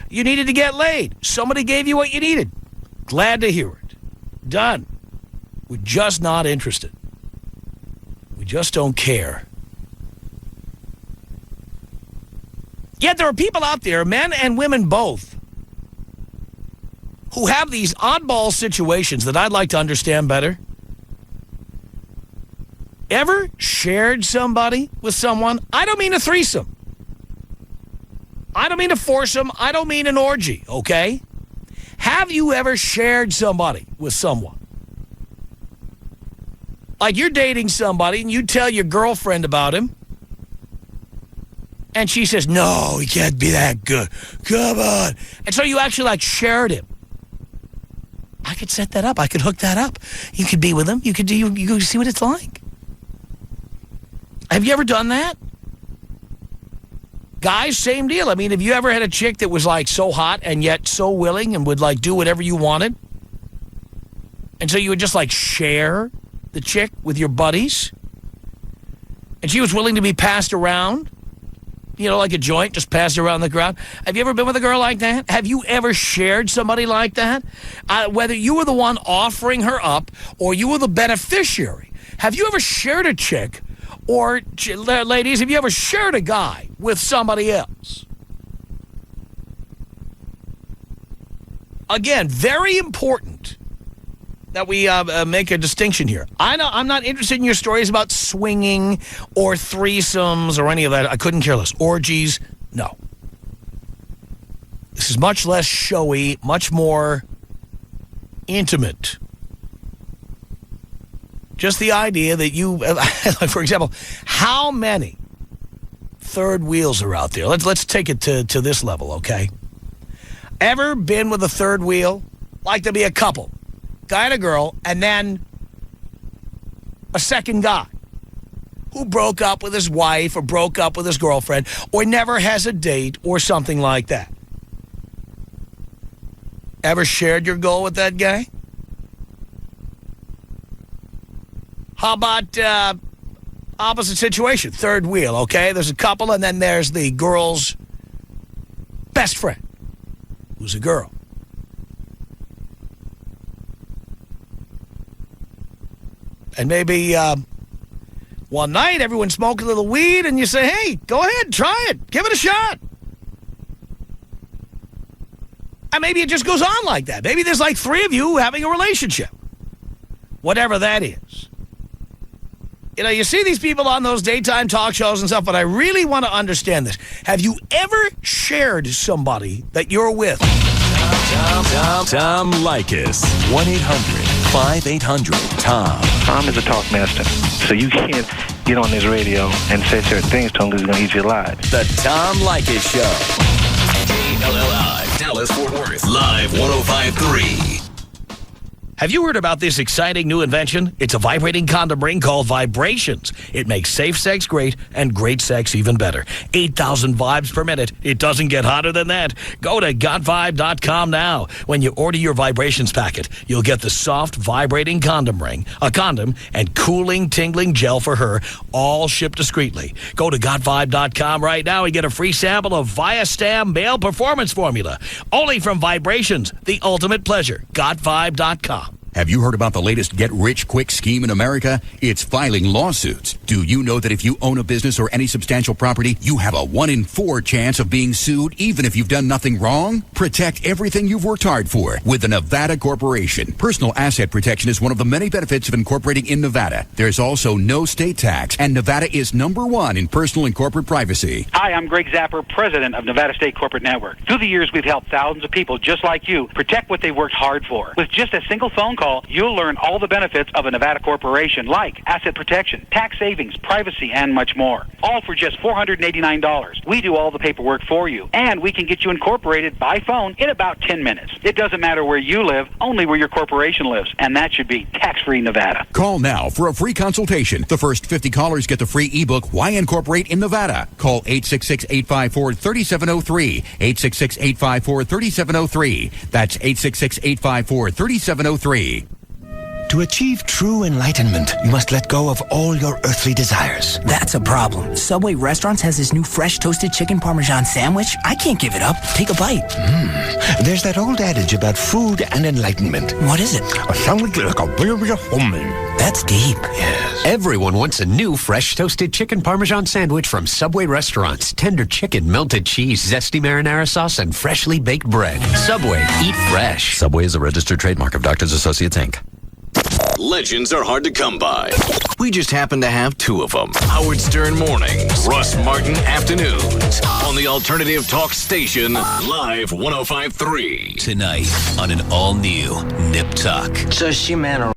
You needed to get laid. Somebody gave you what you needed. Glad to hear it. Done. We're just not interested. We just don't care. Yet there are people out there, men and women both, who have these oddball situations that I'd like to understand better. Ever shared somebody with someone? I don't mean a threesome. I don't mean a foursome. I don't mean an orgy, okay? Have you ever shared somebody with someone? Like you're dating somebody and you tell your girlfriend about him. And she says, no, he can't be that good. Come on. And so you actually like shared him. I could set that up. I could hook that up. You could be with him. You could see what it's like. Have you ever done that? Guys, same deal. I mean, have you ever had a chick that was like so hot and yet so willing and would like do whatever you wanted? And so you would just like share the chick with your buddies? And she was willing to be passed around? You know, like a joint, just passed around the crowd. Have you ever been with a girl like that? Have you ever shared somebody like that? Whether you were the one offering her up or you were the beneficiary. Have you ever shared a chick? Or, ladies, have you ever shared a guy with somebody else? Again, very important that we make a distinction here. I'm not interested in your stories about swinging or threesomes or any of that. I couldn't care less. Orgies, no. This is much less showy, much more intimate. Just the idea that you, for example, how many third wheels are out there? Let's take it to this level, okay? Ever been with a third wheel? Like to be a couple, guy and a girl, and then a second guy who broke up with his wife or broke up with his girlfriend or never has a date or something like that. Ever shared your goal with that guy? How about opposite situation, third wheel, okay? There's a couple, and then there's the girl's best friend, who's a girl. And maybe one night everyone smoked a little weed, and you say, hey, go ahead, try it. Give it a shot. And maybe it just goes on like that. Maybe there's like three of you having a relationship. Whatever that is. You know, you see these people on those daytime talk shows and stuff, but I really want to understand this. Have you ever shared somebody that you're with? Tom Leykis. 1-800-5800-TOM. Tom is a talk master, so you can't get on this radio and say certain things to him because he's going to eat you alive. The Tom Leykis Show. KLLI, Dallas, Fort Worth, live 105.3. Have you heard about this exciting new invention? It's a vibrating condom ring called Vibrations. It makes safe sex great and great sex even better. 8,000 vibes per minute. It doesn't get hotter than that. Go to GotVibe.com now. When you order your Vibrations packet, you'll get the soft, vibrating condom ring, a condom, and cooling, tingling gel for her, all shipped discreetly. Go to GotVibe.com right now and get a free sample of Viastam Male Performance Formula. Only from Vibrations, the ultimate pleasure. GotVibe.com. Have you heard about the latest get-rich-quick scheme in America? It's filing lawsuits. Do you know that if you own a business or any substantial property, you have a 1 in 4 chance of being sued even if you've done nothing wrong? Protect everything you've worked hard for with the Nevada Corporation. Personal asset protection is one of the many benefits of incorporating in Nevada. There's also no state tax, and Nevada is #1 in personal and corporate privacy. Hi, I'm Greg Zapper, president of Nevada State Corporate Network. Through the years, we've helped thousands of people just like you protect what they worked hard for. With just a single phone call, you'll learn all the benefits of a Nevada corporation, like asset protection, tax savings, privacy, and much more. All for just $489. We do all the paperwork for you, and we can get you incorporated by phone in about 10 minutes. It doesn't matter where you live, only where your corporation lives, and that should be tax-free Nevada. Call now for a free consultation. The first 50 callers get the free ebook, Why Incorporate in Nevada. Call 866-854-3703. 866-854-3703. That's 866-854-3703. To achieve true enlightenment, you must let go of all your earthly desires. That's a problem. Subway Restaurants has this new fresh toasted chicken Parmesan sandwich. I can't give it up. Take a bite. There's that old adage about food and enlightenment. What is it? A sandwich like a baby woman. That's deep. Yes. Everyone wants a new fresh toasted chicken Parmesan sandwich from Subway Restaurants. Tender chicken, melted cheese, zesty marinara sauce, and freshly baked bread. Subway, eat fresh. Subway is a registered trademark of Doctors Associates, Inc. Legends are hard to come by. We just happen to have 2 of them. Howard Stern Mornings, Russ Martin Afternoons. On the Alternative Talk Station, Live 105.3. Tonight on an all-new Nip Tuck. So she man